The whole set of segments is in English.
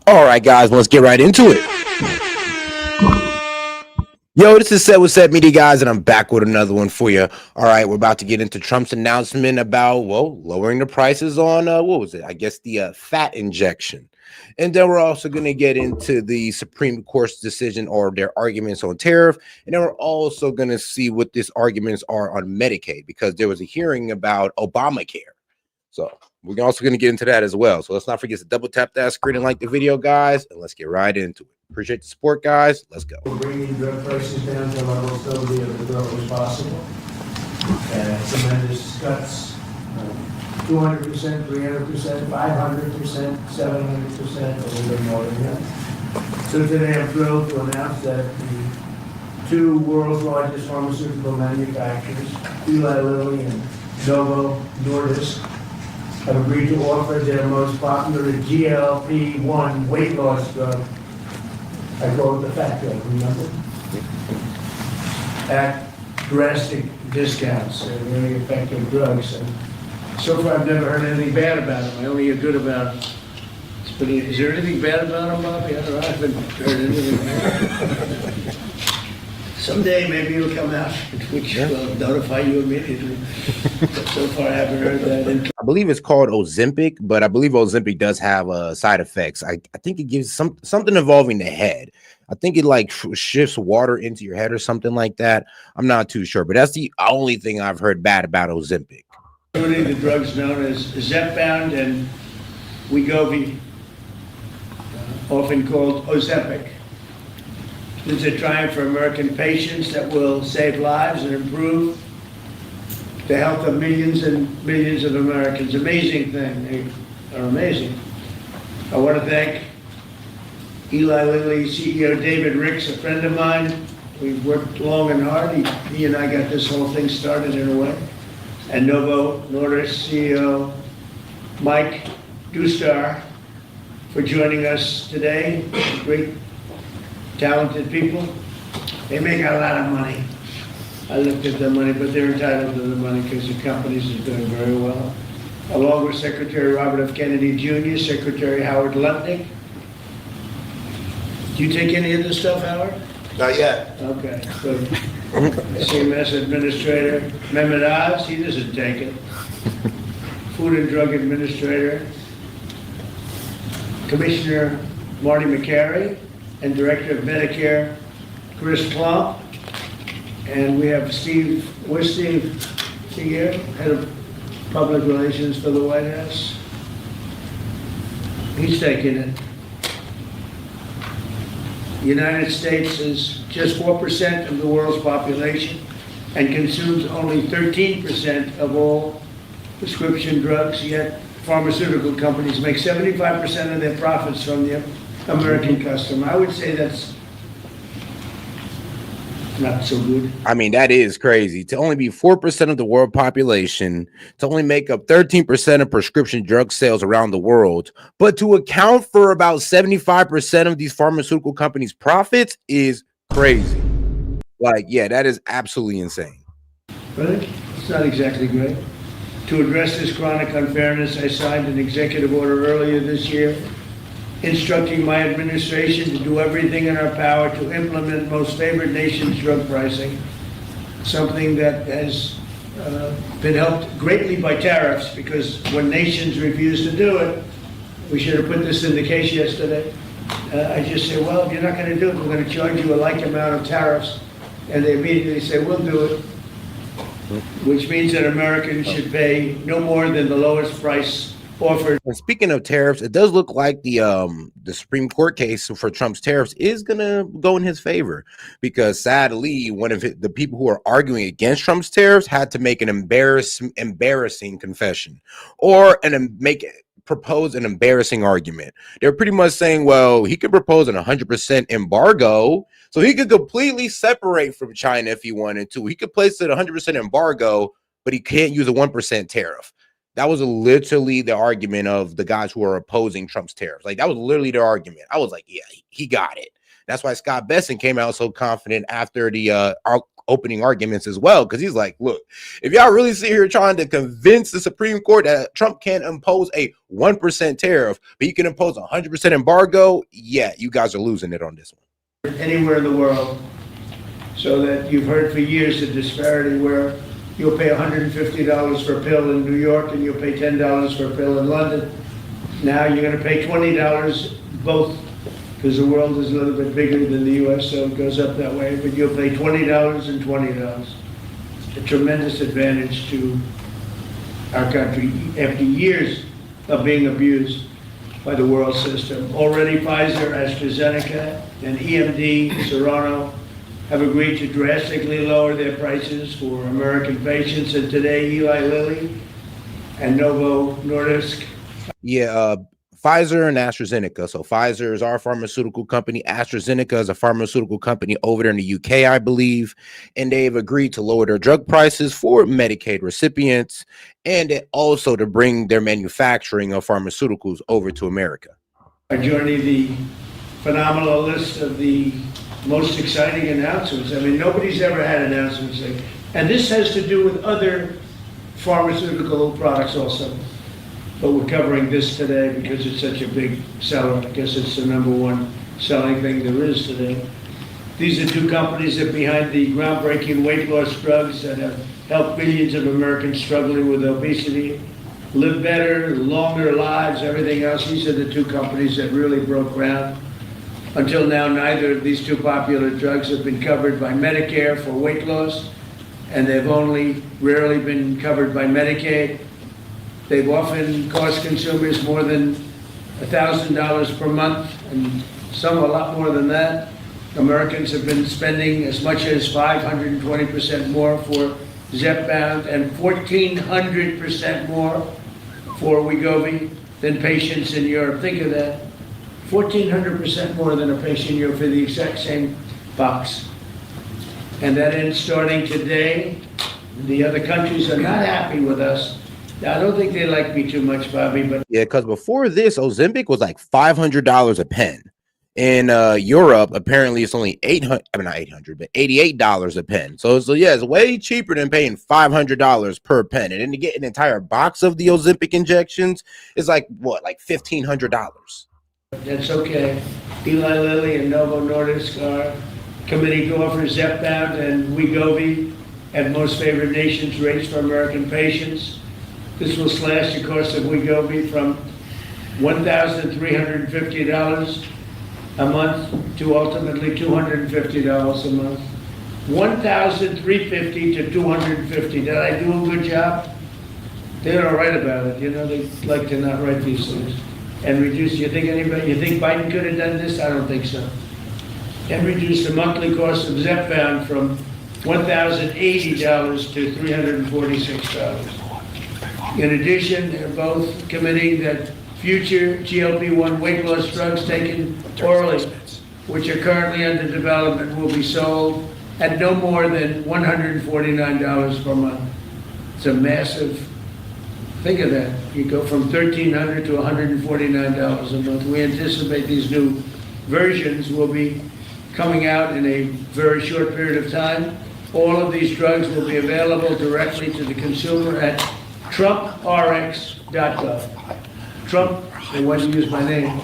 All right, guys, let's get right into it. Yo, this is Set with Set Media, guys, and I'm back with another one for you. All right, we're about to get into Trump's announcement about, well, lowering the prices on, what was it? I guess the fat injection. And then we're also going to get into the Supreme Court's decision or their arguments on tariff. And then we're also going to see what these arguments are on Medicaid, because there was a hearing about Obamacare. So we're also going to get into that as well. So let's not forget to double tap that screen and like the video, guys, and let's get right into it. Appreciate the support, guys. Let's go. Bringing drug prices down to levels totally of the drug was possible. Tremendous cuts, 200%, 300%, 500%, 700%, a little bit more than that. So today I'm thrilled to announce that the two world's largest pharmaceutical manufacturers, Eli Lilly and Novo Nordisk, have agreed to offer their most popular GLP-1 weight loss drug. I call it the fat drug, remember? At drastic discounts. They're very effective drugs. And so far, I've never heard anything bad about them. I only hear good about them. But is there anything bad about them, Bobby? I don't know. I haven't heard anything bad. Someday, maybe it'll come out, which will notify you immediately. But so far, I haven't heard that. I believe it's called Ozempic, but I believe Ozempic does have side effects. I think it gives something involving the head. I think it like shifts water into your head or something like that. I'm not too sure, but that's the only thing I've heard bad about Ozempic. The drugs known as Zepbound and Wegovy, often called Ozempic. This is a triumph for American patients that will save lives and improve the health of millions and millions of Americans. Amazing thing. They are amazing. I want to thank Eli Lilly CEO David Ricks, a friend of mine. We've worked long and hard. He and I got this whole thing started in a way. And Novo Nordisk CEO Mike Dustar for joining us today. Great, talented people. They make a lot of money. I looked at the money, but they're entitled to the money because the companies are doing very well. Along with Secretary Robert F. Kennedy Jr., Secretary Howard Lutnick. Do you take any of this stuff, Howard? Not yet. Okay, good. CMS Administrator Mehmet Oz, he doesn't take it. Food and Drug Administrator Commissioner Marty McCary, and Director of Medicare Chris Klump. And we have Steve, where's Steve? Is he here? Head of Public Relations for the White House. He's taking it. The United States is just 4% of the world's population and consumes only 13% of all prescription drugs, yet pharmaceutical companies make 75% of their profits from the American customer. I would say that's not so good. I mean, that is crazy. To only be 4% of the world population, to only make up 13% of prescription drug sales around the world, but to account for about 75% of these pharmaceutical companies' profits is crazy. Like, yeah, that is absolutely insane. Really? It's not exactly great. To address this chronic unfairness, I signed an executive order earlier this year instructing my administration to do everything in our power to implement most favored nation's drug pricing, something that has been helped greatly by tariffs, because when nations refuse to do it, we should have put this in the case yesterday. I just say, well, if you're not going to do it, we're going to charge you a like amount of tariffs. And they immediately say, we'll do it, which means that Americans should pay no more than the lowest price offered. And speaking of tariffs, it does look like the Supreme Court case for Trump's tariffs is gonna go in his favor, because sadly, one of the people who are arguing against Trump's tariffs had to make an embarrassing confession, or propose an embarrassing argument. They're pretty much saying, well, he could propose an 100% embargo, so he could completely separate from China if he wanted to. He could place it 100% embargo, but he can't use a 1% tariff. That was literally the argument of the guys who are opposing Trump's tariffs. Like, that was literally their argument. I was like, yeah, he got it. That's why Scott Besson came out so confident after the opening arguments as well, because he's like, look, if y'all really sit here trying to convince the Supreme Court that Trump can't impose a 1% tariff, but you can impose a 100% embargo, yeah, you guys are losing it on this one. Anywhere in the world, so that you've heard for years the disparity where you'll pay $150 for a pill in New York and you'll pay $10 for a pill in London. Now you're going to pay $20 both, because the world is a little bit bigger than the U.S., so it goes up that way, but you'll pay $20 and $20. A tremendous advantage to our country after years of being abused by the world system. Already Pfizer, AstraZeneca, and EMD, Serrano, have agreed to drastically lower their prices for American patients, and today Eli Lilly and Novo Nordisk. Yeah, Pfizer and AstraZeneca. So Pfizer is our pharmaceutical company. AstraZeneca is a pharmaceutical company over there in the UK, I believe. And they've agreed to lower their drug prices for Medicaid recipients and also to bring their manufacturing of pharmaceuticals over to America. I journey the phenomenal list of the most exciting announcements. I mean, nobody's ever had announcements like, and this has to do with other pharmaceutical products also. But we're covering this today because it's such a big seller. I guess it's the number one selling thing there is today. These are two companies that are behind the groundbreaking weight loss drugs that have helped millions of Americans struggling with obesity live better, longer lives, everything else. These are the two companies that really broke ground. Until now, neither of these two popular drugs have been covered by Medicare for weight loss, and they've only rarely been covered by Medicaid. They've often cost consumers more than $1,000 per month, and some a lot more than that. Americans have been spending as much as 520% more for Zepbound and 1,400% more for Wegovy than patients in Europe. Think of that. 1,400% more than a patient in Europe for the exact same box. And that ends starting today. The other countries are not happy with us. I don't think they like me too much, Bobby, but yeah, because before this, Ozempic was like $500 a pen. In Europe, apparently it's only not 800, but $88 a pen. So yeah, it's way cheaper than paying $500 per pen. And then to get an entire box of the Ozempic injections is like what, like $1,500. That's okay. Eli Lilly and Novo Nordisk are committing to offer Zepbound and Wegovy at most favored nations rates for American patients. This will slash the cost of Wegovy from $1,350 a month to ultimately $250 a month. $1,350 to $250. Did I do a good job? They don't write about it. You know, they like to not write these things. And reduce, you think Biden could have done this? I don't think so. And reduce the monthly cost of Zepbound from $1,080 to $346. In addition, they're both committing that future GLP-1 weight loss drugs taken orally, which are currently under development, will be sold at no more than $149 per month. It's a massive, think of that. You go from $1,300 to $149 a month. We anticipate these new versions will be coming out in a very short period of time. All of these drugs will be available directly to the consumer at TrumpRx.gov. Trump, they want to use my name.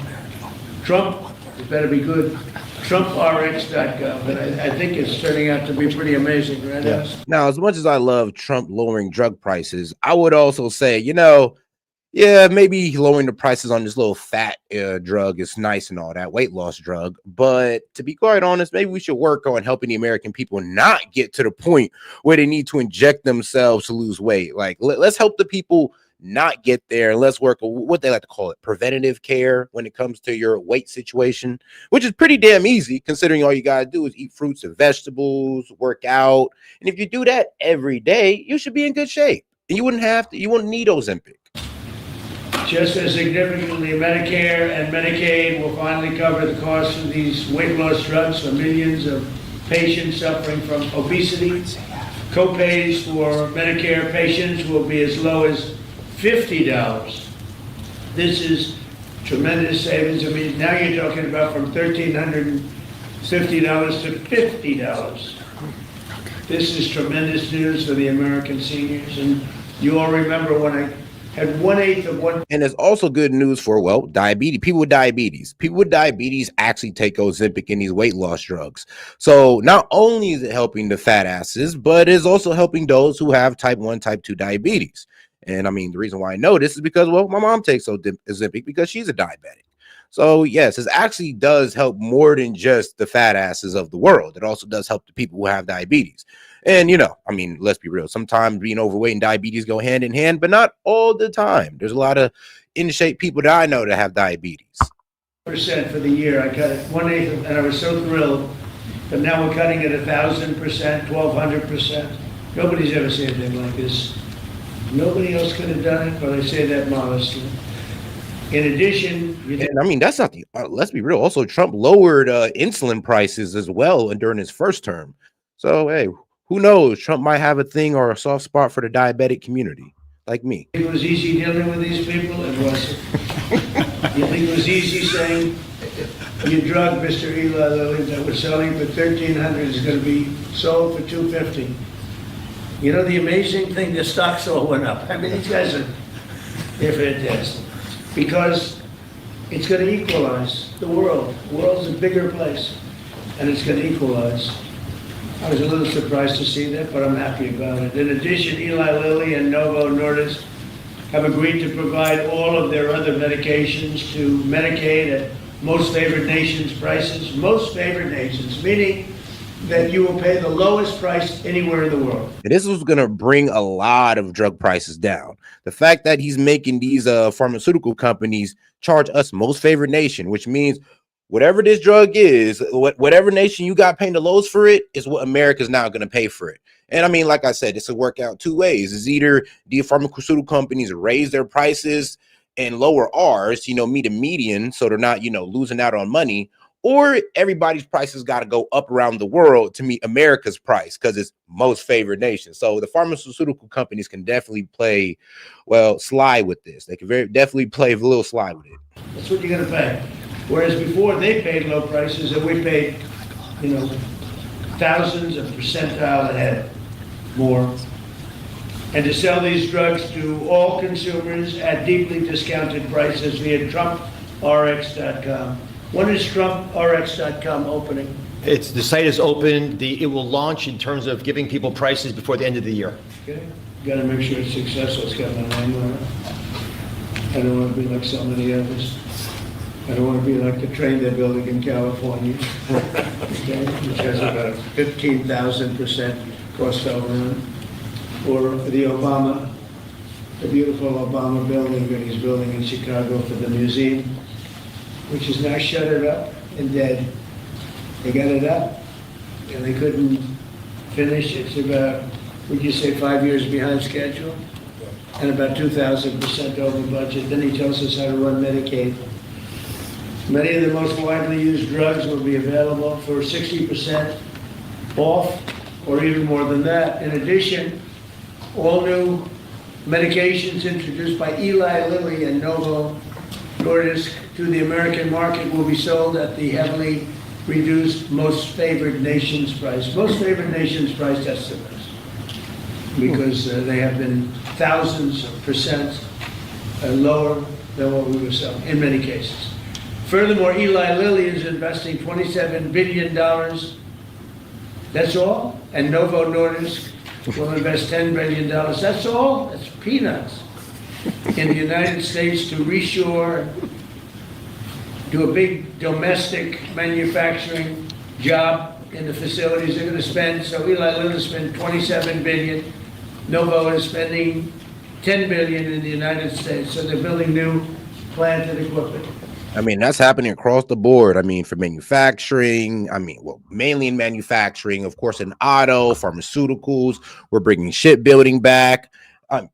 Trump, it better be good. TrumpRx.gov. And I think it's turning out to be pretty amazing, right? Yeah. Now, as much as I love Trump lowering drug prices, I would also say, you know, yeah, maybe lowering the prices on this little fat drug is nice and all that, weight loss drug. But to be quite honest, maybe we should work on helping the American people not get to the point where they need to inject themselves to lose weight. Like, let's help the people not get there. Let's work on what they like to call it, preventative care when it comes to your weight situation, which is pretty damn easy considering all you got to do is eat fruits and vegetables, work out. And if you do that every day, you should be in good shape. And you wouldn't need Ozempic. Just as significantly, Medicare and Medicaid will finally cover the cost of these weight loss drugs for millions of patients suffering from obesity. Co-pays for Medicare patients will be as low as $50. This is tremendous savings. I mean, now you're talking about from $1,350 $50 to $50. This is tremendous news for the American seniors, and you all remember when I had 1/8 of one. And there's also good news for, well, diabetes, people with diabetes. People with diabetes actually take Ozempic and these weight loss drugs. So not only is it helping the fat asses, but it's also helping those who have type 1, type 2 diabetes. And I mean, the reason why I know this is because, well, my mom takes Ozempic because she's a diabetic. So yes, it actually does help more than just the fat asses of the world. It also does help the people who have diabetes. And I mean, let's be real. Sometimes being overweight and diabetes go hand in hand, but not all the time. There's a lot of in shape people that I know that have diabetes. Percent for the year. I cut it 1/8, and I was so thrilled. But now we're cutting it 1,000%, 1,200%. Nobody's ever seen anything like this. Nobody else could have done it, but I say that modestly. In addition, and I mean, that's not the, let's be real. Also, Trump lowered insulin prices as well during his first term. So, hey, who knows? Trump might have a thing or a soft spot for the diabetic community, like me. It was easy dealing with these people. It wasn't. You think it was easy saying your drug, Mr. Eli Lilly, that we're selling for $1,300 is going to be sold for $250? You know the amazing thing, the stocks all went up. I mean, these guys are, they're fantastic. Because it's going to equalize the world. The world's a bigger place, and it's going to equalize. I was a little surprised to see that, but I'm happy about it. In addition, Eli Lilly and Novo Nordisk have agreed to provide all of their other medications to Medicaid at most favored nations prices. Most favored nations, meaning that you will pay the lowest price anywhere in the world. And this is going to bring a lot of drug prices down. The fact that he's making these pharmaceutical companies charge us most favored nation, which means whatever this drug is, whatever nation you got paying the lowest for it is what America's now going to pay for it. And I mean, like I said, it's a work out two ways. It's either the pharmaceutical companies raise their prices and lower ours, meet a median, so they're not, losing out on money, or everybody's prices got to go up around the world to meet America's price because it's most favored nation. So the pharmaceutical companies can definitely play, slide with this. They can definitely play a little slide with it. That's what you're going to pay. Whereas before they paid low prices and we paid, thousands of percentile ahead more. And to sell these drugs to all consumers at deeply discounted prices via TrumpRx.com. When is TrumpRx.com opening? The site is open. It will launch in terms of giving people prices before the end of the year. Okay, got to make sure it's successful. It's got my name on it. I don't want to be like so many others. I don't want to be like the train they're building in California, okay, which has about a 15,000% cost overrun, or the beautiful Obama building that he's building in Chicago for the museum, which is now shuttered up and dead. They got it up, and they couldn't finish. It's about, would you say, 5 years behind schedule, and about 2,000% over budget. Then he tells us how to run Medicaid. Many of the most widely used drugs will be available for 60% off, or even more than that. In addition, all new medications introduced by Eli Lilly and Novo Nordisk to the American market will be sold at the heavily reduced most favored nations price. Most favored nations price estimates, because they have been thousands of percent lower than what we were selling in many cases. Furthermore, Eli Lilly is investing $27 billion. That's all. And Novo Nordisk will invest $10 billion. That's all. That's peanuts. In the United States to reshore, do a big domestic manufacturing job in the facilities they're going to spend. So Eli Lilly is spending $27 billion. Novo is spending $10 billion in the United States. So they're building new plant and equipment. I mean, that's happening across the board. I mean, for manufacturing, mainly in manufacturing, of course, in auto, pharmaceuticals, we're bringing shipbuilding back.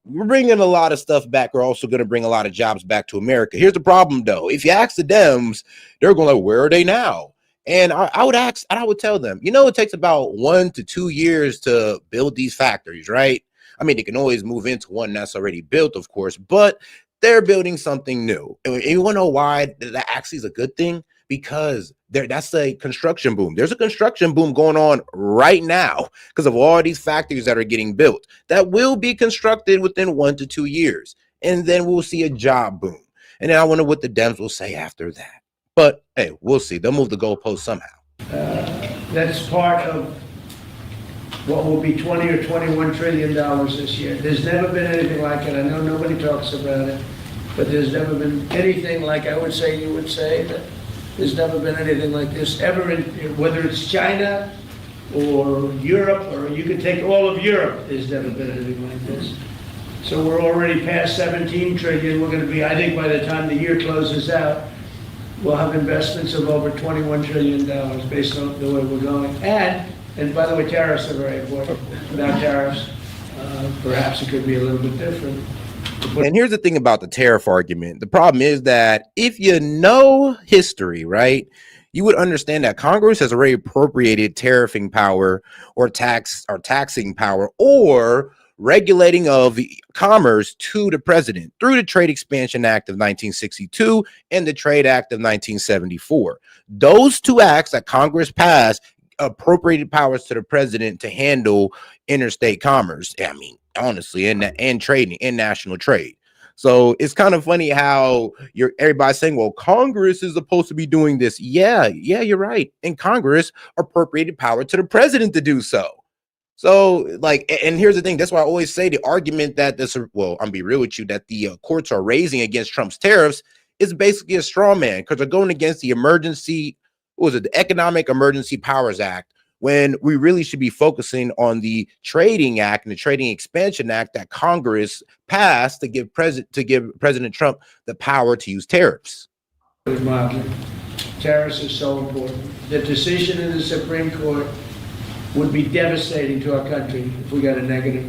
We're bringing a lot of stuff back. We're also going to bring a lot of jobs back to America. Here's the problem, though. If you ask the Dems, they're going like, where are they now? And I would tell them, it takes about 1 to 2 years to build these factories, right? I mean, they can always move into one that's already built, of course, but they're building something new. And you want to know why that actually is a good thing? because that's a construction boom. There's a construction boom going on right now because of all these factories that are getting built that will be constructed within 1 to 2 years. And then we'll see a job boom. And then I wonder what the Dems will say after that. But hey, we'll see. They'll move the goalpost somehow. That's part of what will be 20 or 21 trillion dollars this year. There's never been anything like it. I know nobody talks about it, but there's never been anything like, I would say, you would say, that there's never been anything like this ever, whether it's China or Europe, or you could take all of Europe, there's never been anything like this. So we're already past 17 trillion. We're going to be, I think by the time the year closes out, we'll have investments of over $21 trillion based on the way we're going. And by the way, tariffs are very important. Without tariffs, perhaps it could be a little bit different. And here's the thing about the tariff argument. The problem is that if you know history, right, you would understand that Congress has already appropriated tariffing power or taxing power or regulating of commerce to the president through the Trade Expansion Act of 1962 and the Trade Act of 1974. Those two acts that Congress passed appropriated powers to the president to handle interstate commerce. I mean, honestly, and trading, and national trade. So it's kind of funny how everybody's saying, well, Congress is supposed to be doing this. Yeah, you're right. And Congress appropriated power to the president to do so. So, like, and here's the thing. That's why I always say the argument that I'm be real with you, that the courts are raising against Trump's tariffs is basically a straw man, because they're going against the the Economic Emergency Powers Act, when we really should be focusing on the Trading Act and the Trading Expansion Act that Congress passed to give President Trump the power to use tariffs. Tariffs are so important. The decision in the Supreme Court would be devastating to our country if we got a negative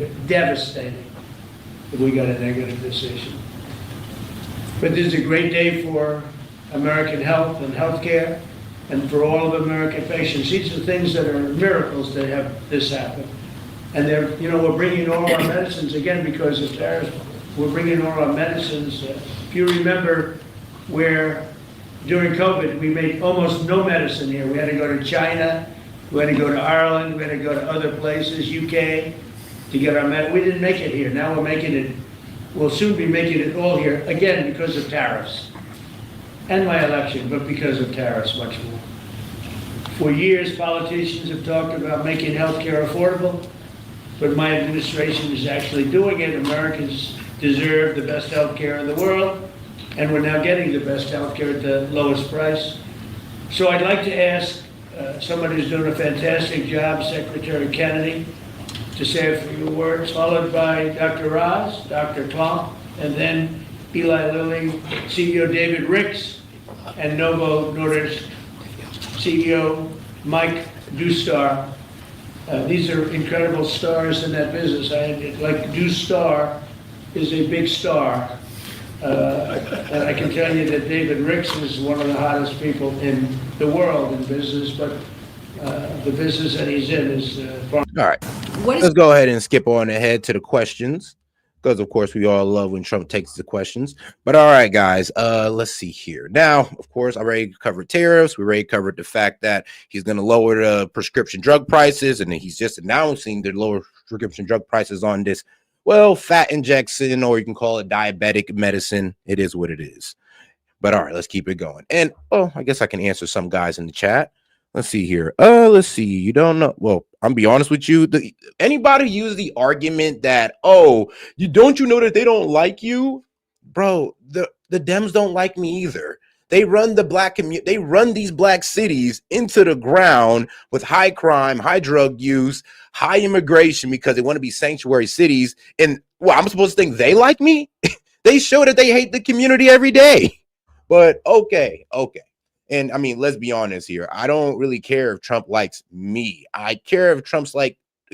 decision. But this is a great day for American health and healthcare, and for all of American patients. These are things that are miracles that have this happen. And we're bringing all our medicines, again, because of tariffs, we're bringing all our medicines. If you remember where during COVID, we made almost no medicine here. We had to go to China, we had to go to Ireland, we had to go to other places, UK, to get our medicine. We didn't make it here. Now we'll soon be making it all here, again, because of tariffs. And my election, but because of tariffs much more. For years, politicians have talked about making health care affordable, but my administration is actually doing it. Americans deserve the best health care in the world, and we're now getting the best health care at the lowest price. So I'd like to ask somebody who's doing a fantastic job, Secretary Kennedy, to say a few words, followed by Dr. Ross, Dr. Plump, and then Eli Lilly, CEO David Ricks, and Novo Nordisk CEO Mike Dustar. These are incredible stars in that business. Like Dustar is a big star. And I can tell you that David Ricks is one of the hottest people in the world in business, but the business that he's in is... All right, let's go ahead and skip on ahead to the questions, because of course we all love when Trump takes the questions. But all right, guys, let's see here. Now, of course, I already covered tariffs. We already covered the fact that he's going to lower the prescription drug prices, and then he's just announcing the lower prescription drug prices on this, well, fat injection, or you can call it diabetic medicine. It is what it is. But all right, let's keep it going. And I guess I can answer some guys in the chat. Let's see here. Let's see. You don't know. Well, I'm be honest with you. Anybody use the argument that, don't you know that they don't like you? Bro, the Dems don't like me either. They run the black community. They run these black cities into the ground with high crime, high drug use, high immigration, because they want to be sanctuary cities. And I'm supposed to think they like me? They show that they hate the community every day. But okay. And I mean, let's be honest here. I don't really care if Trump likes me. I care if Trump's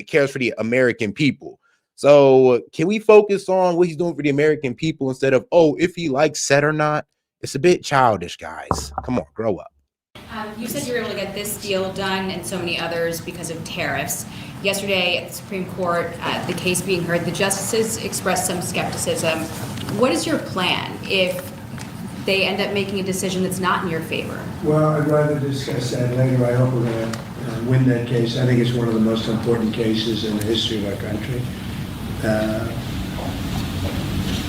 cares for the American people. So can we focus on what he's doing for the American people instead of, if he likes S.E.T or not? It's a bit childish, guys. Come on, grow up. You said you were able to get this deal done and so many others because of tariffs. Yesterday at the Supreme Court, the case being heard, the justices expressed some skepticism. What is your plan if they end up making a decision that's not in your favor? Well, I'd rather discuss that later. I hope we're going to win that case. I think it's one of the most important cases in the history of our country.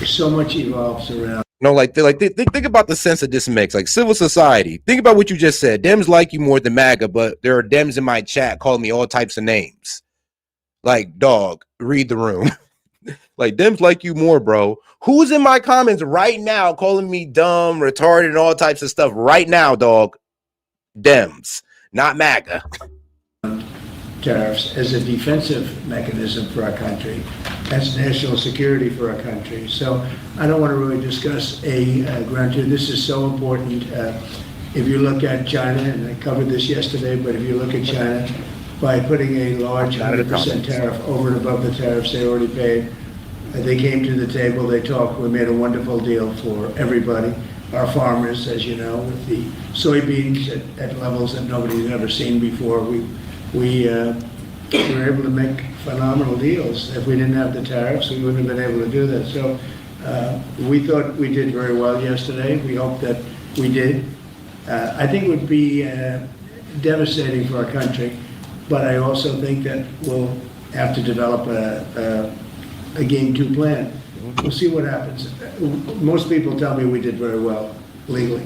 So much evolves around. Think about the sense of this makes, like civil society. Think about what you just said. Dems like you more than MAGA, but there are Dems in my chat calling me all types of names. Like, dog, read the room. Like, Dems like you more, bro. Who's in my comments right now calling me dumb, retarded, and all types of stuff right now, dog? Dems, not MAGA. Tariffs as a defensive mechanism for our country, as national security for our country. So I don't want to really discuss ground two. This is so important. If you look at China, and I covered this yesterday, but if you look at China, by putting a large 100% tariff over and above the tariffs they already paid, they came to the table, they talked, we made a wonderful deal for everybody. Our farmers, as you know, with the soybeans at levels that nobody's ever seen before, we were able to make phenomenal deals. If we didn't have the tariffs, we wouldn't have been able to do that. So we thought we did very well yesterday. We hope that we did. I think it would be devastating for our country, but I also think that we'll have to develop a game two plan. We'll see what happens. Most people tell me we did very well legally.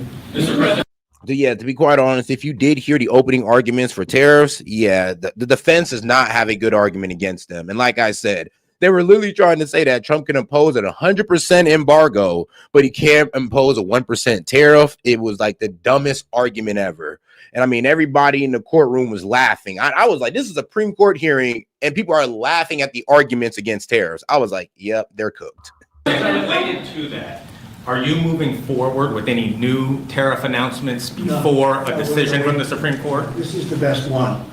Yeah, to be quite honest, if you did hear the opening arguments for tariffs, yeah, the defense does not have a good argument against them. And like I said, they were literally trying to say that Trump can impose a 100% embargo, but he can't impose a 1% tariff. It was like the dumbest argument ever. And I mean, everybody in the courtroom was laughing. I was like, this is a Supreme Court hearing, and people are laughing at the arguments against tariffs. I was like, yep, they're cooked. Related to that, are you moving forward with any new tariff announcements before a decision from the Supreme Court? This is the best one,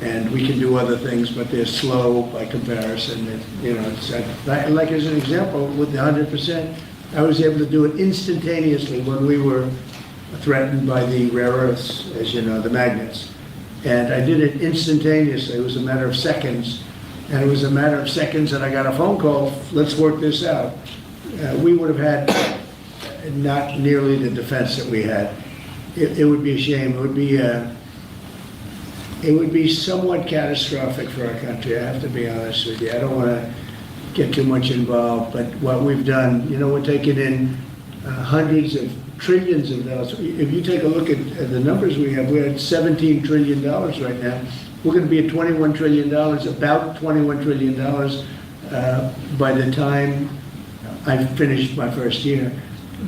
and we can do other things, but they're slow by comparison. It's like as an example, with the 100%, I was able to do it instantaneously when we were threatened by the rare earths, as you know, the magnets. And I did it instantaneously. It was a matter of seconds. And it was a matter of seconds that I got a phone call, let's work this out. We would have had not nearly the defense that we had. It would be a shame. It would be somewhat catastrophic for our country, I have to be honest with you. I don't want to get too much involved, but what we've done, we're taking in hundreds of trillions of dollars. If you take a look at the numbers we're at $17 trillion right now. We're going to be at $21 trillion, about $21 trillion by the time I finished my first year.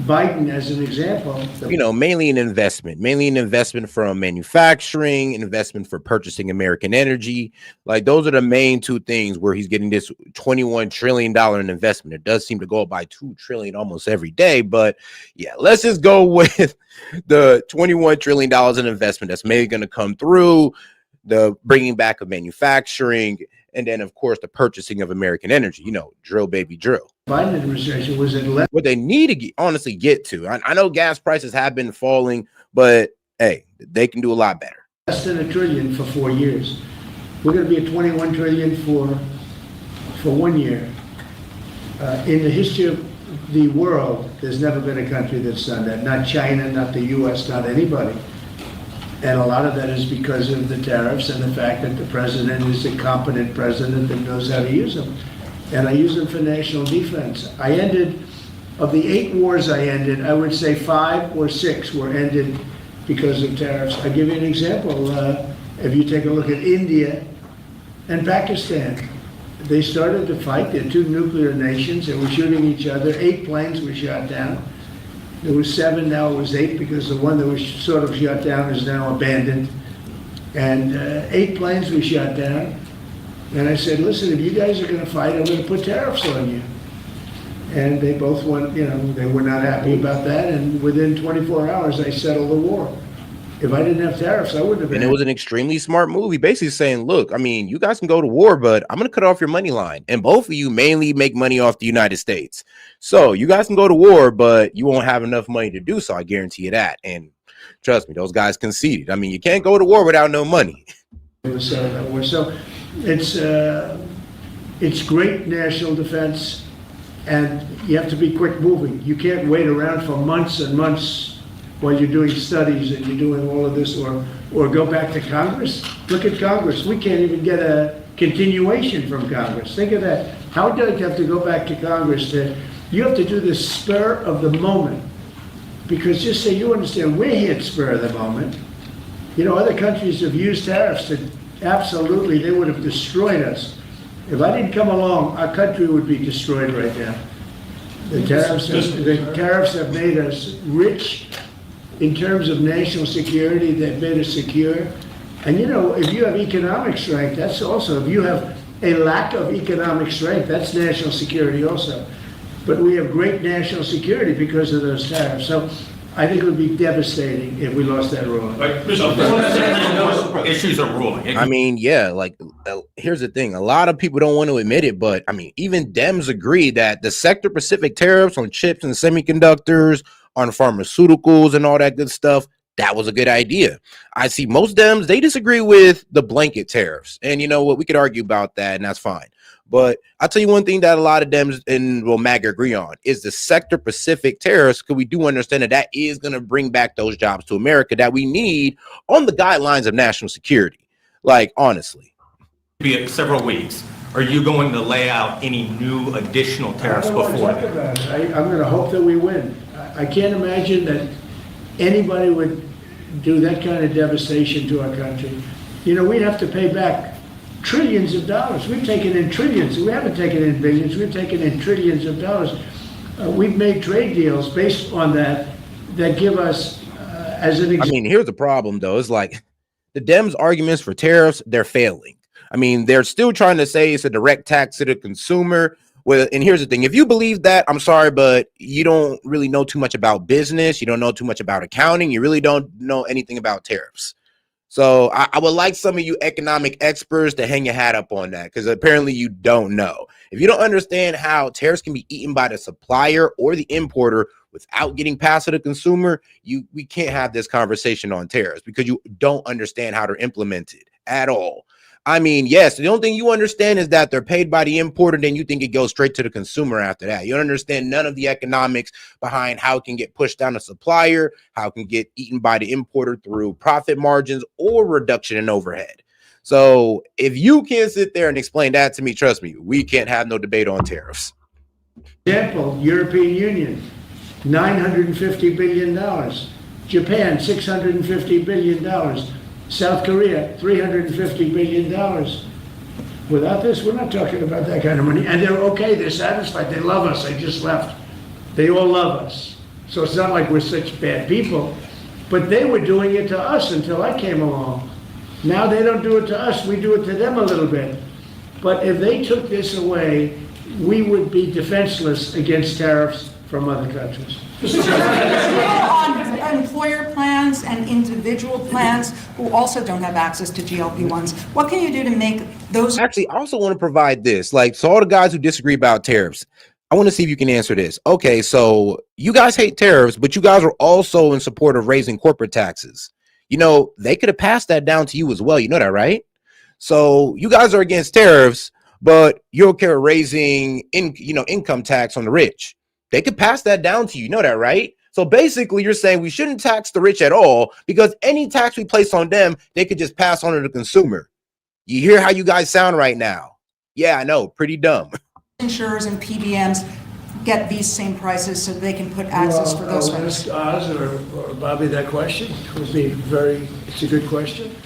Biden, as an example, mainly an investment from manufacturing, investment for purchasing American energy. Like, those are the main two things where he's getting this $21 trillion in investment. It does seem to go up by $2 trillion almost every day, but yeah, let's just go with the $21 trillion in investment that's maybe going to come through, the bringing back of manufacturing, and then, of course, the purchasing of American energy. Drill, baby, drill. Biden administration was at less. What they need to honestly get to. I know gas prices have been falling, but hey, they can do a lot better. Less than $1 trillion for 4 years. We're going to be at $21 trillion for 1 year. In the history of the world, there's never been a country that's done that. Not China, not the U.S., not anybody. And a lot of that is because of the tariffs and the fact that the president is a competent president that knows how to use them. And I use them for national defense. Of the 8 wars I ended, I would say 5 or 6 were ended because of tariffs. I'll give you an example. If you take a look at India and Pakistan, they started to fight. They're 2 nuclear nations. They were shooting each other. 8 planes were shot down. There was 7, now it was 8, because the one that was sort of shot down is now abandoned. And 8 planes were shot down. And I said, listen, if you guys are going to fight, I'm going to put tariffs on you. And they both went, they were not happy about that. And within 24 hours, I settled the war. If I didn't have tariffs, I wouldn't have been. And it was an extremely smart move. He basically saying, look, I mean, you guys can go to war, but I'm going to cut off your money line. And both of you mainly make money off the United States. So you guys can go to war, but you won't have enough money to do so. I guarantee you that. And trust me, those guys conceded. I mean, you can't go to war without no money. It was that war. So it's great national defense And you have to be quick moving. You can't wait around for months and months while you're doing studies and you're doing all of this, or go back to Congress. Look at Congress. We can't even get a continuation from Congress. Think of that. How do you have to go back to Congress you have to do this spur of the moment? Because just so you understand, we're here at spur of the moment. You know, other countries have used tariffs to, absolutely, they would have destroyed us. If I didn't come along, our country would be destroyed right now. The tariffs have made us rich in terms of national security. They've made us secure. And you know, if you have economic strength, that's also, if you have a lack of economic strength, that's national security also. But we have great national security because of those tariffs. So I think it would be devastating if we lost that ruling. Issues are ruling. I mean, yeah, like here's the thing. A lot of people don't want to admit it, but I mean, even Dems agree that the sector specific tariffs on chips and semiconductors, on pharmaceuticals and all that good stuff, that was a good idea. I see most Dems, they disagree with the blanket tariffs. And you know what? We could argue about that, and that's fine. But I'll tell you one thing that a lot of Dems and MAGA agree on is the sector specific tariffs, because we do understand that that is going to bring back those jobs to America that we need on the guidelines of national security. Like, honestly. Be several weeks. Are you going to lay out any new additional tariffs before that? I'm going to hope that we win. I can't imagine that anybody would do that kind of devastation to our country. You know, we'd have to pay back trillions of dollars. We've taken in trillions. We haven't taken in billions. We've taken in trillions of dollars. We've made trade deals based on that give us, as an example. I mean, here's the problem, though. It's like the Dems' arguments for tariffs, they're failing. I mean, they're still trying to say it's a direct tax to the consumer. Well, and here's the thing. If you believe that, I'm sorry, but you don't really know too much about business. You don't know too much about accounting. You really don't know anything about tariffs. So I would like some of you economic experts to hang your hat up on that, because apparently you don't know. If you don't understand how tariffs can be eaten by the supplier or the importer without getting passed to the consumer, we can't have this conversation on tariffs, because you don't understand how they're implemented at all. I mean, yes, the only thing you understand is that they're paid by the importer, then you think it goes straight to the consumer after that. You don't understand none of the economics behind how it can get pushed down a supplier, how it can get eaten by the importer through profit margins or reduction in overhead. So if you can't sit there and explain that to me, trust me, we can't have no debate on tariffs. Example, European Union, $950 billion. Japan, $650 billion. South Korea, $350 billion. Without this, we're not talking about that kind of money. And they're okay, they're satisfied, they love us, they just left. They all love us. So it's not like we're such bad people. But they were doing it to us until I came along. Now they don't do it to us, we do it to them a little bit. But if they took this away, we would be defenseless against tariffs from other countries. On employer plans and individual plans who also don't have access to GLP-1s, what can you do to make those? Actually, I also want to provide this, like, so all the guys who disagree about tariffs, I want to see if you can answer this. Okay, so you guys hate tariffs, but you guys are also in support of raising corporate taxes. You know, they could have passed that down to you as well. You know that, right? So you guys are against tariffs, but you're okay with raising income tax on the rich. They could pass that down to you. You know that, right? So basically, you're saying we shouldn't tax the rich at all, because any tax we place on them, they could just pass on to the consumer. You hear how you guys sound right now? Yeah, I know, pretty dumb. Insurers and PBMs get these same prices so they can put access for those I'll ones. ask Oz or Bobby that question. It's a good question.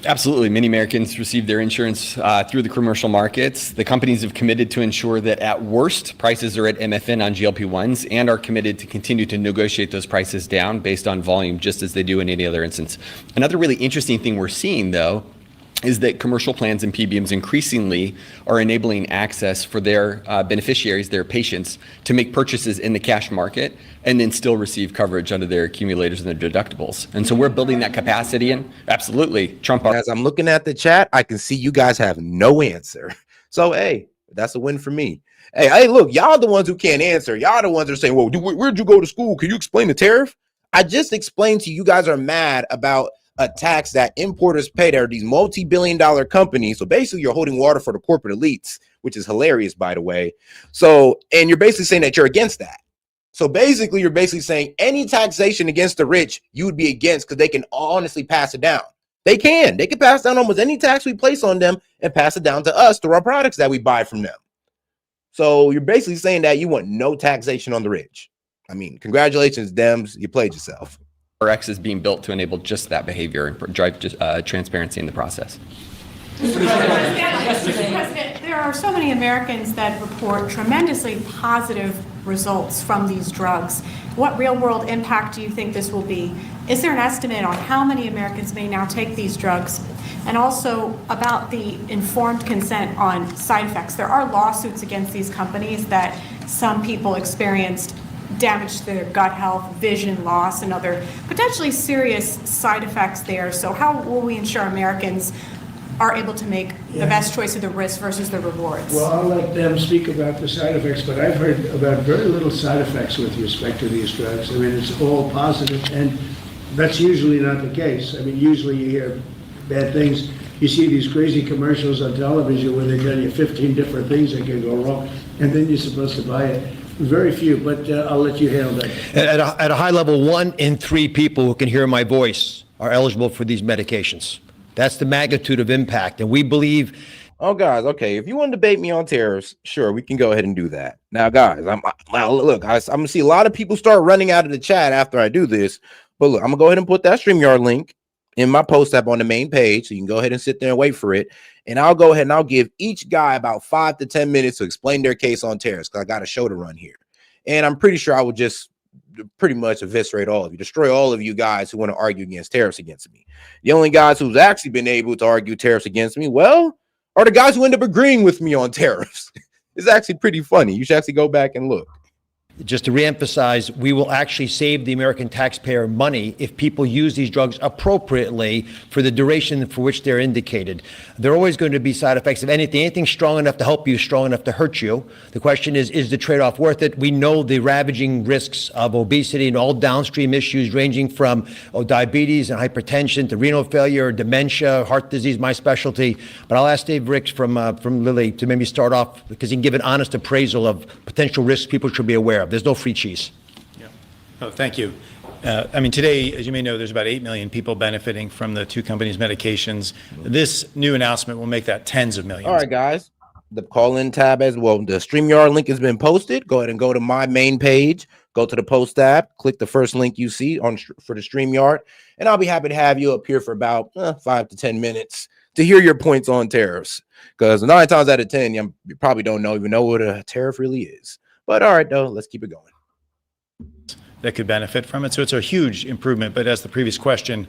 Absolutely. Many Americans receive their insurance through the commercial markets. The companies have committed to ensure that at worst, prices are at MFN on GLP-1s, and are committed to continue to negotiate those prices down based on volume, just as they do in any other instance. Another really interesting thing we're seeing, though, is that commercial plans and PBMs increasingly are enabling access for their beneficiaries, their patients, to make purchases in the cash market and then still receive coverage under their accumulators and their deductibles. And so we're building that capacity in. Absolutely. Trump. As I'm looking at the chat, I can see you guys have no answer. So, hey, that's a win for me. Hey, look, y'all the ones who can't answer. Y'all the ones that are saying, well, where'd you go to school? Can you explain the tariff? I just explained to you, you guys are mad about a tax that importers pay. There are these multi-billion-dollar companies. So basically, you're holding water for the corporate elites, which is hilarious, by the way. So, and you're basically saying that you're against that. So basically, you're basically saying any taxation against the rich, you would be against because they can honestly pass it down. They can pass down almost any tax we place on them and pass it down to us through our products that we buy from them. So you're basically saying that you want no taxation on the rich. I mean, congratulations, Dems. You played yourself. RX is being built to enable just that behavior and drive transparency in the process. Mr. President, there are so many Americans that report tremendously positive results from these drugs. What real-world impact do you think this will be? Is there an estimate on how many Americans may now take these drugs? And also about the informed consent on side effects. There are lawsuits against these companies that some people experienced damage to their gut health, vision loss, and other potentially serious side effects there. So how will we ensure Americans are able to make the best choice of the risk versus the rewards? Well, I'll let them speak about the side effects, but I've heard about very little side effects with respect to these drugs. I mean, it's all positive, and that's usually not the case. I mean, usually you hear bad things. You see these crazy commercials on television where they tell you 15 different things that can go wrong, and then you're supposed to buy it. Very few, but I'll let you handle that. At a high level, 1 in 3 people who can hear my voice are eligible for these medications. That's the magnitude of impact, and we believe. Oh, guys, okay. If you want to debate me on tariffs, sure, we can go ahead and do that. Now, guys, I'm gonna see a lot of people start running out of the chat after I do this. But look, I'm gonna go ahead and put that StreamYard link in my post app on the main page, so you can go ahead and sit there and wait for it. And I'll go ahead and I'll give each guy about 5 to 10 minutes to explain their case on tariffs because I got a show to run here. And I'm pretty sure I would just pretty much eviscerate all of you, destroy all of you guys who want to argue against tariffs against me. The only guys who's actually been able to argue tariffs against me, well, are the guys who end up agreeing with me on tariffs. It's actually pretty funny. You should actually go back and look. Just to reemphasize, we will actually save the American taxpayer money if people use these drugs appropriately for the duration for which they're indicated. There are always going to be side effects of anything strong enough to help you, strong enough to hurt you. The question is the trade-off worth it? We know the ravaging risks of obesity and all downstream issues ranging from diabetes and hypertension to renal failure, dementia, heart disease, my specialty. But I'll ask Dave Ricks from Lilly to maybe start off because he can give an honest appraisal of potential risks people should be aware of. There's no free cheese. Yeah. Oh, thank you. I mean, today, as you may know, there's about 8 million people benefiting from the 2 companies' medications. This new announcement will make that tens of millions. All right, guys. The call-in tab as well. The StreamYard link has been posted. Go ahead and go to my main page. Go to the post tab. Click the first link you see for the StreamYard. And I'll be happy to have you up here for about 5 to 10 minutes to hear your points on tariffs. Because 9 times out of 10, you probably don't even know what a tariff really is. But all right, though, let's keep it going. That could benefit from it. So it's a huge improvement. But as the previous question,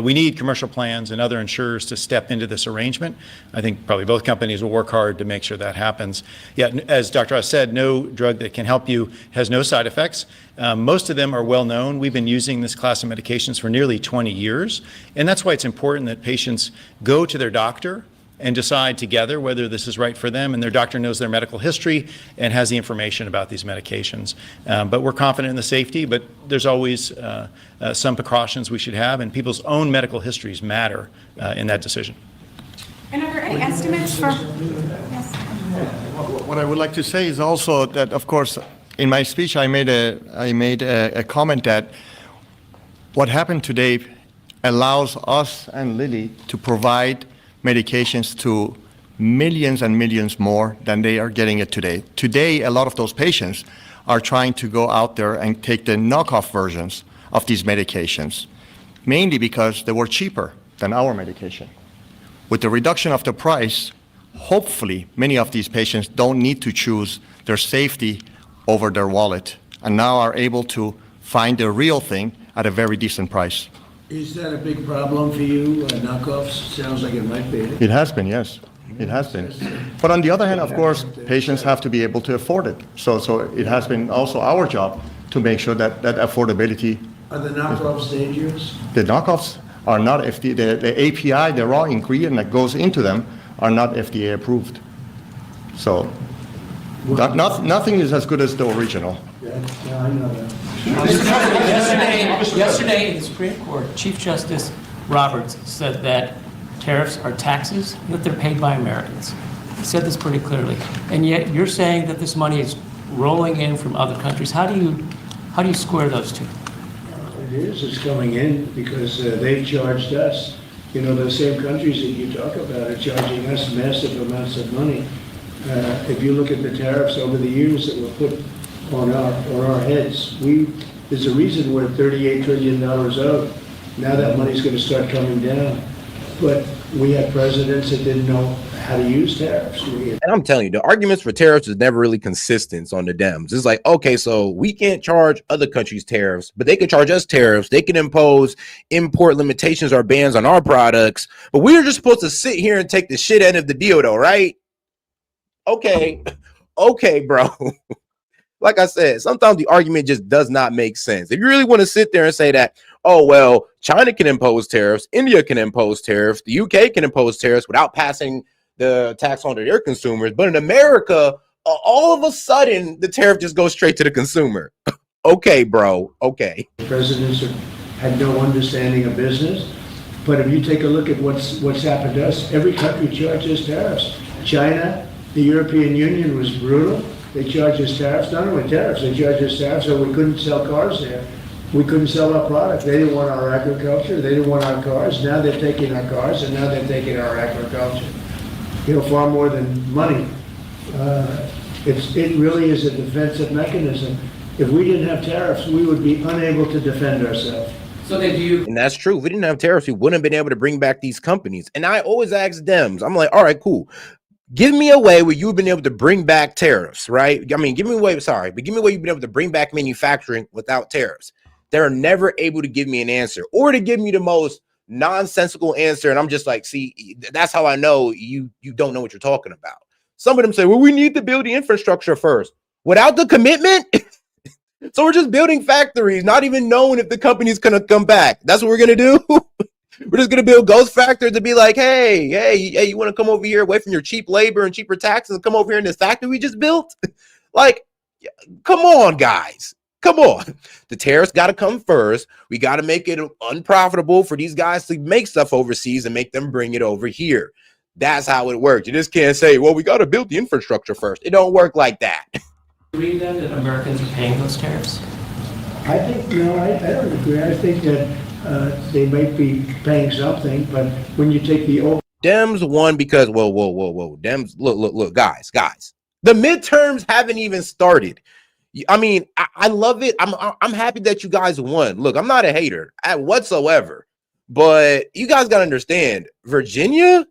we need commercial plans and other insurers to step into this arrangement. I think probably both companies will work hard to make sure that happens. Yeah, as Dr. Oz said, no drug that can help you has no side effects. Most of them are well known. We've been using this class of medications for nearly 20 years. And that's why it's important that patients go to their doctor and decide together whether this is right for them, and their doctor knows their medical history and has the information about these medications. But we're confident in the safety, but there's always some precautions we should have, and people's own medical histories matter in that decision. And are there any estimates for? Yes. What I would like to say is also that, of course, in my speech I made a comment that what happened today allows us and Lilly to provide medications to millions and millions more than they are getting it today. Today, a lot of those patients are trying to go out there and take the knockoff versions of these medications, mainly because they were cheaper than our medication. With the reduction of the price, hopefully many of these patients don't need to choose their safety over their wallet and now are able to find the real thing at a very decent price. Is that a big problem for you, knockoffs? Sounds like it might be. It has been, yes. It has been. But on the other hand, of course, patients have to be able to afford it. So it has been also our job to make sure that affordability. Are the knockoffs dangerous? The knockoffs are not FDA. The API, the raw ingredient that goes into them, are not FDA approved. So nothing is as good as the original. Yeah, I know that. Yesterday in the Supreme Court, Chief Justice Roberts said that tariffs are taxes, and that they're paid by Americans. He said this pretty clearly. And yet you're saying that this money is rolling in from other countries. How do you square those two? It's coming in because they've charged us. You know, the same countries that you talk about are charging us massive amounts of money. If you look at the tariffs over the years that were put on our heads, there's a reason we're $38 trillion owed. Now that money's going to start coming down. But we had presidents that didn't know how to use tariffs. And I'm telling you, the arguments for tariffs is never really consistent on the Dems. It's like, okay, so we can't charge other countries tariffs, but they can charge us tariffs. They can impose import limitations or bans on our products, but we're just supposed to sit here and take the shit end of the deal though, right? Okay, bro. Like I said, sometimes the argument just does not make sense. If you really want to sit there and say that, oh, well, China can impose tariffs, India can impose tariffs, the UK can impose tariffs without passing the tax on to their consumers. But in America, all of a sudden, the tariff just goes straight to the consumer. Okay, bro. Okay. Presidents had no understanding of business. But if you take a look at what's happened to us, every country charges tariffs. China, the European Union was brutal. They charged us tariffs, not only tariffs, they charged us tariffs so we couldn't sell cars there. We couldn't sell our product. They didn't want our agriculture. They didn't want our cars. Now they're taking our cars, and now they're taking our agriculture. You know, far more than money. It really is a defensive mechanism. If we didn't have tariffs, we would be unable to defend ourselves. So then And that's true. If we didn't have tariffs, we wouldn't have been able to bring back these companies. And I always ask Dems, I'm like, all right, cool. Give me a way where you've been able to bring back tariffs, right? I mean, give me a way you've been able to bring back manufacturing without tariffs. They're never able to give me an answer or to give me the most nonsensical answer. And I'm just like, see, that's how I know you don't know what you're talking about. Some of them say, well, we need to build the infrastructure first without the commitment. So we're just building factories, not even knowing if the company's going to come back. That's what we're going to do. We're just going to build ghost factories to be like, hey, you want to come over here away from your cheap labor and cheaper taxes and come over here in this factory we just built? Like, come on, guys. Come on. The tariffs got to come first. We got to make it unprofitable for these guys to make stuff overseas and make them bring it over here. That's how it works. You just can't say, well, we got to build the infrastructure first. It don't work like that. Agree then that Americans are paying those tariffs? I think, no, I don't agree. I think that they might be paying something, but when you take the Dems won because, whoa. Dems, look, guys. The midterms haven't even started. I mean, I love it. I'm happy that you guys won. Look, I'm not a hater whatsoever, but you guys got to understand, Virginia,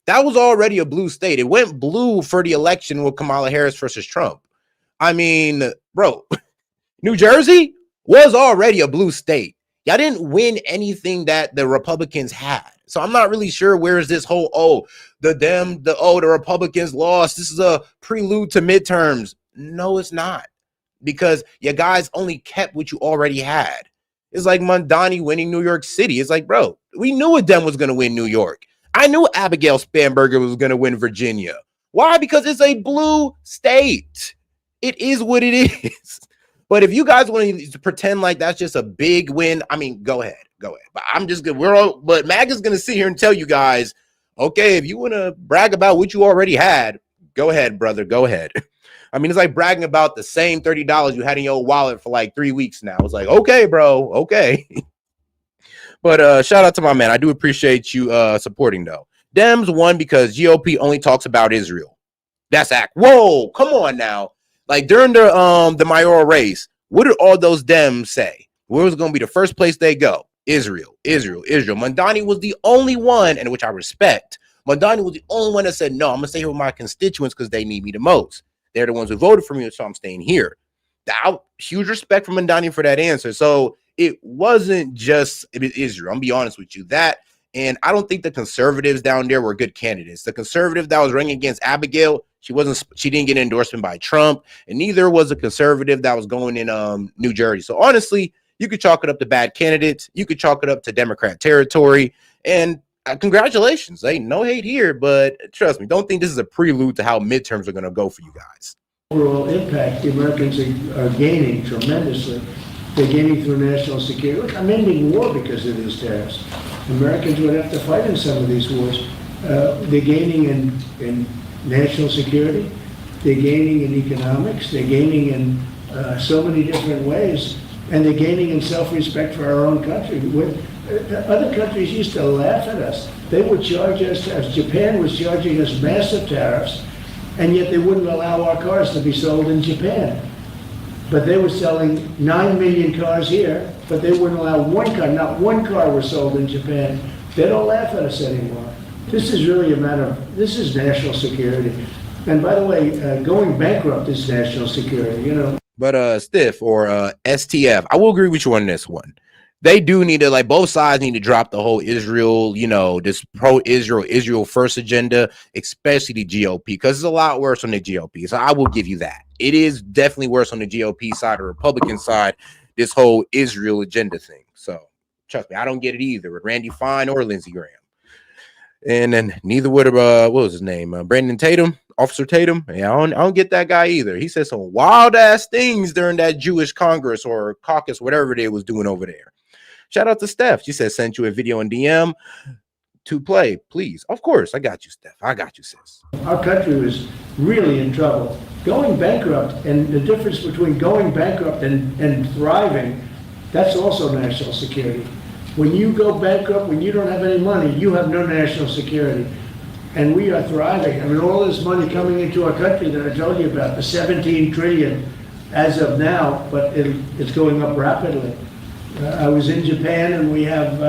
that was already a blue state. It went blue for the election with Kamala Harris versus Trump. I mean, bro, New Jersey was already a blue state. Y'all didn't win anything that the Republicans had. So I'm not really sure where is this whole, the Republicans lost. This is a prelude to midterms. No, it's not. Because you guys only kept what you already had. It's like Mondani winning New York City. It's like, bro, we knew a Dem was going to win New York. I knew Abigail Spanberger was going to win Virginia. Why? Because it's a blue state. It is what it is. But if you guys want to pretend like that's just a big win, I mean, go ahead. But I'm just good. But MAGA's going to sit here and tell you guys, okay, if you want to brag about what you already had, go ahead, brother. Go ahead. I mean, it's like bragging about the same $30 you had in your wallet for like 3 weeks now. It's like, okay, bro. Okay. But shout out to my man. I do appreciate you supporting, though. Dems won because GOP only talks about Israel. That's act. Whoa, come on now. Like during the mayoral race, what did all those Dems say? Where was going to be the first place they go? Israel. Mondani was the only one, and which I respect. Mondani was the only one that said, no, I'm going to stay here with my constituents because they need me the most. They're the ones who voted for me, so I'm staying here. Huge respect for Mondani for that answer. So it wasn't just Israel. I'm going to be honest with you. And I don't think the conservatives down there were good candidates. The conservative that was running against Abigail, she didn't get an endorsement by Trump, and neither was a conservative that was going in New Jersey. So honestly, you could chalk it up to bad candidates. You could chalk it up to Democrat territory. And congratulations. Ain't no hate here, but trust me, don't think this is a prelude to how midterms are going to go for you guys. Overall impact, the Americans are gaining tremendously. They're gaining through national security. Look, I'm ending war because of these tariffs. Americans would have to fight in some of these wars. They're gaining in national security, they're gaining in economics, they're gaining in so many different ways, and they're gaining in self-respect for our own country. Other countries used to laugh at us. They would charge us tariffs. Japan was charging us massive tariffs, and yet they wouldn't allow our cars to be sold in Japan. But they were selling 9 million cars here, but they wouldn't allow one car, not one car was sold in Japan. They don't laugh at us anymore. This is really a matter of, this is national security. And by the way, going bankrupt is national security, you know. But Stiff or STF, I will agree with you on this one. They do need to, like, both sides need to drop the whole Israel, you know, this pro-Israel, Israel first agenda, especially the GOP, because it's a lot worse on the GOP. So I will give you that. It is definitely worse on the GOP side or Republican side, this whole Israel agenda thing. So trust me, I don't get it either with Randy Fine or Lindsey Graham. And then neither would what was his name? Brandon Tatum, Officer Tatum. Yeah, I don't get that guy either. He said some wild ass things during that Jewish Congress or caucus, whatever they was doing over there. Shout out to Steph. She said, sent you a video in DM to play, please. Of course, I got you, Steph. I got you, sis. Our country was really in trouble. Going bankrupt, and the difference between going bankrupt and thriving, that's also national security. When you go bankrupt, when you don't have any money, you have no national security. And we are thriving. I mean, all this money coming into our country that I told you about, the 17 trillion as of now, but it's going up rapidly. I was in Japan, and we have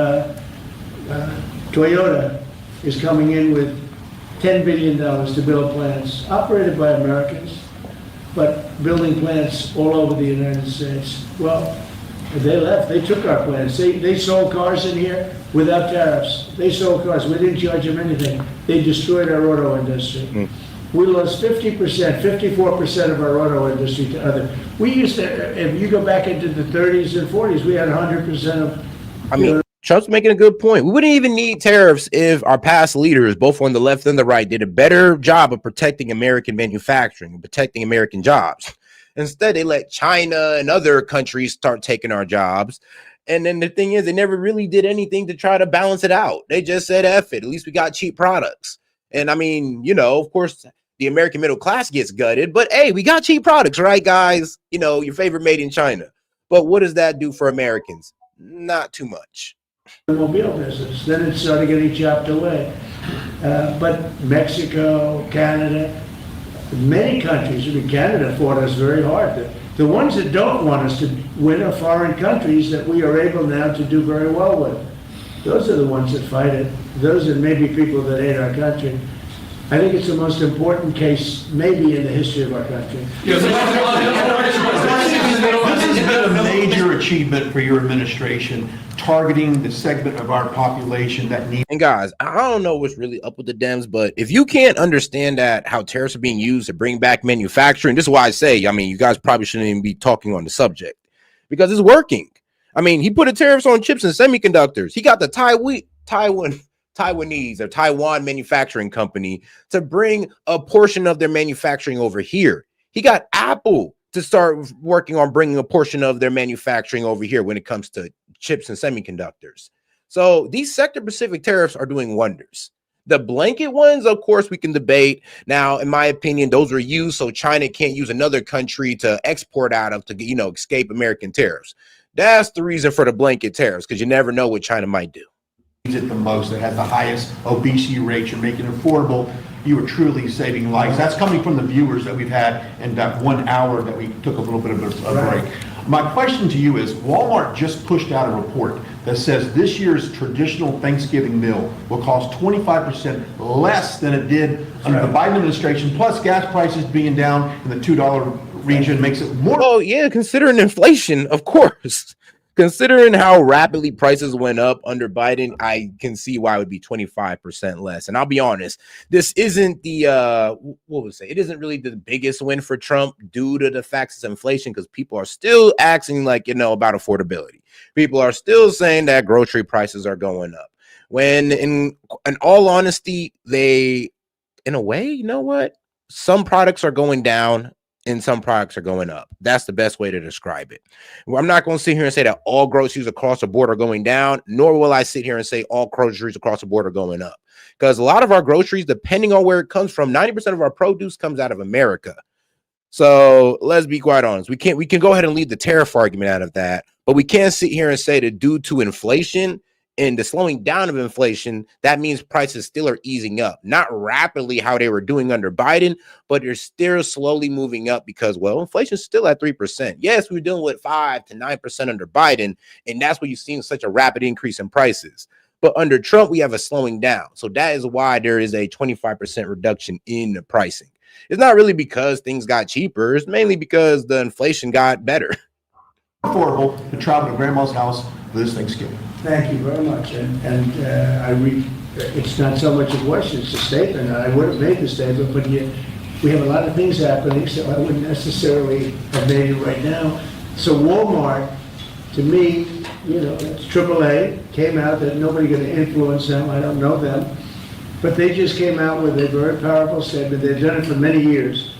Toyota is coming in with $10 billion to build plants, operated by Americans, but building plants all over the United States. Well, they left. They took our plants. They sold cars in here without tariffs. They sold cars. We didn't charge them anything. They destroyed our auto industry. We lost 50%, 54% of our auto industry to other. We used to, if you go back into the 30s and 40s, we had 100% of. I mean, Trump's making a good point. We wouldn't even need tariffs if our past leaders, both on the left and the right, did a better job of protecting American manufacturing and protecting American jobs. Instead, they let China and other countries start taking our jobs. And then the thing is, they never really did anything to try to balance it out. They just said, F it, at least we got cheap products. And I mean, you know, of course, the American middle class gets gutted, but hey, we got cheap products, right, guys? You know, your favorite made in China. But what does that do for Americans? Not too much. Automobile business. Then it started getting chopped away. But Mexico, Canada, many countries, I mean, Canada fought us very hard. The ones that don't want us to win are foreign countries that we are able now to do very well with. Those are the ones that fight it. Those are maybe people that hate our country. I think it's the most important case maybe in the history of our country. This has been a major achievement for your administration, targeting the segment of our population that needs. And guys, I don't know what's really up with the Dems, but if you can't understand that how tariffs are being used to bring back manufacturing, this is why I say, I mean, you guys probably shouldn't even be talking on the subject because it's working. I mean, he put a tariffs on chips and semiconductors. He got the Taiwanese or Taiwan manufacturing company to bring a portion of their manufacturing over here. He got Apple to start working on bringing a portion of their manufacturing over here when it comes to chips and semiconductors. So these sector-specific tariffs are doing wonders. The blanket ones, of course, we can debate. Now, in my opinion, those are used so China can't use another country to export out of to, you know, escape American tariffs. That's the reason for the blanket tariffs, because you never know what China might do. It the most, that has the highest obesity rates. You're making it affordable. You are truly saving lives. That's coming from the viewers that we've had in that 1 hour that we took a little bit of a break. My question to you is, Walmart just pushed out a report that says this year's traditional Thanksgiving meal will cost 25% less than it did under the Biden administration, plus gas prices being down in the $2 region makes it more. Oh, yeah, considering inflation, of course. Considering how rapidly prices went up under Biden, I can see why it would be 25% less. And I'll be honest, this isn't the, it isn't really the biggest win for Trump due to the facts of inflation, because people are still acting like, you know, about affordability. People are still saying that grocery prices are going up. When in all honesty, they, in a way, you know what? Some products are going down and some products are going up. That's the best way to describe it. Well, I'm not going to sit here and say that all groceries across the board are going down, nor will I sit here and say all groceries across the board are going up. Because a lot of our groceries, depending on where it comes from, 90% of our produce comes out of America. So let's be quite honest. We can go ahead and leave the tariff argument out of that, but we can't sit here and say that due to inflation and the slowing down of inflation, that means prices still are easing up. Not rapidly how they were doing under Biden, but they're still slowly moving up because, well, inflation's still at 3%. Yes, we're dealing with 5 to 9% under Biden, and that's why you've seen such a rapid increase in prices. But under Trump, we have a slowing down. So that is why there is a 25% reduction in the pricing. It's not really because things got cheaper. It's mainly because the inflation got better. Affordable to travel to grandma's house this Thanksgiving. Thank you very much. It's not so much a question, it's a statement. I would have made the statement, but yet we have a lot of things happening, so I wouldn't necessarily have made it right now. So Walmart, to me, you know, it's AAA, came out that nobody going to influence them. I don't know them. But they just came out with a very powerful statement. They've done it for many years,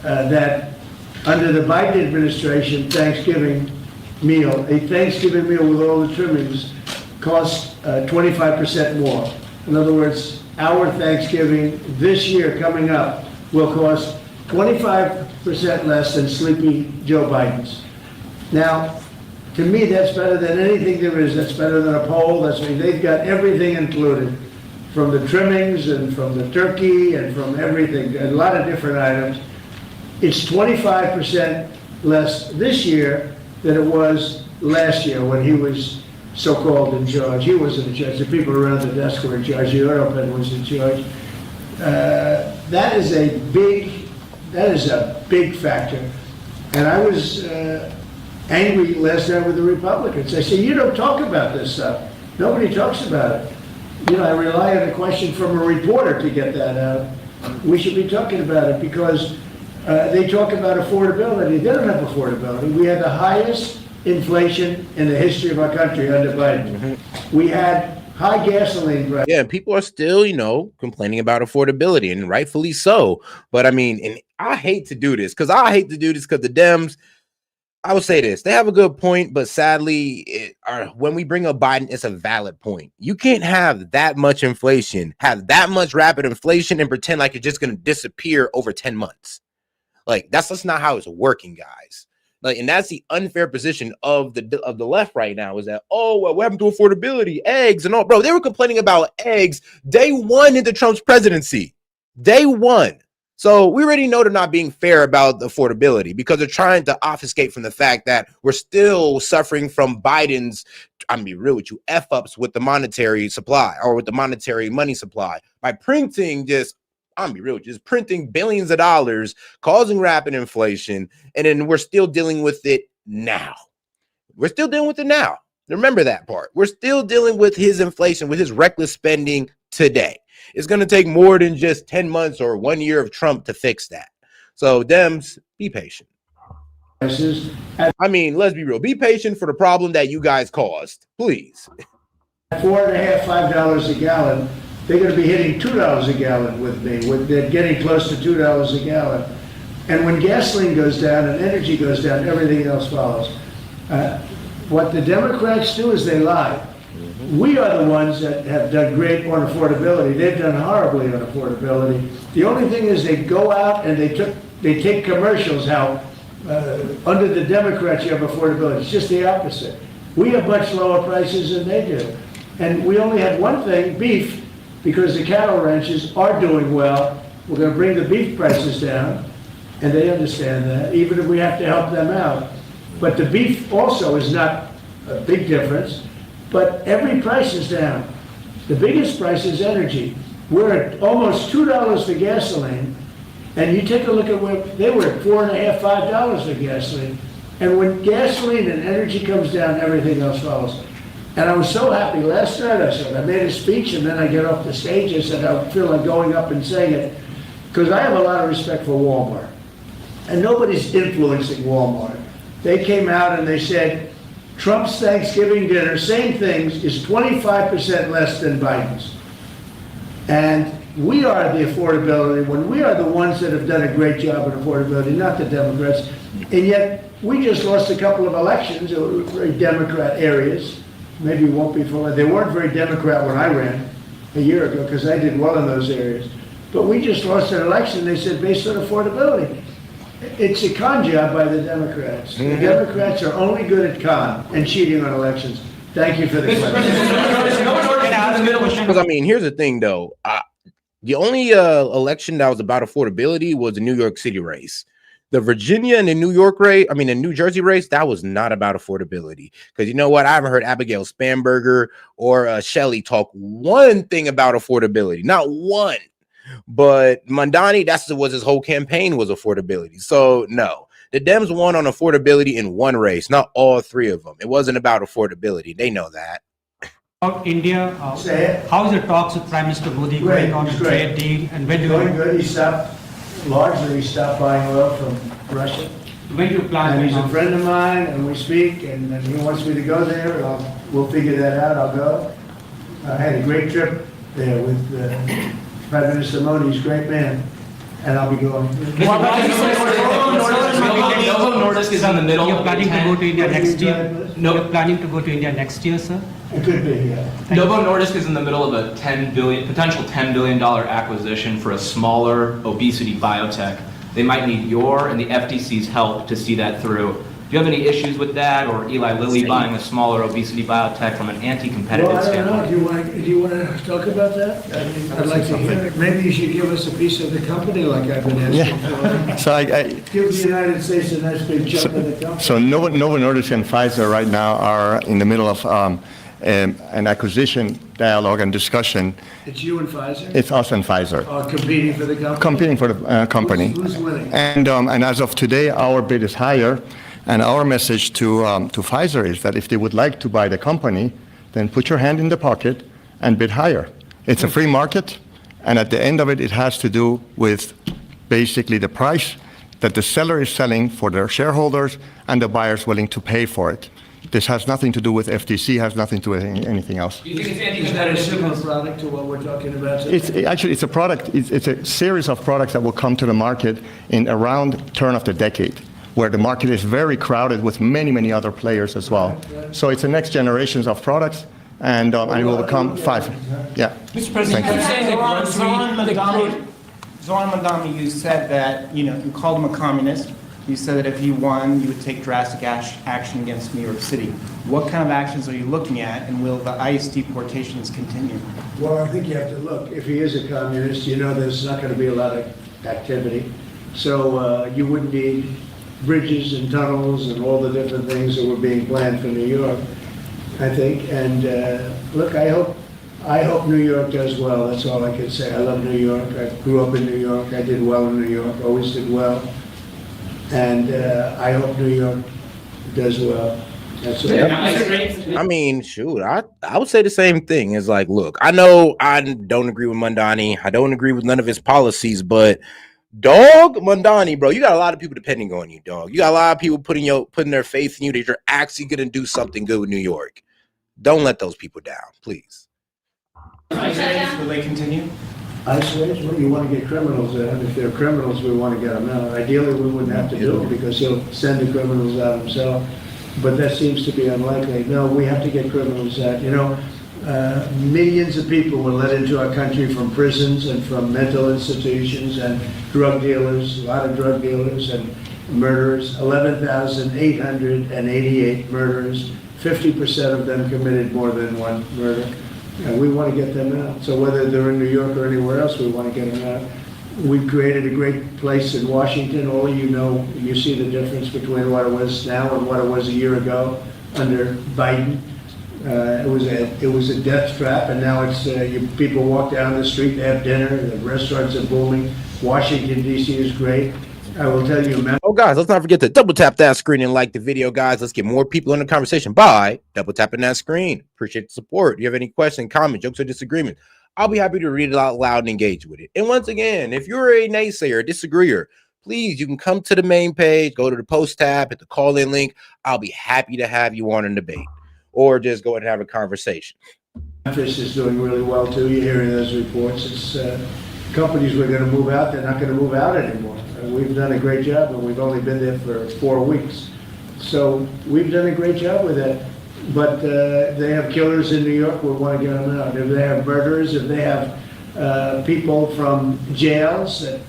that under the Biden administration, Thanksgiving meal, a Thanksgiving meal with all the trimmings costs 25% more. In other words, our Thanksgiving this year coming up will cost 25% less than sleepy Joe Biden's. Now, to me, that's better than anything there is. That's better than a poll. They've got everything included, from the trimmings and from the turkey and from everything, a lot of different items. It's 25% less this year than it was last year when he was so-called in charge. He wasn't in charge. The people around the desk were in charge. The oil pen was in charge. That is a big factor. And I was angry last night with the Republicans. I said, you don't talk about this stuff. Nobody talks about it. You know, I rely on a question from a reporter to get that out. We should be talking about it because they talk about affordability. They don't have affordability. We had the highest inflation in the history of our country under Biden. Mm-hmm. We had high gasoline prices. Yeah, people are still, you know, complaining about affordability, and rightfully so. But I mean, and I hate to do this because the Dems, I would say this, they have a good point, but sadly, when we bring up Biden, it's a valid point. You can't have that much inflation, have that much rapid inflation, and pretend like it's just going to disappear over 10 months. Like, that's not how it's working, guys. Like, and that's the unfair position of the left right now, is that, oh, well, what happened to affordability, eggs and all. Bro, they were complaining about eggs day one into Trump's presidency. Day one. So we already know they're not being fair about the affordability because they're trying to obfuscate from the fact that we're still suffering from Biden's, I'm gonna be real with you, F-ups with the monetary supply or with the monetary money supply by printing just, I'm gonna be real with you, just printing billions of dollars, causing rapid inflation, and then we're still dealing with it now. We're still dealing with it now. Remember that part. We're still dealing with his inflation, with his reckless spending today. It's going to take more than just 10 months or 1 year of Trump to fix that. So, Dems, be patient. I mean, let's be real. Be patient for the problem that you guys caused, please. $4.50, $5 a gallon. They're going to be hitting $2 a gallon with me. They're getting close to $2 a gallon. And when gasoline goes down and energy goes down, everything else follows. What the Democrats do is they lie. We are the ones that have done great on affordability. They've done horribly on affordability. The only thing is they go out and they take commercials how under the Democrats you have affordability. It's just the opposite. We have much lower prices than they do. And we only have one thing, beef, because the cattle ranches are doing well. We're going to bring the beef prices down, and they understand that, even if we have to help them out. But the beef also is not a big difference. But every price is down. The biggest price is energy. We're at almost $2 for gasoline, and you take a look at where they were at $4.50, $5 for gasoline. And when gasoline and energy comes down, everything else follows. And I was so happy last night. I made a speech, and then I get off the stage. I said I feel like going up and saying it because I have a lot of respect for Walmart, and nobody's influencing Walmart. They came out and they said, Trump's Thanksgiving dinner, same things, is 25% less than Biden's. And We are the affordability, when we are the ones that have done a great job in affordability, not the Democrats. And yet, we just lost a couple of elections, that were very Democrat areas. Maybe it won't be for, they weren't very Democrat when I ran a year ago, because I did well in those areas. But we just lost an election, they said, based on affordability. It's a con job by the Democrats. The Democrats are only good at con and cheating on elections. Thank you for the question. Because I mean, here's the thing, though. The only election that was about affordability was the New York City race. The Virginia and the New York race, I mean, the New Jersey race, that was not about affordability. Because you know what? I haven't heard Abigail Spanberger or Shelley talk one thing about affordability. Not one. But Mondani, that's was his whole campaign was affordability. So no, the Dems won on affordability in one race, not all three of them. It wasn't about affordability. They know that. About India, how is the talks with Prime Minister Modi going on the trade deal, and when do Going good. He stopped buying oil from Russia. When do you plan? And he's a friend of mine, and we speak, and he wants me to go there. We'll figure that out. I'll go. I had a great trip there with Prime Minister Modi. He's a great man, and I'll be going. Novo Nordisk is in the middle. You're planning to go to India next year? You're planning to go to India next year, sir? It could be, yeah. Novo Nordisk is in the middle of a potential $10 billion acquisition for a smaller obesity biotech. They might need your and the FTC's help to see that through. Do you have any issues with that, or Eli Lilly buying a smaller obesity biotech from an anti-competitive Well, I don't standpoint? know. Do you want to talk about that? I mean, I'd like to hear it. Maybe you should give us a piece of the company like I've been asking for. So Give the United States a nice big chunk of the company. So Novo Nordisk and Pfizer right now are in the middle of an acquisition dialogue and discussion. It's you and Pfizer? It's us and Pfizer. Competing for the company? Competing for the company. Who's winning? And as of today, our bid is higher. And our message to Pfizer is that if they would like to buy the company, then put your hand in the pocket and bid higher. It's a free market, and at the end of it, it has to do with basically the price that the seller is selling for their shareholders and the buyers willing to pay for it. This has nothing to do with FTC, has nothing to do with anything else. Do you think it's Is that a anti-competitive? similar product to what we're talking about today? It's a product, it's a series of products that will come to the market in around turn of the decade, where the market is very crowded with many, many other players as well. So it's the next generations of products, and it will become five. Yeah. Mr. President, Thank you. saying that Zoran Mandami, you said that, you called him a communist. You said that if he won, you would take drastic action against New York City. What kind of actions are you looking at, and will the ICE deportations continue? Well, I think you have to look. If he is a communist, there's not going to be a lot of activity. So you wouldn't need bridges and tunnels and all the different things that were being planned for New York, I think. And look, I hope New York does well. That's all I can say. I love New York. I grew up in New York. I did well in New York. Always did well. And I hope New York does well. That's all. I mean, shoot, I would say the same thing. It's like, look, I know I don't agree with Mondani. I don't agree with none of his policies, but dog, Mondani, bro, you got a lot of people depending on you, dog. You got a lot of people putting their faith in you that you're actually going to do something good with New York. Don't let those people down, please. Will they continue? ICE raids? Well, you want to get criminals out. If they're criminals, we want to get them out. Ideally, we wouldn't have to do it because he'll send the criminals out himself. But that seems to be unlikely. No, we have to get criminals out. Millions of people were let into our country from prisons and from mental institutions and drug dealers, a lot of drug dealers and murderers. 11,888 murderers. 50% of them committed more than one murder. And we want to get them out. So whether they're in New York or anywhere else, we want to get them out. We've created a great place in Washington. All you see the difference between what it was now and what it was a year ago under Biden. It was a death trap, and now it's people walk down the street, they have dinner, the restaurants are booming. Washington, D.C. is great. I will tell you, man. Oh, guys, let's not forget to double tap that screen and like the video, guys. Let's get more people in the conversation by double tapping that screen. Appreciate the support. If you have any questions, comments, jokes, or disagreements, I'll be happy to read it out loud and engage with it. And once again, if you're a naysayer, disagreeer, please, you can come to the main page, go to the post tab, hit the call-in link. I'll be happy to have you on a debate or just go ahead and have a conversation. Memphis is doing really well too. You're hearing those reports. It's companies were going to move out. They're not going to move out anymore. We've done a great job, and we've only been there for 4 weeks. So we've done a great job with that. But they have killers in New York. We want to get them out. If they have murderers, if they have people from jails that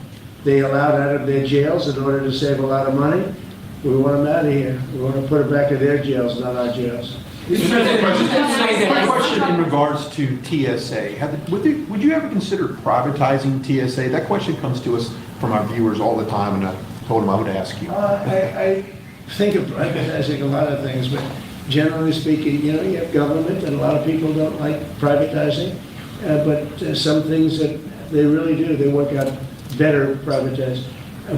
they allowed out of their jails in order to save a lot of money, we want them out of here. We want to put them back in their jails, not our jails. My question in regards to TSA, would you ever consider privatizing TSA? That question comes to us from our viewers all the time, and I told them I would ask you. I think of privatizing a lot of things, but generally speaking, you have government, and a lot of people don't like privatizing, but some things that they really do, they work out better privatized.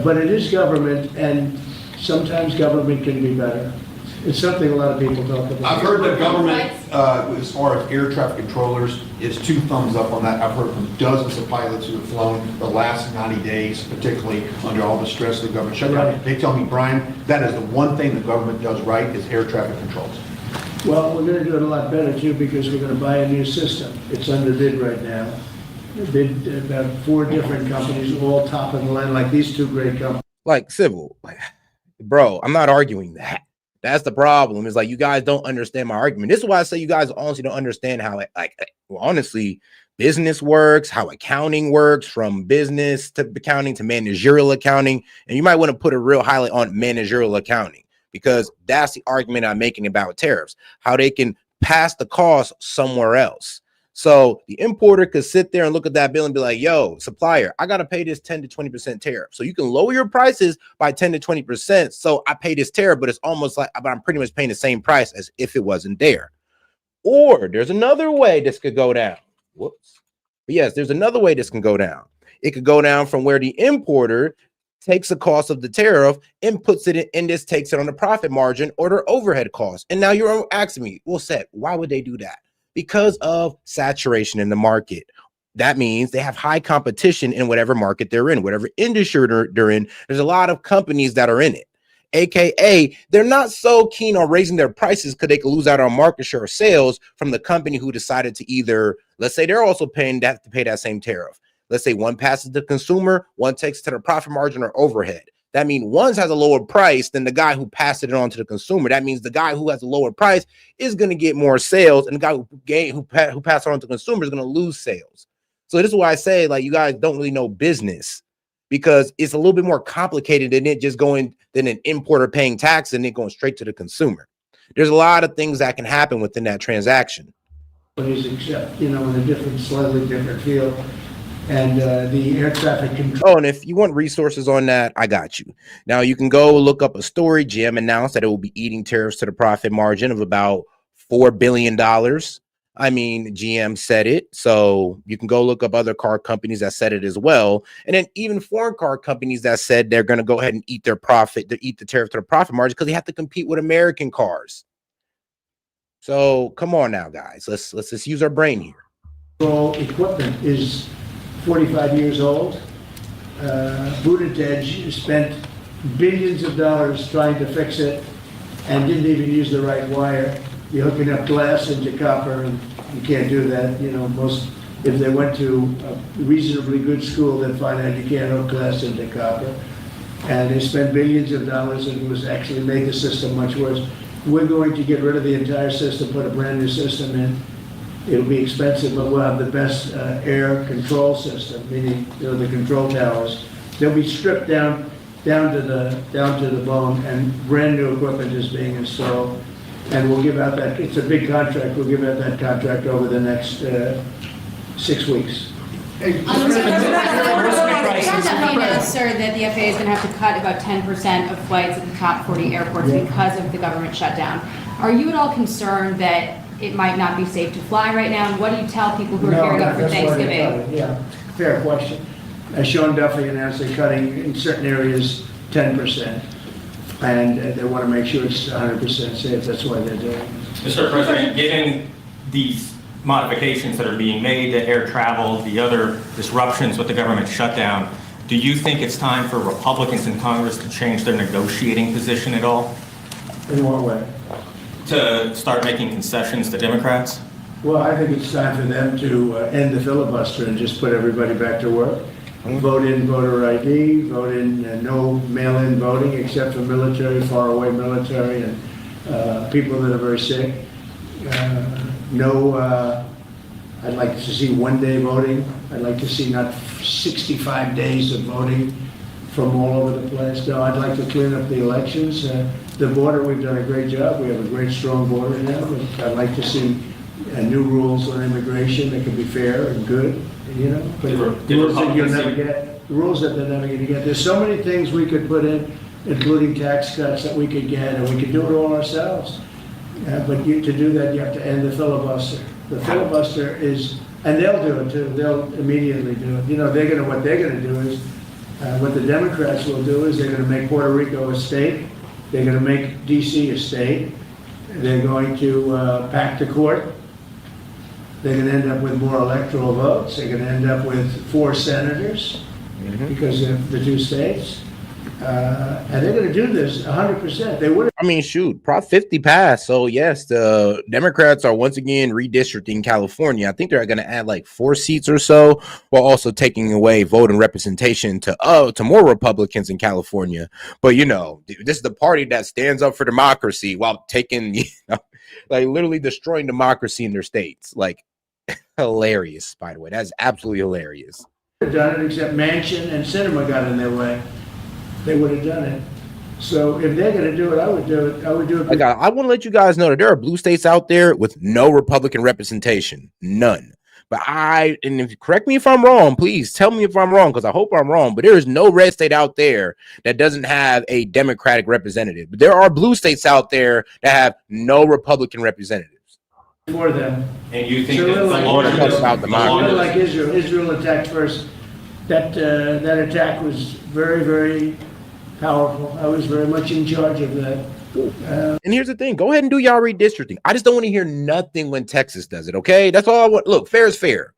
But it is government, and sometimes government can be better. It's something a lot of people talk about. I've heard that government, as far as air traffic controllers, is 2 thumbs up on that. I've heard from dozens of pilots who have flown the last 90 days, particularly under all the stress of the government shutdown. Right. They tell me, Brian, that is the one thing the government does right is air traffic controls. Well, we're going to do it a lot better too, because we're going to buy a new system. It's under bid right now. Bid about 4 different companies, all top of the line, like these 2 great companies. Like Civil, bro, I'm not arguing that. That's the problem. Is like you guys don't understand my argument. This is why I say you guys honestly don't understand how honestly business works, how accounting works, from business to accounting to managerial accounting. And you might want to put a real highlight on managerial accounting, because that's the argument I'm making about tariffs, how they can pass the cost somewhere else. So the importer could sit there and look at that bill and be like, yo, supplier, I got to pay this 10 to 20% tariff. So you can lower your prices by 10 to 20%. So I pay this tariff, but it's almost like I'm pretty much paying the same price as if it wasn't there. Or there's another way this could go down. Whoops. But yes, there's another way this can go down. It could go down from where the importer takes the cost of the tariff and puts it in this, takes it on the profit margin or their overhead costs. And now you're asking me, well, Seth, why would they do that? Because of saturation in the market. That means they have high competition in whatever market they're in, whatever industry they're in. There's a lot of companies that are in it. AKA, they're not so keen on raising their prices because they could lose out on market share or sales from the company who decided to either, let's say they're also paying that to pay that same tariff. Let's say one passes to the consumer, one takes to the profit margin or overhead. That means one has a lower price than the guy who passed it on to the consumer. That means the guy who has a lower price is going to get more sales, and the guy who passed it on to the consumer is going to lose sales. So this is why I say, like, you guys don't really know business, because it's a little bit more complicated than it just going than an importer paying tax and it going straight to the consumer. There's a lot of things that can happen within that transaction. Except, in a different, slightly different field. And the air traffic control. Oh, and if you want resources on that, I got you. Now you can go look up a story. GM announced that it will be eating tariffs to the profit margin of about $4 billion. I mean, GM said it, so you can go look up other car companies that said it as well. And then even foreign car companies that said they're going to go ahead and eat their profit, to eat the tariff to the profit margin, because they have to compete with American cars. So come on now, guys. Let's just use our brain here. All equipment is 45 years old. Buttigieg spent billions of dollars trying to fix it and didn't even use the right wire. You're hooking up glass into copper, and you can't do that. If they went to a reasonably good school, they'd find out you can't hook glass into copper. And they spent billions of dollars, and it was actually made the system much worse. We're going to get rid of the entire system, put a brand new system in. It'll be expensive, but we'll have the best air control system, meaning the control towers. They'll be stripped down to the bone, and brand new equipment is being installed. And we'll give out that. It's a big contract. We'll give out that contract over the next 6 weeks. It has definitely announced, sir, that the FAA is going to have to cut about 10% of flights at the top 40 airports because of the government shutdown. Are you at all concerned that it might not be safe to fly right now? And what do you tell people who are gearing up for Thanksgiving? Yeah, fair question. Sean Duffy announced they're cutting in certain areas 10%, and they want to make sure it's 100% safe. That's why they're doing it. Mr. President, given these modifications that are being made to air travel, the other disruptions with the government shutdown, do you think it's time for Republicans in Congress to change their negotiating position at all? In what way? To start making concessions to Democrats? Well, I think it's time for them to end the filibuster and just put everybody back to work. Vote in voter ID, vote in no mail-in voting except for military, faraway military, and people that are very sick. I'd like to see one-day voting. I'd like to see not 65 days of voting from all over the place. No, I'd like to clean up the elections. The border, we've done a great job. We have a great, strong border now. I'd like to see new rules on immigration that can be fair and good, you know. But rules that you'll never get, rules that they're never going to get. There's so many things we could put in, including tax cuts that we could get, and we could do it all ourselves. But to do that, you have to end the filibuster. The filibuster is, and they'll do it too. They'll immediately do it. You know, what they're going to do is, what the Democrats will do is they're going to make Puerto Rico a state. They're going to make D.C. a state. They're going to pack the court. They're going to end up with more electoral votes. They're going to end up with 4 senators because of the 2 states. And they're going to do this 100%. They would. I mean, shoot, Prop 50 passed. So yes, the Democrats are once again redistricting California. I think they're going to add like 4 seats or so, while also taking away voting representation to more Republicans in California. But you know, this is the party that stands up for democracy while taking, you know, like literally destroying democracy in their states. Like hilarious, by the way. That's absolutely hilarious. Have done it, except Manchin and Sinema got in their way. They would have done it. So if they're going to do it, I would do it. I would do it. I want to let you guys know that there are blue states out there with no Republican representation, none. But and if correct me if I'm wrong, please tell me if I'm wrong, because I hope I'm wrong. But there is no red state out there that doesn't have a Democratic representative. But there are blue states out there that have no Republican representatives. For them. And you think So that like, about democracy. like Israel attacked first. That attack was very, very powerful. I was very much in charge of that. And here's the thing. Go ahead and do y'all redistricting. I just don't want to hear nothing when Texas does it, okay? That's all I want. Look, fair is fair.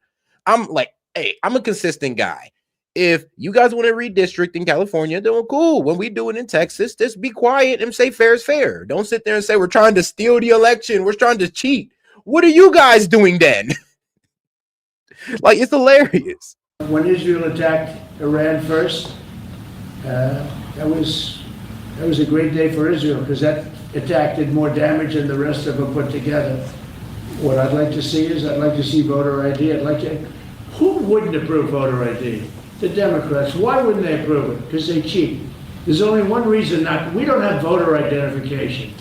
I'm like, hey, I'm a consistent guy. If you guys want to redistrict in California, then cool. When we do it in Texas, just be quiet and say fair is fair. Don't sit there and say we're trying to steal the election. We're trying to cheat. What are you guys doing then? Like, it's hilarious. When Israel attacked Iran first, that was a great day for Israel because that attack did more damage than the rest of them put together. What I'd like to see is voter ID. Who wouldn't approve voter ID? The Democrats. Why wouldn't they approve it? Because they cheat. There's only one reason we don't have voter identification.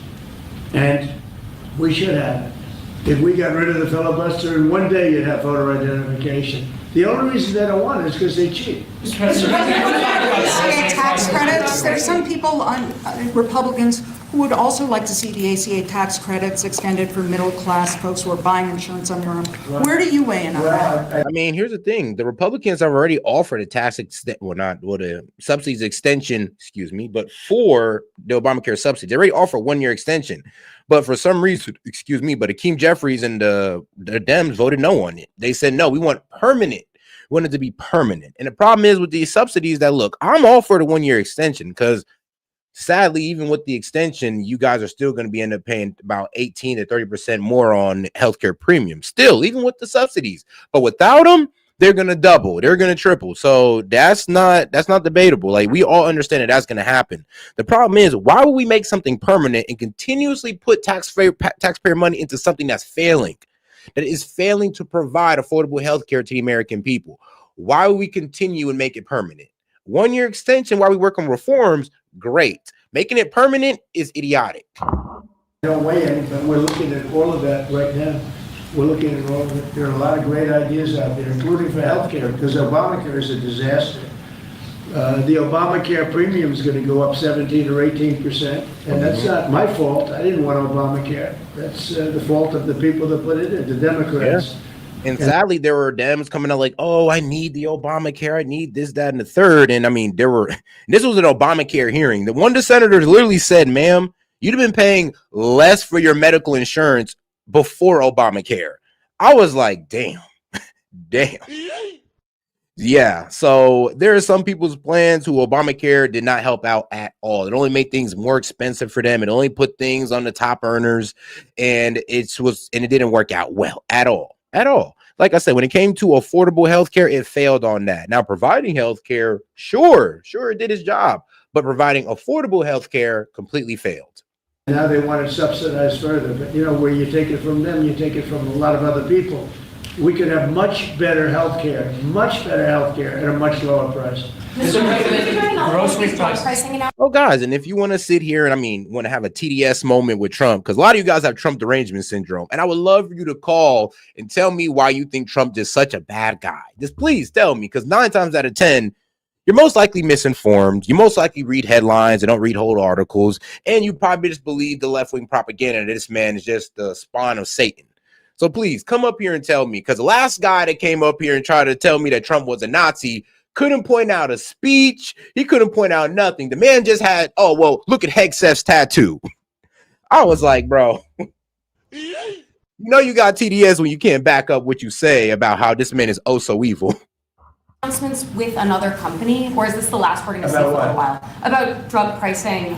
And we should have it. If we got rid of the filibuster, in one day you'd have voter identification. The only reason they don't want it is because they cheat. ACA tax credits, there's some people, Republicans, who would also like to see the ACA tax credits extended for middle-class folks who are buying insurance on their own. Where do you weigh in on that? I mean, here's the thing. The Republicans have already offered a a subsidies extension, but for the Obamacare subsidy. They already offer a 1-year extension. But for some reason, but Hakeem Jeffries and the Dems voted no on it. They said, no, we want permanent. We want it to be permanent. And the problem is with these subsidies that, look, I'm all for the 1-year extension because sadly, even with the extension, you guys are still going to be end up paying about 18 to 30% more on healthcare premiums. Still, even with the subsidies. But without them, they're going to double. They're going to triple. So that's not debatable. Like, we all understand that that's going to happen. The problem is, why would we make something permanent and continuously put taxpayer money into something that's failing? That is failing to provide affordable healthcare to the American people. Why would we continue and make it permanent? 1-year extension while we work on reforms, great. Making it permanent is idiotic. Don't weigh in, but we're looking at all of that right now. We're looking at all of it. There are a lot of great ideas out there, including for healthcare, because Obamacare is a disaster. The Obamacare premium is going to go up 17 or 18%, and that's not my fault. I didn't want Obamacare. That's the fault of the people that put it in, the Democrats. Yeah. And sadly, there were Dems coming out like, oh, I need the Obamacare. I need this, that, and the third. And I mean, this was an Obamacare hearing. One of the senators literally said, ma'am, you'd have been paying less for your medical insurance before Obamacare. I was like, damn. Yeah, so there are some people's plans who Obamacare did not help out at all. It only made things more expensive for them. It only put things on the top earners, and it didn't work out well at all. At all. Like I said, when it came to affordable healthcare, it failed on that. Now, providing healthcare, sure, it did its job, but providing affordable healthcare completely failed. Now they want to subsidize further, but where you take it from them, you take it from a lot of other people. We could have much better health care at a much lower price. Grocery prices. Oh, guys, and if you want to sit here and want to have a TDS moment with Trump, because a lot of you guys have Trump derangement syndrome, and I would love for you to call and tell me why you think Trump is such a bad guy. Just please tell me, because 9 times out of 10, you're most likely misinformed. You most likely read headlines and don't read whole articles, and you probably just believe the left-wing propaganda that this man is just the spawn of Satan. So please come up here and tell me, because the last guy that came up here and tried to tell me that Trump was a Nazi couldn't point out a speech. He couldn't point out nothing. The man just had, oh, well, look at Hegseth's tattoo. I was like, bro, you got TDS when you can't back up what you say about how this man is oh so evil. Announcements with another company, or is this the last we're going to see for a little while? About drug pricing,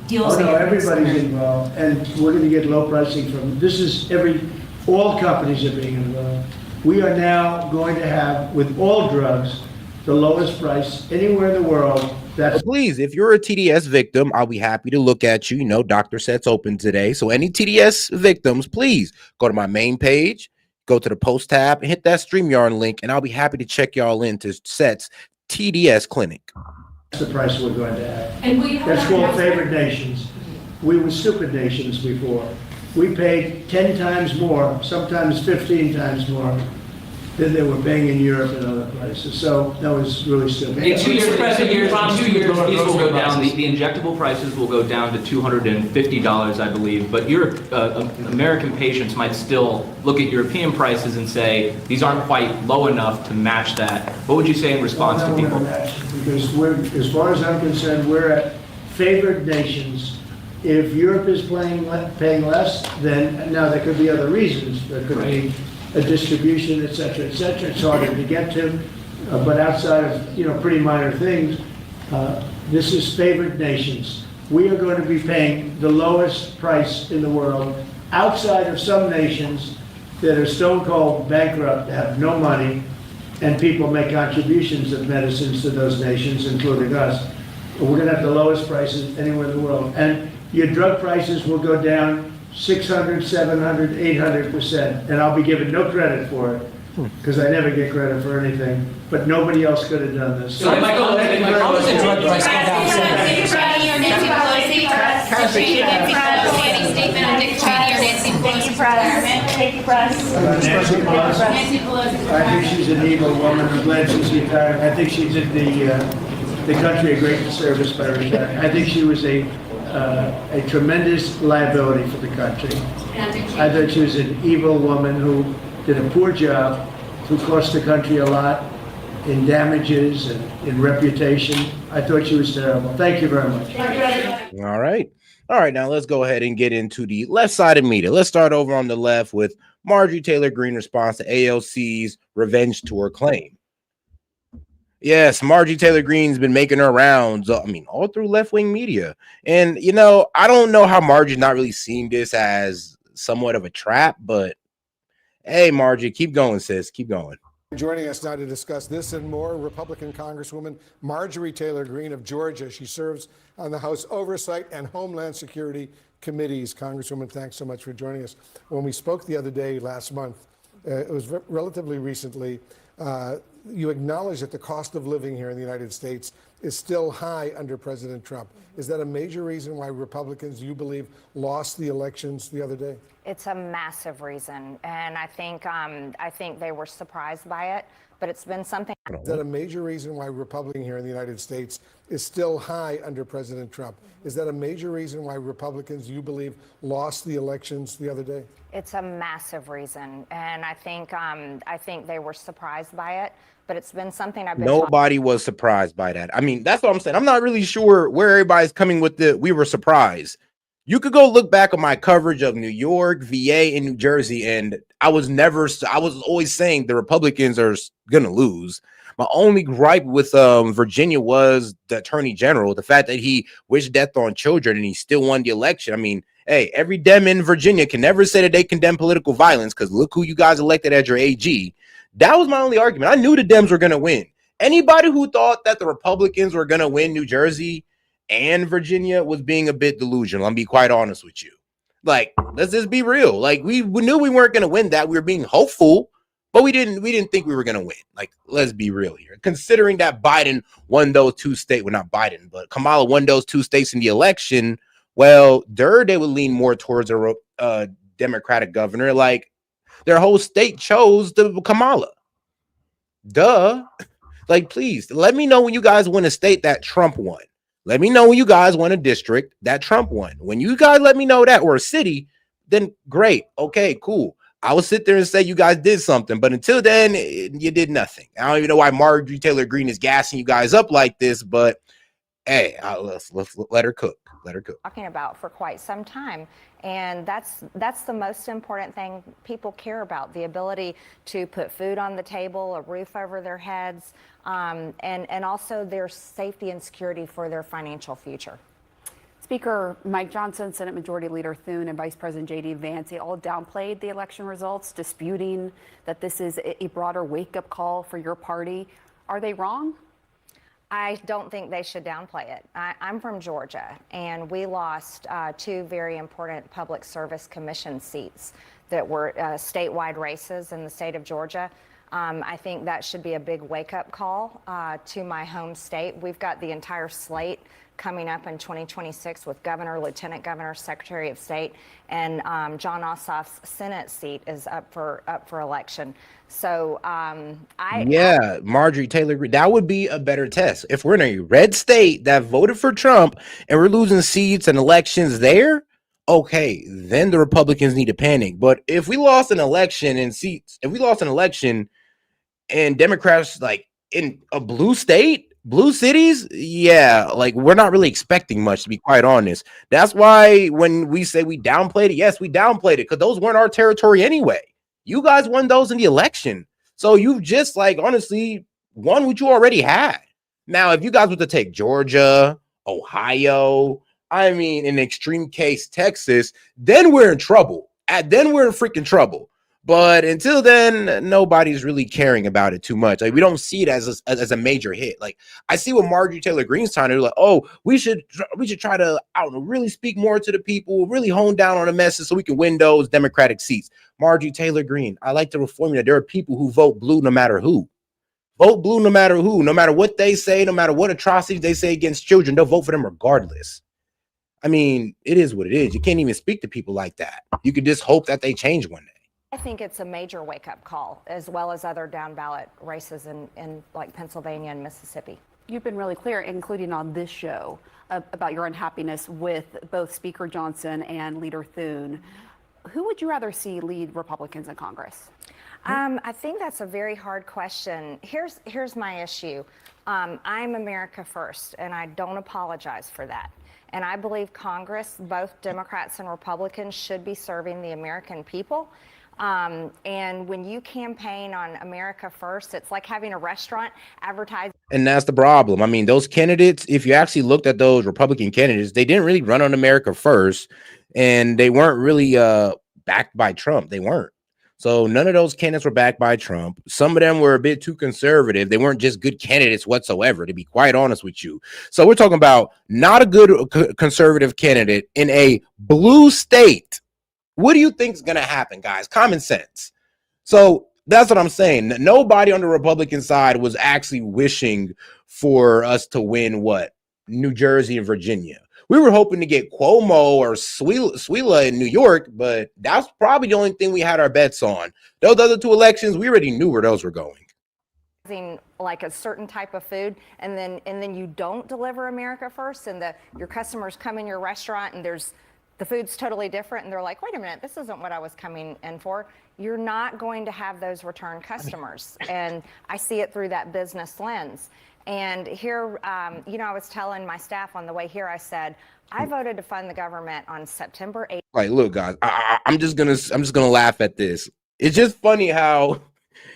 deals. Oh, no, everybody's involved, and we're going to get low pricing from, all companies are being involved. We are now going to have, with all drugs, the lowest price anywhere in the world. Please, if you're a TDS victim, I'll be happy to look at you. Dr. S.E.T's open today. So any TDS victims, please go to my main page, go to the post tab, and hit that StreamYard link, and I'll be happy to check y'all into S.E.T's TDS clinic. That's the price we're going to have. And that's called favored nations. We were stupid nations before. We paid 10 times more, sometimes 15 times more than they were paying in Europe and other places. So that was really stupid. In 2 years, these will go down. The injectable prices will go down to $250, I believe. But American patients might still look at European prices and say these aren't quite low enough to match that. What would you say in response to people? Because as far as I'm concerned, we're at favored nations. If Europe is paying less, then now there could be other reasons. There could be a distribution, et cetera, et cetera. It's harder to get to, but outside of pretty minor things, this is favored nations. We are going to be paying the lowest price in the world, outside of some nations that are stone cold bankrupt, have no money, and people make contributions of medicines to those nations, including us. We're going to have the lowest prices anywhere in the world, and your drug prices will go down 600, 700, 800%, and I'll be given no credit for it, because I never get credit for anything, but nobody else could have done this. So Michael, how does the drug price go I think she's an evil woman. I'm glad she's retired. I think she did the country a great service by retiring. I think she was a tremendous liability for the country. I thought she was an evil woman who did a poor job, who cost the country a lot in damages and in reputation. I thought she was terrible. Thank you very much. All right. Now let's go ahead and get into the left side of media. Let's start over on the left with Marjorie Taylor Greene response to AOC's revenge tour claim. Yes, Marjorie Taylor Greene's been making her rounds, all through left-wing media. And, I don't know how Marjorie's not really seeing this as somewhat of a trap, but hey, Marjorie, keep going, sis. Keep going. Joining us now to discuss this and more, Republican Congresswoman Marjorie Taylor Greene of Georgia. She serves on the House Oversight and Homeland Security Committees. Congresswoman, thanks so much for joining us. When we spoke the other day, last month, it was relatively recently, you acknowledge that the cost of living here in the United States is still high under President Trump. Is that a major reason why Republicans, you believe, lost the elections the other day? It's a massive reason, and I think they were surprised by it, but it's been something. Is that a major reason why Republicans here in the United States is still high under President Trump? Is that a major reason why Republicans, you believe, lost the elections the other day? It's a massive reason, and I think they were surprised by it, but it's been something I've been. Nobody was surprised by that. That's what I'm saying. I'm not really sure where everybody's coming with we were surprised. You could go look back at my coverage of New York, VA, and New Jersey, and I was always saying the Republicans are gonna lose. My only gripe with Virginia was the attorney general, the fact that he wished death on children and he still won the election. I mean, hey, every Dem in Virginia can never say that they condemn political violence because look who you guys elected as your AG. That was my only argument. I knew the Dems were gonna win. Anybody who thought that the Republicans were gonna win New Jersey and Virginia was being a bit delusional. I'm be quite honest with you. Like, let's just be real. Like, we knew we weren't going to win that. We were being hopeful, but we didn't think we were going to win. Like, let's be real here. Considering that Biden won those two states, well, not Biden, but Kamala won those two states in the election. Well, they would lean more towards a Democratic governor. Like, their whole state chose the Kamala. Duh. Like, please let me know when you guys win a state that Trump won. Let me know when you guys won a district that Trump won. When you guys let me know that, or a city, then great. Okay, cool. I will sit there and say you guys did something. But until then, you did nothing. I don't even know why Marjorie Taylor Greene is gassing you guys up like this. But hey, let's let her cook. Let her cook. Talking about for quite some time. And that's the most important thing people care about, the ability to put food on the table, a roof over their heads, and also their safety and security for their financial future. Speaker Mike Johnson, Senate Majority Leader Thune, and Vice President J.D. Vance, they all downplayed the election results, disputing that this is a broader wake-up call for your party. Are they wrong? I don't think they should downplay it. I'm from Georgia, and we lost two very important public service commission seats that were statewide races in the state of Georgia. I think that should be a big wake-up call to my home state. We've got the entire slate coming up in 2026 with governor, lieutenant governor, secretary of state, and John Ossoff's Senate seat is up for election. So Marjorie Taylor Greene, that would be a better test. If we're in a red state that voted for Trump and we're losing seats and elections there, okay, then the Republicans need to panic. But if we lost an election and seats, if we lost an election and Democrats like in a blue state, blue cities, yeah, like we're not really expecting much, to be quite honest. That's why when we say we downplayed it, yes, we downplayed it because those weren't our territory anyway. You guys won those in the election. So you've just like honestly won what you already had. Now, if you guys were to take Georgia, Ohio, I mean, in extreme case, Texas, then we're in trouble. Then we're in freaking trouble. But until then, nobody's really caring about it too much. Like we don't see it as a major hit. Like I see what Marjorie Taylor Greene's trying to do. Like, oh, we should try to, I don't know, really speak more to the people, really hone down on the message so we can win those Democratic seats. Marjorie Taylor Greene, I like to reform you that there are people who vote blue no matter who. Vote blue no matter who, no matter what they say, no matter what atrocities they say against children, they'll vote for them regardless. I mean, it is what it is. You can't even speak to people like that. You could just hope that they change one day. I think it's a major wake-up call, as well as other down-ballot races in like Pennsylvania and Mississippi. You've been really clear, including on this show, about your unhappiness with both Speaker Johnson and Leader Thune. Who would you rather see lead Republicans in Congress? I think that's a very hard question. Here's my issue. I'm America first, and I don't apologize for that. And I believe Congress, both Democrats and Republicans, should be serving the American people. And when you campaign on America first, it's like having a restaurant advertise. And that's the problem. I mean, those candidates, if you actually looked at those Republican candidates, they didn't really run on America first, and they weren't really backed by Trump. They weren't. So none of those candidates were backed by Trump. Some of them were a bit too conservative. They weren't just good candidates whatsoever, to be quite honest with you. So we're talking about not a good conservative candidate in a blue state. What do you think is going to happen, guys? Common sense. So that's what I'm saying. Nobody on the Republican side was actually wishing for us to win what? New Jersey and Virginia. We were hoping to get Cuomo or Suila in New York, but that's probably the only thing we had our bets on. Those other two elections, we already knew where those were going. Like a certain type of food, and then you don't deliver America first, and your customers come in your restaurant and there's the food's totally different and they're like, wait a minute, this isn't what I was coming in for, you're not going to have those return customers. And I see it through that business lens. And here, you know, I was telling my staff on the way here, I said, I voted to fund the government on September 8th. Like, look, guys, I'm just gonna laugh at this. It's just funny how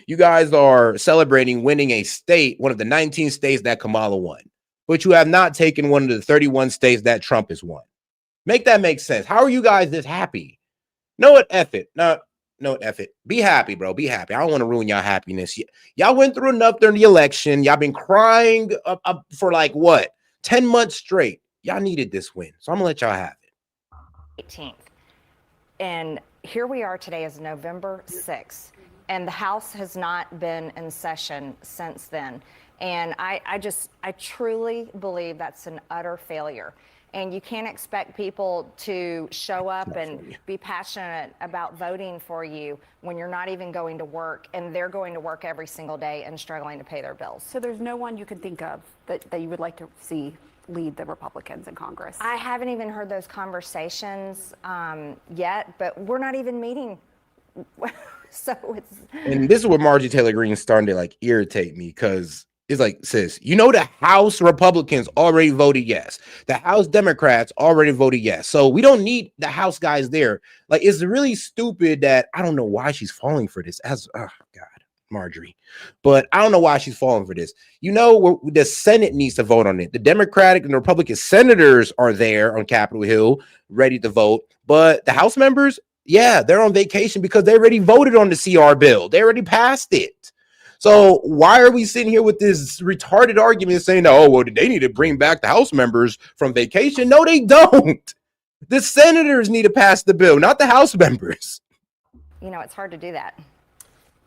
you guys are celebrating winning a state, one of the 19 states that Kamala won, but you have not taken one of the 31 states that Trump has won. Make that make sense. How are you guys this happy? Know what? F it. No, F it. Be happy, bro. Be happy. I don't want to ruin y'all happiness. Y'all went through enough during the election. Y'all been crying up for like what? 10 months straight. Y'all needed this win. So I'm gonna let y'all have it. 18th. And here we are today is November 6th. And the House has not been in session since then. And I truly believe that's an utter failure. And you can't expect people to show up and be passionate about voting for you when you're not even going to work and they're going to work every single day and struggling to pay their bills. So there's no one you can think of that you would like to see lead the Republicans in Congress? I haven't even heard those conversations yet, but we're not even meeting. So it's. And this is where Marjorie Taylor Greene is starting to like irritate me, because it's like, sis, you know, the House Republicans already voted yes. The House Democrats already voted yes. So we don't need the House guys there. Like, it's really stupid that I don't know why she's falling for this. Oh God, Marjorie. But I don't know why she's falling for this. You know, the Senate needs to vote on it. The Democratic and the Republican senators are there on Capitol Hill ready to vote. But the House members, yeah, they're on vacation because they already voted on the CR bill. They already passed it. So why are we sitting here with this retarded argument saying, oh, well, they need to bring back the House members from vacation? No, they don't. The senators need to pass the bill, not the House members. You know, it's hard to do that.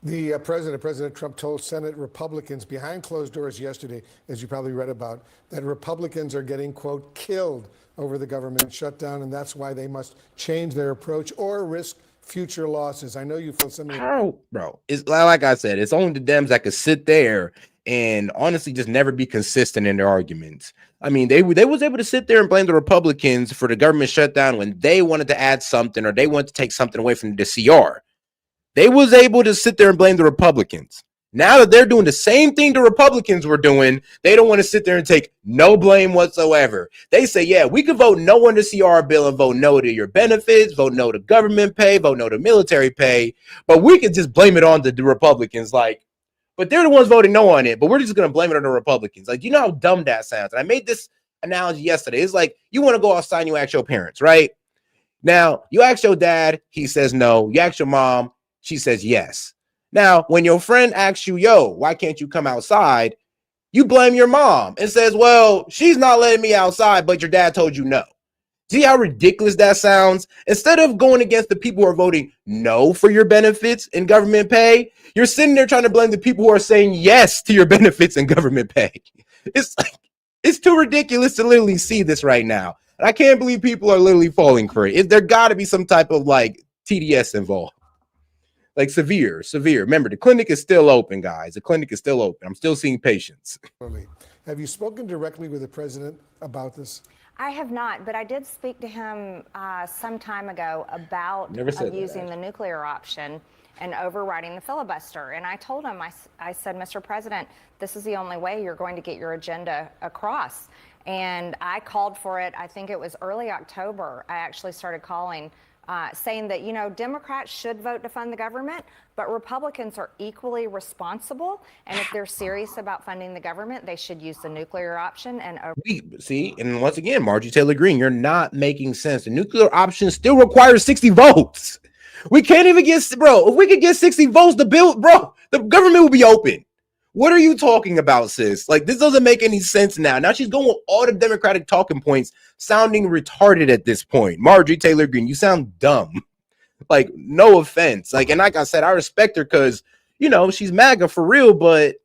The President Trump told Senate Republicans behind closed doors yesterday, as you probably read about, that Republicans are getting, quote, killed over the government shutdown, and that's why they must change their approach or risk future losses. I know you feel something. How, bro? It's like I said, it's only the Dems that could sit there and honestly just never be consistent in their arguments. I mean, they was able to sit there and blame the Republicans for the government shutdown when they wanted to add something or they wanted to take something away from the CR. They was able to sit there and blame the Republicans. Now that they're doing the same thing the Republicans were doing, they don't want to sit there and take no blame whatsoever. They say, yeah, we could vote no on the CR bill and vote no to your benefits, vote no to government pay, vote no to military pay, but we could just blame it on the Republicans. Like, but they're the ones voting no on it, but we're just going to blame it on the Republicans. Like, you know how dumb that sounds? And I made this analogy yesterday. It's like, you want to go outside and you ask your parents, right? Now, you ask your dad, he says no. You ask your mom, she says yes. Now, when your friend asks you, yo, why can't you come outside? You blame your mom and says, well, she's not letting me outside, but your dad told you no. See how ridiculous that sounds? Instead of going against the people who are voting no for your benefits and government pay, you're sitting there trying to blame the people who are saying yes to your benefits and government pay. It's like, it's too ridiculous to literally see this right now. And I can't believe people are literally falling for it. There got to be some type of like TDS involved. Like severe. Remember, the clinic is still open, guys. The clinic is still open. I'm still seeing patients. Have you spoken directly with the president about this? I have not, but I did speak to him some time ago about using the nuclear option and overriding the filibuster. And I told him, I said, Mr. President, this is the only way you're going to get your agenda across. And I called for it. I think it was early October. I actually started calling saying that, you know, Democrats should vote to fund the government, but Republicans are equally responsible. And if they're serious about funding the government, they should use the nuclear option. And see, and once again, Marjorie Taylor Greene, you're not making sense. The nuclear option still requires 60 votes. We can't even get, bro, if we could get 60 votes, the government will be open. What are you talking about, sis? Like, this doesn't make any sense now. Now she's going with all the Democratic talking points sounding retarded at this point. Marjorie Taylor Greene, you sound dumb. Like, no offense. Like, and like I said, I respect her because, you know, she's MAGA for real, but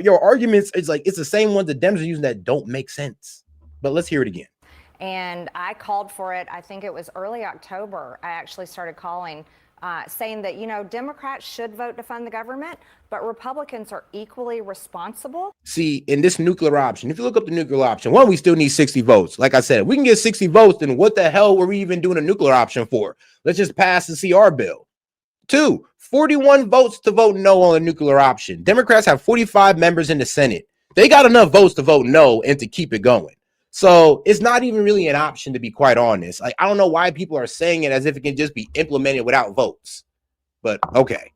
your arguments, it's like, it's the same ones the Dems are using that don't make sense. But let's hear it again. And I called for it. I think it was early October. I actually started calling saying that, Democrats should vote to fund the government, but Republicans are equally responsible. See, in this nuclear option, if you look up the nuclear option, one, we still need 60 votes. Like I said, if we can get 60 votes, then what the hell were we even doing a nuclear option for? Let's just pass the CR bill. 2, 41 votes to vote no on a nuclear option. Democrats have 45 members in the Senate. They got enough votes to vote no and to keep it going. So it's not even really an option, to be quite honest. Like, I don't know why people are saying it as if it can just be implemented without votes. But okay.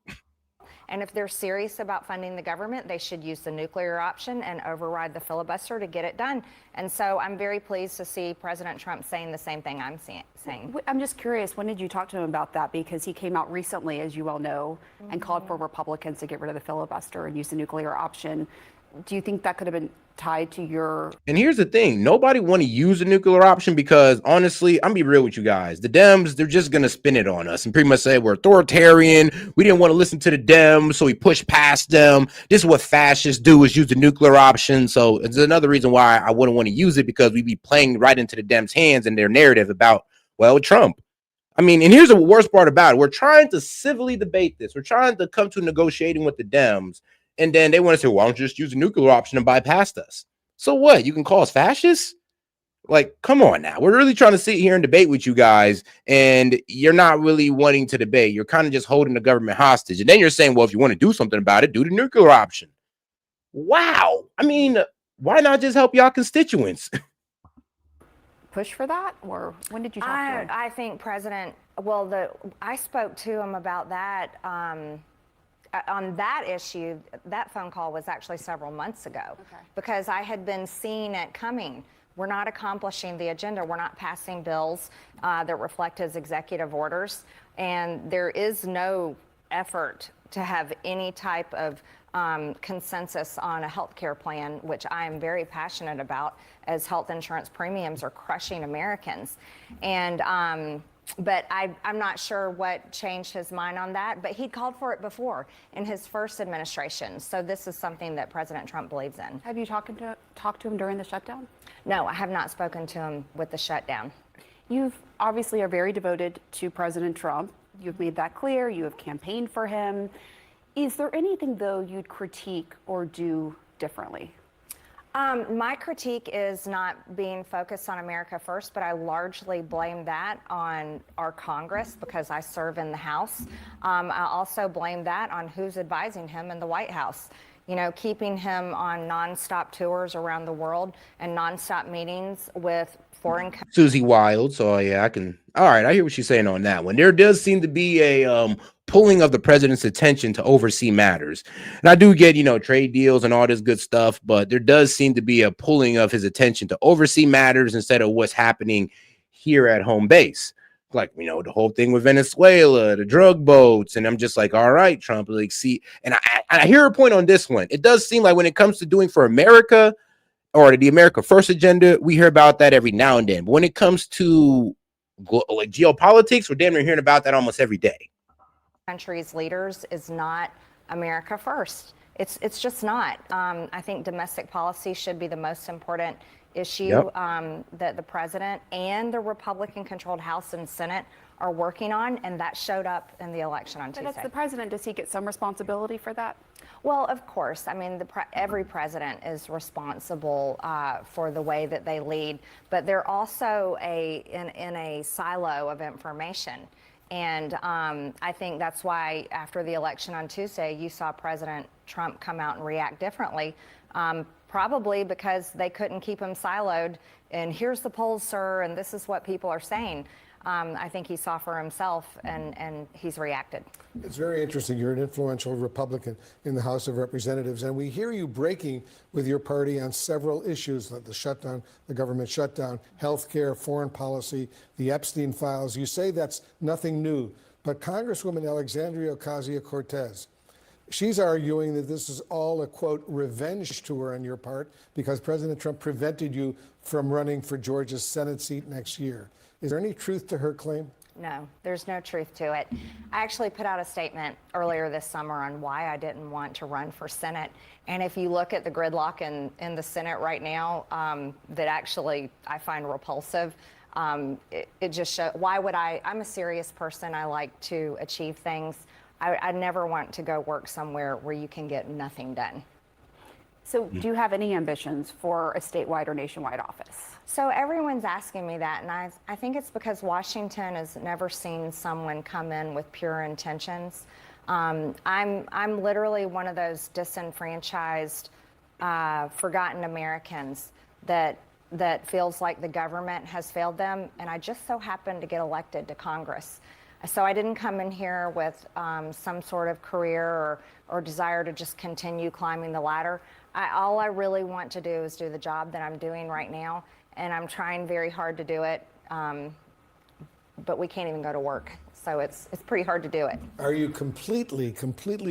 And if they're serious about funding the government, they should use the nuclear option and override the filibuster to get it done. And so I'm very pleased to see President Trump saying the same thing I'm saying. I'm just curious, when did you talk to him about that? Because he came out recently, as you well know, and called for Republicans to get rid of the filibuster and use the nuclear option. Do you think that could have been tied to your... And here's the thing. Nobody want to use the nuclear option because, honestly, I'm be real with you guys. The Dems, they're just going to spin it on us and pretty much say we're authoritarian. We didn't want to listen to the Dems, so we pushed past them. This is what fascists do, is use the nuclear option. So it's another reason why I wouldn't want to use it, because we'd be playing right into the Dems' hands and their narrative about, well, Trump. I mean, and here's the worst part about it. We're trying to civilly debate this. We're trying to come to negotiating with the Dems. And then they want to say, why don't you just use the nuclear option and bypass us? So what? You can call us fascists? Like, come on now. We're really trying to sit here and debate with you guys, and you're not really wanting to debate. You're kind of just holding the government hostage. And then you're saying, well, if you want to do something about it, do the nuclear option. Wow. I mean, why not just help y'all constituents? Push for that? Or when did you talk to him? I think I spoke to him about that. On that issue, that phone call was actually several months ago, because I had been seeing it coming. We're not accomplishing the agenda. We're not passing bills that reflect his executive orders. And there is no effort to have any type of consensus on a health care plan, which I am very passionate about, as health insurance premiums are crushing Americans. And but I'm not sure what changed his mind on that, but he called for it before in his first administration. So this is something that President Trump believes in. Have you talked to him during the shutdown? No, I have not spoken to him with the shutdown. You obviously are very devoted to President Trump. You've made that clear. You have campaigned for him. Is there anything, though, you'd critique or do differently? My critique is not being focused on America first, but I largely blame that on our Congress, because I serve in the House. I also blame that on who's advising him in the White House. Keeping him on nonstop tours around the world and nonstop meetings with foreign countries. Susie Wild. So yeah, all right, I hear what she's saying on that one. There does seem to be a pulling of the president's attention to oversee matters. And I do get, trade deals and all this good stuff, but there does seem to be a pulling of his attention to oversee matters instead of what's happening here at home base. Like, the whole thing with Venezuela, the drug boats. And I'm just like, all right, Trump, like, see, and I hear a point on this one. It does seem like when it comes to doing for America, or the America First agenda, we hear about that every now and then. But when it comes to like geopolitics, we're damn near hearing about that almost every day. Countries' leaders is not America first. It's just not. I think domestic policy should be the most important issue that the president and the Republican-controlled House and Senate are working on, and that showed up in the election on Tuesday. But as the president, does he get some responsibility for that? Well, of course. I mean, every president is responsible for the way that they lead, but they're also in a silo of information. And I think that's why after the election on Tuesday, you saw President Trump come out and react differently, probably because they couldn't keep him siloed. And here's the polls, sir, and this is what people are saying. I think he saw for himself, and he's reacted. It's very interesting. You're an influential Republican in the House of Representatives, and we hear you breaking with your party on several issues, like the shutdown, the government shutdown, health care, foreign policy, the Epstein files. You say that's nothing new, but Congresswoman Alexandria Ocasio-Cortez, she's arguing that this is all a, quote, revenge tour on your part because President Trump prevented you from running for Georgia's Senate seat next year. Is there any truth to her claim? No, there's no truth to it. I actually put out a statement earlier this summer on why I didn't want to run for Senate. And if you look at the gridlock in the Senate right now, that actually I find repulsive. It just shows, why would I'm a serious person. I like to achieve things. I never want to go work somewhere where you can get nothing done. So do you have any ambitions for a statewide or nationwide office? So everyone's asking me that, and I think it's because Washington has never seen someone come in with pure intentions. I'm literally one of those disenfranchised, forgotten Americans that feels like the government has failed them, and I just so happened to get elected to Congress. So I didn't come in here with some sort of career or desire to just continue climbing the ladder. All I really want to do is do the job that I'm doing right now, and I'm trying very hard to do it, but we can't even go to work. So it's pretty hard to do it. Are you completely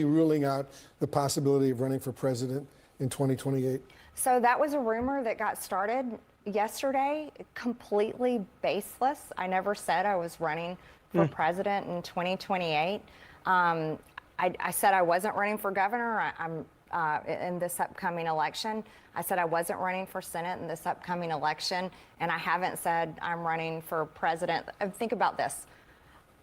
ruling out the possibility of running for president in 2028? So that was a rumor that got started yesterday, completely baseless. I never said I was running for president in 2028. I said I wasn't running for governor in this upcoming election. I said I wasn't running for Senate in this upcoming election, and I haven't said I'm running for president. Think about this.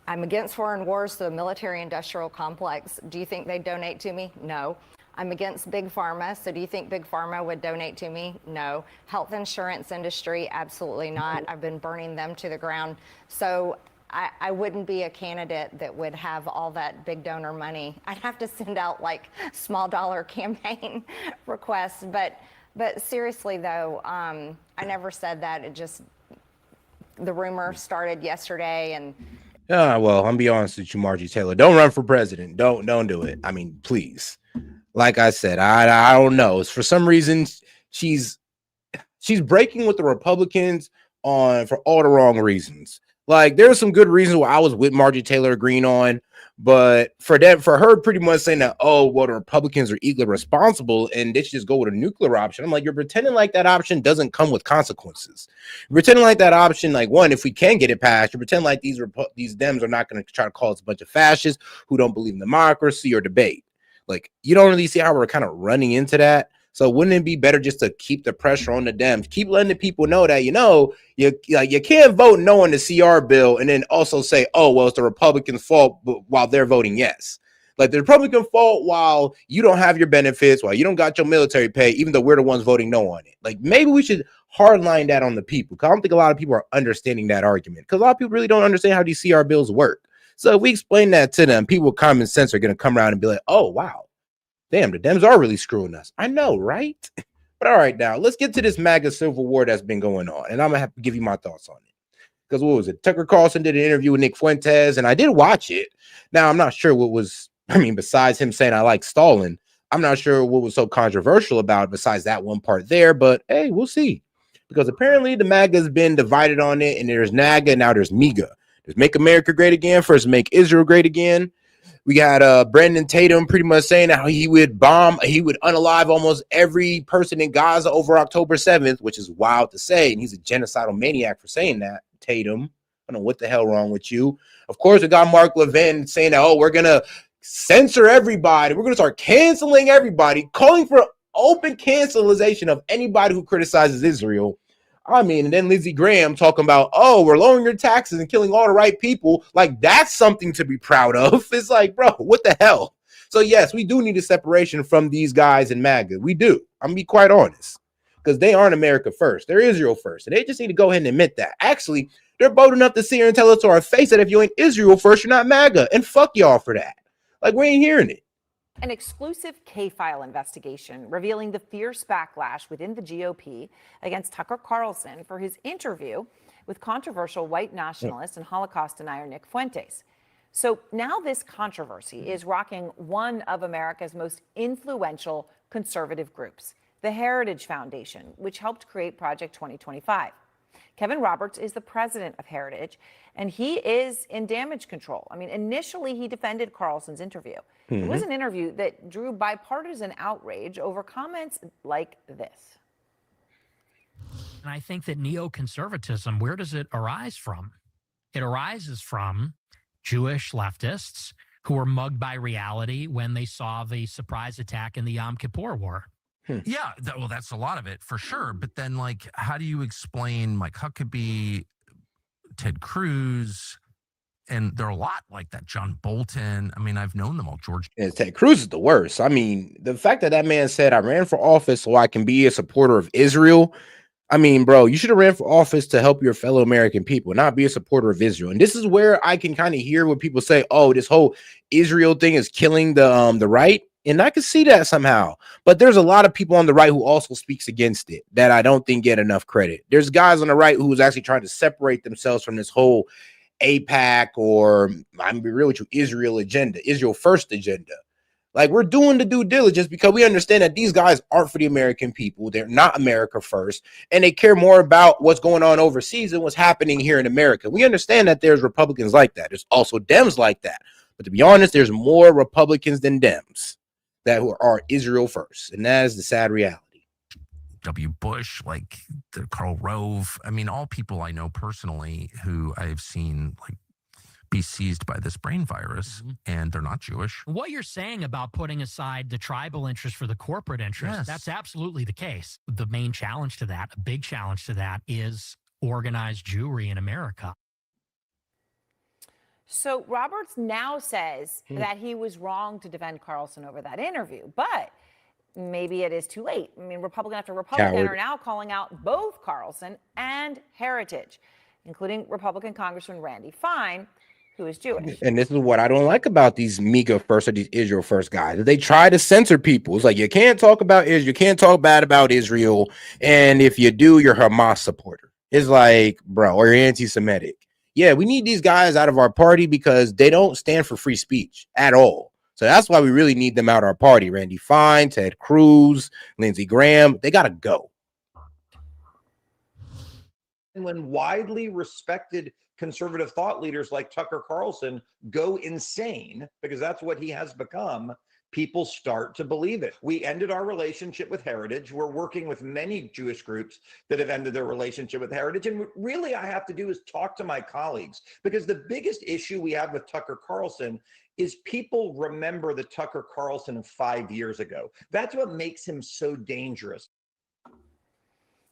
I'm against foreign wars to the military-industrial complex. Do you think they'd donate to me? No. I'm against Big Pharma, so do you think Big Pharma would donate to me? No. Health insurance industry? Absolutely not. I've been burning them to the ground. So I wouldn't be a candidate that would have all that big donor money. I'd have to send out like small dollar campaign requests. But seriously though, I never said that. It just, the rumor started yesterday, and Well, I'm be honest with you, Margie Taylor. Don't run for president. Don't do it. I mean, please. Like I said, I don't know. It's for some reason she's breaking with the Republicans for all the wrong reasons. Like there's some good reasons why I was with Margie Taylor agreeing on, but for her pretty much saying that, oh, well, the Republicans are equally responsible and they should just go with a nuclear option. I'm like, you're pretending like that option doesn't come with consequences. You're pretending like that option, like one, if we can get it passed, you're pretending like these Dems are not going to try to call us a bunch of fascists who don't believe in democracy or debate. Like you don't really see how we're kind of running into that. So wouldn't it be better just to keep the pressure on the Dems, keep letting the people know that, you can't vote no on the CR bill and then also say, oh, well, it's the Republicans' fault while they're voting yes. Like the Republican fault while you don't have your benefits, while you don't got your military pay, even though we're the ones voting no on it. Like maybe we should hardline that on the people. Because I don't think a lot of people are understanding that argument. Because a lot of people really don't understand how these CR bills work. So if we explain that to them, people with common sense are going to come around and be like, oh, wow. Damn, the Dems are really screwing us. I know, right? But all right, now let's get to this MAGA civil war that's been going on. And I'm going to have to give you my thoughts on it. Because what was it? Tucker Carlson did an interview with Nick Fuentes, and I did watch it. Now, I'm not sure besides him saying I like Stalin, I'm not sure what was so controversial about it besides that one part there. But hey, we'll see. Because apparently the MAGA has been divided on it, and there's NAGA, and now there's MEGA. There's Make America Great Again, first Make Israel Great Again. We got Brandon Tatum pretty much saying how he would unalive almost every person in Gaza over October 7th, which is wild to say. And he's a genocidal maniac for saying that, Tatum. I don't know what the hell wrong with you. Of course, we got Mark Levin saying that, oh, we're going to censor everybody. We're going to start canceling everybody, calling for open cancelization of anybody who criticizes Israel. I mean, and then Lindsey Graham talking about, oh, we're lowering your taxes and killing all the right people. Like, that's something to be proud of. It's like, bro, what the hell? So, yes, we do need a separation from these guys in MAGA. We do. I'm going to be quite honest. Because they aren't America first. They're Israel first. And they just need to go ahead and admit that. Actually, they're bold enough to sit here and tell us to our face that if you ain't Israel first, you're not MAGA. And fuck y'all for that. Like, we ain't hearing it. An exclusive K-file investigation revealing the fierce backlash within the GOP against Tucker Carlson for his interview with controversial white nationalist and Holocaust denier Nick Fuentes. So now this controversy is rocking one of America's most influential conservative groups, the Heritage Foundation, which helped create Project 2025. Kevin Roberts is the president of Heritage, and he is in damage control. I mean, initially he defended Carlson's interview. It was an interview that drew bipartisan outrage over comments like this. And I think that neoconservatism, where does it arise from? It arises from Jewish leftists who were mugged by reality when they saw the surprise attack in the Yom Kippur War. Yeah, well, that's a lot of it for sure. But then, like, how do you explain Mike Huckabee, Ted Cruz, and there are a lot like that. John Bolton. I mean, I've known them all. George. And Ted Cruz is the worst. I mean, the fact that that man said, I ran for office so I can be a supporter of Israel. I mean, bro, you should have ran for office to help your fellow American people, not be a supporter of Israel. And this is where I can kind of hear what people say, oh, this whole Israel thing is killing the right. And I can see that somehow. But there's a lot of people on the right who also speaks against it that I don't think get enough credit. There's guys on the right who's actually trying to separate themselves from this whole APAC or, I'm be real with you, Israel agenda, Israel first agenda. Like, we're doing the due diligence because we understand that these guys aren't for the American people. They're not America first, and they care more about what's going on overseas than what's happening here in America. We understand that there's Republicans like that. There's also Dems like that. But to be honest, there's more Republicans than Dems that are Israel first, and that is the sad reality. W. Bush, like the Karl Rove. I mean, all people I know personally who I've seen like be seized by this brain virus, and they're not Jewish. What you're saying about putting aside the tribal interest for the corporate interest, Yes. that's absolutely the case. The main challenge to that, a big challenge to that, is organized Jewry in America. So Roberts now says that he was wrong to defend Carlson over that interview, but maybe it is too late. I mean, Republican after Republican Coward. are now calling out both Carlson and Heritage, including Republican Congressman Randy Fine, who is Jewish. And this is what I don't like about these MAGA first or these Israel first guys. They try to censor people. It's like, you can't talk about Israel. You can't talk bad about Israel. And if you do, you're Hamas supporter. It's like, bro, or you're anti-Semitic. Yeah, we need these guys out of our party because they don't stand for free speech at all. So that's why we really need them out of our party. Randy Fine, Ted Cruz, Lindsey Graham, they got to go. When widely respected conservative thought leaders like Tucker Carlson go insane, because that's what he has become, people start to believe it. We ended our relationship with Heritage. We're working with many Jewish groups that have ended their relationship with Heritage. And really, I have to do is talk to my colleagues, because the biggest issue we have with Tucker Carlson is people remember the Tucker Carlson of 5 years ago. That's what makes him so dangerous.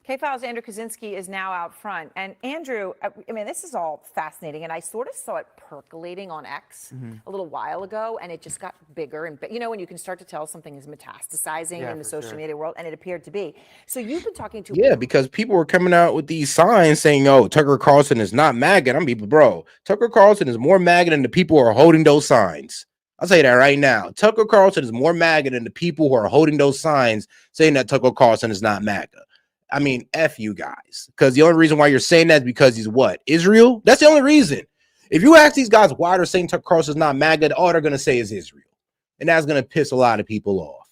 K-Files' Andrew Kaczynski is now out front. And Andrew, I mean, this is all fascinating. And I sort of saw it percolating on X a little while ago, and it just got bigger. And you know, when you can start to tell something is metastasizing in the social media world, and it appeared to be. So you've been talking to... Yeah, because people were coming out with these signs saying, oh, Tucker Carlson is not MAGA. I'm people, bro. Tucker Carlson is more MAGA than the people who are holding those signs. I'll say that right now. Tucker Carlson is more MAGA than the people who are holding those signs saying that Tucker Carlson is not MAGA. I mean, F you guys. Because the only reason why you're saying that is because he's what? Israel? That's the only reason. If you ask these guys why they're saying Tucker Carlson is not MAGA, all they're going to say is Israel. And that's going to piss a lot of people off.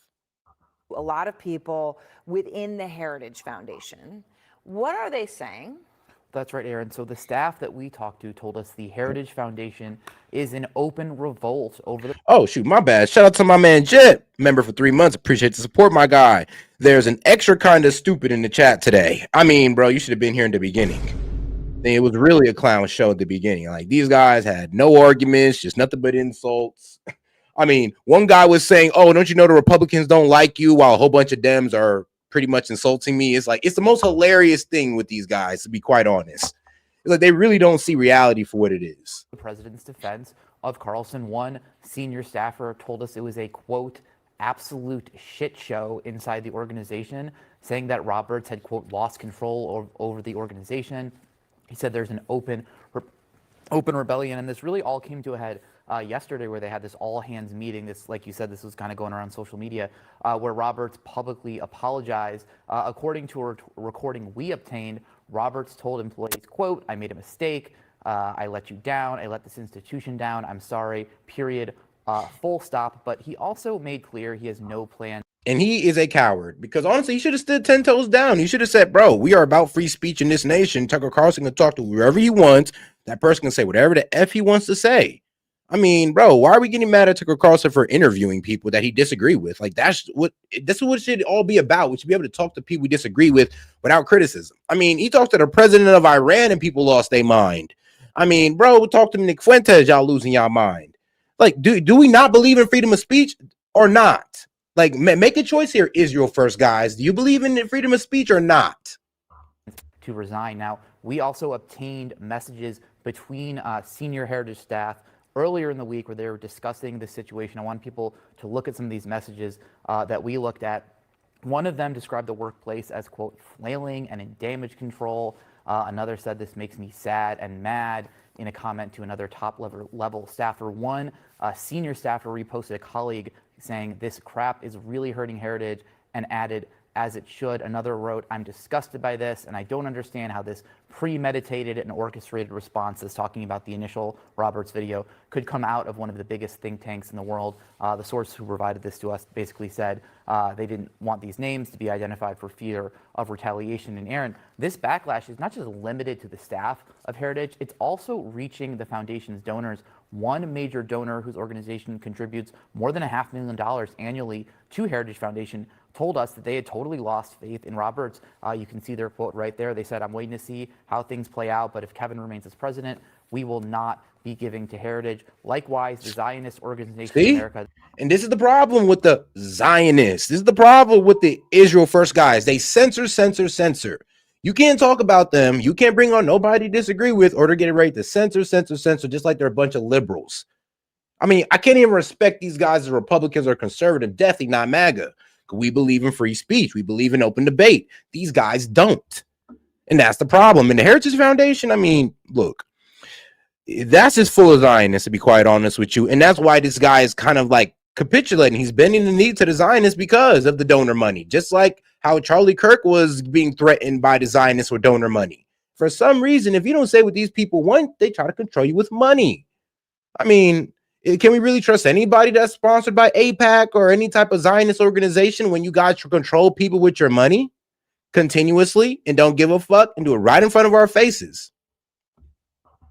A lot of people within the Heritage Foundation. What are they saying? That's right, Aaron. So the staff that we talked to told us the Heritage Foundation is in open revolt over the... Oh, shoot, my bad. Shout out to my man, Jet. Member for 3 months. Appreciate the support, my guy. There's an extra kind of stupid in the chat today. I mean, bro, you should have been here in the beginning. It was really a clown show at the beginning. Like, these guys had no arguments, just nothing but insults. I mean, one guy was saying, oh, don't you know the Republicans don't like you, while a whole bunch of Dems are pretty much insulting me. It's like, it's the most hilarious thing with these guys, to be quite honest. It's like, they really don't see reality for what it is. The president's defense of Carlson. One senior staffer told us it was a, quote, absolute shit show inside the organization, saying that Roberts had, quote, lost control over the organization. He said there's an open rebellion, and this really all came to a head yesterday, where they had this all-hands meeting. This, like you said, this was kind of going around social media, where Roberts publicly apologized. According to a recording we obtained, Roberts told employees, quote, I made a mistake. I let you down. I let this institution down. I'm sorry, period, full stop. But he also made clear he has no plan. And he is a coward, because honestly, he should have stood 10 toes down. He should have said, bro, we are about free speech in this nation. Tucker Carlson can talk to whoever he wants. That person can say whatever the F he wants to say. I mean, bro, why are we getting mad at Tucker Carlson for interviewing people that he disagree with? Like, that's what it should all be about. We should be able to talk to people we disagree with without criticism. I mean, he talked to the president of Iran and people lost their mind. I mean, bro, talk to Nick Fuentes, y'all losing y'all mind. Like, do we not believe in freedom of speech or not? Like, make a choice here, Israel first, guys. Do you believe in freedom of speech or not? To resign. Now, We also obtained messages between senior Heritage staff earlier in the week where they were discussing the situation. I want people to look at some of these messages that we looked at. One of them described the workplace as, quote, flailing and in damage control. Another said, this makes me sad and mad, in a comment to another top level staffer. One senior staffer reposted a colleague saying, this crap is really hurting Heritage, and added, as it should. Another wrote, I'm disgusted by this, and I don't understand how this premeditated and orchestrated response, that's talking about the initial Roberts video, could come out of one of the biggest think tanks in the world. The source who provided this to us basically said they didn't want these names to be identified for fear of retaliation. And Aaron, this backlash is not just limited to the staff of Heritage, it's also reaching the foundation's donors. One major donor whose organization contributes more than $500,000 annually to Heritage Foundation told us that they had totally lost faith in Roberts. You can see their quote right there. They said, I'm waiting to see how things play out, but if Kevin remains as president, we will not be giving to Heritage. Likewise, the Zionist Organization of America. And this is the problem with the Zionists. This is the problem with the Israel First guys. They censor. You can't talk about them. You can't bring on nobody to disagree with, or they're getting ready to censor, just like they're a bunch of liberals. I mean, I can't even respect these guys as Republicans or conservative, definitely not MAGA. We believe in free speech. We believe in open debate. These guys don't. And that's the problem. And the Heritage Foundation, I mean, look, that's just full of Zionists, to be quite honest with you. And that's why this guy is kind of like capitulating. He's bending the knee to the Zionists because of the donor money, just like how Charlie Kirk was being threatened by the Zionists with donor money. For some reason, if you don't say what these people want, they try to control you with money. I mean, can we really trust anybody that's sponsored by AIPAC or any type of Zionist organization when you guys control people with your money continuously and don't give a fuck and do it right in front of our faces?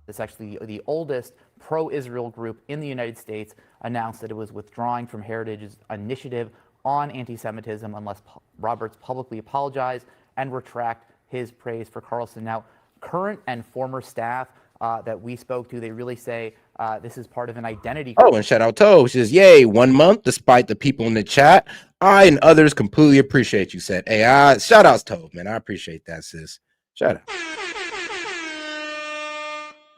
It's actually the oldest pro-Israel group in the United States, announced that it was withdrawing from Heritage's initiative on anti-Semitism unless Roberts publicly apologized and retract his praise for Carlson. Now, current and former staff that we spoke to, they really say this is part of an identity. Oh, and shout out Toe. She says, yay, 1 month, despite the people in the chat. I and others completely appreciate you, said. Hey, shout outs Toe, man. I appreciate that, sis. Shout out.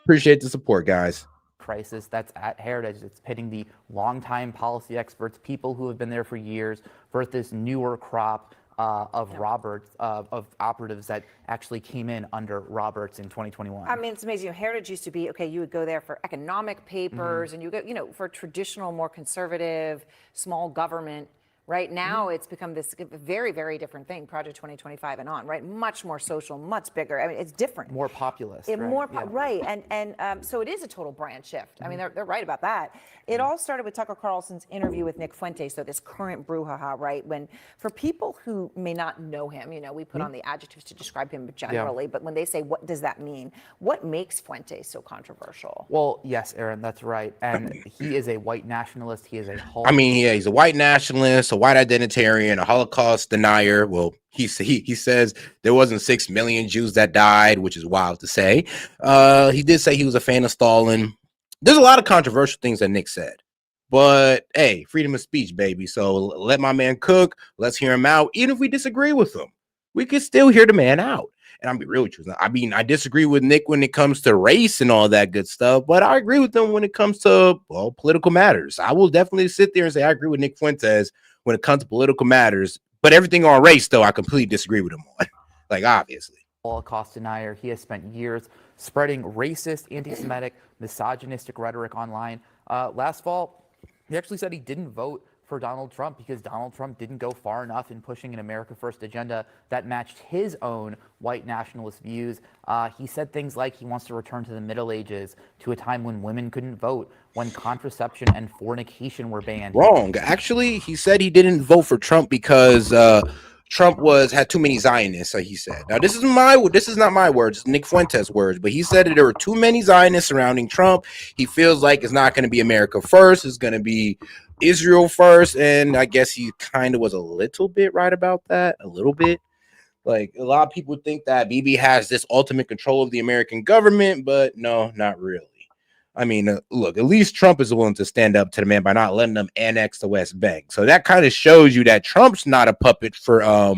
Appreciate the support, guys. Crisis that's at Heritage. It's pitting the longtime policy experts, people who have been there for years, versus this newer crop of Roberts, of operatives that actually came in under Roberts in 2021. I mean, it's amazing. Heritage used to be, okay, you would go there for economic papers and you go, for traditional, more conservative, small government. Right now, it's become this very, very different thing, Project 2025 and on, right? Much more social, much bigger. I mean, it's different. More populist. Right. And so it is a total brand shift. I mean, they're right about that. It all started with Tucker Carlson's interview with Nick Fuentes, so this current brouhaha, right? When, for people who may not know him, we put on the adjectives to describe him generally, but when they say, what does that mean? What makes Fuentes so controversial? Well, yes, Aaron, that's right. And he is a white nationalist. He is a I mean, yeah, he's a white nationalist, a white identitarian, a Holocaust denier. Well, he says there wasn't 6 million Jews that died, which is wild to say. He did say he was a fan of Stalin. There's a lot of controversial things that Nick said, but hey, freedom of speech, baby. So let my man cook. Let's hear him out. Even if we disagree with him, we can still hear the man out. And I'll be real with you. I mean, I disagree with Nick when it comes to race and all that good stuff, but I agree with him when it comes to, well, political matters. I will definitely sit there and say I agree with Nick Fuentes when it comes to political matters, but everything on race, though, I completely disagree with him on. Like, obviously. Holocaust denier. He has spent years spreading racist, anti-Semitic, misogynistic rhetoric online. Last fall, he actually said he didn't vote for Donald Trump because Donald Trump didn't go far enough in pushing an America First agenda that matched his own white nationalist views. He said things like he wants to return to the Middle Ages, to a time when women couldn't vote, when contraception and fornication were banned. Wrong. Actually, he said he didn't vote for Trump because Trump had too many Zionists, he said. Now, this is not my words, it's Nick Fuentes' words, but he said that there were too many Zionists surrounding Trump. He feels like it's not going to be America first, it's going to be Israel first, and I guess he kind of was a little bit right about that, a little bit. Like, a lot of people think that Bibi has this ultimate control of the American government, but no, not really. I mean, look, at least Trump is willing to stand up to the man by not letting them annex the West Bank. So that kind of shows you that Trump's not a puppet for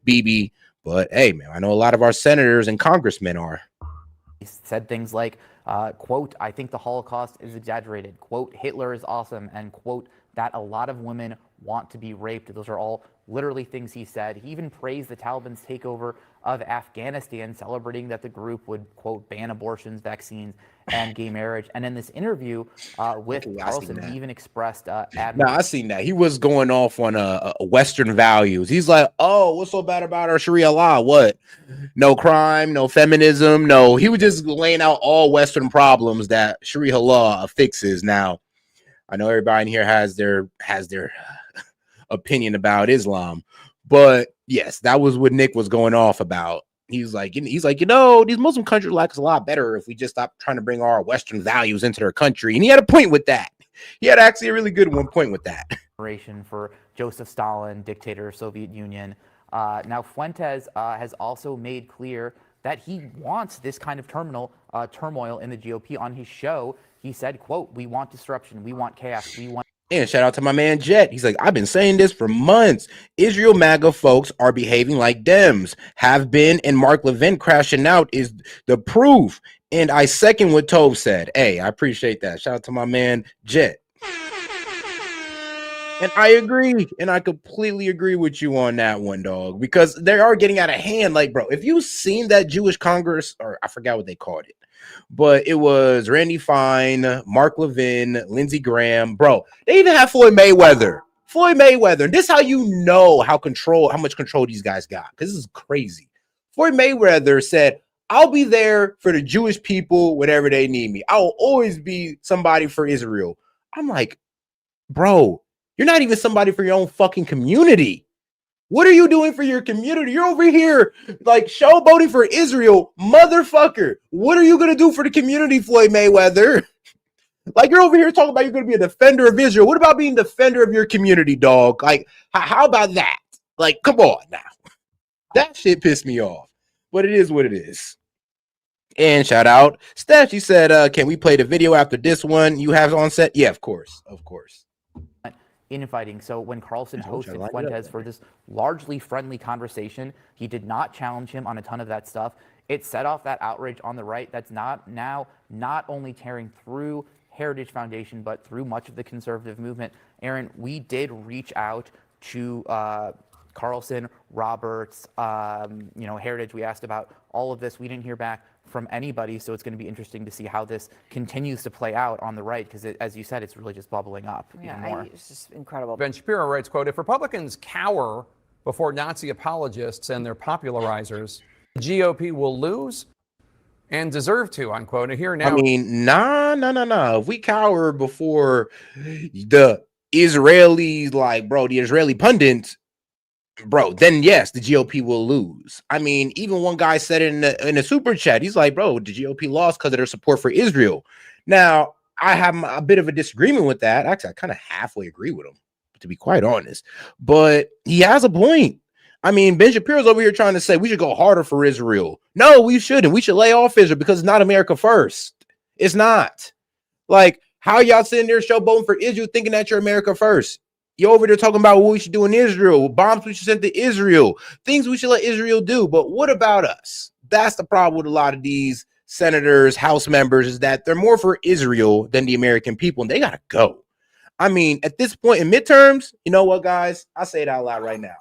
Bibi. But hey, man, I know a lot of our senators and congressmen are. He said things like, quote, I think the Holocaust is exaggerated, quote, Hitler is awesome, and quote, that a lot of women want to be raped. Those are all literally things he said. He even praised the Taliban's takeover of Afghanistan, celebrating that the group would, quote, ban abortions, vaccines, and gay marriage. And in this interview with Carlson, he even expressed No, admiration. I seen that. He was going off on Western values. He's like, oh, what's so bad about our Sharia law? What? No crime, no feminism, no. He was just laying out all Western problems that Sharia law fixes. Now, I know everybody in here has their opinion about Islam, but yes, that was what Nick was going off about. He's like, you know, these Muslim countries like us a lot better if we just stop trying to bring our Western values into their country. And he had a point with that. He had actually a really good one point with that. For Joseph Stalin, dictator of Soviet Union. Now, Fuentes has also made clear that he wants this kind of turmoil in the GOP. On his show, he said, quote, we want disruption, we want chaos, we want... And shout out to my man Jet. He's like, I've been saying this for months. Israel MAGA folks are behaving like Dems have been, and Mark Levin crashing out is the proof. And I second what Tove said. Hey, I appreciate that. Shout out to my man Jet. And I agree. And I completely agree with you on that one, dog, because they are getting out of hand. Like, bro, if you've seen that Jewish Congress, or I forgot what they called it, but it was Randy Fine, Mark Levin, Lindsey Graham. Bro, they even have Floyd Mayweather. And this is how you know how much control these guys got, because this is crazy. Floyd Mayweather said, I'll be there for the Jewish people whenever they need me. I will always be somebody for Israel. I'm like, bro, you're not even somebody for your own fucking community. What are you doing for your community? You're over here like showboating for Israel, motherfucker. What are you going to do for the community, Floyd Mayweather? Like, you're over here talking about you're going to be a defender of Israel. What about being a defender of your community, dog? Like, how about that? Like, come on now. That shit pissed me off. But it is what it is. And shout out Steph. She said, can we play the video after this one you have on set? Yeah, of course. Infighting. So when Carlson hosted Fuentes for this largely friendly conversation, he did not challenge him on a ton of that stuff. It set off that outrage on the right that's not only tearing through Heritage Foundation, but through much of the conservative movement. Aaron, we did reach out to Carlson, Roberts, Heritage. We asked about all of this. We didn't hear back from anybody, so it's going to be interesting to see how this continues to play out on the right, because as you said, it's really just bubbling up even more. It's just incredible. Ben Shapiro writes, quote, if Republicans cower before Nazi apologists and their popularizers, the GOP will lose and deserve to, unquote. And here now, I mean, nah. If we cower before the Israelis, like, bro, the Israeli pundits, bro, then yes, the GOP will lose. I mean, even one guy said it in a super chat. He's like, bro, the GOP lost because of their support for Israel. Now, I have a bit of a disagreement with that. Actually, I kind of halfway agree with him, to be quite honest. But he has a point. I mean, Ben Shapiro's over here trying to say we should go harder for Israel. No, we shouldn't. We should lay off Israel because it's not America first. It's not. Like, how are y'all sitting there showboating for Israel thinking that you're America first? You're over there talking about what we should do in Israel, bombs we should send to Israel, things we should let Israel do. But what about us? That's the problem with a lot of these senators, House members, is that they're more for Israel than the American people, and they got to go. I mean, at this point in midterms, you know what, guys? I'll say it out loud right now.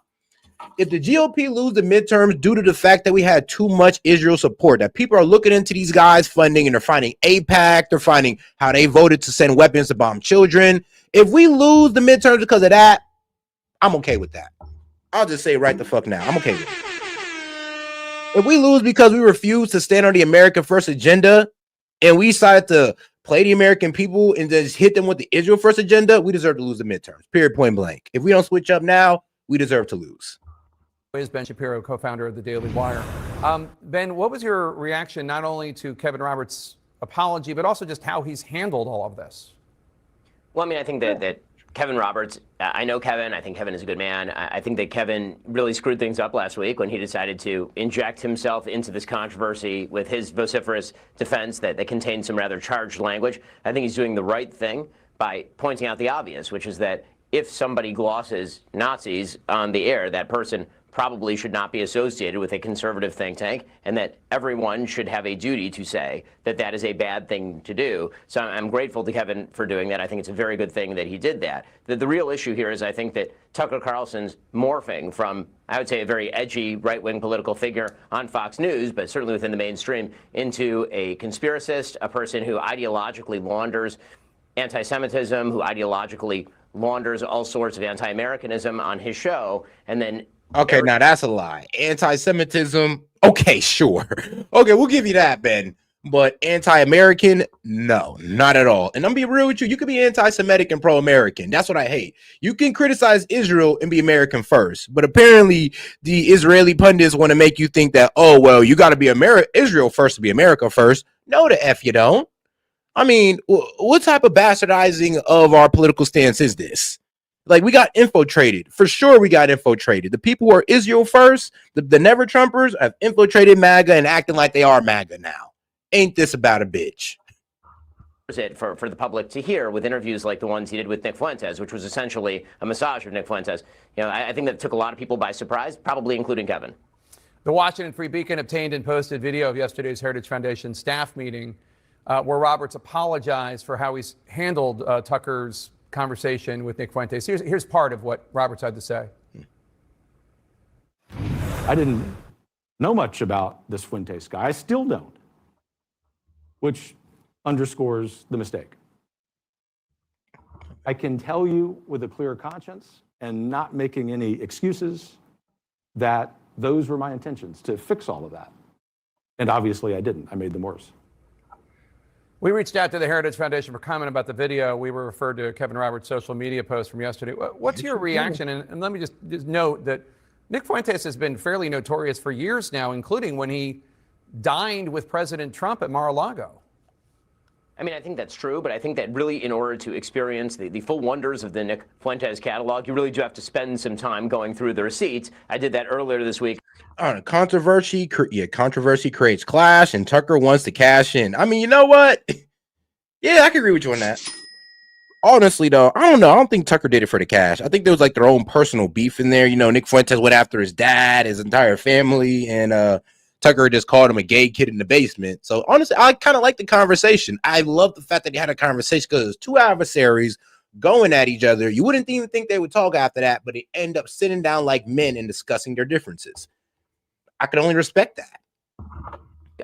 If the GOP lose the midterms due to the fact that we had too much Israel support, that people are looking into these guys' funding and they're finding AIPAC, they're finding how they voted to send weapons to bomb children. If we lose the midterms because of that, I'm okay with that. I'll just say right the fuck now. I'm okay with it. If we lose because we refuse to stand on the America First agenda and we decide to play the American people and just hit them with the Israel First agenda, we deserve to lose the midterms. Period, point blank. If we don't switch up now, we deserve to lose. Is Ben Shapiro, co-founder of the Daily Wire. Ben, what was your reaction not only to Kevin Roberts' apology, but also just how he's handled all of this? Well, I mean, I think that Kevin Roberts, I know Kevin. I think Kevin is a good man. I think that Kevin really screwed things up last week when he decided to inject himself into this controversy with his vociferous defense that contained some rather charged language. I think he's doing the right thing by pointing out the obvious, which is that if somebody glosses Nazis on the air, that person probably should not be associated with a conservative think tank, and that everyone should have a duty to say that that is a bad thing to do. So I'm grateful to Kevin for doing that. I think it's a very good thing that he did that. The real issue here is I think that Tucker Carlson's morphing from, I would say, a very edgy right-wing political figure on Fox News, but certainly within the mainstream, into a conspiracist, a person who ideologically launders anti-Semitism, who ideologically launders all sorts of anti-Americanism on his show, and then Okay, now that's a lie. Anti-Semitism, okay, sure. Okay, we'll give you that, Ben. But anti-American, no, not at all. And I'm gonna be real with you. You could be anti-Semitic and pro-American. That's what I hate. You can criticize Israel and be American first. But apparently the Israeli pundits want to make you think that, oh, well, you got to be Israel first to be America first. No, the F you don't. I mean, what type of bastardizing of our political stance is this? Like, we got infiltrated. For sure, we got infiltrated. The people who are Israel first, the never Trumpers, have infiltrated MAGA and acting like they are MAGA now. Ain't this about a bitch? It for the public to hear with interviews like the ones he did with Nick Fuentes, which was essentially a massage of Nick Fuentes. You know, I think that took a lot of people by surprise, probably including Kevin. The Washington Free Beacon obtained and posted video of yesterday's Heritage Foundation staff meeting where Roberts apologized for how he's handled Tucker's conversation with Nick Fuentes. Here's part of what Roberts had to say. I didn't know much about this Fuentes guy. I still don't, which underscores the mistake. I can tell you with a clear conscience and not making any excuses that those were my intentions, to fix all of that. And obviously I didn't. I made them worse. We reached out to the Heritage Foundation for comment about the video. We were referred to Kevin Roberts' social media post from yesterday. What's your reaction? And let me just note that Nick Fuentes has been fairly notorious for years now, including when he dined with President Trump at Mar-a-Lago. I mean, I think that's true, but I think that really in order to experience the full wonders of the Nick Fuentes catalog, you really do have to spend some time going through the receipts. I did that earlier this week. Controversy creates clash, and Tucker wants to cash in. I mean, you know what? Yeah, I can agree with you on that. Honestly, though, I don't know. I don't think Tucker did it for the cash. I think there was like their own personal beef in there. You know, Nick Fuentes went after his dad, his entire family, and Tucker just called him a gay kid in the basement. So honestly, I kind of like the conversation. I love the fact that he had a conversation because it was two adversaries going at each other. You wouldn't even think they would talk after that, but they end up sitting down like men and discussing their differences. I can only respect that.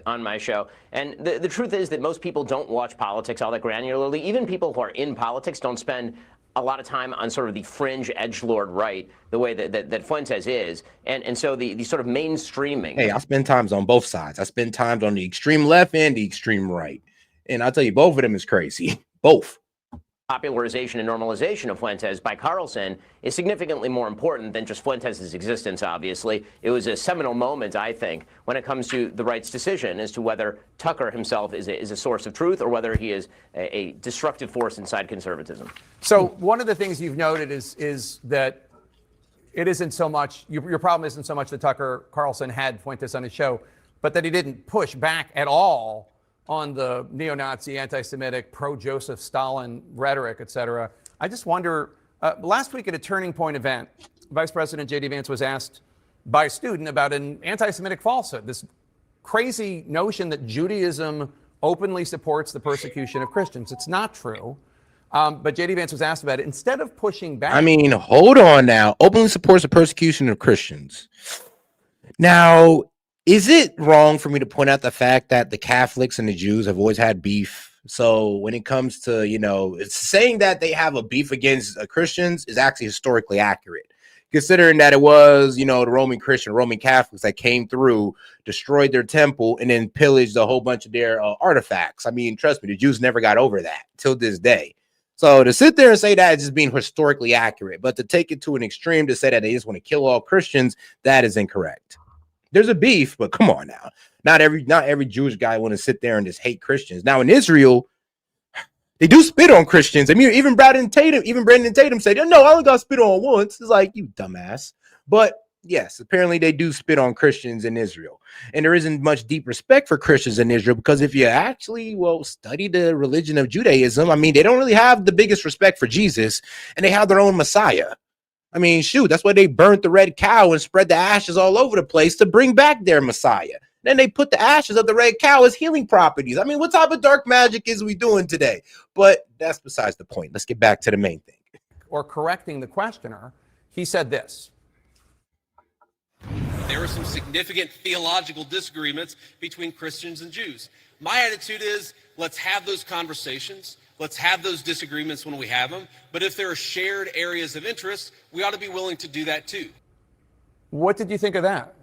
On my show. And the truth is that most people don't watch politics all that granularly. Even people who are in politics don't spend a lot of time on sort of the fringe edgelord right, the way that Fuentes is. And so the sort of mainstreaming. Hey, I spend times on both sides. I spend times on the extreme left and the extreme right. And I'll tell you, both of them is crazy. Both. Popularization and normalization of Fuentes by Carlson is significantly more important than just Fuentes' existence, obviously. It was a seminal moment, I think, when it comes to the right's decision as to whether Tucker himself is a source of truth or whether he is a destructive force inside conservatism. So one of the things you've noted is that it isn't so much, your problem isn't so much that Tucker Carlson had Fuentes on his show, but that he didn't push back at all on the neo-Nazi, anti-Semitic, pro-Joseph Stalin rhetoric, et cetera. I just wonder, last week at a Turning Point event, Vice President J.D. Vance was asked by a student about an anti-Semitic falsehood, this crazy notion that Judaism openly supports the persecution of Christians. It's not true. But J.D. Vance was asked about it. Instead of pushing back... I mean, hold on now. Openly supports the persecution of Christians. Now, is it wrong for me to point out the fact that the Catholics and the Jews have always had beef? So when it comes to, you know, it's saying that they have a beef against Christians is actually historically accurate, considering that it was, you know, the Roman Catholics that came through, destroyed their temple, and then pillaged a whole bunch of their artifacts. I mean, trust me, the Jews never got over that till this day. So to sit there and say that is just being historically accurate, but to take it to an extreme to say that they just want to kill all Christians, that is incorrect. There's a beef, but come on now. Not every Jewish guy want to sit there and just hate Christians. Now in Israel, they do spit on Christians. I mean, even Brandon Tatum said, no, I only got spit on once. It's like, you dumbass. But yes, apparently they do spit on Christians in Israel. And there isn't much deep respect for Christians in Israel because if you actually, study the religion of Judaism, I mean, they don't really have the biggest respect for Jesus and they have their own Messiah. I mean, shoot, that's why they burnt the red cow and spread the ashes all over the place to bring back their Messiah. Then they put the ashes of the red cow as healing properties. I mean, what type of dark magic is we doing today? But that's besides the point. Let's get back to the main thing. Or correcting the questioner, he said this. There are some significant theological disagreements between Christians and Jews. My attitude is, let's have those conversations. Let's have those disagreements when we have them. But if there are shared areas of interest, we ought to be willing to do that too. What did you think of that?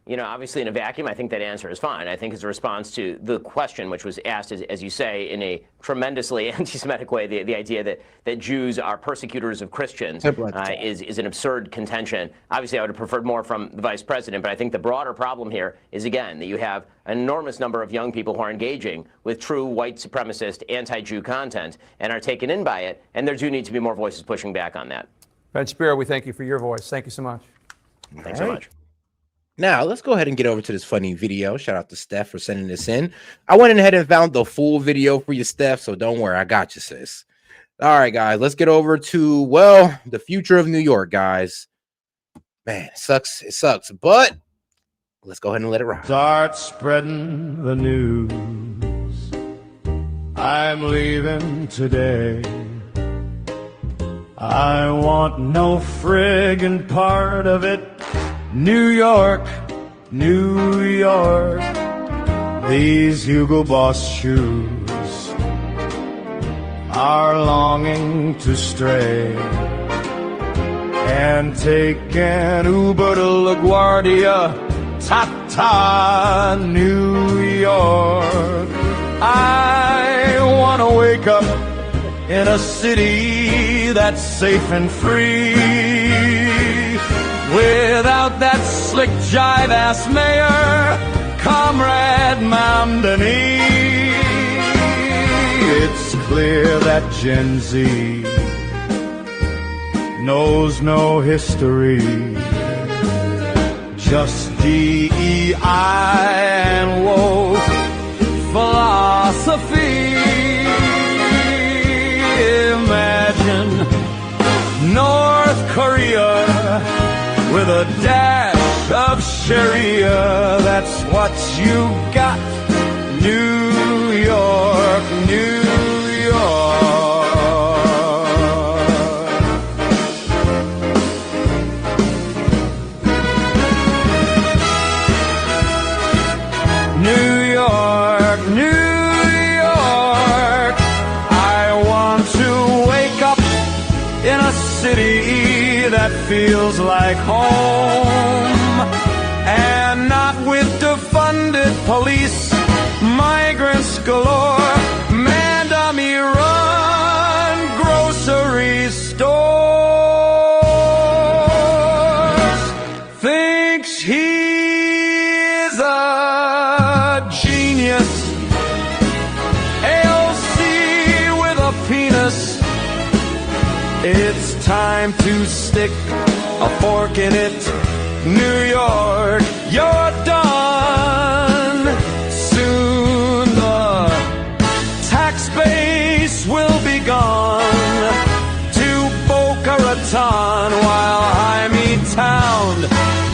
You know, obviously in a vacuum, I think that answer is fine. I think it's a response to the question, which was asked, as you say, in a tremendously anti-Semitic way, the idea that Jews are persecutors of Christians is an absurd contention. Obviously, I would have preferred more from the vice president, but I think the broader problem here is, again, that you have an enormous number of young people who are engaging with true white supremacist, anti-Jew content and are taken in by it, and there do need to be more voices pushing back on that. Ben Shapiro, we thank you for your voice. Thank you so much. Thanks so much. Now, let's go ahead and get over to this funny video. Shout out to Steph for sending this in. I went ahead and found the full video for you, Steph, so don't worry. I got you, sis. All right, guys, let's get over to, well, the future of New York, guys. Man, it sucks. It sucks, but let's go ahead and let it rock. Start spreading the news. I'm leaving today. I want no friggin' part of it. New York, New York, these Hugo Boss shoes are longing to stray and take an Uber to LaGuardia, ta-ta, New York. I want to wake up in a city that's safe and free, without that slick jive-ass mayor, Comrade Mamdani. It's clear that Gen Z knows no history, just DEI and woke philosophy. Imagine North Korea with a dash of Sharia. That's what you got. New York, New York. New York, New York. I want to wake up in a city that feels like home, and not with defunded police, migrants galore, man-dummy run grocery stores. Thinks he's a genius, AOC with a penis. It's time to stick a fork in it. New York, you're done. Soon the tax base will be gone to Boca Raton, while Jaime Town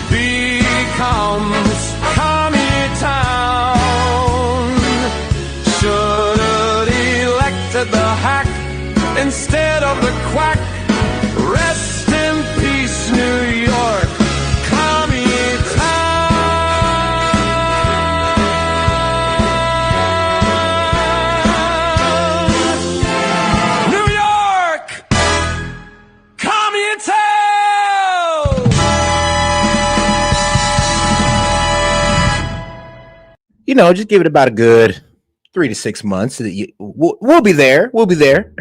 becomes Commie Town. Should've elected the hack instead of the quack. Rest in peace, New York, Commie Town. New York, Commie Town. You know, just give it about a good 3 to 6 months. We'll be there. We'll be there.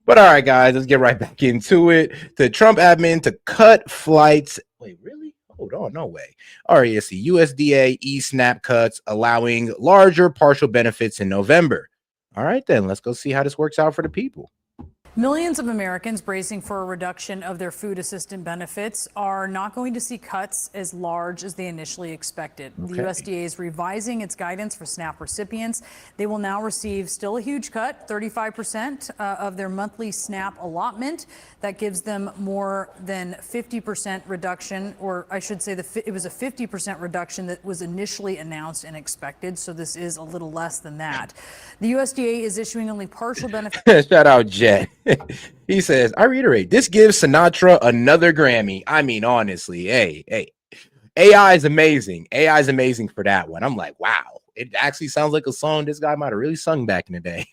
But all right, guys, let's get right back into it. The Trump admin to cut flights. Wait, really? Hold on, no way. All right, it's the USDA e-SNAP cuts, allowing larger partial benefits in November. All right, then let's go see how this works out for the people. Millions of Americans bracing for a reduction of their food assistance benefits are not going to see cuts as large as they initially expected. The USDA is revising its guidance for SNAP recipients. They will now receive still a huge cut, 35% of their monthly SNAP allotment. That gives them more than 50% reduction, or I should say it was a 50% reduction that was initially announced and expected. So this is a little less than that. The USDA is issuing only partial benefits. Shout out Jet. He says, I reiterate, this gives Sinatra another Grammy. I mean, honestly, hey, AI is amazing. AI is amazing for that one. I'm like, wow, it actually sounds like a song this guy might have really sung back in the day.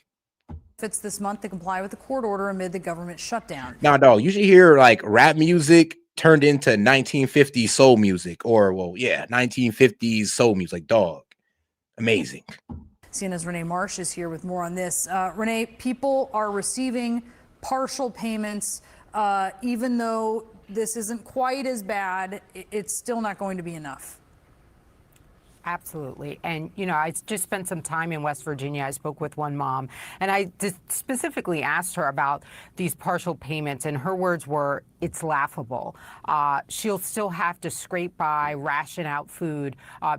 This month to comply with the court order amid the government shutdown. Now, dog, you should hear like rap music turned into 1950s soul music, or 1950s soul music. Dog, amazing. CNN's Renee Marsh is here with more on this. Renee, people are receiving partial payments, even though this isn't quite as bad. It's still not going to be enough. Absolutely. And, you know, I just spent some time in West Virginia. I spoke with one mom, and I specifically asked her about these partial payments, and her words were, it's laughable. She'll still have to scrape by, ration out food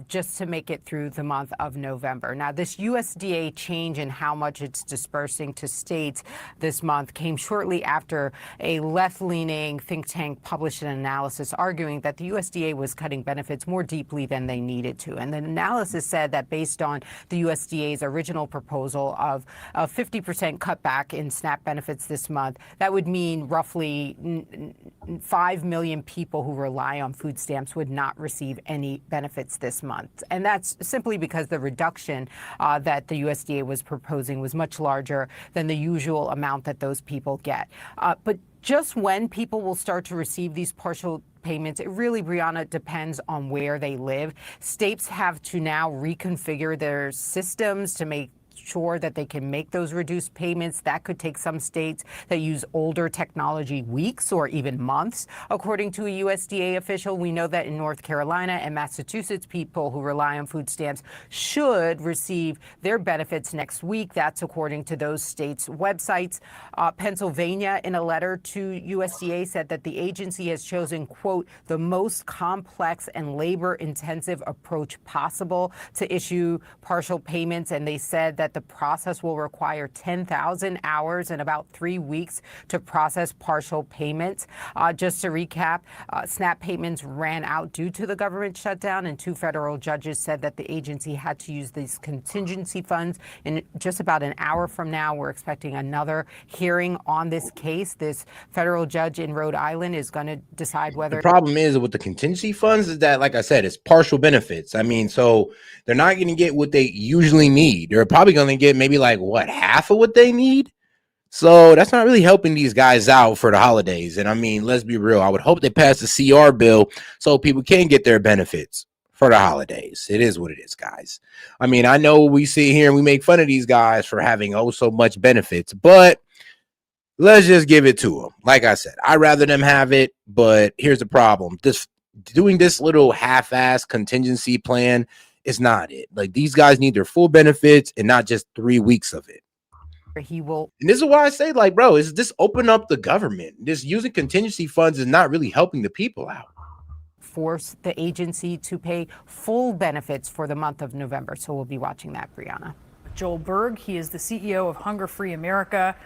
just to make it through the month of November. Now, this USDA change in how much it's dispersing to states this month came shortly after a left-leaning think tank published an analysis arguing that the USDA was cutting benefits more deeply than they needed to. And the analysis said that based on the USDA's original proposal of a 50% cutback in SNAP benefits this month, that would mean roughly 5 million people who rely on food stamps would not receive any benefits this month. And that's simply because the reduction that the USDA was proposing was much larger than the usual amount that those people get. But just when people will start to receive these partial payments, it really, Brianna, depends on where they live. States have to now reconfigure their systems to make sure that they can make those reduced payments. That could take some states that use older technology weeks or even months. According to a USDA official, we know that in North Carolina and Massachusetts, people who rely on food stamps should receive their benefits next week. That's according to those states' websites. Pennsylvania, in a letter to USDA, said that the agency has chosen, quote, the most complex and labor-intensive approach possible to issue partial payments. And they said that the process will require 10,000 hours and about 3 weeks to process partial payments. Just to recap, SNAP payments ran out due to the government shutdown, and 2 federal judges said that the agency had to use these contingency funds. In just about an hour from now, we're expecting another hearing on this case. This federal judge in Rhode Island is going to decide whether... The problem is with the contingency funds is that, like I said, it's partial benefits. I mean, so they're not going to get what they usually need. They're probably going to get maybe like half of what they need. So that's not really helping these guys out for the holidays. And I mean, let's be real. I would hope they pass the CR bill so people can get their benefits for the holidays. It is what it is, guys. I mean, I know we sit here and we make fun of these guys for having so much benefits, but let's just give it to them. Like I said, I'd rather them have it, but here's the problem. Doing this little half-ass contingency plan is not it. Like, these guys need their full benefits and not just 3 weeks of it. He will. And this is why I say, like, bro, is this open up the government? Just using contingency funds is not really helping the people out. Force the agency to pay full benefits for the month of November. So we'll be watching that, Brianna. Joel Berg, he is the CEO of Hunger Free America.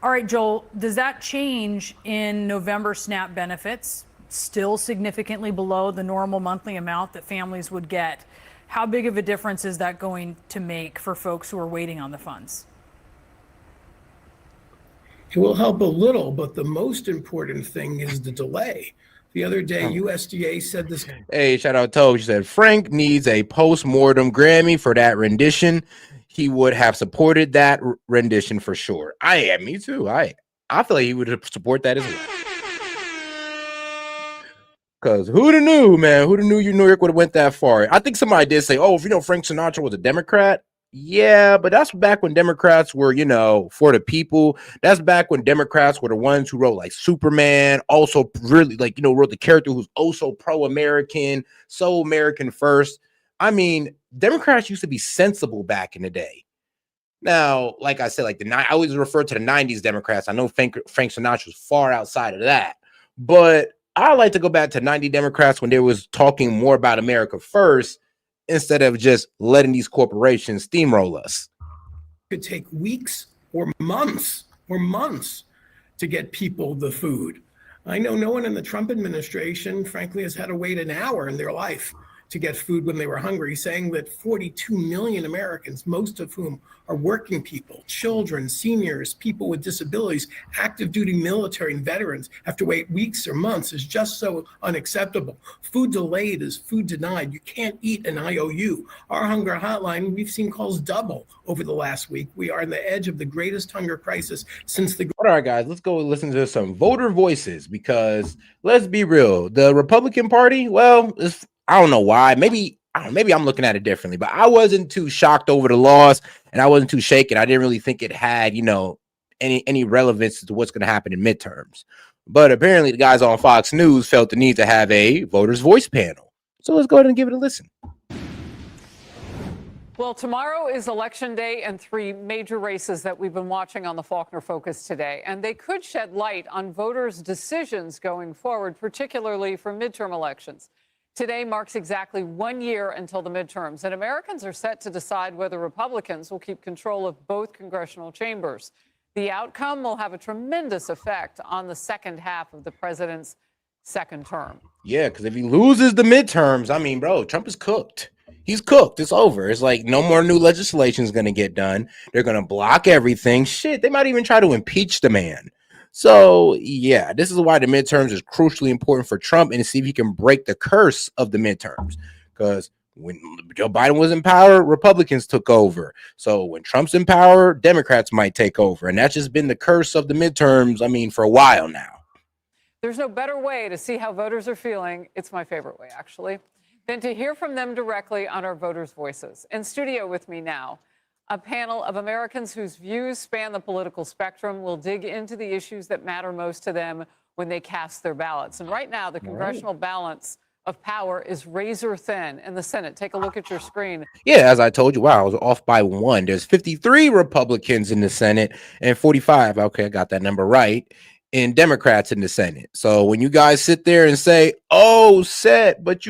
All right, Joel, does that change in November SNAP benefits? Still significantly below the normal monthly amount that families would get. How big of a difference is that going to make for folks who are waiting on the funds? It will help a little, but the most important thing is the delay. The other day, USDA said this. Hey, shout out to she said Frank needs a post-mortem Grammy for that rendition. He would have supported that rendition for sure. Me too. I feel like he would support that as well. Because who'd have knew, man? Who'd have knew New York would have went that far? I think somebody did say, oh, if you know Frank Sinatra was a Democrat. Yeah, but that's back when Democrats were, for the people. That's back when Democrats were the ones who wrote like Superman, also really wrote the character who's also pro-American, so American first. I mean, Democrats used to be sensible back in the day. Now, like I said, like I always refer to the 90s Democrats. I know Frank Sinatra was far outside of that, but I like to go back to 90 Democrats when they was talking more about America first instead of just letting these corporations steamroll us. It could take weeks or months to get people the food. I know no one in the Trump administration, frankly, has had to wait an hour in their life to get food when they were hungry, saying that 42 million Americans, most of whom are working people, children, seniors, people with disabilities, active duty military and veterans, have to wait weeks or months is just so unacceptable. Food delayed is food denied. You can't eat an IOU. Our hunger hotline, we've seen calls double over the last week. We are on the edge of the greatest hunger crisis since the... All right, guys, let's go listen to some voter voices, because let's be real. The Republican Party, well, I don't know why. Maybe I'm looking at it differently, but I wasn't too shocked over the loss, and I wasn't too shaken. I didn't really think it had, any relevance to what's going to happen in midterms. But apparently the guys on Fox News felt the need to have a voters voice panel. So let's go ahead and give it a listen. Well, tomorrow is Election Day and 3 major races that we've been watching on the Faulkner Focus today. And they could shed light on voters' decisions going forward, particularly for midterm elections. Today marks exactly 1 year until the midterms, and Americans are set to decide whether Republicans will keep control of both congressional chambers. The outcome will have a tremendous effect on the second half of the president's second term. Yeah, because if he loses the midterms, I mean, bro, Trump is cooked. He's cooked. It's over. It's like no more new legislation is going to get done. They're going to block everything. Shit, they might even try to impeach the man. So, yeah, this is why the midterms is crucially important for Trump, and to see if he can break the curse of the midterms. Because when Joe Biden was in power, Republicans took over. So when Trump's in power, Democrats might take over. And that's just been the curse of the midterms, I mean, for a while now. There's no better way to see how voters are feeling. It's my favorite way, actually, than to hear from them directly on our voters' voices. In studio with me now, a panel of Americans whose views span the political spectrum will dig into the issues that matter most to them when they cast their ballots. And right now, the congressional balance of power is razor thin in the Senate. Take a look at your screen. Yeah, as I told you, wow, I was off by 1. There's 53 Republicans in the Senate and 45, okay, I got that number right, in Democrats in the Senate. So when you guys sit there and say, oh, set, but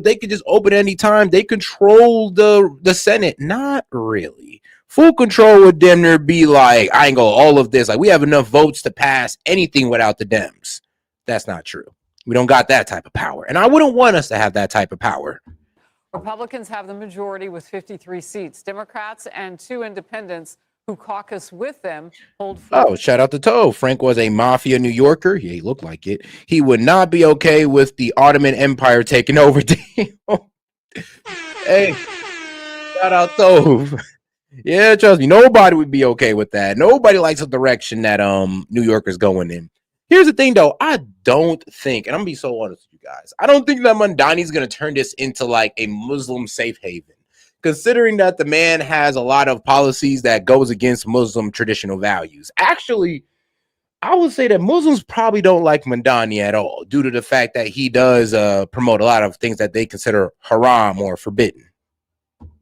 they could just open any time. They control the Senate. Not really. Full control would damn near be like, I ain't gonna all of this. Like, we have enough votes to pass anything without the Dems. That's not true. We don't got that type of power. And I wouldn't want us to have that type of power. Republicans have the majority with 53 seats. Democrats and 2 independents who caucus with them hold 4. Oh, shout out to Toe. Frank was a mafia New Yorker. Yeah, he looked like it. He would not be okay with the Ottoman Empire taking over. Hey, shout out Tove. Yeah, trust me, nobody would be okay with that. Nobody likes the direction that New Yorkers going in. Here's the thing, though. I don't think, and I'm gonna be so honest with you guys, I don't think that Mamdani's gonna turn this into like a Muslim safe haven, considering that the man has a lot of policies that goes against Muslim traditional values. Actually, I would say that Muslims probably don't like Mamdani at all, due to the fact that he does promote a lot of things that they consider haram or forbidden.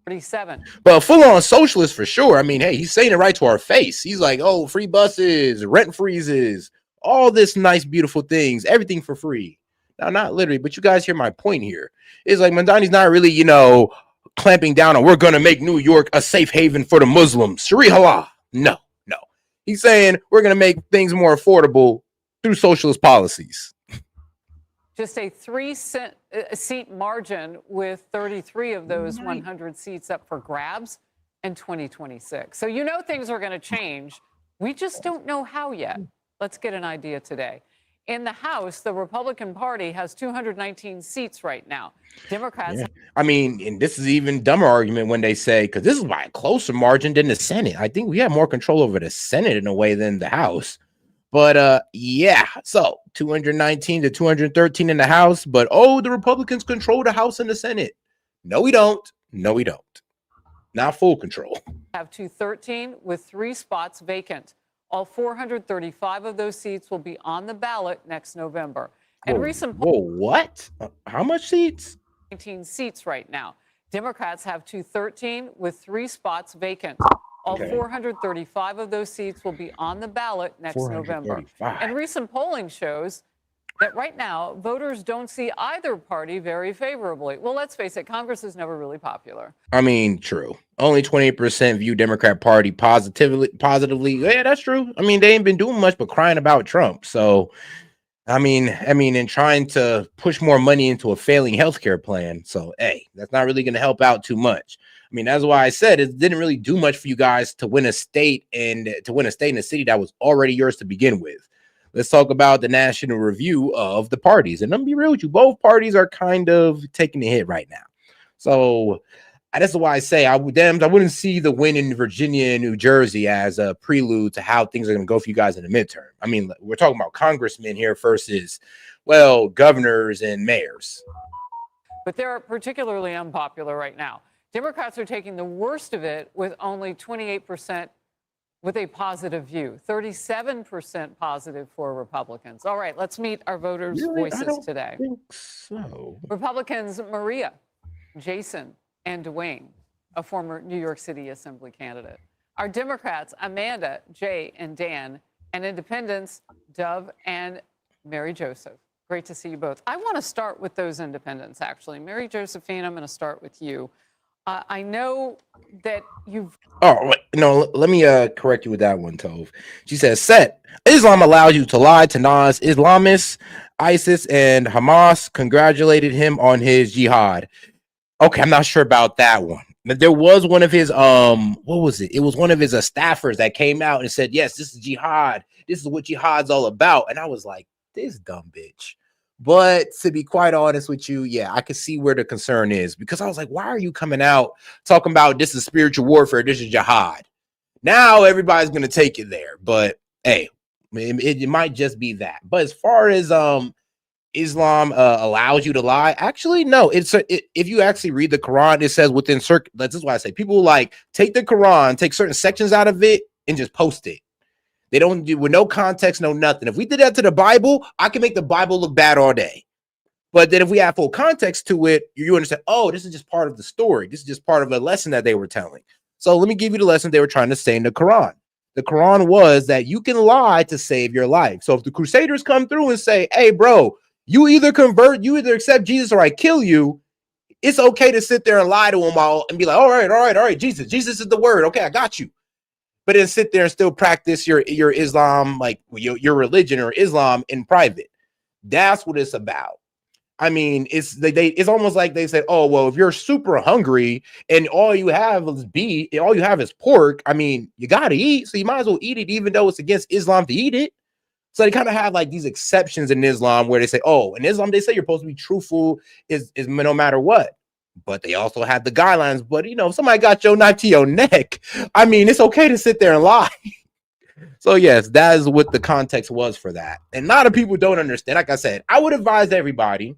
47. But full-on socialist for sure. I mean, hey, he's saying it right to our face. He's like, oh, free buses, rent freezes, all this nice, beautiful things, everything for free. Now, not literally, but you guys hear my point here. It's like Mamdani's not really, clamping down on, we're going to make New York a safe haven for the Muslims. Sharia Allah. No. He's saying we're going to make things more affordable through socialist policies. Just a 3-seat margin with 33 of those 100 seats up for grabs in 2026. So things are going to change. We just don't know how yet. Let's get an idea today. In the House, the Republican Party has 219 seats right now. Democrats. Yeah. I mean, and this is even dumber argument when they say, because this is by a closer margin than the Senate. I think we have more control over the Senate in a way than the House. But yeah, so 219 to 213 in the House. But the Republicans control the House and the Senate. No, we don't. Not full control. Have 213 with 3 spots vacant. All 435 of those seats will be on the ballot next November. And What? How much seats? 19 seats right now. Democrats have 213 with 3 spots vacant. All Okay. 435 of those seats will be on the ballot next November. 435. And recent polling shows that right now, voters don't see either party very favorably. Well, let's face it, Congress is never really popular. I mean, true. Only 28% view Democrat Party positively. Yeah, that's true. I mean, they ain't been doing much but crying about Trump. So, I mean, and trying to push more money into a failing healthcare plan. So, hey, that's not really going to help out too much. I mean, that's why I said it didn't really do much for you guys to win a state and to win a state in a city that was already yours to begin with. Let's talk about the national review of the parties. And let me be real with you, both parties are kind of taking a hit right now. So that's why I say I wouldn't see the win in Virginia and New Jersey as a prelude to how things are going to go for you guys in the midterm. I mean, we're talking about congressmen here versus, well, governors and mayors. But they're particularly unpopular right now. Democrats are taking the worst of it with only 28% with a positive view, 37% positive for Republicans. All right, let's meet our voters' voices today. So Republicans, Maria, Jason, and Dwayne, a former New York City Assembly candidate. Our Democrats, Amanda, Jay, and Dan, and Independents, Dove and Mary Joseph. Great to see you both. I want to start with those independents, actually. Mary Josephine, I'm going to start with you. I know that you've... Oh, wait, no, let me correct you with that one, Tove. She says, S.E.T. Islam allows you to lie to Nas Islamists. ISIS and Hamas congratulated him on his jihad. Okay, I'm not sure about that one. But there was one of his what was it? It was one of his staffers that came out and said, yes, this is jihad. This is what jihad's all about. And I was like, this dumb bitch. But to be quite honest with you, yeah, I could see where the concern is, because I was like, why are you coming out talking about this is spiritual warfare? This is jihad. Now everybody's going to take it there. But hey, it might just be that. But as far as Islam allows you to lie, actually, no. If you actually read the Quran, it says within certain. This is why I say people like take the Quran, take certain sections out of it, and just post it. They don't do with no context, no nothing. If we did that to the Bible, I can make the Bible look bad all day. But then if we add full context to it, you understand, oh, this is just part of the story. This is just part of a lesson that they were telling. So let me give you the lesson they were trying to say in the Quran. The Quran was that you can lie to save your life. So if the Crusaders come through and say, hey, bro, you either convert, you either accept Jesus or I kill you, it's okay to sit there and lie to them all and be like, all right, Jesus is the word. Okay, I got you. But then sit there and still practice your Islam, like your religion or Islam in private. That's what it's about. I mean, it's almost like they said, oh, well, if you're super hungry and all you have is pork, I mean, you got to eat. So you might as well eat it, even though it's against Islam to eat it. So they kind of have like these exceptions in Islam where they say, oh, in Islam, they say you're supposed to be truthful is no matter what. But they also have the guidelines. But, you know, if somebody got your knife to your neck, I mean, it's okay to sit there and lie. So, yes, that is what the context was for that. And a lot of people don't understand. Like I said, I would advise everybody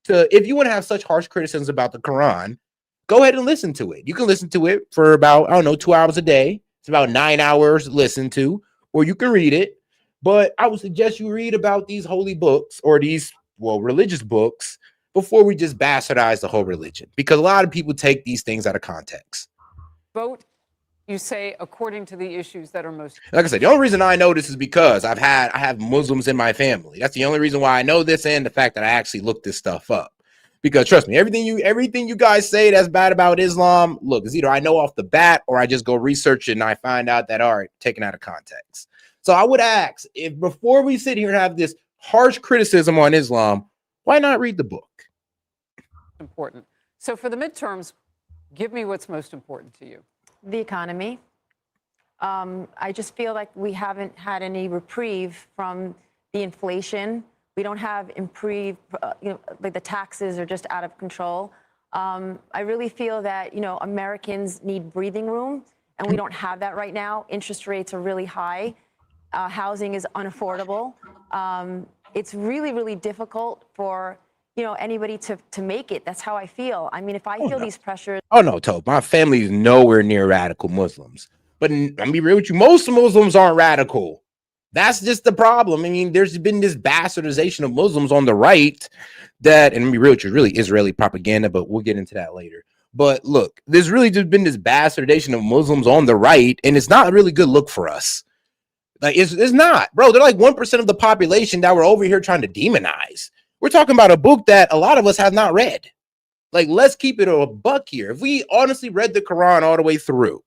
to, if you want to have such harsh criticisms about the Quran, go ahead and listen to it. You can listen to it for about, 2 hours a day. It's about 9 hours to listen to, or you can read it. But I would suggest you read about these holy books or these, religious books before we just bastardize the whole religion, because a lot of people take these things out of context. Vote, you say, according to the issues that are most... Like I said, the only reason I know this is because I have Muslims in my family. That's the only reason why I know this, and the fact that I actually looked this stuff up. Because trust me, everything you guys say that's bad about Islam, look, it's either I know off the bat or I just go research it and I find out that, all right, taken out of context. So I would ask, if before we sit here and have this harsh criticism on Islam, why not read the book? Important. So for the midterms, give me what's most important to you. The economy. I just feel like we haven't had any reprieve from the inflation. We don't have improved, like the taxes are just out of control. I really feel that, Americans need breathing room, and we don't have that right now. Interest rates are really high. Housing is unaffordable. It's really, really difficult for, anybody to make it. That's how I feel. I mean, if I feel these pressures. Oh, no, Tope. My family is nowhere near radical Muslims. But I'll be real with you, most Muslims aren't radical. That's just the problem. I mean, there's been this bastardization of Muslims on the right that, and I'll be real with you, really Israeli propaganda, but we'll get into that later. But look, there's really just been this bastardization of Muslims on the right, and it's not a really good look for us. Like, it's not, bro. They're like 1% of the population that we're over here trying to demonize. We're talking about a book that a lot of us have not read. Like, let's keep it a buck here. If we honestly read the Quran all the way through,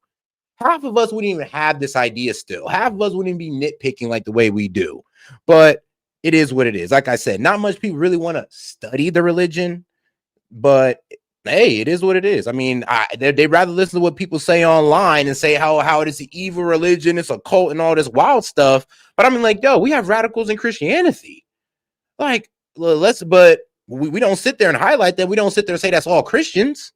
half of us wouldn't even have this idea still. Half of us wouldn't be nitpicking like the way we do. But it is what it is. Like I said, not much people really want to study the religion, but hey, it is what it is. I mean, they'd rather listen to what people say online and say how it is an evil religion, it's a cult and all this wild stuff. But I mean, like, yo, we have radicals in Christianity. Like, but we don't sit there and highlight that. We don't sit there and say that's all Christians.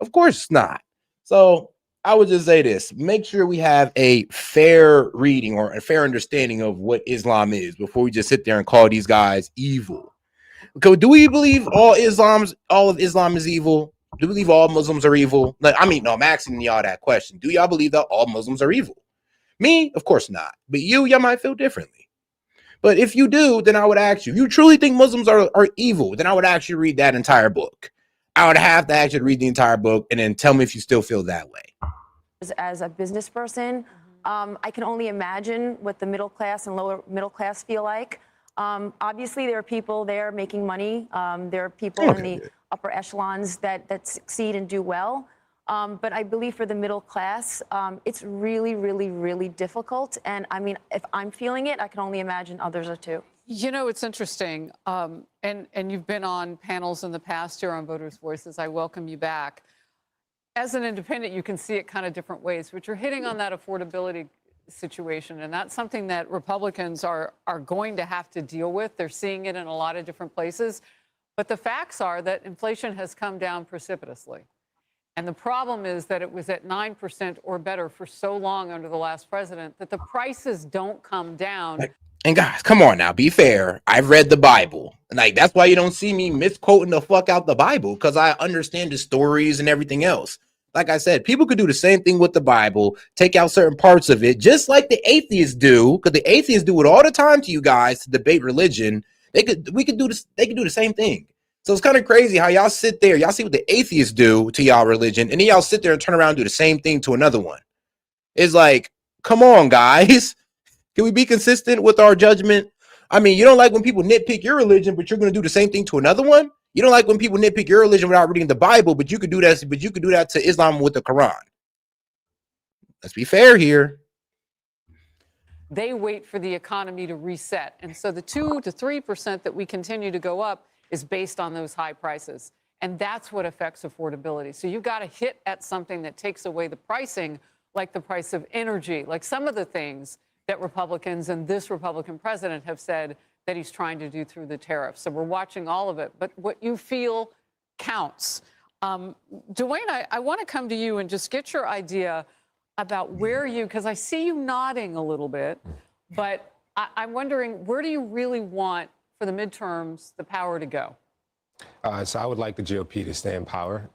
Of course not. So I would just say this: make sure we have a fair reading or a fair understanding of what Islam is before we just sit there and call these guys evil. Okay, do we believe all of Islam is evil? Do we believe all Muslims are evil? Like, I mean, no, I'm asking y'all that question. Do y'all believe that all Muslims are evil? Me, of course not. But y'all might feel differently. But if you do, then I would ask you, if you truly think Muslims are evil, then I would actually read that entire book. I would have to actually read the entire book and then tell me if you still feel that way. As a business person, I can only imagine what the middle class and lower middle class feel like. Obviously, there are people there making money. There are people in the upper echelons that succeed and do well. But I believe for the middle class, it's really, really, really difficult. And I mean, if I'm feeling it, I can only imagine others are too. You know, it's interesting, and you've been on panels in the past here on Voters' Voices. I welcome you back. As an independent, you can see it kind of different ways, but you're hitting on that affordability situation, and that's something that Republicans are going to have to deal with. They're seeing it in a lot of different places. But the facts are that inflation has come down precipitously. And the problem is that it was at 9% or better for so long under the last president that the prices don't come down. And guys, come on now, be fair. I've read the Bible. Like, that's why you don't see me misquoting the fuck out the Bible, because I understand the stories and everything else. Like I said, people could do the same thing with the Bible, take out certain parts of it, just like the atheists do, because the atheists do it all the time to you guys to debate religion. They could do the same thing. So it's kind of crazy how y'all sit there, y'all see what the atheists do to y'all religion, and then y'all sit there and turn around and do the same thing to another one. It's like, come on, guys. Can we be consistent with our judgment? I mean, you don't like when people nitpick your religion, but you're going to do the same thing to another one? You don't like when people nitpick your religion without reading the Bible, but you could do that to Islam with the Quran. Let's be fair here. They wait for the economy to reset. And so the 2 to 3% that we continue to go up is based on those high prices. And that's what affects affordability. So you've got to hit at something that takes away the pricing, like the price of energy, like some of the things that Republicans and this Republican president have said that he's trying to do through the tariffs. So we're watching all of it. But what you feel counts. Dwayne, I want to come to you and just get your idea about where you, because I see you nodding a little bit, but I'm wondering, where do you really want for the midterms the power to go? So I would like the GOP to stay in power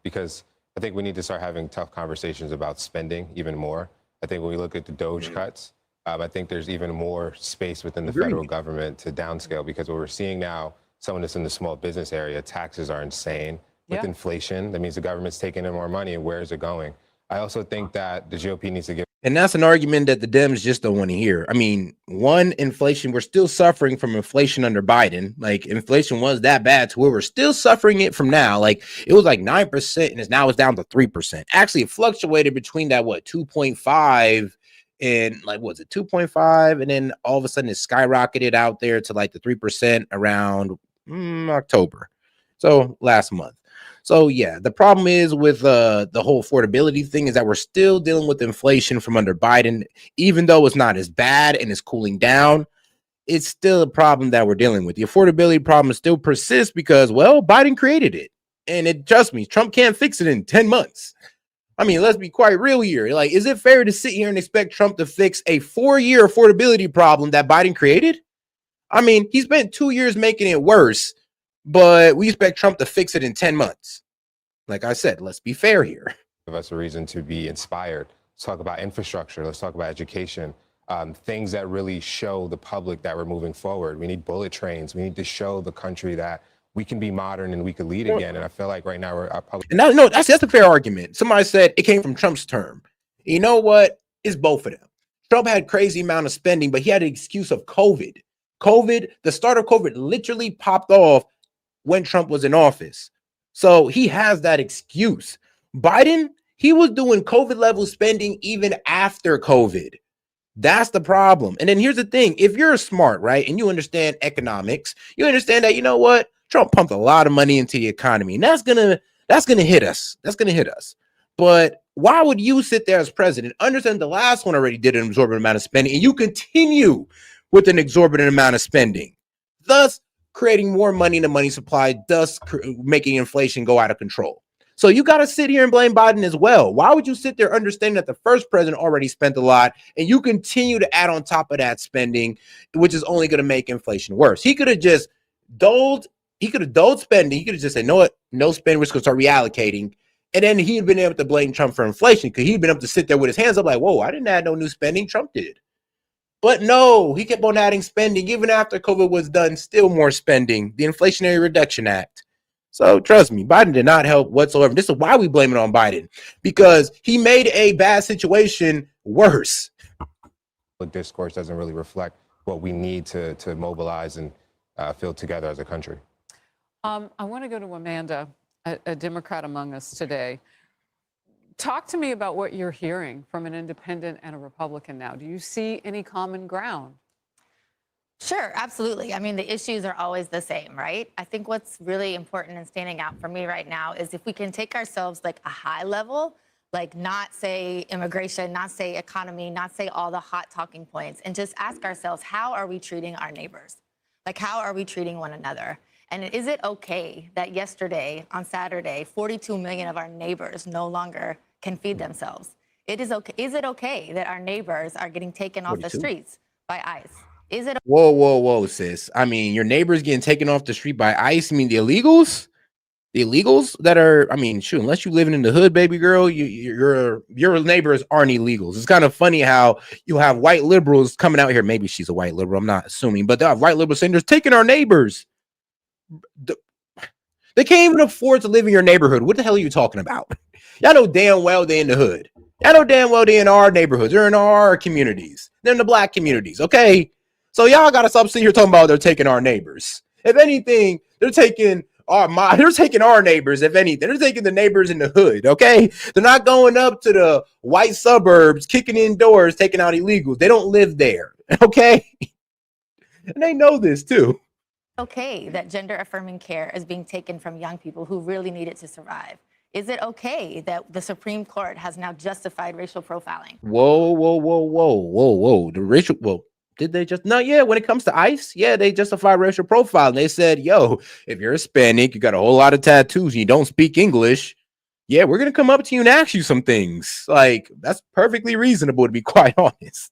because I think we need to start having tough conversations about spending even more. I think when we look at the DOGE cuts, I think there's even more space within the federal government to downscale, because what we're seeing now, someone that's in the small business area, taxes are insane. With inflation, that means the government's taking in more money, and where is it going? I also think that the GOP needs to give. And that's an argument that the Dems just don't want to hear. I mean, one, inflation, we're still suffering from inflation under Biden. Like, inflation was that bad to where we're still suffering it from now. Like, it was like 9% and it's down to 3%. Actually, it fluctuated between that, 2.5 and like, was it 2.5? And then all of a sudden it skyrocketed out there to like the 3% around October. So last month. So yeah, the problem is with the whole affordability thing is that we're still dealing with inflation from under Biden. Even though it's not as bad and it's cooling down, it's still a problem that we're dealing with. The affordability problem still persists because, well, Biden created it. And trust me, Trump can't fix it in 10 months. I mean, let's be quite real here. Like, is it fair to sit here and expect Trump to fix a 4-year affordability problem that Biden created? I mean, he spent 2 years making it worse, but we expect Trump to fix it in 10 months. Like I said, let's be fair here. Give us a reason to be inspired. Let's talk about infrastructure. Let's talk about education. Things that really show the public that we're moving forward. We need bullet trains. We need to show the country that we can be modern and we could lead again. And I feel like right now we're And now, no, that's a fair argument. Somebody said it came from Trump's term. You know what? It's both of them. Trump had crazy amount of spending, but he had an excuse of COVID. The start of COVID literally popped off when Trump was in office. So he has that excuse. Biden, he was doing COVID level spending even after COVID. That's the problem. And then here's the thing. If you're smart, right, and you understand economics, you understand that, you know what? Trump pumped a lot of money into the economy, and that's gonna hit us. That's gonna hit us. But why would you sit there as president, understand the last one already did an exorbitant amount of spending, and you continue with an exorbitant amount of spending, thus creating more money in the money supply, thus making inflation go out of control? So you got to sit here and blame Biden as well. Why would you sit there understanding that the first president already spent a lot and you continue to add on top of that spending, which is only going to make inflation worse? He could have just doled spending. He could have just said, no spending, we're just going to start reallocating. And then he'd been able to blame Trump for inflation because he'd been able to sit there with his hands up like, whoa, I didn't add no new spending. Trump did. But no, he kept on adding spending. Even after COVID was done, still more spending. The Inflationary Reduction Act. So trust me, Biden did not help whatsoever. This is why we blame it on Biden, because he made a bad situation worse. The discourse doesn't really reflect what we need to mobilize and feel together as a country. I want to go to Amanda, a Democrat among us today. Talk to me about what you're hearing from an independent and a Republican now. Do you see any common ground? Sure, absolutely. I mean, the issues are always the same, right? I think what's really important and standing out for me right now is if we can take ourselves like a high level, like not say immigration, not say economy, not say all the hot talking points, and just ask ourselves, how are we treating our neighbors? Like, how are we treating one another? And is it okay that yesterday, on Saturday, 42 million of our neighbors no longer can feed themselves? Is it okay that our neighbors are getting taken off the 42? streets by ICE? Is it Whoa, sis. I mean, your neighbors getting taken off the street by ICE. I mean, the illegals? The illegals that are, I mean, shoot, unless you're living in the hood, baby girl, your neighbors aren't illegals. It's kind of funny how you have white liberals coming out here. Maybe she's a white liberal, I'm not assuming, but they have white liberals saying they're taking our neighbors. They can't even afford to live in your neighborhood. What the hell are you talking about? Y'all know damn well they're in the hood. Y'all know damn well they're in our neighborhoods. They're in our communities. They're in the black communities, okay? So y'all got to stop sitting here talking about they're taking our neighbors. If anything, they're taking our neighbors. If anything, they're taking the neighbors in the hood, okay? They're not going up to the white suburbs, kicking in doors, taking out illegals. They don't live there, okay? And they know this too. okay that gender affirming care is being taken from young people who really need it to survive? Is it okay that the Supreme Court has now justified racial profiling? Whoa. The racial, well, did they just? No, yeah, when it comes to ICE, yeah, they justify racial profiling. They said, yo, if you're Hispanic, you got a whole lot of tattoos, and you don't speak English, yeah, we're going to come up to you and ask you some things. Like, that's perfectly reasonable, to be quite honest.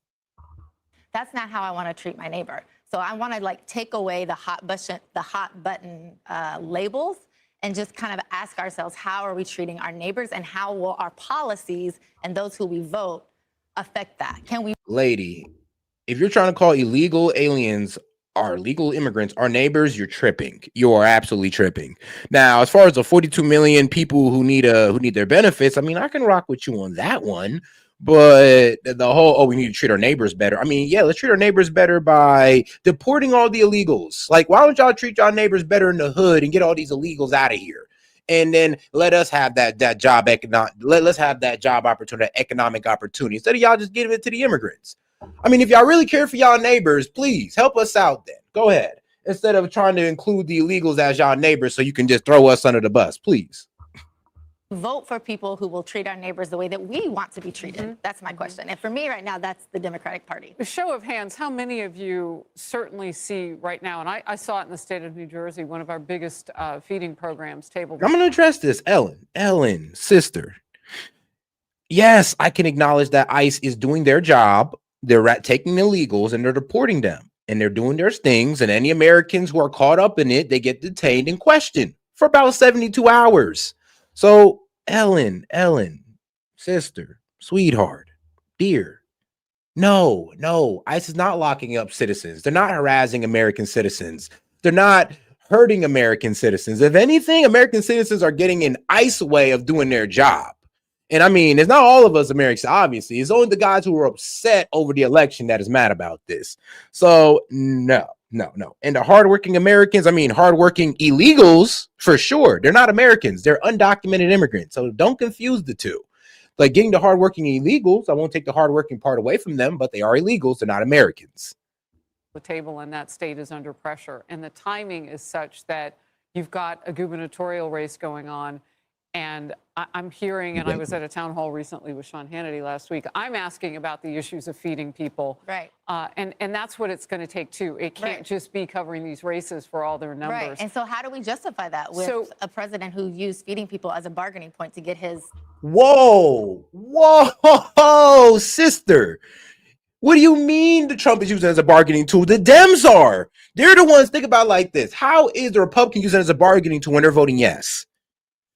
That's not how I want to treat my neighbor. So I want to like take away the hot button labels and just kind of ask ourselves, how are we treating our neighbors, and how will our policies and those who we vote affect that? Can we? Lady, if you're trying to call illegal aliens or legal immigrants our neighbors, you're tripping. You are absolutely tripping. Now, as far as the 42 million people who need their benefits, I mean, I can rock with you on that one. But the whole, we need to treat our neighbors better. I mean, yeah, let's treat our neighbors better by deporting all the illegals. Like, why don't y'all treat y'all neighbors better in the hood and get all these illegals out of here? And then let us have that job let's have that job opportunity, economic opportunity, instead of y'all just giving it to the immigrants. I mean, if y'all really care for y'all neighbors, please help us out then. Go ahead. Instead of trying to include the illegals as y'all neighbors so you can just throw us under the bus, please. Vote for people who will treat our neighbors the way that we want to be treated. Mm-hmm. That's my question. And for me right now, that's the Democratic Party. A show of hands, how many of you certainly see right now, and I saw it in the state of New Jersey, one of our biggest feeding programs, Table. I'm going to address this. Ellen, sister. Yes, I can acknowledge that ICE is doing their job. They're taking illegals and they're deporting them. And they're doing their things. And any Americans who are caught up in it, they get detained and questioned for about 72 hours. So, Ellen, sister, sweetheart, dear, no, ICE is not locking up citizens. They're not harassing American citizens. They're not hurting American citizens. If anything, American citizens are getting an ICE way of doing their job. And I mean, it's not all of us Americans, obviously. It's only the guys who are upset over the election that is mad about this. So, no. And the hardworking Americans, I mean, hardworking illegals, for sure. They're not Americans. They're undocumented immigrants. So don't confuse the two. Like getting the hardworking illegals, I won't take the hardworking part away from them, but they are illegals. They're not Americans. The table and that state is under pressure. And the timing is such that you've got a gubernatorial race going on. And I'm hearing, and I was at a town hall recently with Sean Hannity last week, I'm asking about the issues of feeding people. Right. And that's what it's going to take, too. It can't just be covering these races for all their numbers. Right. And so how do we justify that with a president who used feeding people as a bargaining point to get his... Whoa, sister. What do you mean the Trump is using it as a bargaining tool? The Dems are. They're the ones. Think about it like this. How is the Republican using it as a bargaining tool when they're voting yes?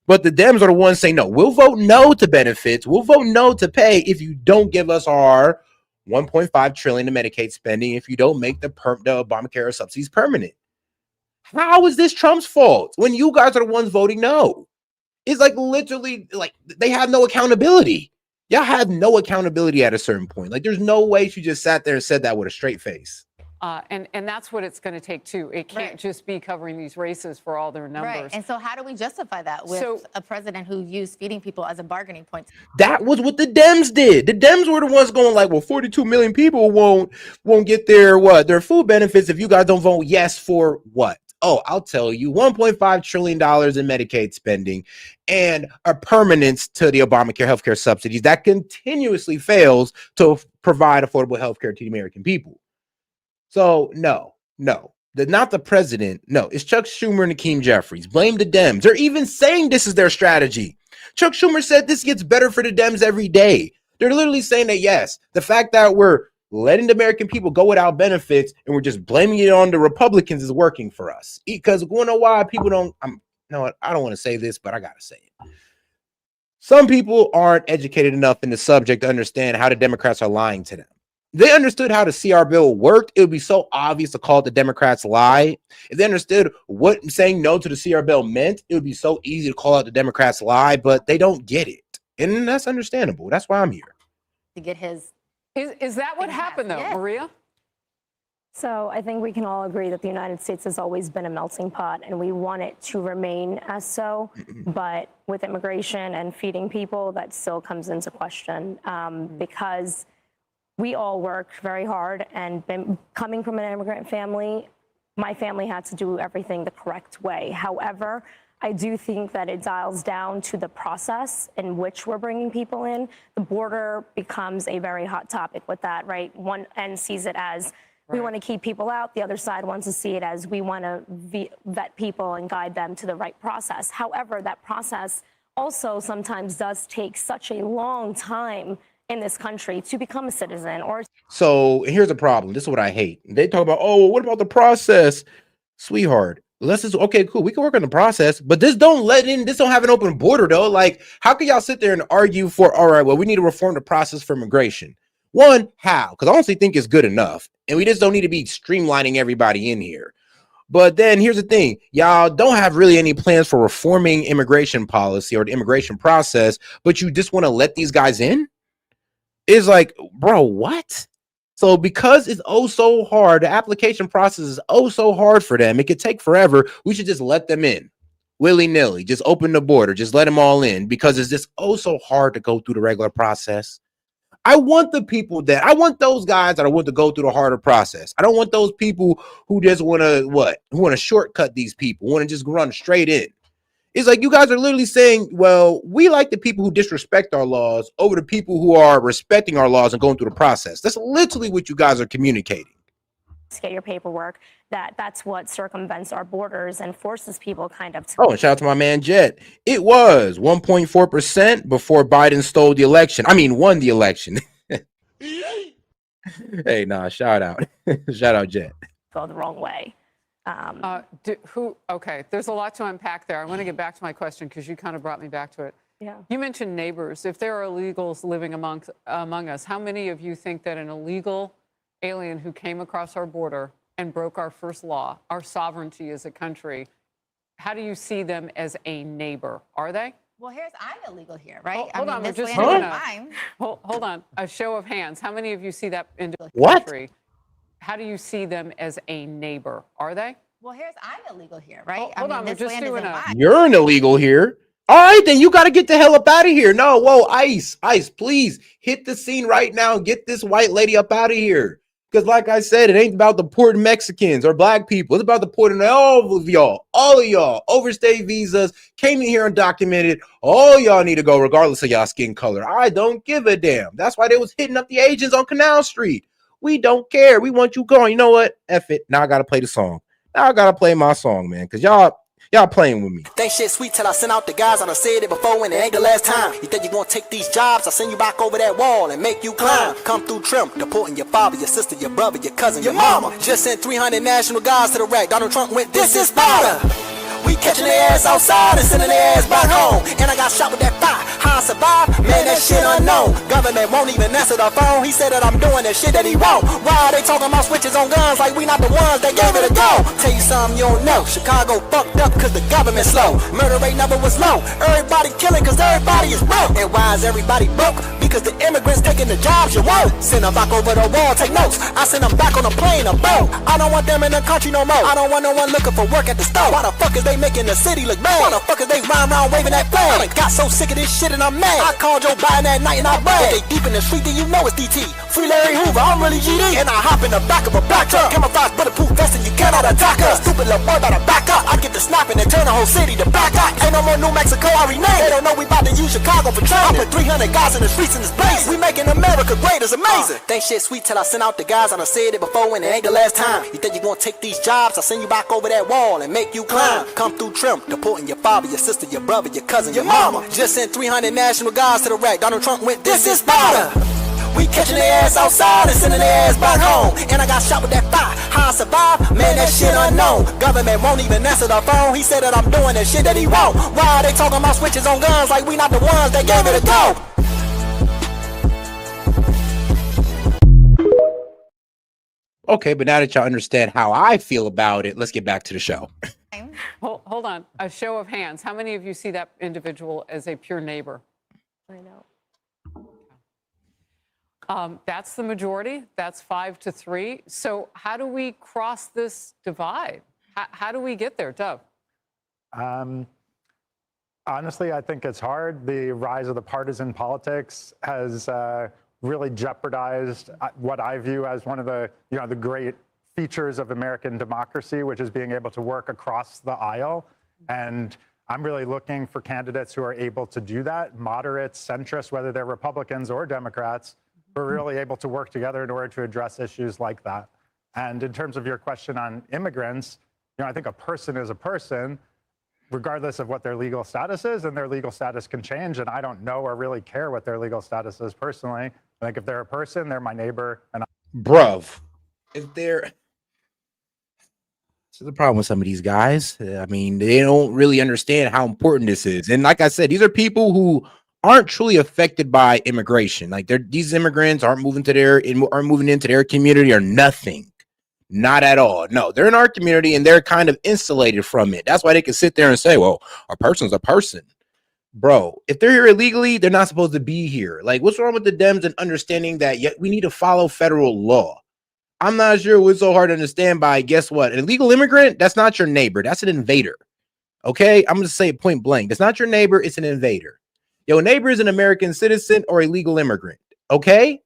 But the Dems are the ones saying no. We'll vote no to benefits. We'll vote no to pay if you don't give us our $1.5 trillion to Medicaid spending, if you don't make the Obamacare subsidies permanent. How is this Trump's fault when you guys are the ones voting no? It's like literally like they have no accountability. Y'all have no accountability at a certain point. Like there's no way she just sat there and said that with a straight face. And that's what it's going to take, too. It can't just be covering these races for all their numbers. Right. And so how do we justify that with a president who used feeding people as a bargaining point? That was what the Dems did. The Dems were the ones going like, well, 42 million people won't get their food benefits if you guys don't vote yes for what? Oh, I'll tell you, $1.5 trillion in Medicaid spending and a permanence to the Obamacare healthcare subsidies that continuously fails to provide affordable healthcare to the American people. So no, not the president. No, it's Chuck Schumer and Hakeem Jeffries. Blame the Dems. They're even saying this is their strategy. Chuck Schumer said this gets better for the Dems every day. They're literally saying that, yes, the fact that we're letting the American people go without benefits and we're just blaming it on the Republicans is working for us. Because you know why people don't, I don't want to say this, but I got to say it. Some people aren't educated enough in the subject to understand how the Democrats are lying to them. They understood how the CR bill worked, it would be so obvious to call the Democrats lie. If they understood what saying no to the CR bill meant, it would be so easy to call out the Democrats lie, but they don't get it. And that's understandable. That's why I'm here. To get his... Is that what happened, though, Maria? So I think we can all agree that the United States has always been a melting pot, and we want it to remain as so. But with immigration and feeding people, that still comes into question because we all work very hard, and coming from an immigrant family, my family had to do everything the correct way. However, I do think that it dials down to the process in which we're bringing people in. The border becomes a very hot topic with that, right? One end sees it as we want to keep people out. The other side wants to see it as we want to vet people and guide them to the right process. However, that process also sometimes does take such a long time in this country to become a citizen. So here's the problem. This is what I hate. They talk about, oh, what about the process? Sweetheart, let's just, okay, cool. We can work on the process, but this don't have an open border though. Like, how can y'all sit there and argue for, all right, well, we need to reform the process for immigration? One, how? Because I honestly think it's good enough. And we just don't need to be streamlining everybody in here. But then here's the thing. Y'all don't have really any plans for reforming immigration policy or the immigration process, but you just want to let these guys in? It's like, bro, what? So because it's oh so hard, the application process is oh so hard for them, it could take forever, we should just let them in willy-nilly, just open the border, just let them all in, because it's just oh so hard to go through the regular process. I want those guys that I want to go through the harder process. I don't want those people who just want to shortcut these people, want to just run straight in. It's like you guys are literally saying, well, we like the people who disrespect our laws over the people who are respecting our laws and going through the process. That's literally what you guys are communicating. Get your paperwork. That's what circumvents our borders and forces people kind of to. Oh, and shout out to my man Jet. It was 1.4% before Biden stole the election. I mean, won the election. Hey, nah, shout out. Shout out Jet. Go the wrong way. Okay, there's a lot to unpack there. I want to get back to my question because you kind of brought me back to it. Yeah. You mentioned neighbors. If there are illegals living among us, how many of you think that an illegal alien who came across our border and broke our first law, our sovereignty as a country, how do you see them as a neighbor? Are they? Well, I'm illegal here, right? Hold on, we're this just land doing is mine. hold on. A show of hands. How many of you see that in the What? country? How do you see them as a neighbor? Are they? Well, I'm illegal here, right? Hold on, we're this just land doing isn't a. mine. You're an illegal here. All right, then you got to get the hell up out of here. No, whoa, ICE, please hit the scene right now and get this white lady up out of here. Because like I said, it ain't about deporting Mexicans or black people. It's about deporting all of y'all, overstay visas, came in here undocumented. All y'all need to go regardless of y'all skin color. I don't give a damn. That's why they was hitting up the agents on Canal Street. We don't care. We want you going. You know what? F it. Now I got to play the song. Now I got to play my song, man, because y'all playing with me. Think shit sweet till I send out the guys. I done said it before and it ain't the last time. You think you gonna take these jobs? I'll send you back over that wall and make you climb. Come through trim, deporting your father, your sister, your brother, your cousin, your mama. Just sent 300 national guards to the rack. Donald Trump went, this is Sparta. We catching their ass outside and sending their ass back home. And I got shot with that fire. How I survived? Man, that shit unknown. Government won't even answer the phone. He said that I'm doing that shit that he won't. Why are they talking about switches on guns like we not the ones that gave it a go? Tell you something you don't know. Chicago fucked up cause the government slow. Murder rate never was low. Everybody killing cause everybody is broke. And why is everybody broke? Because the immigrants taking the jobs you want. Send them back over the wall, take notes. I send them back on a plane, a boat. I don't want them in the country no more. I don't want no one looking for work at the store. Why the fuck is they making the city look bad? Why the fuck is they rhyme around waving that flag? I got so sick of this shit and I'm mad. I called Joe Biden that night and I bragged. They deep in the street, then you know it's DT. Free Larry Hoover, I'm really GD. And I hop in the back of a black truck. Camouflage bulletproof vest and you cannot attack us. Stupid little boy better back up. I get the snapping and turn the whole city to black out. Ain't no more New Mexico, I rename. They don't know we about to use Chicago for training. I put 300 guys in the streets in this place. We making America great, it's amazing. Think shit sweet till I send out the guys. I done said it before and it ain't the last time. You think you gonna take these jobs? I'll send you back over that wall and make you climb. Come through trim, deporting your father, your sister, your brother, your cousin, your mama. Just sent 300 national guards to the rack. Donald Trump went, this is Sparta. We catching their ass outside and sending their ass back home. And I got shot with that fire. How I survived? Man, that shit unknown. Government won't even answer the phone. He said that I'm doing that shit that he won't. Why are they talking about switches on guns like we not the ones that gave it a go? Okay, but now that y'all understand how I feel about it, let's get back to the show. Hold on. A show of hands. How many of you see that individual as a pure neighbor? I know. That's the majority. That's 5-3. So how do we cross this divide? How do we get there, Dov? Honestly, I think it's hard. The rise of the partisan politics has really jeopardized what I view as one of the great features of American democracy, which is being able to work across the aisle. And I'm really looking for candidates who are able to do that, moderates, centrists, whether they're Republicans or Democrats, who are really able to work together in order to address issues like that. And in terms of your question on immigrants, I think a person is a person, regardless of what their legal status is, and their legal status can change. And I don't know or really care what their legal status is personally. I think if they're a person, they're my neighbor. And Bruv, if they're... So the problem with some of these guys, I mean, they don't really understand how important this is. And like I said, these are people who aren't truly affected by immigration. Like these immigrants aren't moving into their community or nothing. Not at all. No, they're in our community and they're kind of insulated from it. That's why they can sit there and say, well, a person's a person. Bro, if they're here illegally, they're not supposed to be here. Like, what's wrong with the Dems and understanding that we need to follow federal law? I'm not sure what's so hard to understand by, guess what? An illegal immigrant, that's not your neighbor. That's an invader. Okay? I'm going to say it point blank. It's not your neighbor. It's an invader. Your neighbor is an American citizen or a legal immigrant. Okay?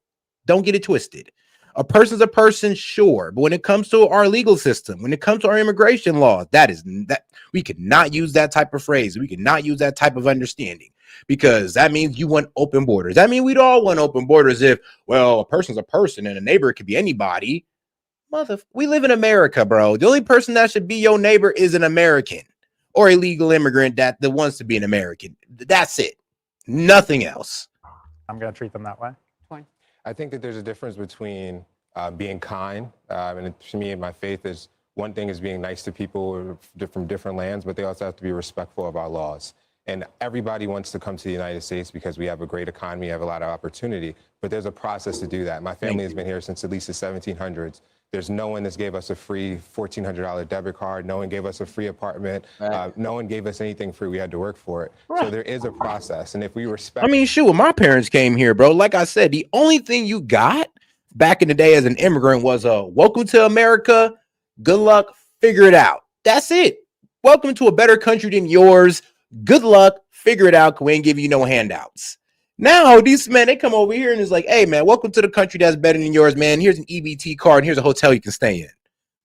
Don't get it twisted. A person's a person, sure. But when it comes to our legal system, when it comes to our immigration laws, that we cannot use that type of phrase. We cannot use that type of understanding because that means you want open borders. That means we'd all want open borders if, well, a person's a person and a neighbor could be anybody. We live in America, bro. The only person that should be your neighbor is an American or a legal immigrant that wants to be an American. That's it. Nothing else. I'm going to treat them that way. I think that there's a difference between being kind, and to me, in my faith, is one thing is being nice to people from different lands, but they also have to be respectful of our laws. And everybody wants to come to the United States because we have a great economy, have a lot of opportunity, but there's a process to do that. My family has been here since at least the 1700s. There's no one that's gave us a free $1,400 debit card. No one gave us a free apartment. No one gave us anything free. We had to work for it. So there is a process. And if we respect... I mean, shoot, when my parents came here, bro, like I said, the only thing you got back in the day as an immigrant was welcome to America. Good luck. Figure it out. That's it. Welcome to a better country than yours. Good luck. Figure it out. We ain't give you no handouts. Now, these men, they come over here and it's like, hey, man, welcome to the country that's better than yours, man. Here's an EBT card and here's a hotel you can stay in.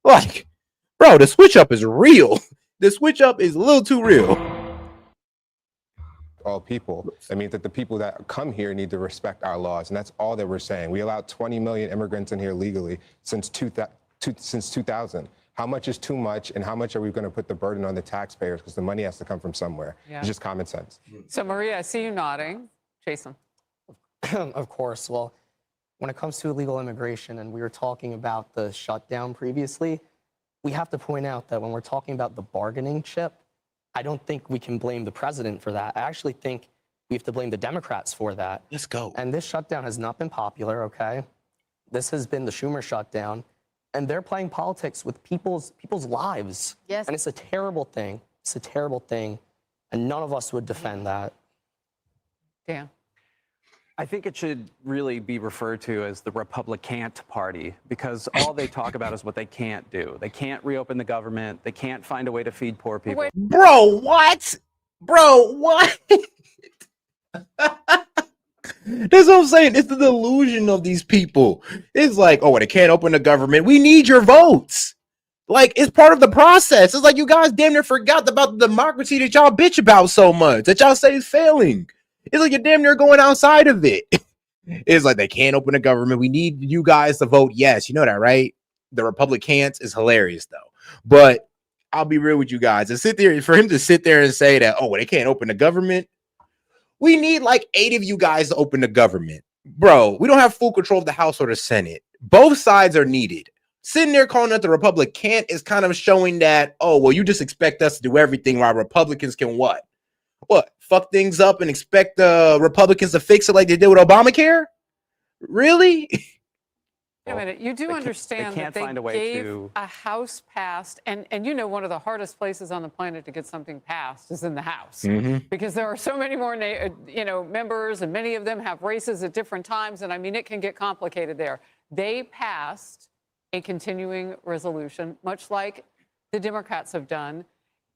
Like, bro, the switch up is real. The switch up is a little too real. All people. I mean, that the people that come here need to respect our laws. And that's all that we're saying. We allowed 20 million immigrants in here legally since 2000. How much is too much, and how much are we going to put the burden on the taxpayers? Because the money has to come from somewhere. Yeah. It's just common sense. So, Maria, I see you nodding. Jason. Of course. Well, when it comes to illegal immigration, and we were talking about the shutdown previously, we have to point out that when we're talking about the bargaining chip, I don't think we can blame the president for that. I actually think we have to blame the Democrats for that. Let's go. And this shutdown has not been popular, okay? This has been the Schumer shutdown, and they're playing politics with people's lives. Yes. And it's a terrible thing. It's a terrible thing, and none of us would defend that. Dan. I think it should really be referred to as the Republicant Party, because all they talk about is what they can't do. They can't reopen the government. They can't find a way to feed poor people. Bro, what? Bro, what? That's what I'm saying. It's the delusion of these people. It's like, oh, they can't open the government. We need your votes. Like, it's part of the process. It's like you guys damn near forgot about the democracy that y'all bitch about so much, that y'all say is failing. It's like you're damn near going outside of it. It's like they can't open a government. We need you guys to vote yes. You know that, right? The Republicans is hilarious, though. But I'll be real with you guys. And sit there for him to sit there and say that, oh, well, they can't open the government. We need like 8 of you guys to open the government. Bro, we don't have full control of the House or the Senate. Both sides are needed. Sitting there calling out the Republican is kind of showing that, oh, well, you just expect us to do everything while Republicans can what? What? Fuck things up and expect the Republicans to fix it like they did with Obamacare? Really? Wait a minute. You do understand that they gave a House passed, and you know one of the hardest places on the planet to get something passed is in the House, because there are so many more members, and many of them have races at different times, and I mean it can get complicated there. They passed a continuing resolution, much like the Democrats have done,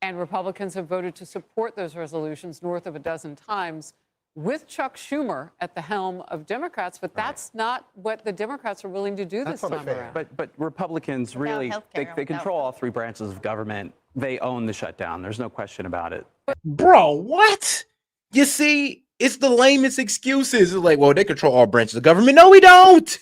and Republicans have voted to support those resolutions north of a dozen times, with Chuck Schumer at the helm of Democrats, but that's not what the Democrats are willing to do this time around. But Republicans really, they control all 3 branches of government. They own the shutdown. There's no question about it. Bro, what? You see, it's the lamest excuses. It's like, well, they control all branches of government. No, we don't.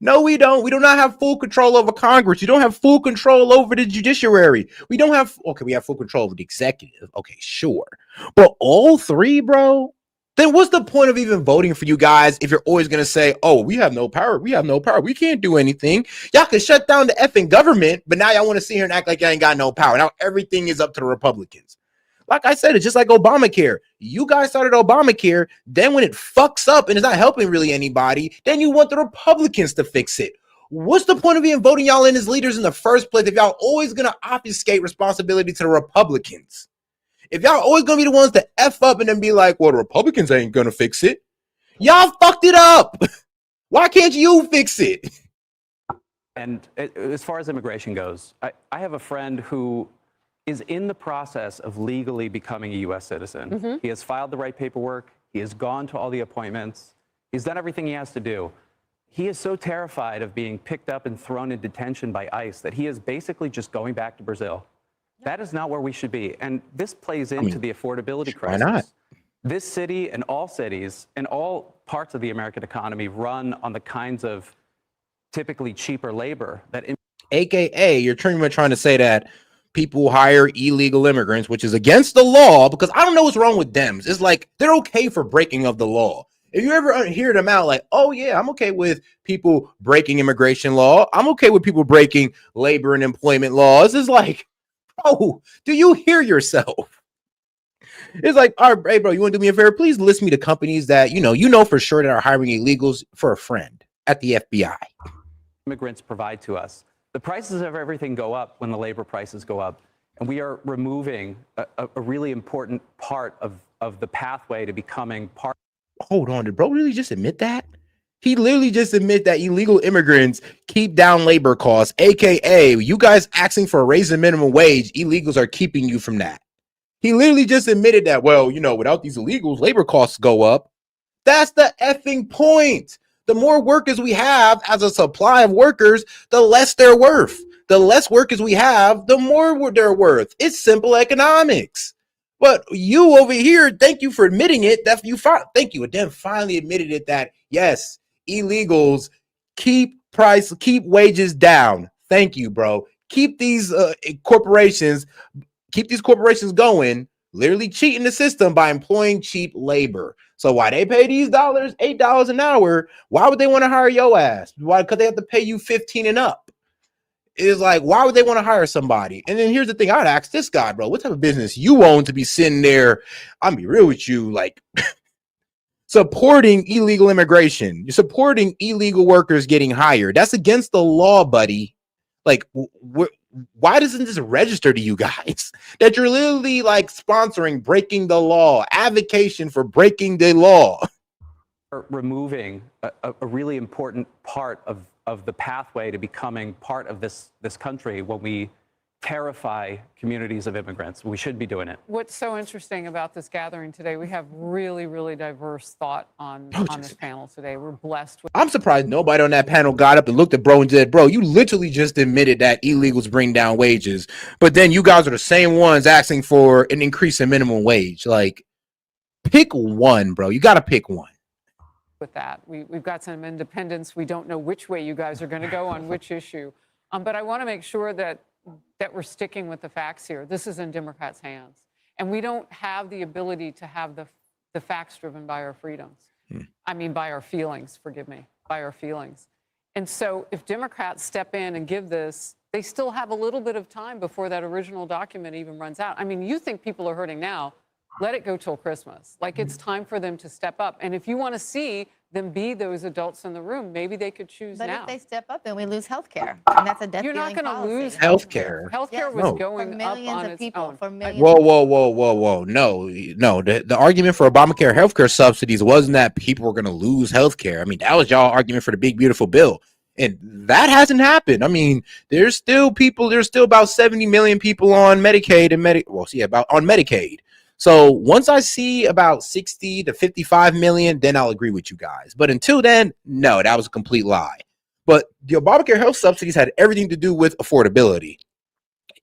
No, we don't. We do not have full control over Congress. You don't have full control over the judiciary. We don't have, okay, we have full control over the executive. Okay, sure. But all 3, bro? Then what's the point of even voting for you guys if you're always going to say, oh, we have no power. We have no power. We can't do anything. Y'all can shut down the effing government, but now y'all want to sit here and act like y'all ain't got no power. Now everything is up to the Republicans. Like I said, it's just like Obamacare. You guys started Obamacare. Then when it fucks up and it's not helping really anybody, then you want the Republicans to fix it. What's the point of even voting y'all in as leaders in the first place if y'all always going to obfuscate responsibility to the Republicans? If y'all always going to be the ones to F up and then be like, well, the Republicans ain't going to fix it. Y'all fucked it up. Why can't you fix it? And as far as immigration goes, I have a friend who is in the process of legally becoming a U.S. citizen. He has filed the right paperwork. He has gone to all the appointments. He's done everything he has to do. He is so terrified of being picked up and thrown in detention by ICE that he is basically just going back to Brazil. That is not where we should be. And this plays into the affordability crisis. Why not? This city and all cities and all parts of the American economy run on the kinds of typically cheaper labor that... AKA, you're pretty much trying to say that people hire illegal immigrants, which is against the law, because I don't know what's wrong with Dems. It's like they're okay for breaking of the law. If you ever hear them out like, oh, yeah, I'm okay with people breaking immigration law. I'm okay with people breaking labor and employment laws. It's like, oh, do you hear yourself? It's like, all right, hey, bro, you want to do me a favor? Please list me the companies that, you know for sure that are hiring illegals for a friend at the FBI. Immigrants provide to us. the prices of everything go up when the labor prices go up. And we are removing a really important part of the pathway to becoming part. Hold on, did bro really just admit that? He literally just admit that illegal immigrants keep down labor costs, aka you guys asking for a raise in minimum wage, illegals are keeping you from that. He literally just admitted that, well, without these illegals, labor costs go up. That's the effing point. The more workers we have as a supply of workers, the less they're worth. The less workers we have, the more they're worth. It's simple economics. But you over here, thank you for admitting it. Thank you. Again, finally admitted it that yes, illegals keep wages down. Thank you, bro. Keep these corporations going, literally cheating the system by employing cheap labor. So why they pay these $8 an hour? Why would they want to hire your ass? Why? Because they have to pay you 15 and up. It's like, why would they want to hire somebody? And then here's the thing, I'd ask this guy, bro, what type of business you own to be sitting there? I'll be real with you, like supporting illegal immigration. You're supporting illegal workers getting hired. That's against the law, buddy. Like, why doesn't this register to you guys that you're literally like sponsoring breaking the law, advocation for breaking the law? Removing a really important part of the pathway to becoming part of this country when we terrify communities of immigrants. We should be doing it. What's so interesting about this gathering today, we have really, really diverse thought on this panel today. We're blessed with. I'm surprised nobody on that panel got up and looked at bro and said, bro, you literally just admitted that illegals bring down wages, but then you guys are the same ones asking for an increase in minimum wage. Like, pick one, bro. You got to pick one. With that, we've got some independence. We don't know which way you guys are going to go on which issue. But I want to make sure that we're sticking with the facts here. This is in Democrats' hands. And we don't have the ability to have the facts driven by our freedoms. I mean, by our feelings, forgive me, by our feelings. And so if Democrats step in and give this, they still have a little bit of time before that original document even runs out. I mean, you think people are hurting now. Let it go till Christmas. Like, it's time for them to step up. And if you want to see them be those adults in the room, maybe they could choose But now. if they step up, then we lose health care. And that's a death You're not going to lose health care. Health care Yes. was No. going For millions up on of its people, own. for millions. Whoa. No. The argument for Obamacare healthcare subsidies wasn't that people were going to lose healthcare. I mean, that was y'all argument for the big, beautiful bill. And that hasn't happened. I mean, there's still about 70 million people on Medicaid and on Medicaid. So once I see about 60 to 55 million, then I'll agree with you guys. But until then, no, that was a complete lie. But the Obamacare health subsidies had everything to do with affordability.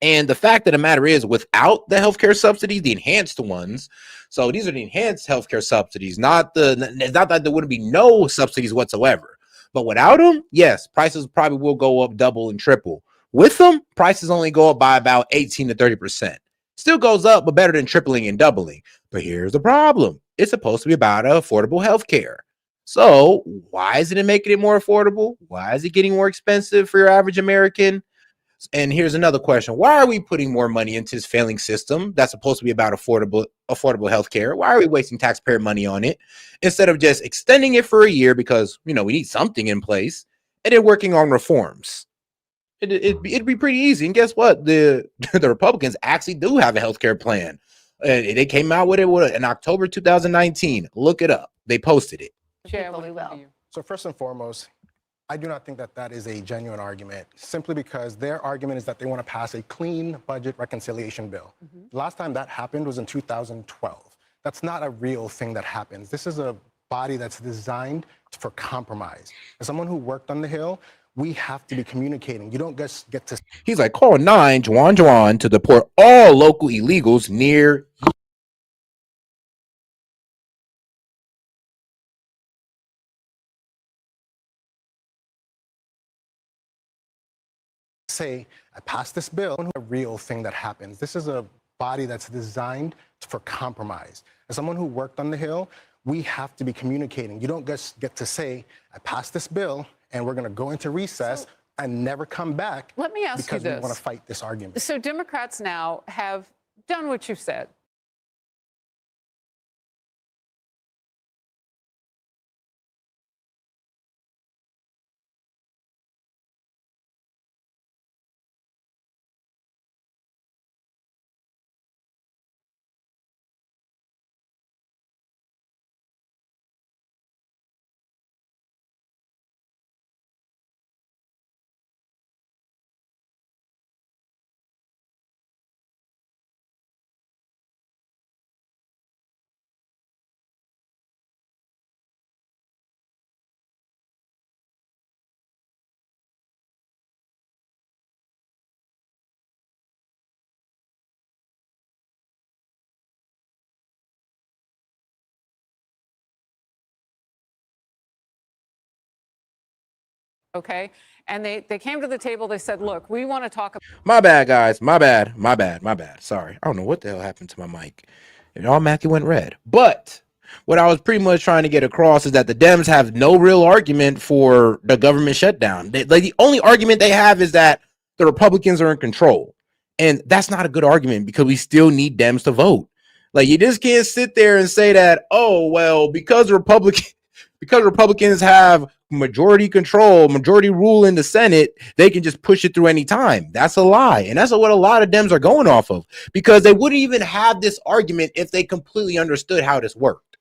And the fact of the matter is, without the healthcare subsidies, the enhanced ones, so these are the enhanced healthcare subsidies, it's not that there wouldn't be no subsidies whatsoever. But without them, yes, prices probably will go up double and triple. With them, prices only go up by about 18 to 30%. Still goes up, but better than tripling and doubling. But here's the problem. It's supposed to be about affordable healthcare. So why isn't it making it more affordable? Why is it getting more expensive for your average American? And here's another question. Why are we putting more money into this failing system that's supposed to be about affordable healthcare? Why are we wasting taxpayer money on it instead of just extending it for a year because, we need something in place and then working on reforms? It'd be pretty easy. And guess what? The Republicans actually do have a healthcare plan. They came out with it in October 2019. Look it up. They posted it. So first and foremost, I do not think that is a genuine argument, simply because their argument is that they want to pass a clean budget reconciliation bill. The last time that happened was in 2012. That's not a real thing that happens. This is a body that's designed for compromise. As someone who worked on the Hill, we have to be communicating. You don't just get to... He's like, call 9 Juan to deport all local illegals near say, I passed this bill, a real thing that happens. This is a body that's designed for compromise. As someone who worked on the Hill, we have to be communicating. You don't just get to say, I passed this bill and we're going to go into recess and never come back. Let me ask you because this. we want to fight this argument. So Democrats now have done what you said. okay? And they came to the table, they said, look, we want to talk about. My bad, guys. My bad. Sorry. I don't know what the hell happened to my mic. It automatically went red. But what I was pretty much trying to get across is that the Dems have no real argument for the government shutdown. The only argument they have is that the Republicans are in control. And that's not a good argument because we still need Dems to vote. Like, you just can't sit there and say that, oh, well, because Republicans have majority control, majority rule in the Senate, they can just push it through any time. That's a lie. And that's what a lot of Dems are going off of, because they wouldn't even have this argument if they completely understood how this worked.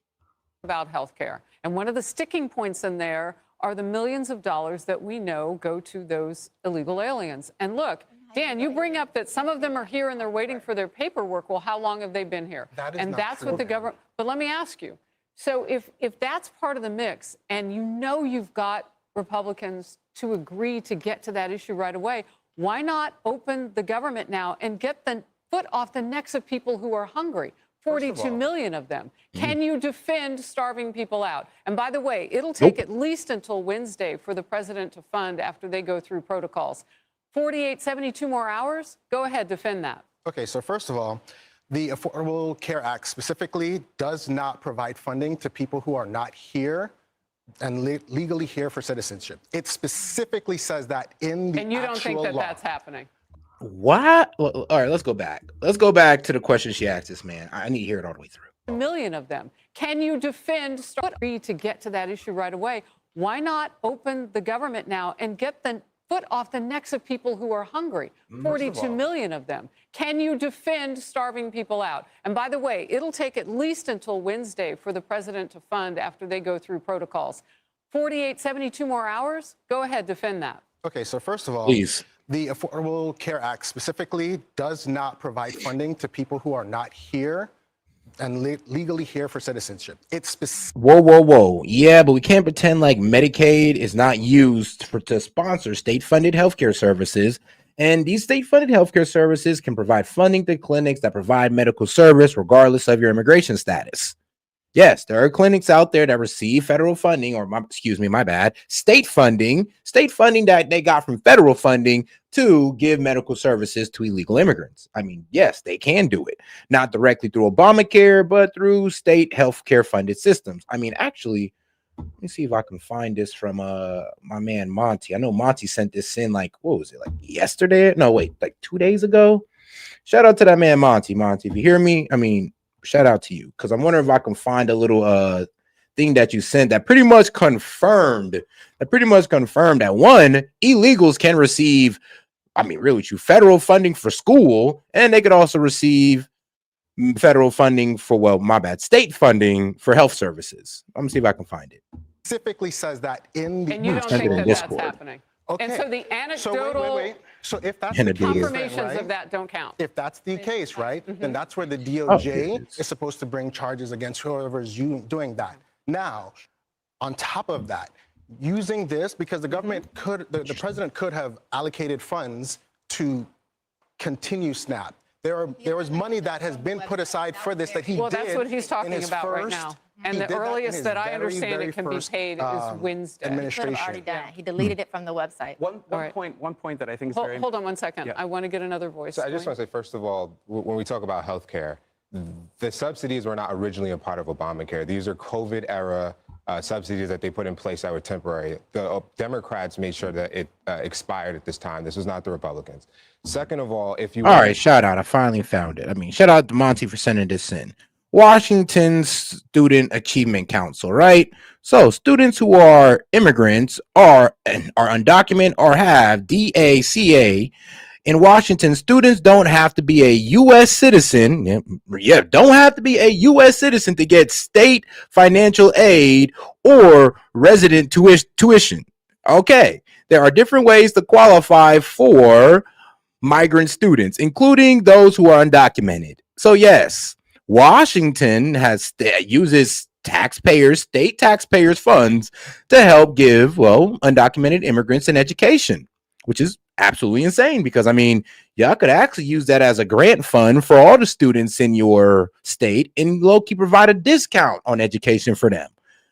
About healthcare. And one of the sticking points in there are the millions of dollars that we know go to those illegal aliens. And look, Dan, you bring up that some of them are here and they're waiting for their paperwork. Well, how long have they been here? And that's what the government. But let me ask you. So if that's part of the mix, and you know you've got Republicans to agree to get to that issue right away, why not open the government now and get the foot off the necks of people who are hungry? 42 million of them. Can you defend starving people out? And by the way, it'll take at least until Wednesday for the president to fund after they go through protocols. 72 more hours? Go ahead, defend that. Okay, so first of all, the Affordable Care Act specifically does not provide funding to people who are not here and legally here for citizenship. It specifically says that in the And you don't think that law. that's happening? What? All right, let's go back. Let's go back to the question she asked this man. I need to hear it all the way through. A million of them. Can you defend to get to that issue right away? Why not open the government now and get the foot off the necks of people who are hungry? 42 million of them. Can you defend starving people out? And by the way, it'll take at least until Wednesday for the president to fund after they go through protocols. 72 more hours? Go ahead, defend that. Okay, so first of all, please. The Affordable Care Act specifically does not provide funding to people who are not here and legally here for citizenship. It's Whoa. Yeah, but we can't pretend like Medicaid is not used to sponsor state-funded healthcare services. And these state-funded healthcare services can provide funding to clinics that provide medical service regardless of your immigration status. Yes, there are clinics out there that receive federal funding, or state funding that they got from federal funding to give medical services to illegal immigrants. I mean, yes, they can do it, not directly through Obamacare, but through state healthcare funded systems. I mean, actually, let me see if I can find this from my man Monty. I know Monty sent this in like, what was it, like yesterday? No, wait, like 2 days ago. Shout out to that man Monty. Monty, if you hear me, I mean, shout out to you, because I'm wondering if I can find a little thing that you sent that pretty much confirmed that one, illegals can receive, I mean, really true, federal funding for school, and they could also receive federal funding for, state funding for health services. I'm gonna see if I can find it. Specifically says that in the. And you don't think that that's happening? Okay. And so the anecdotal So wait. So if that's the case, confirmations of that don't count. If that's the case, right, then that's where the DOJ is supposed to bring charges against whoever is doing that. Now, on top of that, using this, because the government could, the president could have allocated funds to continue SNAP. There was money that has been put aside for this that he did. Well, that's what he's talking about right now. And the earliest that I understand it can be paid is Wednesday. Already done it. He deleted it from the website. One point that I think is very Hold on 1 second. Yeah. I want to get another voice. So I just want to say, first of all, when we talk about healthcare, the subsidies were not originally a part of Obamacare. These are COVID era subsidies that they put in place that were temporary. The Democrats made sure that it expired at this time. This was not the Republicans. Second of all, if you all right, shout out, I finally found it. I mean, shout out to Monty for sending this in. Washington Student Achievement Council, right? So students who are immigrants are undocumented or have DACA in Washington, students don't have to be a U.S. citizen. Don't have to be a U.S. citizen to get state financial aid or resident tuition. Okay, there are different ways to qualify for migrant students, including those who are undocumented. So yes, Washington uses state taxpayers' funds to help give, undocumented immigrants an education, which is absolutely insane because, I mean, y'all could actually use that as a grant fund for all the students in your state and low-key provide a discount on education for them.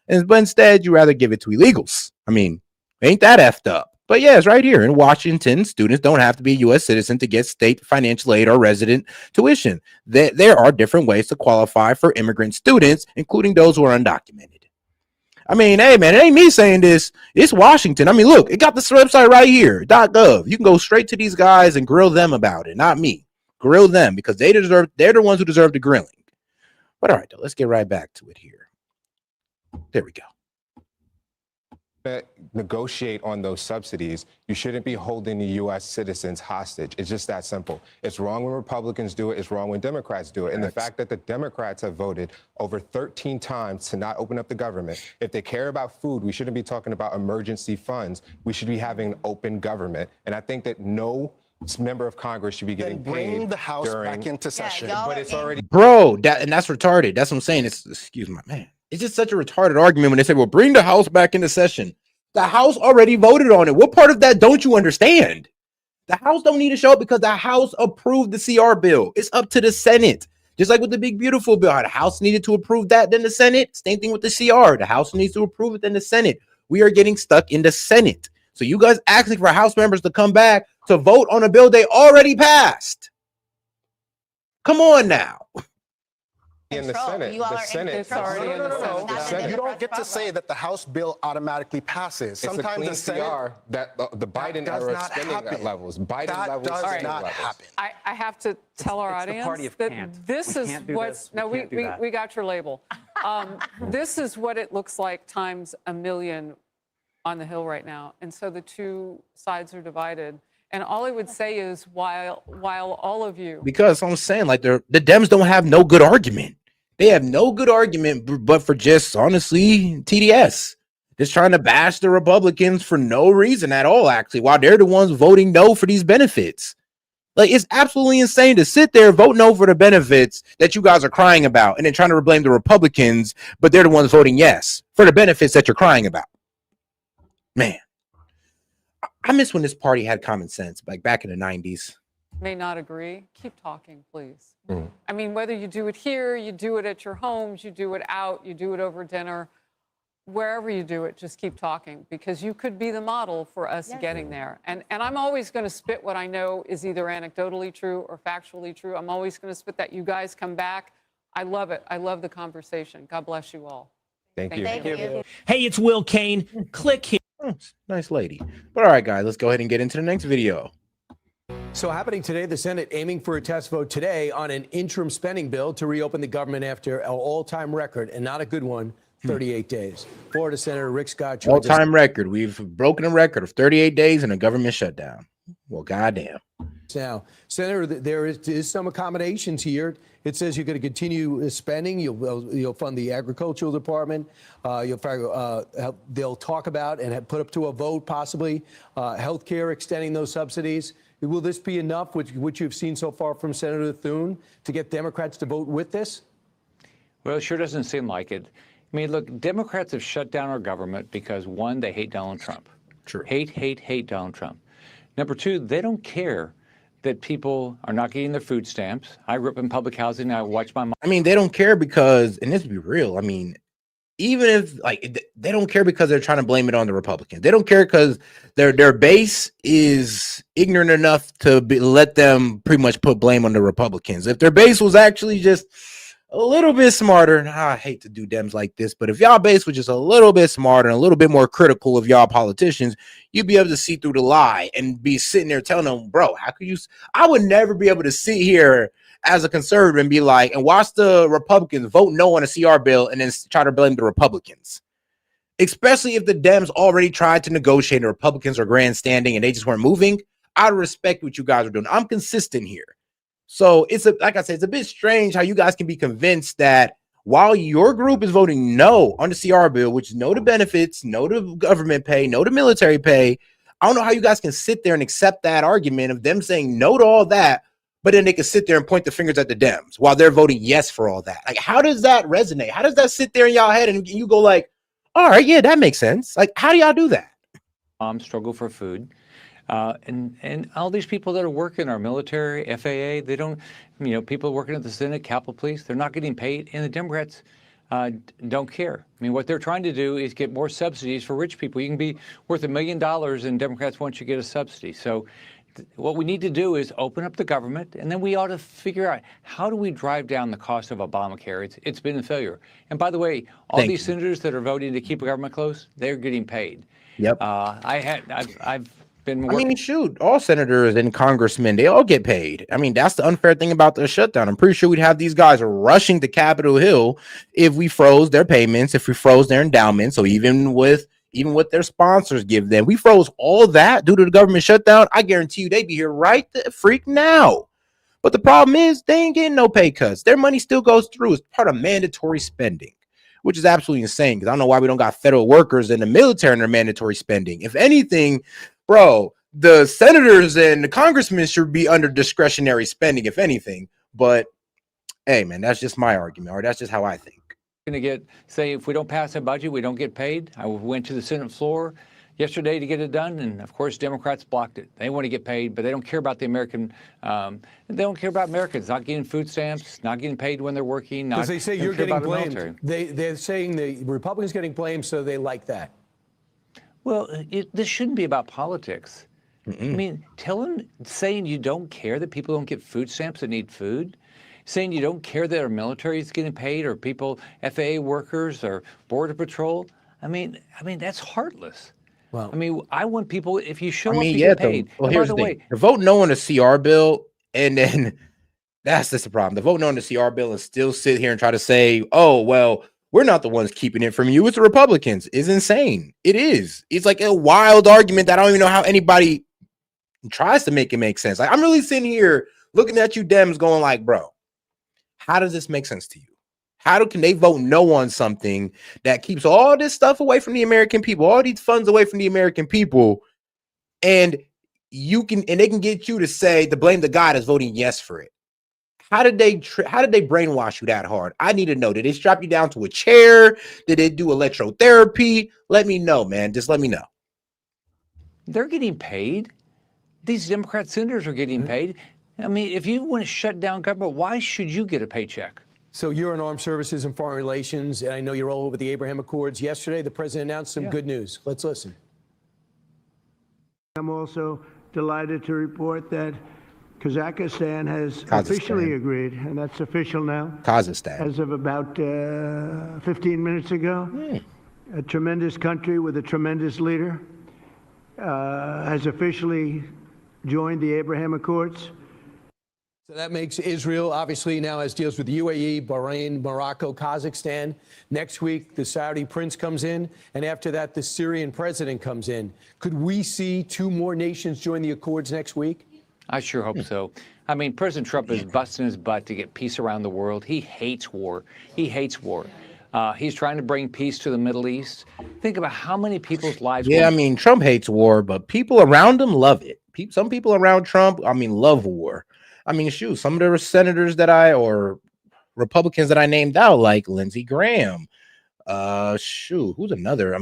But instead, you rather give it to illegals. I mean, ain't that effed up? But yeah, it's right here in Washington. Students don't have to be a U.S. citizen to get state financial aid or resident tuition. There are different ways to qualify for immigrant students, including those who are undocumented. I mean, hey, man, it ain't me saying this. It's Washington. I mean, look, it got this website right here, .gov. You can go straight to these guys and grill them about it, not me. Grill them because they're the ones who deserve the grilling. But all right, though, let's get right back to it here. There we go. Negotiate on those subsidies, you shouldn't be holding the U.S. citizens hostage. It's just that simple. It's wrong when Republicans do it. It's wrong when Democrats do it. And the fact that the Democrats have voted over 13 times to not open up the government, if they care about food, we shouldn't be talking about emergency funds. We should be having an open government. And I think that no member of Congress should be getting bring paid the House during, back into session. but it's already. Bro, and that's retarded. That's what I'm saying. Excuse my man. It's just such a retarded argument when they say, well, bring the House back into session. The House already voted on it. What part of that don't you understand? The House don't need to show up because the House approved the CR bill. It's up to the Senate. Just like with the big, beautiful bill, how the House needed to approve that, then the Senate. Same thing with the CR. The House needs to approve it, then the Senate. We are getting stuck in the Senate. So you guys asking for House members to come back to vote on a bill they already passed. Come on now. In the Senate. You all The are in Senate. control. No. The Senate. You don't get to say that the House bill automatically passes. It's a Sometimes clean the Senate, CR that the Biden does era not spending happen. levels. Biden That levels. does spending not levels. happen. I have to tell our it's the audience party of that can't. this We is can't do what's this. no, We can't do that. we got your label. This is what it looks like times a million on the Hill right now, and so the two sides are divided. And all I would say is, while all of you, Because I'm saying, like, the Dems don't have no good argument. They have no good argument, but for just honestly TDS, just trying to bash the Republicans for no reason at all. Actually, while they're the ones voting no for these benefits, like it's absolutely insane to sit there vote no for the benefits that you guys are crying about, and then trying to blame the Republicans, but they're the ones voting yes for the benefits that you're crying about. Man, I miss when this party had common sense, like back in the 90s. may not agree, keep talking, please. I mean, whether you do it here, you do it at your homes, you do it out, you do it over dinner, wherever you do it, just keep talking, because you could be the model for us getting there. And I'm always going to spit what I know is either anecdotally true or factually true. I'm always going to spit that. You guys come back. I love it. I love the conversation. God bless you all. Thank you. Thank you. Hey, it's Will Kane. Click here. Oh, nice lady. But all right, guys, let's go ahead and get into the next video. So happening today, the Senate aiming for a test vote today on an interim spending bill to reopen the government after an all-time record, and not a good one, 38 days. Florida Senator Rick Scott joins us. All-time record. We've broken a record of 38 days in a government shutdown. Well, goddamn. Now, Senator, there is some accommodations here. It says you're going to continue spending. You'll fund the agricultural department. They'll talk about and put up to a vote possibly health care, extending those subsidies. Will this be enough, which you've seen so far from Senator Thune, to get Democrats to vote with this? Well, it sure doesn't seem like it. I mean, look, Democrats have shut down our government because, one, they hate Donald Trump. True. Hate Donald Trump. Number two, they don't care that people are not getting their food stamps. I grew up in public housing. I watched my mom. I mean, they don't care because, and let's be real, I mean, even if like they don't care because they're trying to blame it on the Republicans. They don't care because their base is ignorant enough to let them pretty much put blame on the Republicans. If their base was actually just a little bit smarter, and I hate to do Dems like this, but if y'all base was just a little bit smarter and a little bit more critical of y'all politicians, you'd be able to see through the lie and be sitting there telling them, bro, how could you? I would never be able to sit here as a conservative and be like, and watch the Republicans vote no on a CR bill and then try to blame the Republicans. Especially if the Dems already tried to negotiate and the Republicans are grandstanding and they just weren't moving. I respect what you guys are doing. I'm consistent here. So it's like I said, it's a bit strange how you guys can be convinced that while your group is voting no on the CR bill, which is no to benefits, no to government pay, no to military pay, I don't know how you guys can sit there and accept that argument of them saying no to all that, but then they can sit there and point the fingers at the Dems while they're voting yes for all that. Like, how does that resonate? How does that sit there in y'all head and you go like, all right, yeah, that makes sense. Like, how do y'all do that? Struggle for food. And all these people that are working, our military, FAA, they don't, people working at the Senate, Capitol Police, they're not getting paid. And the Democrats, don't care. I mean, what they're trying to do is get more subsidies for rich people. You can be worth $1 million, and Democrats want you to get a subsidy. So what we need to do is open up the government, and then we ought to figure out how do we drive down the cost of Obamacare. It's been a failure. And by the way, all these senators that are voting to keep the government closed, they're getting paid. Yep. I've been I working. mean, shoot, all senators and congressmen, they all get paid. I mean, that's the unfair thing about the shutdown. I'm pretty sure we'd have these guys rushing to Capitol Hill if we froze their payments, if we froze their endowments. So even with their sponsors give them, we froze all that due to the government shutdown. I guarantee you they'd be here right the freak now. But the problem is they ain't getting no pay cuts. Their money still goes through. It's part of mandatory spending, which is absolutely insane because I don't know why we don't got federal workers in the military under mandatory spending. If anything, bro, the senators and the congressmen should be under discretionary spending, if anything. But hey, man, that's just my argument, or that's just how I think. Going to say if we don't pass a budget, we don't get paid. I went to the Senate floor yesterday to get it done, and of course, Democrats blocked it. They want to get paid, but they don't care about the American. They don't care about Americans not getting food stamps, not getting paid when they're working. Because they say you're getting blamed. The They're saying the Republicans getting blamed, so they like that. Well, this shouldn't be about politics. I mean, saying you don't care that people don't get food stamps that need food, saying you don't care that our military is getting paid, or people, FAA workers, or Border Patrol. I mean, that's heartless. Well, I mean, I want people, if you show up, you get paid. Well, And here's by the the thing. way, They're voting no on the CR bill, and then that's just the problem. They're voting on the CR bill and still sit here and try to say, oh, well, we're not the ones keeping it from you. It's the Republicans. It's insane. It is. It's like a wild argument that I don't even know how anybody tries to make it make sense. Like, I'm really sitting here looking at you Dems going like, bro, how does this make sense to you? Can they vote no on something that keeps all this stuff away from the American people, all these funds away from the American people, and they can get you to blame the guy that's voting yes for it? How did they brainwash you that hard? I need to know. Did they strap you down to a chair? Did they do electrotherapy? Let me know, man. Just let me know. they're getting paid. These Democrat senators are getting paid. I mean, if you want to shut down government, why should you get a paycheck? So you're in Armed Services and Foreign Relations, and I know you're all over the Abraham Accords. Yesterday, the president announced some good news. Let's listen. I'm also delighted to report that Kazakhstan has officially agreed, and that's official now. Kazakhstan. As of about 15 minutes ago. A tremendous country with a tremendous leader has officially joined the Abraham Accords. So that makes Israel, obviously, now has deals with UAE, Bahrain, Morocco, Kazakhstan. Next week, the Saudi prince comes in, and after that, the Syrian president comes in. Could we see 2 more nations join the accords next week? I sure hope so. I mean, President Trump is busting his butt to get peace around the world. He hates war. He hates war. He's trying to bring peace to the Middle East. Think about how many people's lives. Yeah, I mean, Trump hates war, but people around him love it. Some people around Trump, love war. I mean, shoot, some of the senators or Republicans that I named out, like Lindsey Graham. Who's another?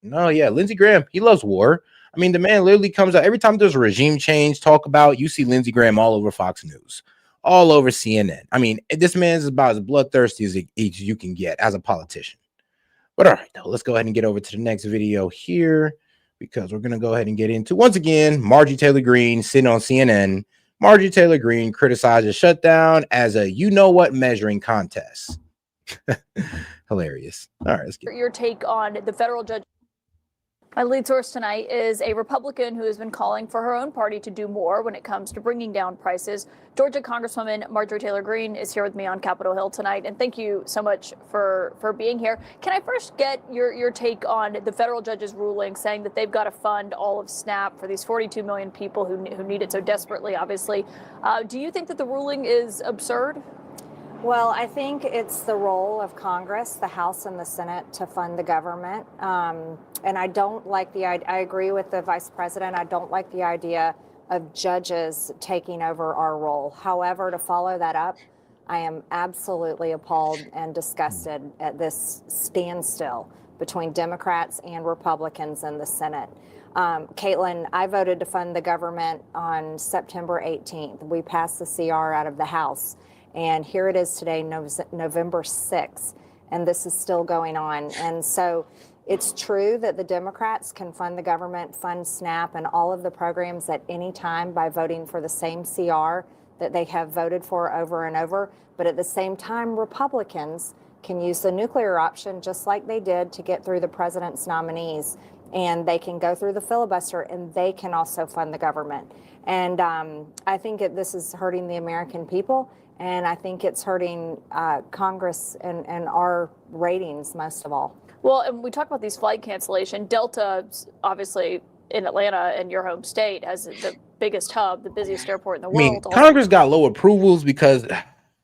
Lindsey Graham, he loves war. I mean, the man literally comes out every time there's a regime change, you see Lindsey Graham all over Fox News, all over CNN. I mean, this man's about as bloodthirsty as you can get as a politician. But all right, though, let's go ahead and get over to the next video here, because we're going to go ahead and get into, once again, Marjorie Taylor Greene sitting on CNN. Marjorie Taylor Greene criticizes shutdown as a you-know-what measuring contest. Hilarious. All right, let's get your take on the federal judge. My lead source tonight is a Republican who has been calling for her own party to do more when it comes to bringing down prices. Georgia Congresswoman Marjorie Taylor Greene is here with me on Capitol Hill tonight, and thank you so much for being here. Can I first get your take on the federal judge's ruling saying that they've got to fund all of SNAP for these 42 million people who need it so desperately, obviously. Do you think that the ruling is absurd? Well, I think it's the role of Congress, the House and the Senate, to fund the government. And I don't like I agree with the Vice President. I don't like the idea of judges taking over our role. However, to follow that up, I am absolutely appalled and disgusted at this standstill between Democrats and Republicans in the Senate. Caitlin, I voted to fund the government on September 18th. We passed the CR out of the House. And here it is today, November 6th. and this is still going on. And so it's true that the Democrats can fund the government, fund SNAP, and all of the programs at any time by voting for the same CR that they have voted for over and over. But at the same time, Republicans can use the nuclear option just like they did to get through the president's nominees. And they can go through the filibuster, and they can also fund the government. And I think this is hurting the American people, and I think it's hurting Congress and our ratings most of all. Well, and we talk about these flight cancellation. Delta, obviously, in Atlanta, and your home state, has the biggest hub, the busiest airport in the I mean, world. Congress got low approvals because,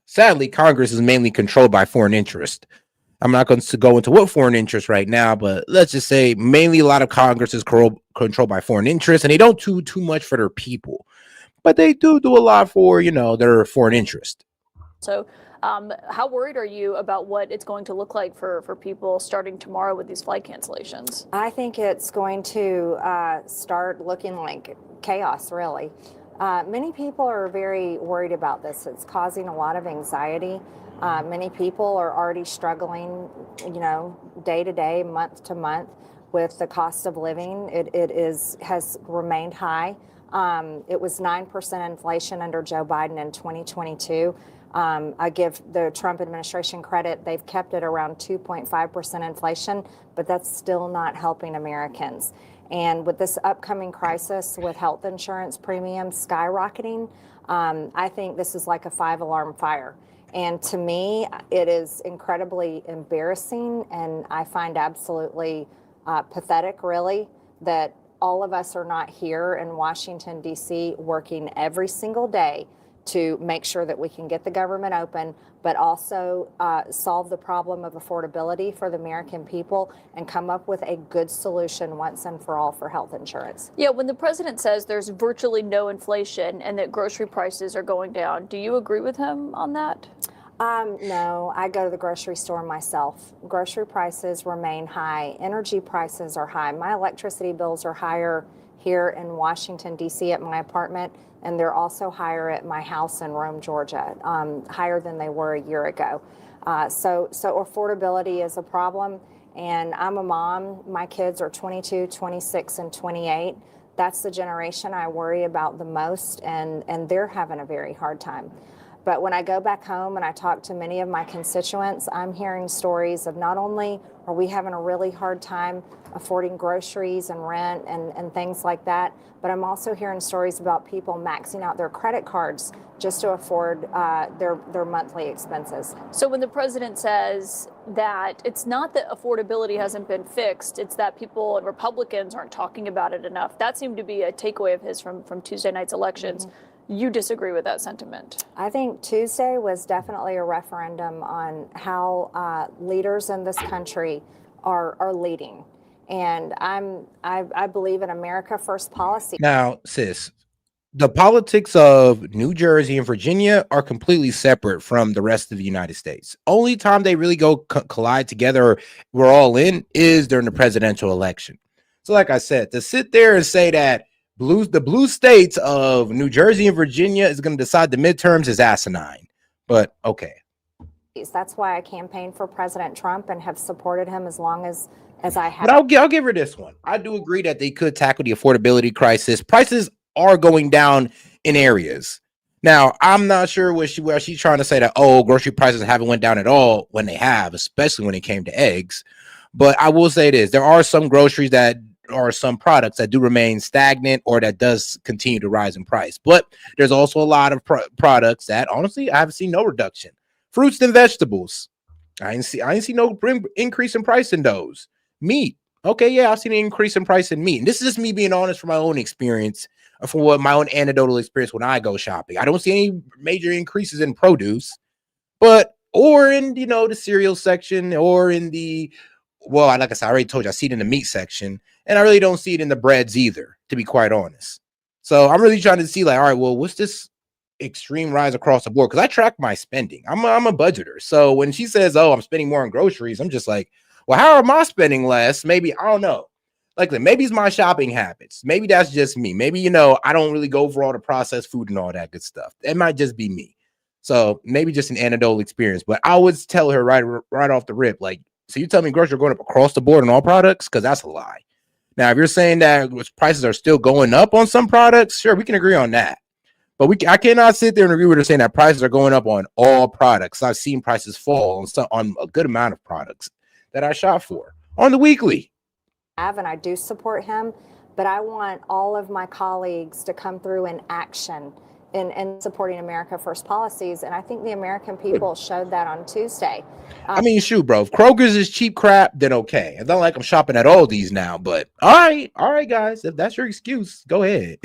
sadly, Congress is mainly controlled by foreign interest. I'm not going to go into what foreign interest right now, but let's just say mainly a lot of Congress is controlled by foreign interests, and they don't do too much for their people, but they do a lot for, their foreign interest. So how worried are you about what it's going to look like for people starting tomorrow with these flight cancellations? I think it's going to start looking like chaos, really. Many people are very worried about this. It's causing a lot of anxiety. Many people are already struggling, day to day, month to month with the cost of living. It has remained high. It was 9% inflation under Joe Biden in 2022. I give the Trump administration credit. They've kept it around 2.5% inflation, but that's still not helping Americans. And with this upcoming crisis with health insurance premiums skyrocketing, I think this is like a 5-alarm fire. And to me, it is incredibly embarrassing, and I find absolutely pathetic, really, that all of us are not here in Washington, D.C., working every single day to make sure that we can get the government open, but also solve the problem of affordability for the American people and come up with a good solution once and for all for health insurance. Yeah, when the president says there's virtually no inflation and that grocery prices are going down, do you agree with him on that? No, I go to the grocery store myself. Grocery prices remain high. Energy prices are high. My electricity bills are higher here in Washington, D.C. at my apartment, and they're also higher at my house in Rome, Georgia, higher than they were a year ago. So affordability is a problem, and I'm a mom. My kids are 22, 26, and 28. That's the generation I worry about the most, and they're having a very hard time. But when I go back home and I talk to many of my constituents, I'm hearing stories of not only are we having a really hard time affording groceries and rent and things like that, but I'm also hearing stories about people maxing out their credit cards just to afford their monthly expenses. So when the president says that it's not that affordability hasn't been fixed, it's that people and Republicans aren't talking about it enough. That seemed to be a takeaway of his from Tuesday night's elections. Mm-hmm. You disagree with that sentiment? I think Tuesday was definitely a referendum on how leaders in this country are leading. And I believe in America First policy. Now, sis, the politics of New Jersey and Virginia are completely separate from the rest of the United States. Only time they really go collide together, we're all in, is during the presidential election. So like I said, to sit there and say that the blue states of New Jersey and Virginia is going to decide the midterms is asinine, but okay. That's why I campaigned for President Trump and have supported him as long as I have. But I'll give her this one. I do agree that they could tackle the affordability crisis. Prices are going down in areas. Now, I'm not sure where she's trying to say that, oh, grocery prices haven't went down at all, when they have, especially when it came to eggs. But I will say this, there are some groceries that or some products that do remain stagnant or that does continue to rise in price. But there's also a lot of products that honestly I haven't seen no reduction. Fruits and vegetables, I ain't see no increase in price in those. Meat, okay, yeah, I've seen an increase in price in meat. And this is just me being honest from my own experience, from what my own anecdotal experience when I go shopping. I don't see any major increases in produce, or in the cereal section, or in the like I said, I already told you, I see it in the meat section, and I really don't see it in the breads either, to be quite honest. So I'm really trying to see, like, all right, well, what's this extreme rise across the board? Because I track my spending. I'm a budgeter. So when she says, oh, I'm spending more on groceries, I'm just like, well, how am I spending less? Maybe, I don't know. Like, maybe it's my shopping habits. Maybe that's just me. Maybe, I don't really go for all the processed food and all that good stuff. It might just be me. So maybe just an anecdotal experience. But I would tell her right off the rip, like, so you tell me groceries are going up across the board on all products? Because that's a lie. Now, if you're saying that prices are still going up on some products, sure, we can agree on that. But I cannot sit there and agree with her saying that prices are going up on all products. I've seen prices fall on a good amount of products that I shop for on the weekly. And I do support him, but I want all of my colleagues to come through in action in supporting America First policies. And I think the American people showed that on Tuesday. I mean, shoot, bro. If Kroger's is cheap crap, then okay. It's not like I'm shopping at Aldi's now, but all right, guys. If that's your excuse, go ahead.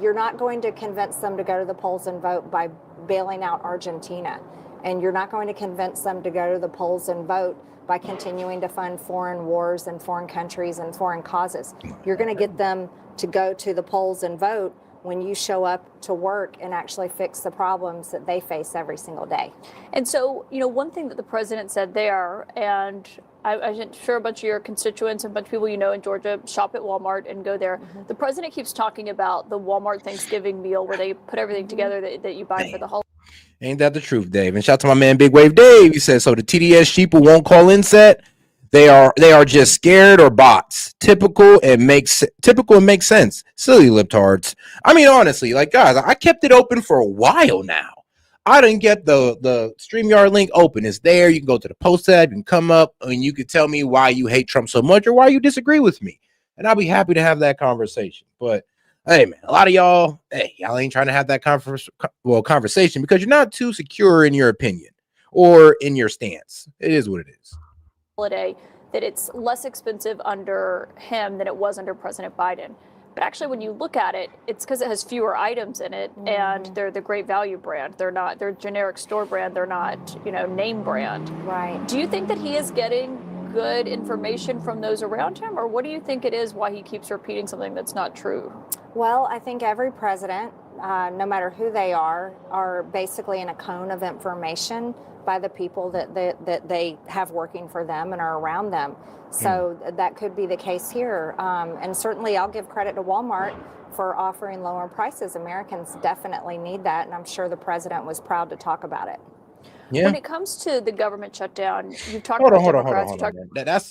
You're not going to convince them to go to the polls and vote by bailing out Argentina. And you're not going to convince them to go to the polls and vote by continuing to fund foreign wars and foreign countries and foreign causes. You're going to get them to go to the polls and vote when you show up to work and actually fix the problems that they face every single day. And so, one thing that the president said there, and I'm sure a bunch of your constituents and a bunch of people you know in Georgia shop at Walmart and go there. The president keeps talking about the Walmart Thanksgiving meal where they put everything together that you buy for the holiday. Ain't that the truth, Dave? And shout out to my man Big Wave Dave. He says, so the TDS sheeple won't call in set. They are just scared or bots. Typical and makes sense. Silly libtards. I mean, honestly, like, guys, I kept it open for a while now. I didn't get the StreamYard link open. It's there. You can go to the post tab, you can come up, and you can tell me why you hate Trump so much or why you disagree with me. And I'll be happy to have that conversation. But hey, man, a lot of y'all ain't trying to have that conversation because you're not too secure in your opinion or in your stance. It is what it is. Holiday, that it's less expensive under him than it was under President Biden. But actually, when you look at it, it's because it has fewer items in it, and they're the Great Value brand. They're generic store brand. They're not, name brand. Right. Do you think that he is getting good information from those around him, or what do you think it is why he keeps repeating something that's not true? Well, I think every president, no matter who they are basically in a cone of information by the people that they have working for them and are around them. So that could be the case here. And certainly I'll give credit to Walmart for offering lower prices. Americans definitely need that. And I'm sure the president was proud to talk about it. Yeah. When it comes to the government shutdown, you've talked about Democrats. Hold on.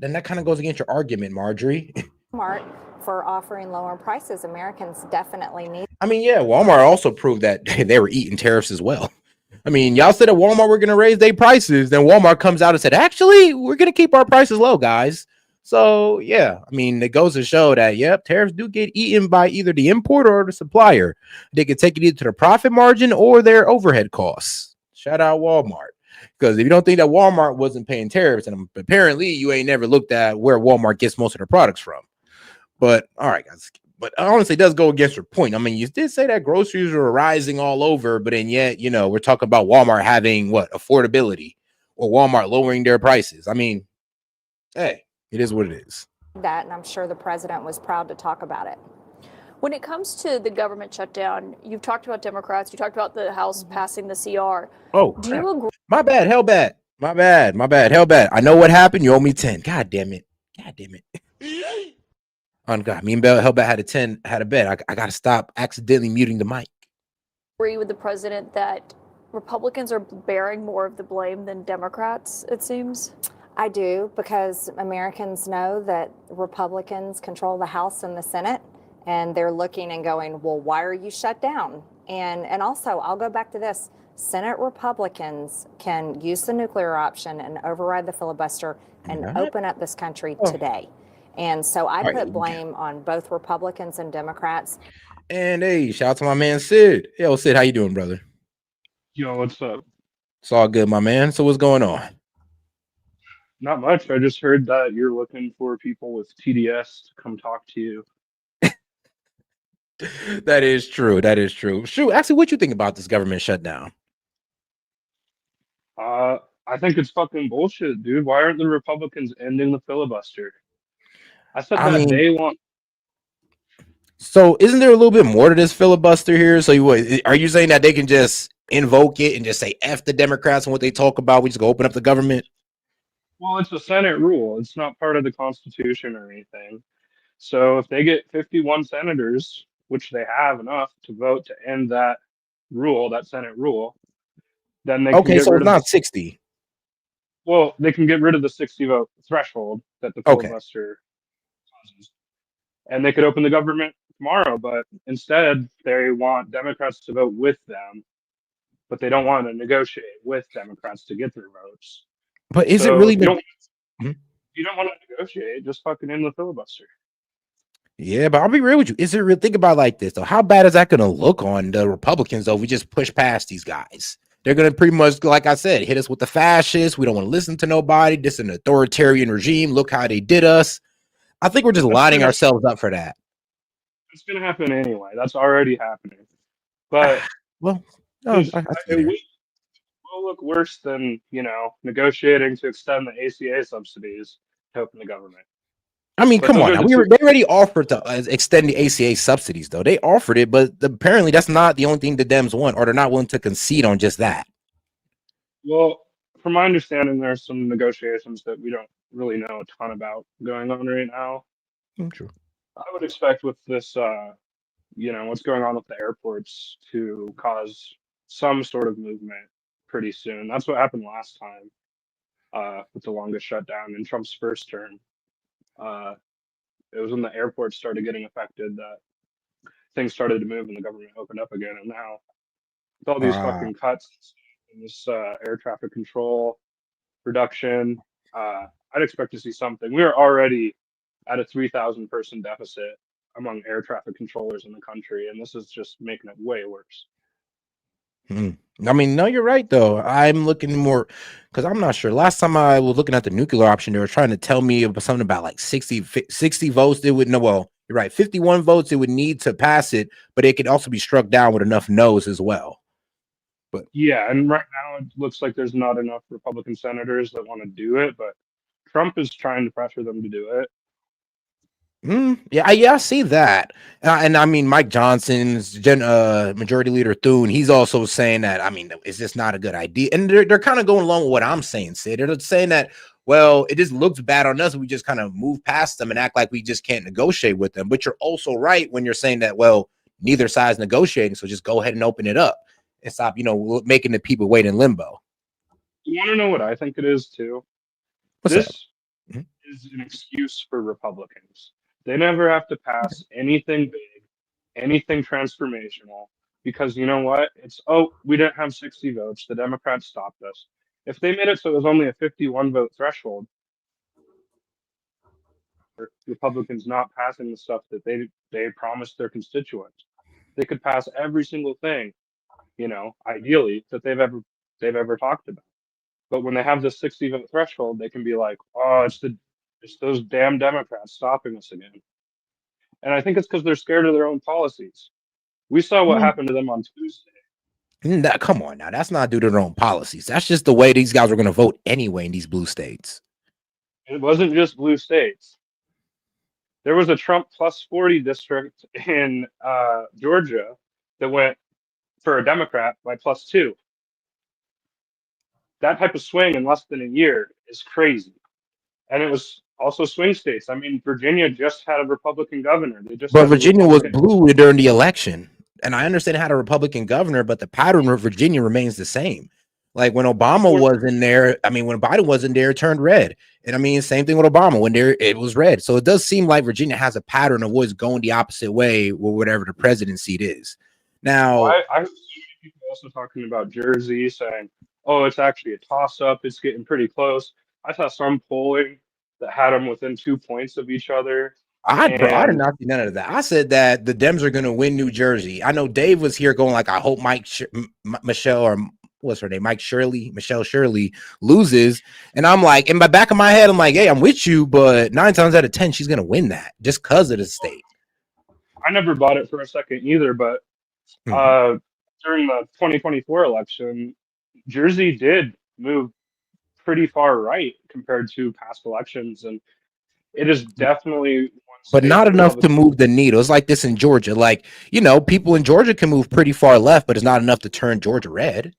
Then that kind of goes against your argument, Marjorie. Walmart for offering lower prices. Americans definitely need. I mean, yeah, Walmart also proved that they were eating tariffs as well. I mean, y'all said at Walmart we're going to raise their prices. Then Walmart comes out and said, actually, we're going to keep our prices low, guys. So, yeah, I mean, it goes to show that, yep, tariffs do get eaten by either the importer or the supplier. They can take it either to the profit margin or their overhead costs. Shout out Walmart. Because if you don't think that Walmart wasn't paying tariffs, and apparently you ain't never looked at where Walmart gets most of their products from. But, all right, guys. But honestly, it does go against your point. I mean, you did say that groceries are rising all over, but then yet, we're talking about Walmart having affordability or Walmart lowering their prices. I mean, hey, it is what it is. That, and I'm sure the president was proud to talk about it. When it comes to the government shutdown, you've talked about Democrats, you talked about the House passing the CR. Oh, do you agree? My bad, Hellbat. My bad, Hellbat. I know what happened. You owe me 10. God damn it. On God, me and Hellbat had a bet. I got to stop accidentally muting the mic. Agree with the president that Republicans are bearing more of the blame than Democrats, it seems? I do, because Americans know that Republicans control the House and the Senate, and they're looking and going, well, why are you shut down? And also, I'll go back to this. Senate Republicans can use the nuclear option and override the filibuster and open up this country today. And so I put blame on both Republicans and Democrats. And hey, shout out to my man Sid. Yo, Sid, how you doing, brother? Yo, what's up? It's all good, my man. So what's going on? Not much. I just heard that you're looking for people with TDS to come talk to you. That is true. Shoot, actually, what you think about this government shutdown? I think it's fucking bullshit, dude. Why aren't the Republicans ending the filibuster? I said day one. So isn't there a little bit more to this filibuster here? So are you saying that they can just invoke it and just say F the Democrats and what they talk about? We just go open up the government? Well, it's a Senate rule. It's not part of the Constitution or anything. So if they get 51 senators, which they have enough to vote to end that rule, that Senate rule, then they can Okay, get so rid it's of the. not 60. Well, they can get rid of the 60 vote threshold that the Okay. filibuster causes, and they could open the government tomorrow. But instead, they want Democrats to vote with them, but they don't want to negotiate with Democrats to get their votes. But is it So really if you the don't, if you don't want to negotiate, just fucking end the filibuster. Yeah, but I'll be real with you. Is it real? Think about it like this though. How bad is that going to look on the Republicans though? If we just push past these guys. They're going to pretty much, like I said, hit us with the fascists. We don't want to listen to nobody. This is an authoritarian regime. Look how they did us. I think we're just lining ourselves up for that. It's going to happen anyway. That's already happening. But well, it will look worse than, negotiating to extend the ACA subsidies to open the government. I mean, But come those on are now. the two. They already offered to extend the ACA subsidies, though. They offered it, but apparently that's not the only thing the Dems want, or they're not willing to concede on just that. Well, from my understanding, there's some negotiations that we don't really know a ton about going on right now. True. I would expect with this, what's going on with the airports to cause some sort of movement pretty soon. That's what happened last time with the longest shutdown in Trump's first term. It was when the airports started getting affected that things started to move and the government opened up again. And now with all these fucking cuts and this air traffic control reduction, I'd expect to see something. We are already at a 3,000 person deficit among air traffic controllers in the country, and this is just making it way worse. I mean, no, you're right, though. I'm looking more because I'm not sure. Last time I was looking at the nuclear option, they were trying to tell me about something about like 60 votes. They would know. Well, you're right. 51 votes it would need to pass it, but it could also be struck down with enough no's as well. But yeah, and right now it looks like there's not enough Republican senators that want to do it, but Trump is trying to pressure them to do it. Yeah, I see that, and I mean Mike Johnson's Majority Leader Thune. He's also saying that. I mean, is this not a good idea? And they're kind of going along with what I'm saying. Sid. They're saying that, well, it just looks bad on us. We just kind of move past them and act like we just can't negotiate with them. But you're also right when you're saying that. Well, neither side's negotiating, so just go ahead and open it up and stop, making the people wait in limbo. You want to know what I think it is too? What's this that? is an excuse for Republicans. They never have to pass anything big, anything transformational, because you know what? It's, we didn't have 60 votes. The Democrats stopped us. If they made it so it was only a 51 vote threshold, Republicans not passing the stuff that they promised their constituents, they could pass every single thing, ideally that they've ever talked about. But when they have the 60 vote threshold, they can be like, oh, it's those damn Democrats stopping us again. And I think it's because they're scared of their own policies. We saw what happened to them on Tuesday. Come on now, that's not due to their own policies. That's just the way these guys are going to vote anyway in these blue states. It wasn't just blue states. There was a Trump plus 40 district in Georgia that went for a Democrat by +2. That type of swing in less than a year is crazy. And it was also swing states. I mean, Virginia just had a Republican governor. But Virginia was blue during the election. And I understand it had a Republican governor, but the pattern of Virginia remains the same. Like when Obama was in there, I mean, when Biden was in there, it turned red. And I mean, same thing with Obama. When there, it was red. So it does seem like Virginia has a pattern of what's going the opposite way with whatever the presidency is. Now, I see people also talking about Jersey saying, oh, it's actually a toss-up. It's getting pretty close. I saw some polling that had them within 2 points of each other. I did not see none of that. I said that the Dems are going to win New Jersey. I know Dave was here going like, I hope Michelle or what's her name, Michelle Shirley loses. And I'm like, in the back of my head, I'm like, hey, I'm with you, but 9 times out of 10, she's going to win that just because of the state. I never bought it for a second either, but during the 2024 election, Jersey did move pretty far right compared to past elections, and it is definitely one But state not enough to Republicans. move the needle. It's like this in Georgia. Like, people in Georgia can move pretty far left, but it's not enough to turn Georgia red.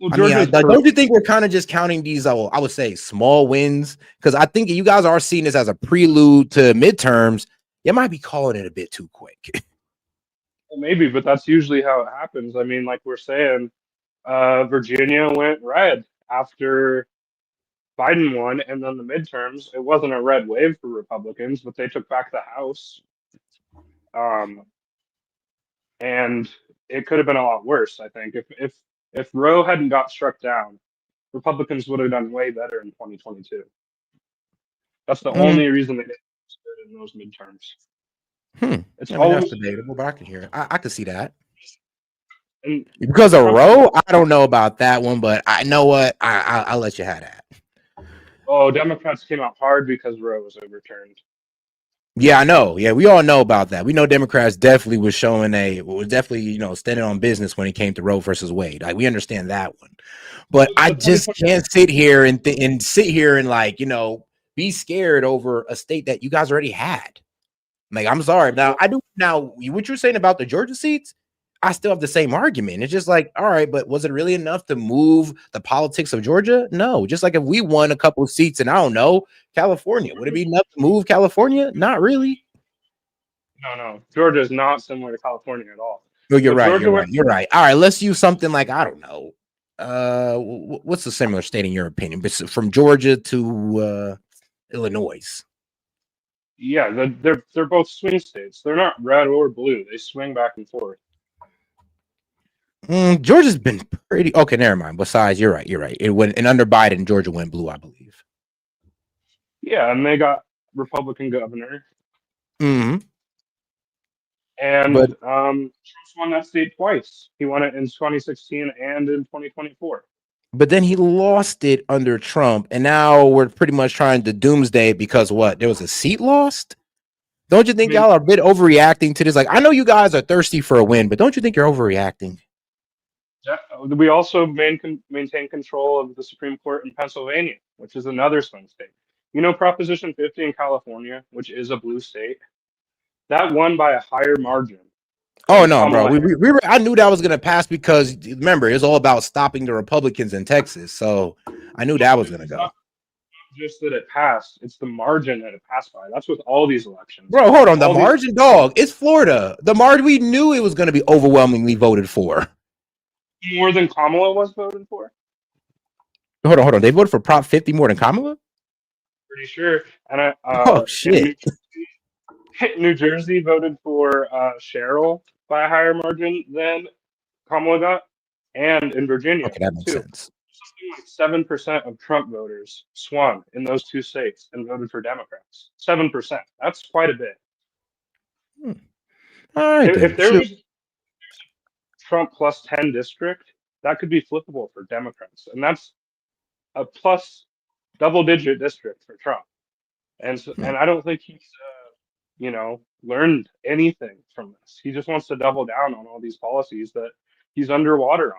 Well, don't you think we're kind of just counting these, I would say, small wins? Because I think you guys are seeing this as a prelude to midterms. You might be calling it a bit too quick. Maybe, but that's usually how it happens. I mean, like we're saying, Virginia went red after Biden won, and then the midterms. It wasn't a red wave for Republicans, but they took back the House. And it could have been a lot worse. I think if Roe hadn't got struck down, Republicans would have done way better in 2022. That's the only reason they didn't in those midterms. It's I mean, that's always debatable, but I can hear it. I can see that. and Because of Roe, I don't know about that one, but I know what I'll let you have that. Oh, Democrats came out hard because Roe was overturned. Yeah, I know. Yeah, we all know about that. We know Democrats definitely was definitely standing on business when it came to Roe versus Wade. Like we understand that one, but I just can't sit here and be scared over a state that you guys already had. Like I'm sorry. Now I do. Now what you're saying about the Georgia seats, I still have the same argument. It's just like, all right, but was it really enough to move the politics of Georgia? No. Just like if we won a couple of seats and I don't know, California, would it be enough to move California? Not really. No. Georgia is not similar to California at all. No, you're right. Georgia You're right. All right, let's use something like, I don't know. What's a similar state in your opinion? But from Georgia to Illinois. Yeah, they're both swing states. They're not red or blue. They swing back and forth. Georgia's been pretty okay. Never mind. Besides, you're right. It went and under Biden, Georgia went blue, I believe. Yeah, and they got Republican governor. Mm-hmm. And Trump's won that state twice. He won it in 2016 and in 2024. But then he lost it under Trump, and now we're pretty much trying to doomsday because what? There was a seat lost. Don't you think y'all are a bit overreacting to this? Like, I know you guys are thirsty for a win, but don't you think you're overreacting? We also maintain control of the Supreme Court in Pennsylvania, which is another swing state. You know, Proposition 50 in California, which is a blue state, that won by a higher margin. Oh no, bro. I knew that was gonna pass because remember, it's all about stopping the Republicans in Texas. So I knew that was gonna go. Just that it passed, it's the margin that it passed by. That's with all these elections. Bro, hold on. The margin, dog. It's Florida. The margin we knew it was gonna be overwhelmingly voted for. More than Kamala was voted for? Hold on. They voted for Prop 50 more than Kamala? Pretty sure. And oh shit. New Jersey voted for Cheryl by a higher margin than Kamala got, and in Virginia, okay, that makes sense. Something like 7% of Trump voters swung in those two states and voted for Democrats. 7%. That's quite a bit. All right. If there was Trump plus 10 district, that could be flippable for Democrats, and that's a plus double-digit district for Trump. And I don't think he's learned anything from this. He just wants to double down on all these policies that he's underwater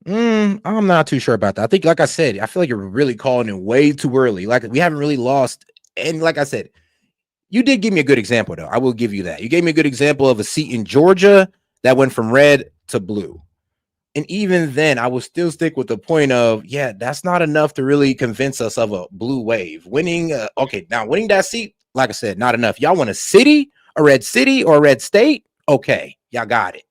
on. I'm not too sure about that. I think, like I said, I feel like you're really calling it way too early. Like we haven't really lost. And like I said, you did give me a good example, though. I will give you that. You gave me a good example of a seat in Georgia that went from red to blue. And even then, I will still stick with the point of, yeah, that's not enough to really convince us of a blue wave. Winning that seat, like I said, not enough. Y'all want a city, a red city, or a red state? Okay, y'all got it.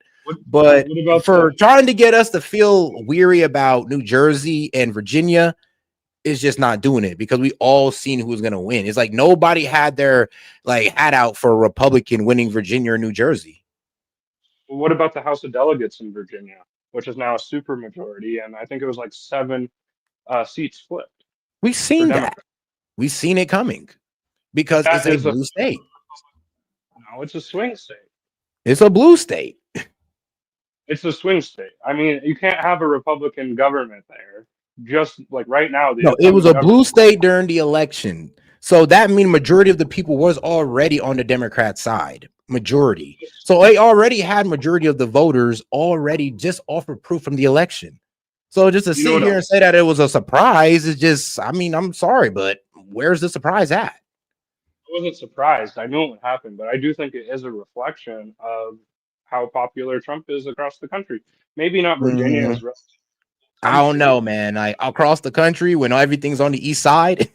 But for trying to get us to feel weary about New Jersey and Virginia, is just not doing it because we all seen who was going to win. It's like nobody had their hat out for a Republican winning Virginia or New Jersey. Well, what about the House of Delegates in Virginia, which is now a supermajority, and I think it was like 7 seats flipped. We've seen that. We've seen it coming because it's a blue state. No, it's a swing state. It's a blue state. It's a swing state. I mean, you can't have a Republican government there. Just like right now. No, it was a blue state during the election. So that means majority of the people was already on the Democrat side. Majority. So they already had majority of the voters already just offered proof from the election. So just to sit here and say that it was a surprise is just, I mean, I'm sorry, but where's the surprise at? I wasn't surprised. I knew it would happen, but I do think it is a reflection of how popular Trump is across the country. Maybe not Virginia as I don't know, man. Across the country when everything's on the east side.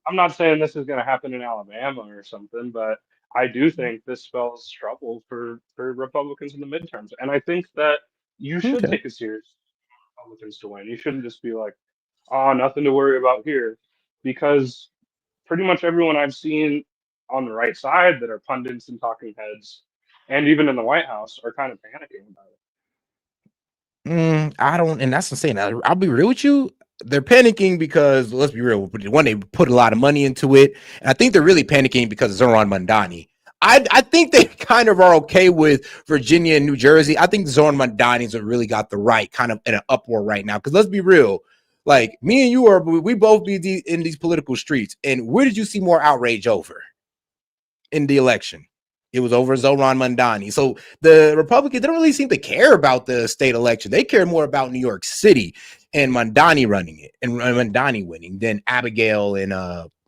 I'm not saying this is going to happen in Alabama or something, but I do think this spells trouble for Republicans in the midterms. And I think that you should Okay. take it serious for Republicans to win. You shouldn't just be like, oh, nothing to worry about here. Because pretty much everyone I've seen on the right side that are pundits and talking heads, and even in the White House, are kind of panicking about it. I don't, and that's insane. I'll be real with you. They're panicking because let's be real. One, they put a lot of money into it, and I think they're really panicking because of Zoran Mandani. I think they kind of are okay with Virginia and New Jersey. I think Zoran Mandani's have really got the right kind of in an uproar right now. Because let's be real, like me and you are, we both be in these political streets. And where did you see more outrage over in the election? It was over Zoran Mandani. So the Republicans, they don't really seem to care about the state election. They care more about New York City and Mandani running it and Mandani winning than Abigail and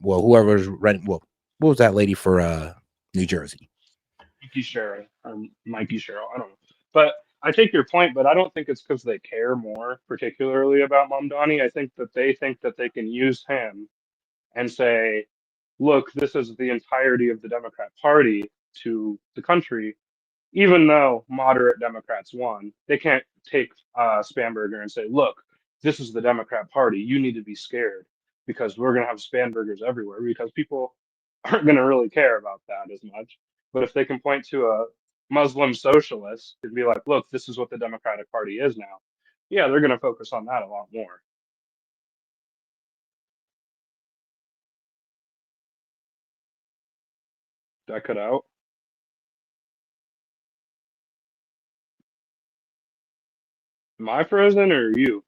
whoever's running. Well, what was that lady for New Jersey? Mikey Sherrill, I don't know. But I take your point, but I don't think it's because they care more particularly about Mamdani. I think that they think that they can use him and say, look, this is the entirety of the Democrat Party to the country, even though moderate Democrats won. They can't take Spanberger and say, look, this is the Democrat Party. You need to be scared because we're going to have Spanbergers everywhere, because people aren't going to really care about that as much. But if they can point to a Muslim socialist and be like, look, this is what the Democratic Party is now, yeah, they're going to focus on that a lot more. Did I cut out? Am I frozen or you?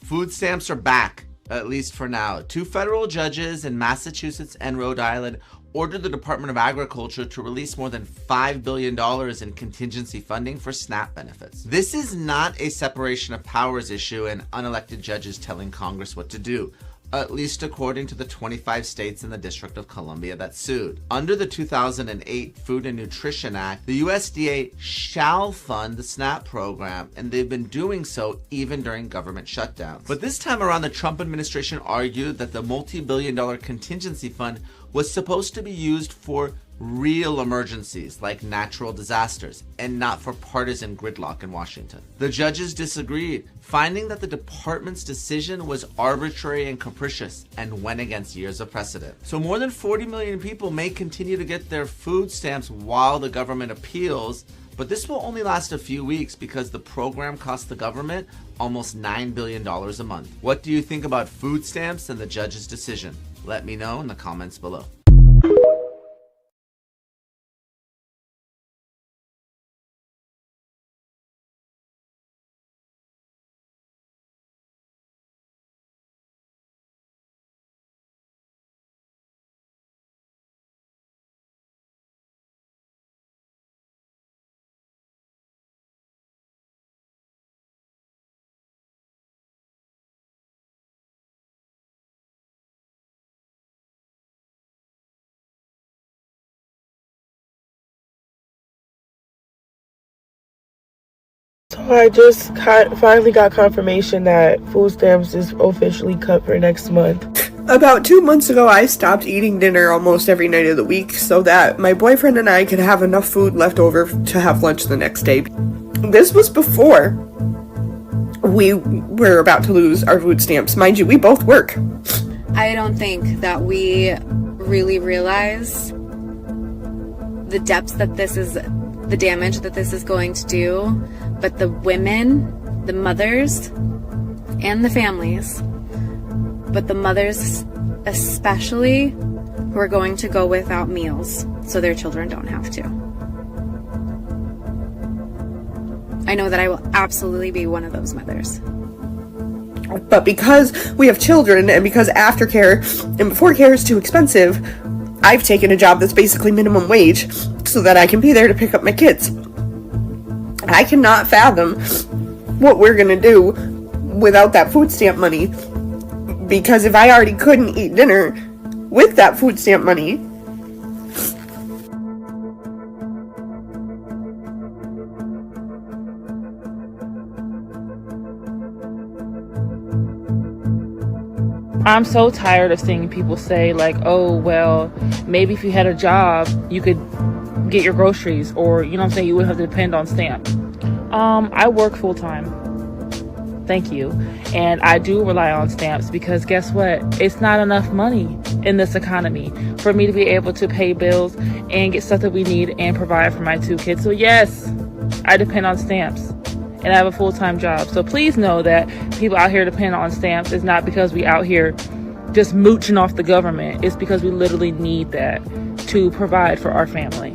Food stamps are back, at least for now. 2 federal judges in Massachusetts and Rhode Island ordered the Department of Agriculture to release more than $5 billion in contingency funding for SNAP benefits. This is not a separation of powers issue and unelected judges telling Congress what to do, at least according to the 25 states in the District of Columbia that sued. Under the 2008 Food and Nutrition Act, the USDA shall fund the SNAP program, and they've been doing so even during government shutdowns. But this time around, the Trump administration argued that the multi-billion-dollar contingency fund was supposed to be used for real emergencies like natural disasters and not for partisan gridlock in Washington. The judges disagreed, finding that the department's decision was arbitrary and capricious and went against years of precedent. So more than 40 million people may continue to get their food stamps while the government appeals, but this will only last a few weeks because the program costs the government almost $9 billion a month. What do you think about food stamps and the judge's decision? Let me know in the comments below. So I just finally got confirmation that food stamps is officially cut for next month. About 2 months ago, I stopped eating dinner almost every night of the week so that my boyfriend and I could have enough food left over to have lunch the next day. This was before we were about to lose our food stamps. Mind you, we both work. I don't think that we really realize the depths that this is, the damage that this is going to do, but the women, the mothers, and the families, but the mothers especially, who are going to go without meals so their children don't have to. I know that I will absolutely be one of those mothers. But because we have children and because aftercare and before care is too expensive, I've taken a job that's basically minimum wage so that I can be there to pick up my kids. I cannot fathom what we're gonna do without that food stamp money, because if I already couldn't eat dinner with that food stamp money, I'm so tired of seeing people say like, oh, well, maybe if you had a job, you could get your groceries, or, you know what I'm saying, you wouldn't have to depend on SNAP. I work full time. Thank you. And I do rely on stamps because guess what? It's not enough money in this economy for me to be able to pay bills and get stuff that we need and provide for my 2 kids. So yes, I depend on stamps. And I have a full-time job. So please know that people out here depend on stamps. It's not because we out here just mooching off the government. It's because we literally need that to provide for our family.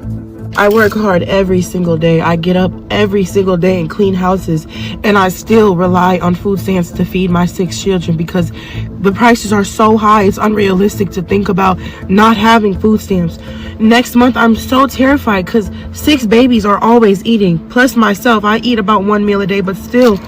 I work hard every single day. I get up every single day and clean houses, and I still rely on food stamps to feed my 6 children because the prices are so high. It's unrealistic to think about not having food stamps. Next month, I'm so terrified because 6 babies are always eating. Plus myself, I eat about 1 meal a day, but still.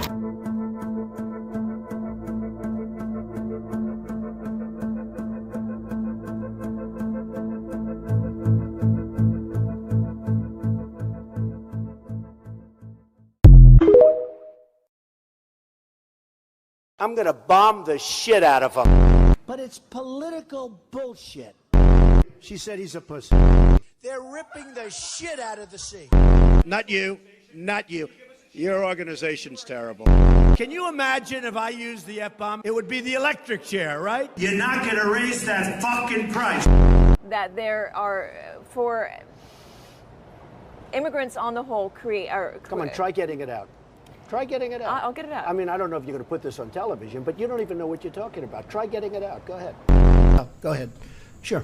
I'm gonna bomb the shit out of him. But it's political bullshit. She said he's a pussy. They're ripping the shit out of the sea. Not you, not you. Your organization's terrible. Can you imagine if I used the F-bomb? It would be the electric chair, right? You're not gonna raise that fucking price. That there are, for immigrants on the whole, Come on, try getting it out. Try getting it out. I'll get it out. I mean, I don't know if you're going to put this on television, but you don't even know what you're talking about. Try getting it out. Go ahead. Oh, go ahead. Sure.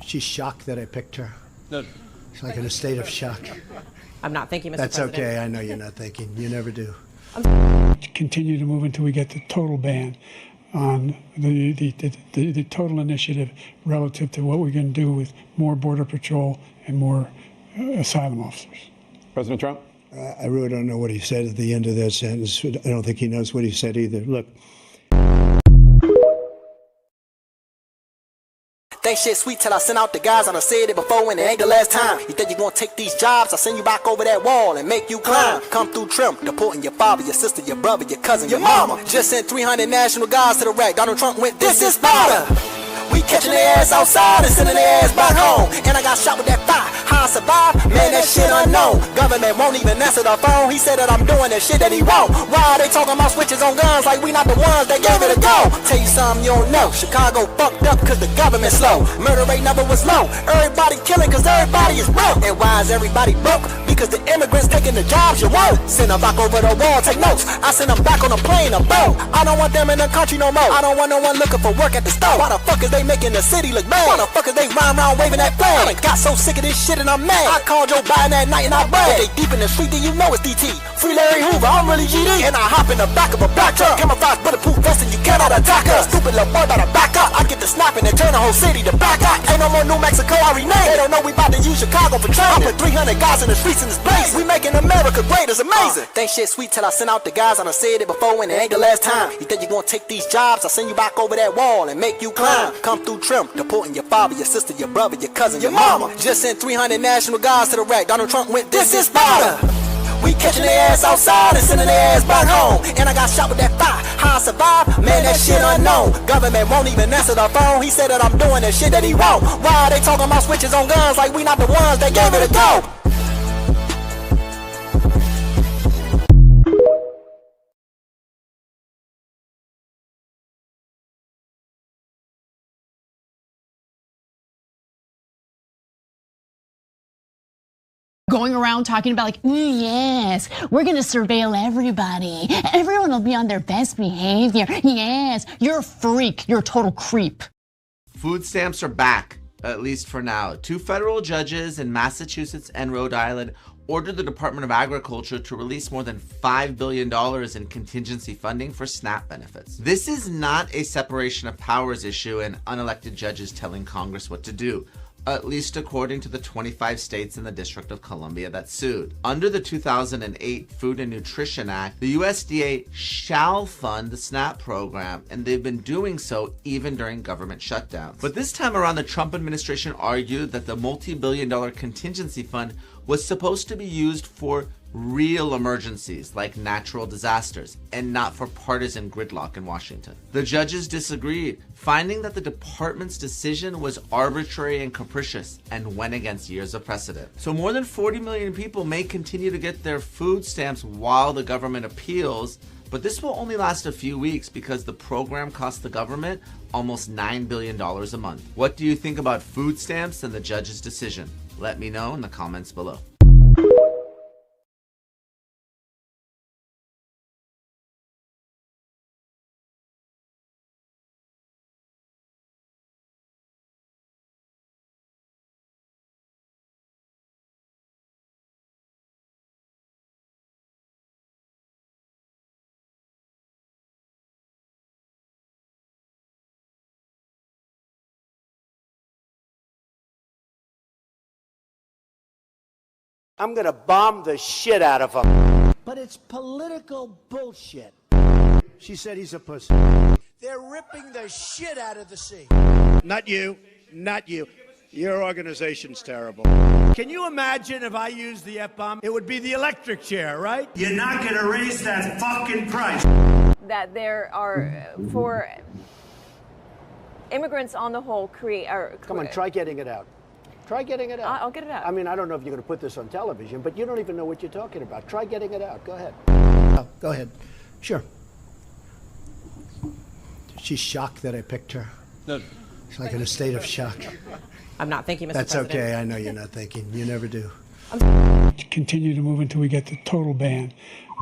She's shocked that I picked her. No. She's like in a state of shock. I'm not thinking, Mr. That's President. okay. I know you're not thinking. You never do. Continue to move until we get the total ban on the total initiative relative to what we're going to do with more Border Patrol and more asylum officers. President Trump? I really don't know what he said at the end of that sentence. I don't think he knows what he said either. Look. Think shit sweet till I send out the guys, and I said it before and it ain't the last time. You think you gonna take these jobs, I'll send you back over that wall and make you climb. Come through trim, deporting your father, your sister, your brother, your cousin, your mama. Just sent 300 national guards to the rack. Donald Trump went, this is Sparta. We catching their ass outside and sending their ass back home. And I got shot with that fire. How I survived? Man, that shit unknown. Government won't even answer the phone. He said that I'm doing that shit that he won't. Why are they talking about switches on guns like we not the ones that gave it a go? Tell you something you don't know. Chicago fucked up cause the government slow. Murder rate never was low. Everybody killing cause everybody is broke. And why is everybody broke? Because the immigrants taking the jobs you want. Send them back over the wall, take notes. I send them back on a plane, a boat. I don't want them in the country no more. I don't want no one looking for work at the store. Why the fuck is they making the city look bad? Why the fuck is they rhyme around waving that flag? I done got so sick of this shit and I'm mad. I called Joe Biden that night and I bragged. They deep in the street, then you know it's DT. Free Larry Hoover, I'm really GD. And I hop in the back of a black truck. Camouflage bulletproof vest and you cannot attack us. Stupid little boy better back up. I get the snapping and turn the whole city to black out. Ain't no more New Mexico, I rename. They don't know we about to use Chicago for training. I put 300 guys in the streets in this place. We making America great, it's amazing. Think shit sweet till I send out the guys, and I said it before and it ain't the last time. You think you gonna take these jobs, I'll send you back over that wall and make you climb. Come through trim, deporting your father, your sister, your brother, your cousin, your mama. Just sent 300 national guards to the rack. Donald Trump went, this is Sparta. We catching their ass outside and sending their ass back home. And I got shot with that fire. How I survive? Man, that shit unknown. Government won't even answer the phone. He said that I'm doing the shit that he won't. Why are they talking about switches on guns like we not the ones that gave it a go? Going around talking about like, yes, we're gonna surveil everybody. Everyone will be on their best behavior. Yes, you're a freak. You're a total creep. Food stamps are back, at least for now. 2 federal judges in Massachusetts and Rhode Island ordered the Department of Agriculture to release more than $5 billion in contingency funding for SNAP benefits. This is not a separation of powers issue and unelected judges telling Congress what to do, at least according to the 25 states in the District of Columbia that sued. Under the 2008 Food and Nutrition Act, the USDA shall fund the SNAP program, and they've been doing so even during government shutdowns. But this time around, the Trump administration argued that the multi-billion-dollar contingency fund was supposed to be used for real emergencies like natural disasters and not for partisan gridlock in Washington. The judges disagreed, finding that the department's decision was arbitrary and capricious and went against years of precedent. So more than 40 million people may continue to get their food stamps while the government appeals, but this will only last a few weeks because the program costs the government almost $9 billion a month. What do you think about food stamps and the judge's decision? Let me know in the comments below. I'm going to bomb the shit out of him. But it's political bullshit. She said he's a pussy. They're ripping the shit out of the sea. Not you. Not you. Your organization's terrible. Can you imagine if I used the F-bomb? It would be the electric chair, right? You're not going to raise that fucking price. That there are, for immigrants on the whole, Come on, try getting it out. Try getting it out. I'll get it out. I mean, I don't know if you're going to put this on television, but you don't even know what you're talking about. Try getting it out. Go ahead. Oh, go ahead. Sure. She's shocked that I picked her. No. She's like in a state of shock. I'm not thinking, Mr. That's President. okay. I know you're not thinking. You never do. Continue to move until we get the total ban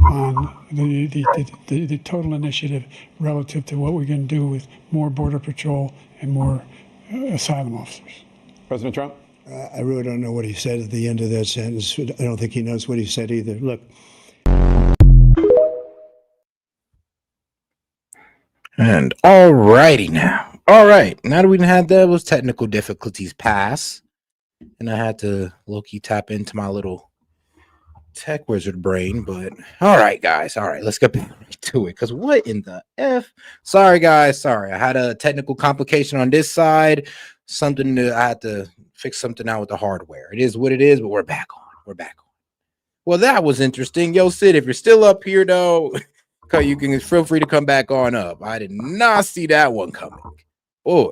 on the total initiative relative to what we're going to do with more Border Patrol and more asylum officers. President Trump? I really don't know what he said at the end of that sentence. I don't think he knows what he said either. Look. And all righty now. All right. Now that we had those technical difficulties pass, and I had to low-key tap into my little tech wizard brain, but all right, guys. All right, let's get back to it. Because what in the F? Sorry, guys. Sorry. I had a technical complication on this side. I had to fix something out with the hardware. It is what it is, but we're back on. We're back on. Well, that was interesting. Yo, Sid, if you're still up here, though, you can feel free to come back on up. I did not see that one coming. Boy.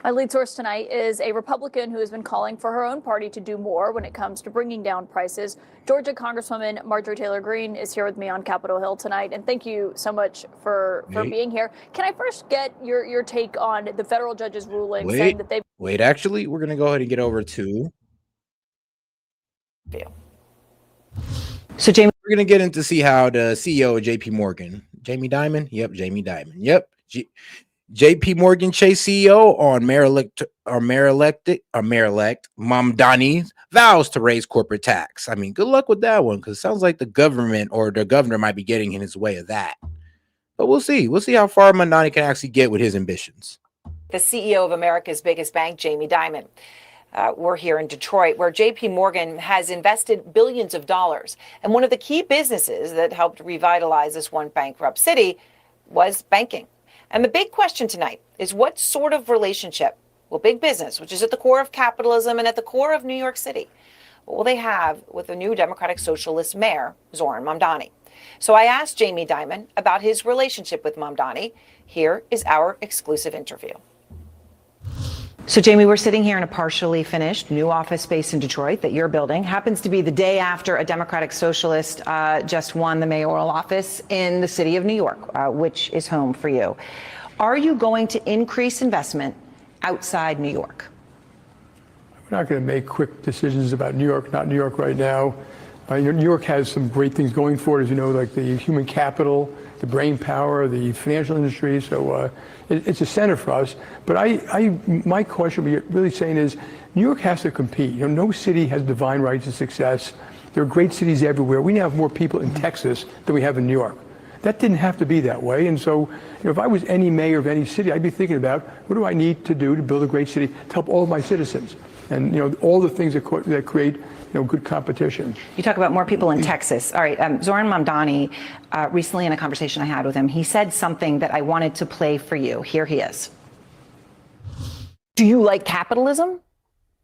My lead source tonight is a Republican who has been calling for her own party to do more when it comes to bringing down prices. Georgia Congresswoman Marjorie Taylor Greene is here with me on Capitol Hill tonight, and thank you so much for being here. Can I first get your take on the federal judge's ruling saying that they... Wait, actually, we're going to go ahead and get over to... So, Jamie... We're going to get into see how the CEO of J.P. Morgan, Jamie Dimon? Yep, Jamie Dimon. Yep. J.P. Morgan Chase CEO on Mayor-elect Mamdani vows to raise corporate tax. I mean, good luck with that one, because it sounds like the government or the governor might be getting in his way of that. But we'll see. We'll see how far Mamdani can actually get with his ambitions. The CEO of America's biggest bank, Jamie Dimon. We're here in Detroit, where J.P. Morgan has invested billions of dollars. And one of the key businesses that helped revitalize this one bankrupt city was banking. And the big question tonight is, what sort of relationship will big business, which is at the core of capitalism and at the core of New York City, What will they have with the new Democratic Socialist mayor, Zoran Mamdani? So I asked Jamie Dimon about his relationship with Mamdani. Here is our exclusive interview. So, Jamie, we're sitting here in a partially finished new office space in Detroit that you're building. Happens to be the day after a Democratic Socialist just won the mayoral office in the city of New York, which is home for you. Are you going to increase investment outside New York? We're not going to make quick decisions about New York, not New York right now. New York has some great things going for it, as you know, like the human capital, the brain power, the financial industry. So it's a center for us. But my question, what you're really saying is, New York has to compete. You know, no city has divine right to success. There are great cities everywhere. We now have more people in Texas than we have in New York. That didn't have to be that way. And so, you know, if I was any mayor of any city, I'd be thinking about what do I need to do to build a great city to help all of my citizens, and you know, all the things that create good competition. You talk about more people in Texas. All right, Zoran Mamdani, recently in a conversation I had with him, he said something that I wanted to play for you. Here he is. Do you like capitalism?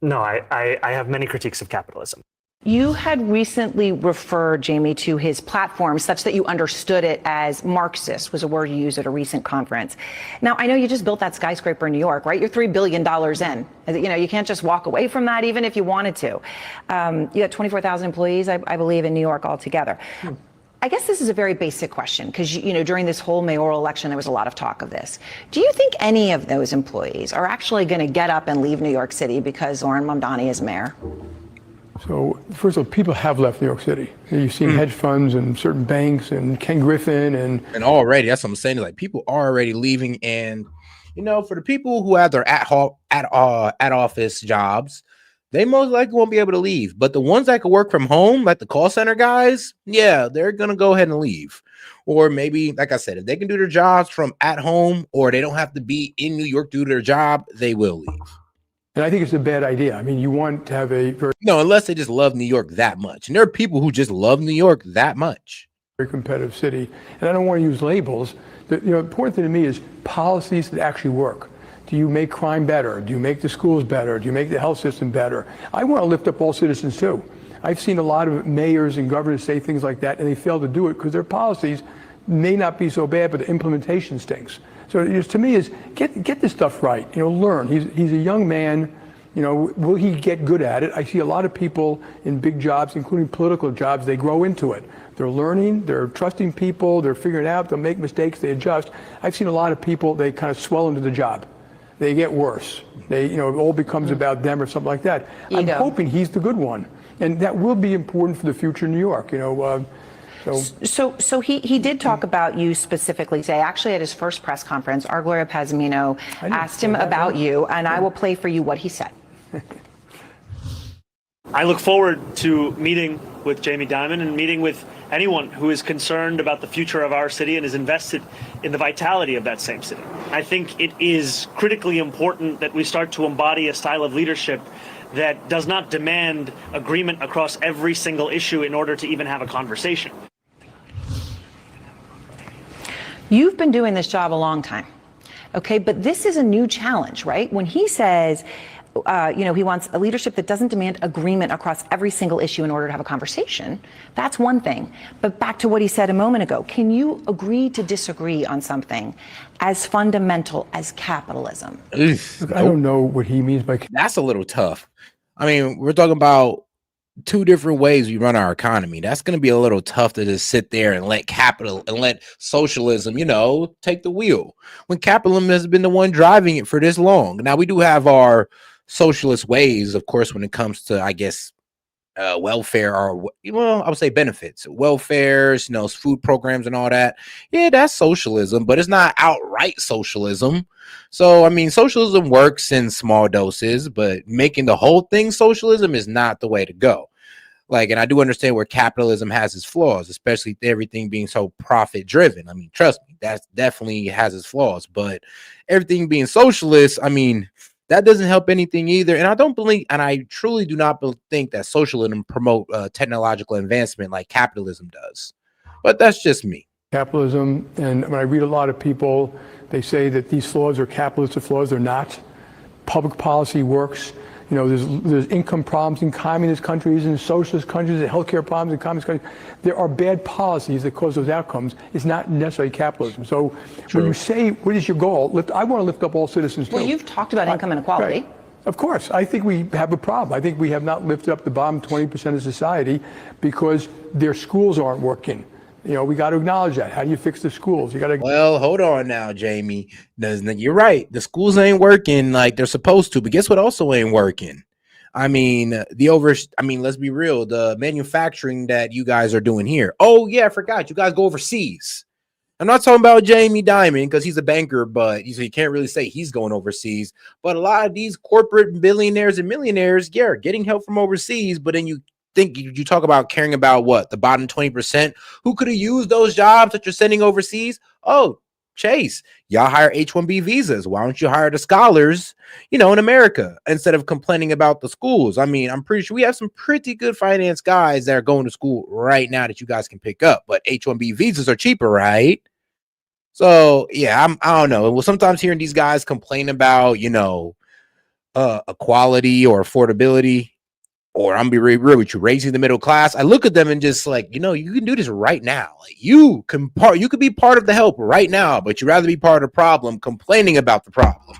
No, I have many critiques of capitalism. You had recently referred, Jamie, to his platform such that you understood it as Marxist, was a word you used at a recent conference. Now, I know you just built that skyscraper in New York, right? You're $3 billion in. You know, you can't just walk away from that even if you wanted to. You got 24,000 employees, I believe, in New York altogether. I guess this is a very basic question because, you know, during this whole mayoral election, there was a lot of talk of this. Do you think any of those employees are actually going to get up and leave New York City because Zoran Mamdani is mayor? So, first of all, people have left New York City. You've seen hedge funds and certain banks and Ken Griffin and already, that's what I'm saying. Like, people are already leaving, and you know, for the people who have their at office jobs, they most likely won't be able to leave. But the ones that can work from home, like the call center guys, yeah, they're gonna go ahead and leave. Or maybe, like I said, if they can do their jobs from at home, or they don't have to be in New York to do their job, they will leave. And I think it's a bad idea. I mean, you want to have no, unless they just love New York that much. And there are people who just love New York that much. Very competitive city. And I don't want to use labels. The important thing to me is policies that actually work. Do you make crime better? Do you make the schools better? Do you make the health system better? I want to lift up all citizens too. I've seen a lot of mayors and governors say things like that, and they fail to do it because their policies may not be so bad, but the implementation stinks. So to me is get this stuff right. You know, learn. He's a young man. You know, will he get good at it? I see a lot of people in big jobs, including political jobs, they grow into it. They're learning, they're trusting people, they're figuring it out, they'll make mistakes, they adjust. I've seen a lot of people, they kind of swell into the job. They get worse. It all becomes about them or something like that. I'm hoping he's the good one. And that will be important for the future of New York, So he did talk about you specifically today. Actually, at his first press conference, our Gloria Pazmino asked him about you, and I will play for you what he said. I look forward to meeting with Jamie Dimon and meeting with anyone who is concerned about the future of our city and is invested in the vitality of that same city. I think it is critically important that we start to embody a style of leadership that does not demand agreement across every single issue in order to even have a conversation. You've been doing this job a long time, okay? But this is a new challenge, right? When he says, he wants a leadership that doesn't demand agreement across every single issue in order to have a conversation, that's one thing. But back to what he said a moment ago, can you agree to disagree on something as fundamental as capitalism? I don't know what he means by that's a little tough. I mean, we're talking about two different ways we run our economy. That's going to be a little tough to just sit there and let socialism, take the wheel when capitalism has been the one driving it for this long. Now, we do have our socialist ways, of course, when it comes to, I guess, welfare, or I would say benefits, welfares, food programs and all that. Yeah, that's socialism, but it's not outright socialism. So I mean, socialism works in small doses, but making the whole thing socialism is not the way to go. And I do understand where capitalism has its flaws, especially everything being so profit driven. I mean, trust me, that definitely has its flaws, but everything being socialist, I mean, that doesn't help anything either. And I don't believe, and I truly do not think that socialism promote technological advancement like capitalism does. But that's just me. Capitalism, and when I read a lot of people, they say that these flaws are capitalist flaws. They're not. Public policy works. You know, there's income problems in communist countries and socialist countries and healthcare problems in communist countries. There are bad policies that cause those outcomes. It's not necessarily capitalism. So when you say, what is your goal? I want to lift up all citizens too. Well, you've talked about income inequality. Right. Of course. I think we have a problem. I think we have not lifted up the bottom 20% of society because their schools aren't working. You know, we got to acknowledge that. How do you fix the schools? You got to. Well, hold on now, Jamie. You're right. The schools ain't working like they're supposed to. But guess what? Also ain't working. I mean, let's be real. The manufacturing that you guys are doing here. Oh yeah, I forgot. You guys go overseas. I'm not talking about Jamie Dimon because he's a banker, but you can't really say he's going overseas. But a lot of these corporate billionaires and millionaires, yeah, are getting help from overseas. But then you talk about caring about what? The bottom 20% who could have used those jobs that you're sending overseas? Oh, Chase, y'all hire H-1B visas. Why don't you hire the scholars, in America instead of complaining about the schools? I mean, I'm pretty sure we have some pretty good finance guys that are going to school right now that you guys can pick up, but H-1B visas are cheaper, right? So yeah, I don't know. Well, sometimes hearing these guys complain about, equality or affordability, or I'm gonna be real with you, raising the middle class. I look at them and just like, you can do this right now. Like you could be part of the help right now, but you'd rather be part of the problem, complaining about the problem.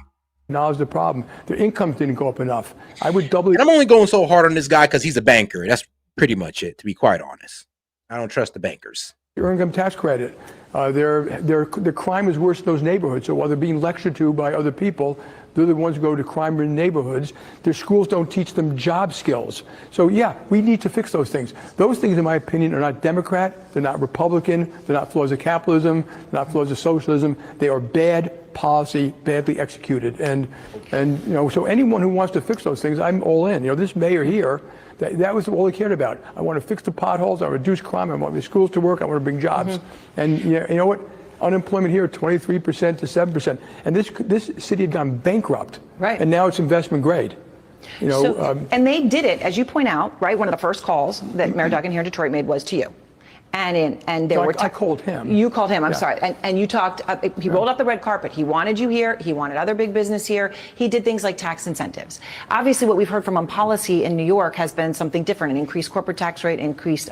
Acknowledge the problem. Their incomes didn't go up enough. I would double. And I'm only going so hard on this guy because he's a banker. That's pretty much it, to be quite honest. I don't trust the bankers. Your income tax credit. Their crime is worse in those neighborhoods. So while they're being lectured to by other people, they're the ones who go to crime-ridden neighborhoods. Their schools don't teach them job skills. So yeah, we need to fix those things. Those things, in my opinion, are not Democrat. They're not Republican. They're not flaws of capitalism. They're not flaws of socialism. They are bad policy, badly executed. And so anyone who wants to fix those things, I'm all in. This mayor here, that was all he cared about. I want to fix the potholes. I want to reduce crime. I want the schools to work. I want to bring jobs. And you know what? Unemployment here, 23% to 7%. And this city had gone bankrupt. Right. And now it's investment grade. And they did it, as you point out, right? One of the first calls that Mayor Duggan here in Detroit made was to you. And there were I called him. You called him. I'm Yeah. sorry. And you talked. He rolled out the red carpet. He wanted you here. He wanted other big business here. He did things like tax incentives. Obviously, what we've heard from him policy in New York has been something different: an increased corporate tax rate, increased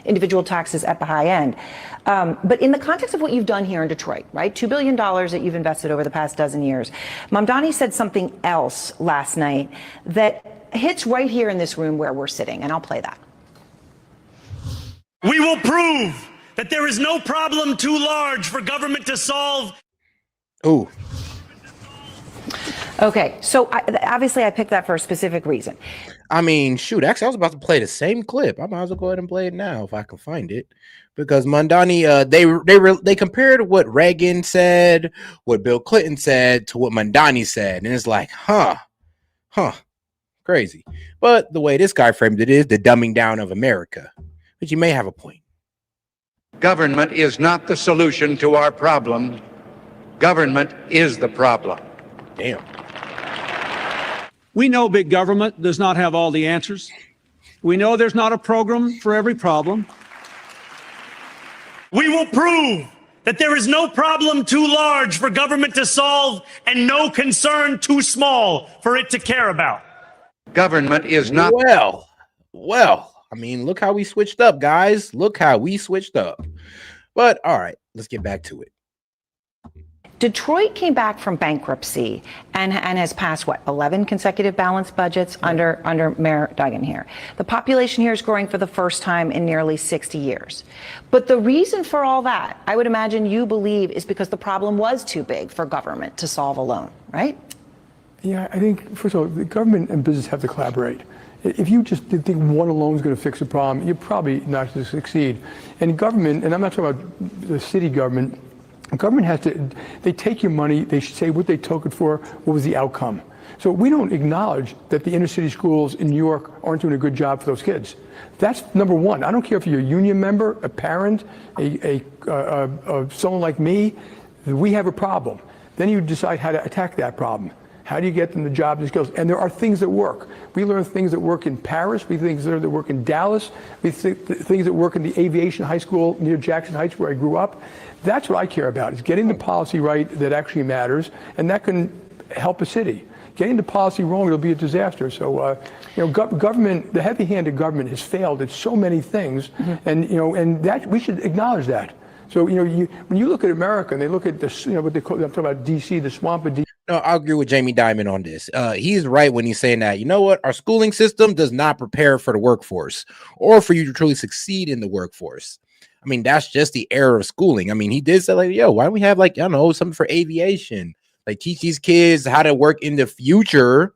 individual taxes at the high end. But in the context of what you've done here in Detroit, right? $2 billion that you've invested over the past dozen years. Mamdani said something else last night that hits right here in this room where we're sitting, and I'll play that. We will prove that there is no problem too large for government to solve. Ooh. Okay, so obviously I picked that for a specific reason. I mean, shoot, actually, I was about to play the same clip. I might as well go ahead and play it now if I can find it. Because Mamdani, they compared what Reagan said, what Bill Clinton said, to what Mamdani said. And it's like, crazy. But the way this guy framed it is the dumbing down of America. But you may have a point. Government is not the solution to our problem. Government is the problem. Damn. We know big government does not have all the answers. We know there's not a program for every problem. We will prove that there is no problem too large for government to solve and no concern too small for it to care about. Government is not. Well. I mean, look how we switched up, guys. Look how we switched up. But all right, let's get back to it. Detroit came back from bankruptcy and has passed, 11 consecutive balanced budgets under Mayor Duggan here. The population here is growing for the first time in nearly 60 years. But the reason for all that, I would imagine you believe, is because the problem was too big for government to solve alone, right? Yeah, I think, first of all, the government and business have to collaborate. If you just think one alone is going to fix the problem, you're probably not going to succeed. And government, and I'm not talking about the city government, government has to, they take your money, they should say what they took it for, what was the outcome. So we don't acknowledge that the inner city schools in New York aren't doing a good job for those kids. That's number one. I don't care if you're a union member, a parent, someone like me, we have a problem. Then you decide how to attack that problem. How do you get them the jobs and skills? And there are things that work. We learn things that work in Paris. We think things that work in Dallas. We think things that work in the aviation high school near Jackson Heights, where I grew up. That's what I care about, is getting the policy right that actually matters, and that can help a city. getting the policy wrong, it'll be a disaster. So, government, the heavy-handed government has failed at so many things, and that we should acknowledge that. So, when you look at America and they look at this, what they call, I'm talking about DC, the swamp of DC. No, I agree with Jamie Dimon on this. He's right when he's saying that, you know what, our schooling system does not prepare for the workforce or for you to truly succeed in the workforce. I mean, that's just the era of schooling. I mean, he did say like, yo, why don't we have like, I don't know, something for aviation, like teach these kids how to work in the future,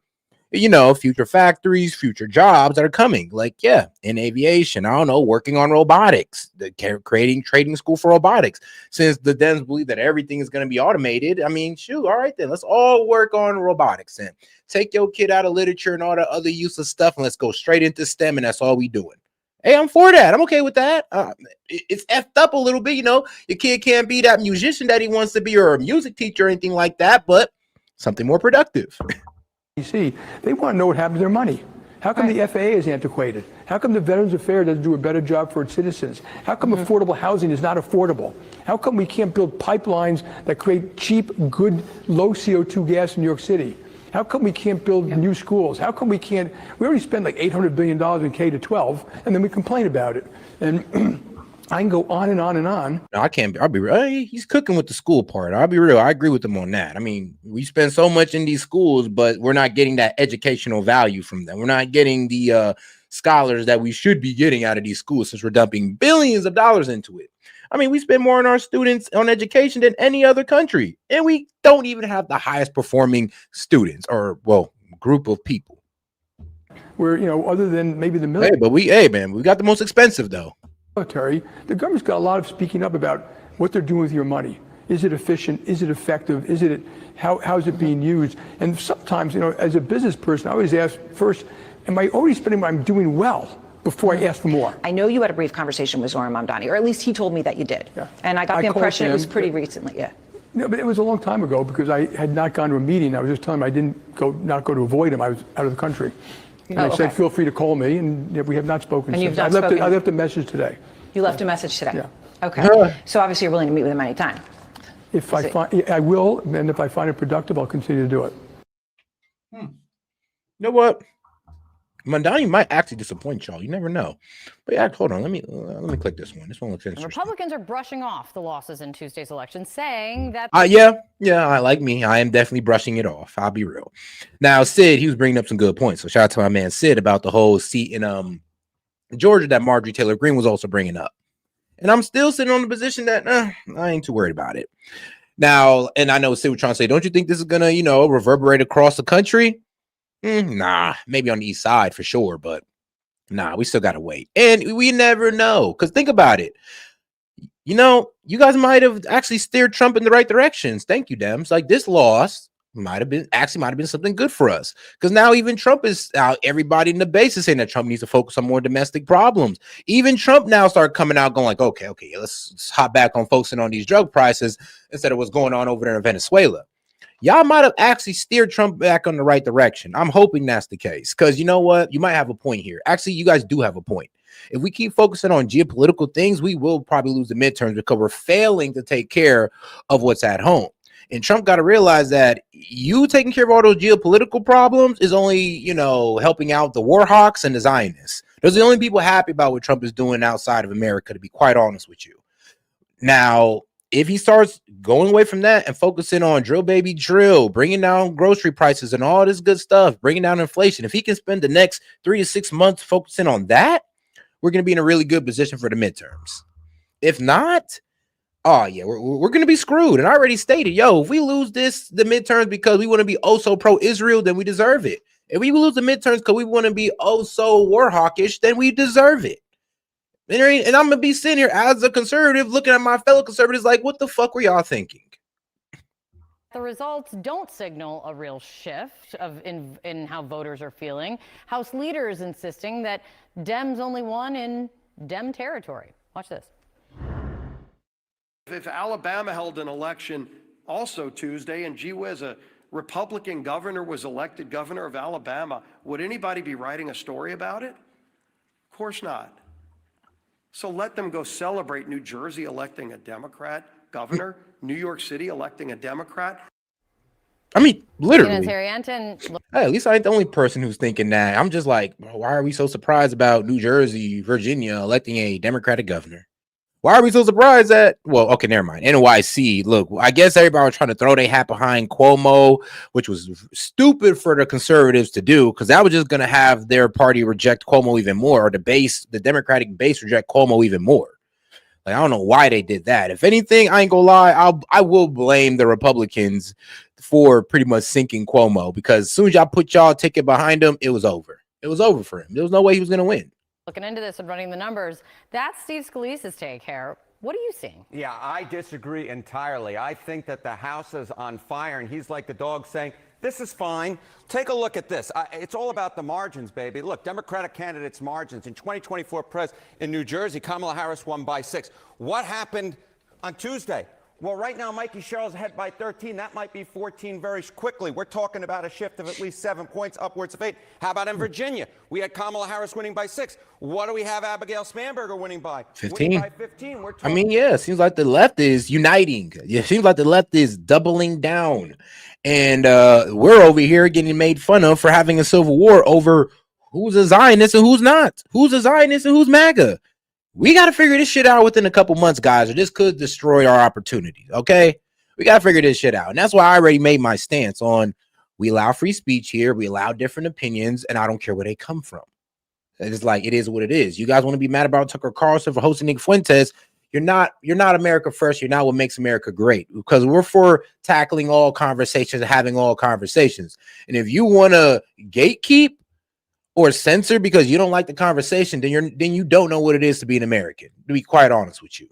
future factories, future jobs that are coming. Like, yeah, in aviation, I don't know, working on robotics, creating trading school for robotics. Since the Dems believe that everything is going to be automated, I mean, shoot, all right, then let's all work on robotics and take your kid out of literature and all the other useless stuff and let's go straight into STEM, and that's all we doing. Hey, I'm for that. I'm okay with that. It's effed up a little bit, your kid can't be that musician that he wants to be or a music teacher or anything like that, but something more productive. DC, they want to know what happened to their money. How come the FAA is antiquated? How come the Veterans Affairs doesn't do a better job for its citizens? How come affordable housing is not affordable? How come we can't build pipelines that create cheap, good, low CO2 gas in New York City? How come we can't build new schools? How come we already spend like $800 billion in K-12, and then we complain about it. And I can go on and on and on. No, I can't. I'll be real. He's cooking with the school part. I'll be real. I agree with him on that. I mean, we spend so much in these schools, but we're not getting that educational value from them. We're not getting the scholars that we should be getting out of these schools since we're dumping billions of dollars into it. I mean, we spend more on our students on education than any other country, and we don't even have the highest performing students or, group of people. We're, other than maybe the military. Hey, man, we got the most expensive though. Military, the government's got a lot of speaking up about what they're doing with your money. Is it efficient? Is it effective? How is it being used? And sometimes, as a business person, I always ask first, am I already spending what I'm doing well before I ask for more? I know you had a brief conversation with Zohran Mamdani, or at least he told me that you did. Yeah. And I got the impression it was pretty recently. Yeah. No, but it was a long time ago because I had not gone to a meeting. I was just telling him I didn't not go to avoid him. I was out of the country. And I said, feel free to call me, and we have not spoken since. I left a message today. You left a message today? Yeah. Okay. So obviously you're willing to meet with him anytime. If I will, and if I find it productive, I'll continue to do it. You know what? Mamdani might actually disappoint y'all. You never know. But yeah, hold on. Let me click this one. This one looks interesting. Republicans are brushing off the losses in Tuesday's election, saying that. Yeah. I like me. I am definitely brushing it off. I'll be real. Now, Sid, he was bringing up some good points. So shout out to my man Sid about the whole seat in Georgia that Marjorie Taylor Greene was also bringing up. And I'm still sitting on the position that I ain't too worried about it. Now, and I know Sid was trying to say, don't you think this is gonna, reverberate across the country? Nah, maybe on the east side for sure, but nah, we still gotta wait. And we never know. Because think about it. You guys might have actually steered Trump in the right directions. Thank you, Dems. Like this loss might have been something good for us. Because now even Trump is out, everybody in the base is saying that Trump needs to focus on more domestic problems. Even Trump now started coming out going like, okay, let's hop back on focusing on these drug prices instead of what's going on over there in Venezuela. Y'all might have actually steered Trump back on the right direction. I'm hoping that's the case because you know what? You might have a point here. Actually, you guys do have a point. If we keep focusing on geopolitical things, we will probably lose the midterms because we're failing to take care of what's at home. And Trump got to realize that you taking care of all those geopolitical problems is only, helping out the war hawks and the Zionists. Those are the only people happy about what Trump is doing outside of America, to be quite honest with you. Now, if he starts going away from that and focusing on drill, baby, drill, bringing down grocery prices and all this good stuff, bringing down inflation, if he can spend the next 3 to 6 months focusing on that, we're going to be in a really good position for the midterms. If not, we're going to be screwed. And I already stated, if we lose the midterms because we want to be so pro-Israel, then we deserve it. If we lose the midterms because we want to be so war hawkish, then we deserve it. And I'm going to be sitting here as a conservative looking at my fellow conservatives like, what the fuck were y'all thinking? The results don't signal a real shift in how voters are feeling. House leaders insisting that Dems only won in Dem territory. Watch this. If Alabama held an election also Tuesday and gee whiz, a Republican governor was elected governor of Alabama, would anybody be writing a story about it? Of course not. So let them go celebrate New Jersey electing a Democrat governor, New York City electing a Democrat. I mean, literally. Unitarian. Hey, at least I ain't the only person who's thinking that. I'm just like, why are we so surprised about New Jersey, Virginia electing a Democratic governor? Why are we so surprised that? Well, okay, never mind. NYC. Look, I guess everybody was trying to throw their hat behind Cuomo, which was stupid for the conservatives to do, because that was just going to have their party reject Cuomo even more, or the Democratic base reject Cuomo even more. Like, I don't know why they did that. If anything, I ain't gonna lie, I will blame the Republicans for pretty much sinking Cuomo, because as soon as y'all put y'all ticket behind him, it was over. It was over for him. There was no way he was gonna win. Looking into this and running the numbers, that's Steve Scalise's take here. What are you seeing? Yeah, I disagree entirely. I think that the House is on fire, and he's like the dog saying, this is fine. Take a look at this. It's all about the margins, baby. Look, Democratic candidates' margins. In 2024 press in New Jersey, Kamala Harris won by 6. What happened on Tuesday? Well, right now, Mikey Sherrill's ahead by 13. That might be 14 very quickly. We're talking about a shift of at least 7 points, upwards of 8. How about in Virginia? We had Kamala Harris winning by 6. What do we have Abigail Spanberger winning by? 15. Winning by 15. We're I mean, yeah, it seems like the left is uniting. It seems like the left is doubling down. And we're over here getting made fun of for having a civil war over who's a Zionist and who's not. Who's a Zionist and who's MAGA. We got to figure this shit out within a couple months, guys, or this could destroy our opportunities, okay? We got to figure this shit out. And that's why I already made my stance on we allow free speech here, we allow different opinions, and I don't care where they come from. It's like, it is what it is. You guys want to be mad about Tucker Carlson for hosting Nick Fuentes? You're not America first. You're not what makes America great, because we're for tackling all conversations, having all conversations. And if you want to gatekeep or censor because you don't like the conversation, then you don't know what it is to be an American, to be quite honest with you.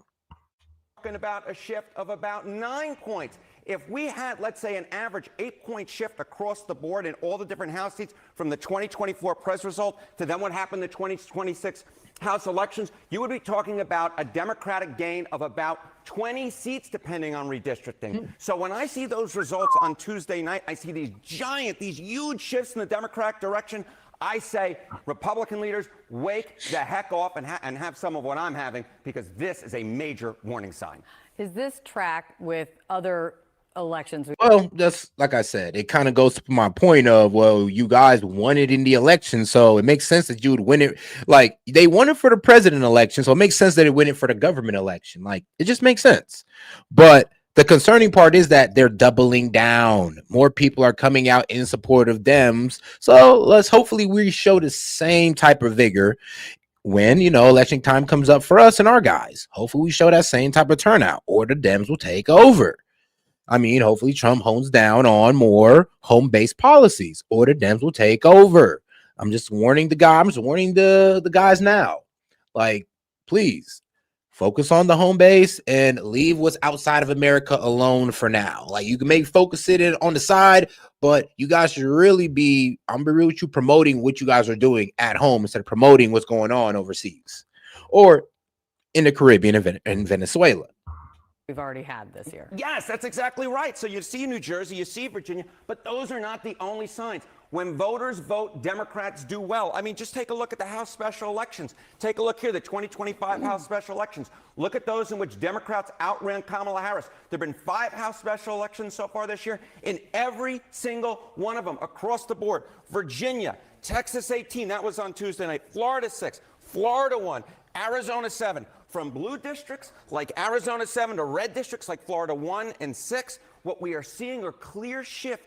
Talking about a shift of about 9 points. If we had, let's say, an average 8-point shift across the board in all the different House seats from the 2024 press result to then what happened in the 2026 House elections, you would be talking about a Democratic gain of about 20 seats, depending on redistricting. So when I see those results on Tuesday night, I see these huge shifts in the Democratic direction. I say, Republican leaders, wake the heck off and have some of what I'm having, because this is a major warning sign. Is this track with other elections? Well, that's like I said, it kind of goes to my point of, well, you guys won it in the election, so it makes sense that you would win it. Like, they won it for the president election, so it makes sense that it win it for the government election. Like, it just makes sense. But the concerning part is that they're doubling down. More people are coming out in support of Dems. So hopefully we show the same type of vigor when, election time comes up for us and our guys. Hopefully we show that same type of turnout, or the Dems will take over. I mean, hopefully Trump hones down on more home-based policies, or the Dems will take over. I'm just warning the guy. I'm just warning the guys now. Like, please focus on the home base and leave what's outside of America alone for now. Like, you can maybe focus it on the side, but you guys should really be, I'm be real with you, promoting what you guys are doing at home instead of promoting what's going on overseas or in the Caribbean and Venezuela. We've already had this year. Yes, that's exactly right. So you see New Jersey, you see Virginia, but those are not the only signs. When voters vote, Democrats do well. I mean, just take a look at the House special elections. Take a look here, the 2025 House special elections. Look at those in which Democrats outran Kamala Harris. There have been 5 House special elections so far this year. In every single one of them, across the board, Virginia, Texas 18, that was on Tuesday night, Florida 6, Florida 1, Arizona 7. From blue districts like Arizona 7 to red districts like Florida 1 and 6, what we are seeing are clear shift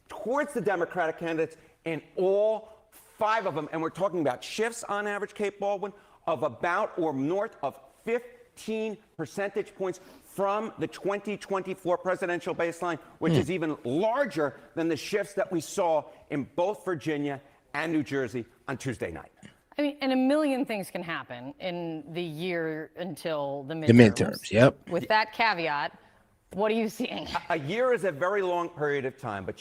towards the Democratic candidates in all 5 of them. And we're talking about shifts on average, Kate Baldwin, of about or north of 15 percentage points from the 2024 presidential baseline, which is even larger than the shifts that we saw in both Virginia and New Jersey on Tuesday night. I mean, and a million things can happen in the year until the midterms. The midterms, yep. With that caveat, what are you seeing? A year is a very long period of time, but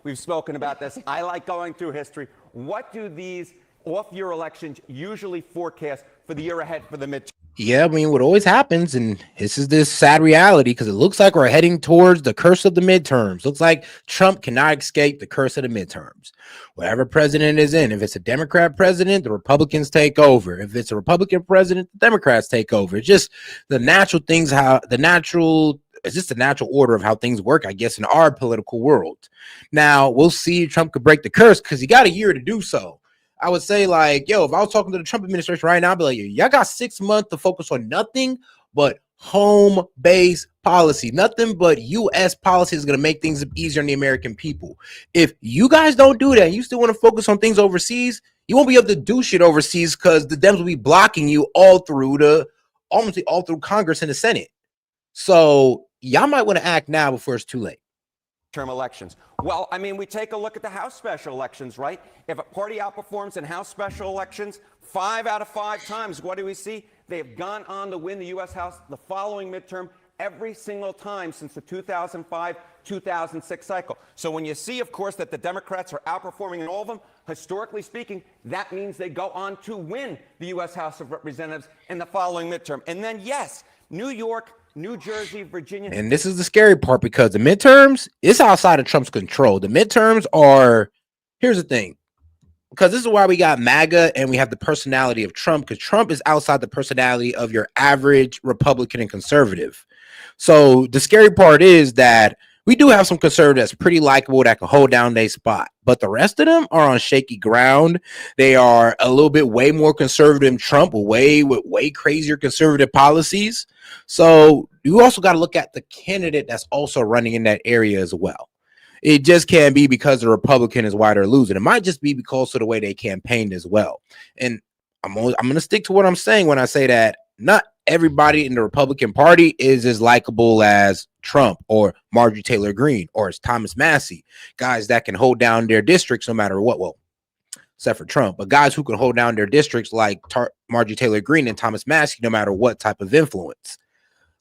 we've spoken about this. I like going through history. What do these off-year elections usually forecast for the year ahead for the midterms? Yeah, I mean, what always happens, and this is this sad reality, because it looks like we're heading towards the curse of the midterms. Looks like Trump cannot escape the curse of the midterms. Whatever president is in, if it's a Democrat president, the Republicans take over. If it's a Republican president, the Democrats take over. It's just the natural things, how the natural it's just the natural order of how things work, I guess, in our political world. Now we'll see if Trump could break the curse because he got a year to do so. I would say, like, yo, if I was talking to the Trump administration right now, I'd be like, y'all got 6 months to focus on nothing but home-based policy. Nothing but U.S. policy is going to make things easier on the American people. If you guys don't do that, and you still want to focus on things overseas, you won't be able to do shit overseas because the Dems will be blocking you almost all through Congress and the Senate. So y'all might want to act now before it's too late. Term elections. Well, I mean, we take a look at the House special elections, right? If a party outperforms in House special elections 5 out of 5 times, what do we see? They have gone on to win the U.S. House the following midterm every single time since the 2005-2006 cycle. So when you see, of course, that the Democrats are outperforming in all of them, historically speaking, that means they go on to win the U.S. House of Representatives in the following midterm. And then, yes, New York, New Jersey, Virginia. And this is the scary part because the midterms is outside of Trump's control. The midterms are, here's the thing, because this is why we got MAGA and we have the personality of Trump, because Trump is outside the personality of your average Republican and conservative. So the scary part is that we do have some conservatives pretty likable that can hold down their spot, but the rest of them are on shaky ground. They are a little bit way more conservative than Trump, with way crazier conservative policies. So you also got to look at the candidate that's also running in that area as well. It just can't be because the Republican is why they're losing. It might just be because of the way they campaigned as well. And I'm going to stick to what I'm saying when I say that not everybody in the Republican Party is as likable as Trump or Marjorie Taylor Greene or as Thomas Massie, guys that can hold down their districts no matter what. Well, except for Trump, but guys who can hold down their districts like Marjorie Taylor Greene and Thomas Massie, no matter what type of influence.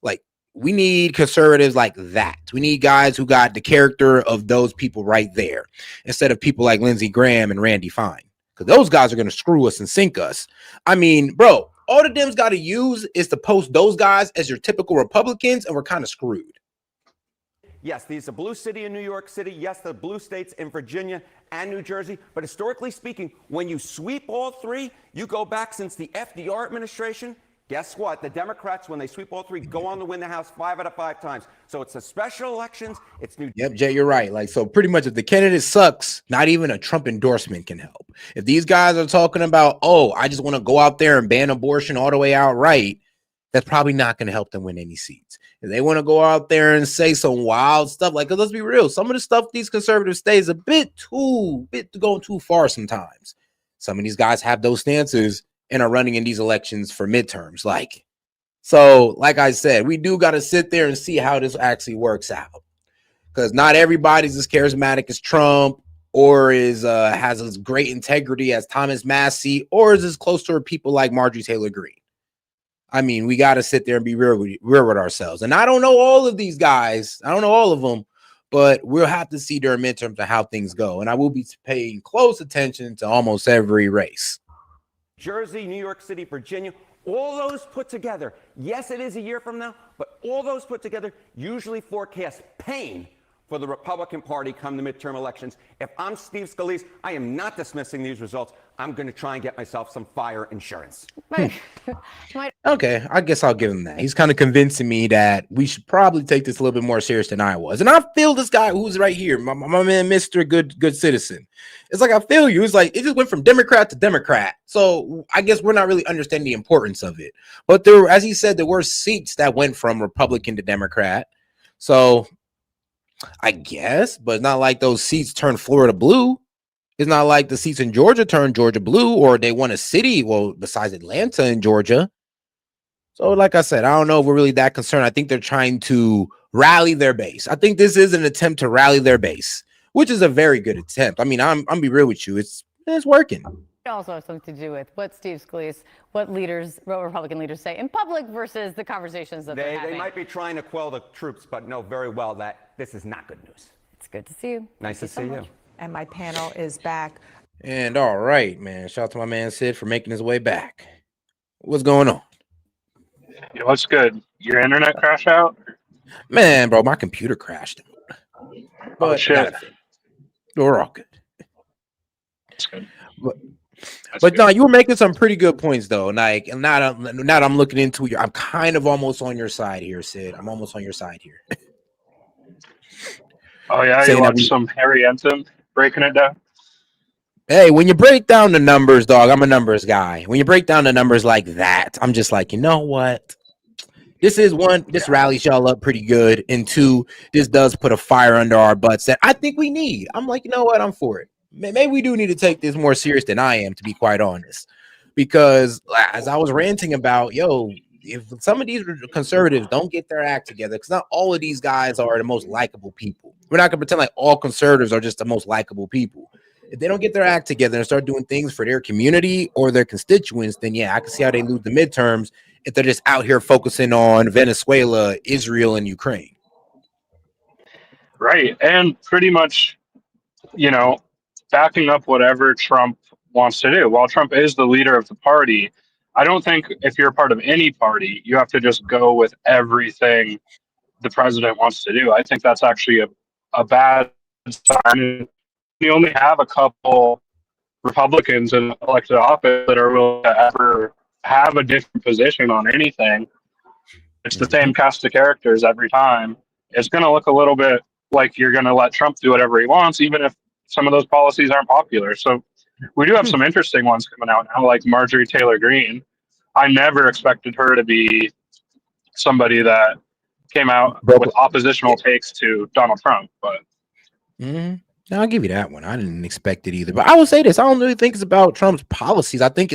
Like, we need conservatives like that. We need guys who got the character of those people right there, instead of people like Lindsey Graham and Randy Fine, because those guys are going to screw us and sink us. I mean, bro, all the Dems got to use is to post those guys as your typical Republicans, and we're kind of screwed. Yes, these are blue city in New York City. Yes, the blue states in Virginia and New Jersey. But historically speaking, when you sweep all three, you go back since the FDR administration. Guess what? The Democrats, when they sweep all three, go on to win the House 5 out of 5 times. So it's the special elections. It's New. Yep, Jay, you're right. Like, so pretty much if the candidate sucks, not even a Trump endorsement can help. If these guys are talking about, oh, I just want to go out there and ban abortion all the way outright, that's probably not going to help them win any seats. If they want to go out there and say some wild stuff, like, 'cause let's be real, some of the stuff these conservatives say is a bit going too far sometimes. Some of these guys have those stances and are running in these elections for midterms. Like I said, we do got to sit there and see how this actually works out, because not everybody's as charismatic as Trump, or is has as great integrity as Thomas Massie, or is as close to people like Marjorie Taylor Greene. I mean, we got to sit there and be real with ourselves. And I don't know all of these guys. I don't know all of them, but we'll have to see during midterms of how things go. And I will be paying close attention to almost every race. Jersey, New York City, Virginia, all those put together. Yes, it is a year from now, but all those put together usually forecast pain for the Republican Party come the midterm elections. If I'm Steve Scalise, I am not dismissing these results. I'm going to try and get myself some fire insurance. Okay, I guess I'll give him that. He's kind of convincing me that we should probably take this a little bit more serious than I was. And I feel this guy who's right here, my man, Mr. Good Citizen. It's like, I feel you. It's like, it just went from Democrat to Democrat. So I guess we're not really understanding the importance of it. But there, as he said, there were seats that went from Republican to Democrat. So I guess, but it's not like those seats turned Florida blue. It's not like the seats in Georgia turned Georgia blue, or they won a city, well, besides Atlanta in Georgia. So like I said, I don't know if we're really that concerned. I think they're trying to rally their base. I think this is an attempt to rally their base, which is a very good attempt. I mean, I'm be real with you. It's working. It also has something to do with what Steve Scalise, what Republican leaders say in public versus the conversations that they're having. They might be trying to quell the troops, but know very well that this is not good news. It's good to see you. Nice to see you. And my panel is back. And all right, man. Shout out to my man Sid for making his way back. What's going on? Yeah, what's good? Your internet crash out? Man, bro, my computer crashed. But shit. we're all good. That's good. But no, you were making some pretty good points though. Like, and now that I'm looking into it, I'm kind of almost on your side here, Sid. I'm almost on your side here. Oh yeah, you Saying that watched some Harry Ensign breaking it down. hey, when you break down the numbers, dog, I'm a numbers guy. When you break down the numbers like that, I'm just like, you know what? This rallies y'all up pretty good. And two, this does put a fire under our butts that I think we need. I'm like, you know what? I'm for it. Maybe we do need to take this more serious than I am, to be quite honest. Because as I was ranting about, if some of these conservatives don't get their act together, because not all of these guys are the most likable people. We're not going to pretend like all conservatives are just the most likable people. If they don't get their act together and start doing things for their community or their constituents, then yeah, I can see how they lose the midterms if they're just out here focusing on Venezuela, Israel, and Ukraine. Right. And pretty much, backing up whatever Trump wants to do. While Trump is the leader of the party, I don't think if you're a part of any party, you have to just go with everything the president wants to do. I think that's actually a bad sign. You only have a couple Republicans in elected office that are willing to ever have a different position on anything. It's the same cast of characters every time. It's going to look a little bit like you're going to let Trump do whatever he wants, even if some of those policies aren't popular. So we do have some interesting ones coming out now, like Marjorie Taylor Greene. I never expected her to be somebody that came out with oppositional takes to Donald Trump, but I'll give you that one. I didn't expect it either. But I will say this: I don't really think it's about Trump's policies. I don't think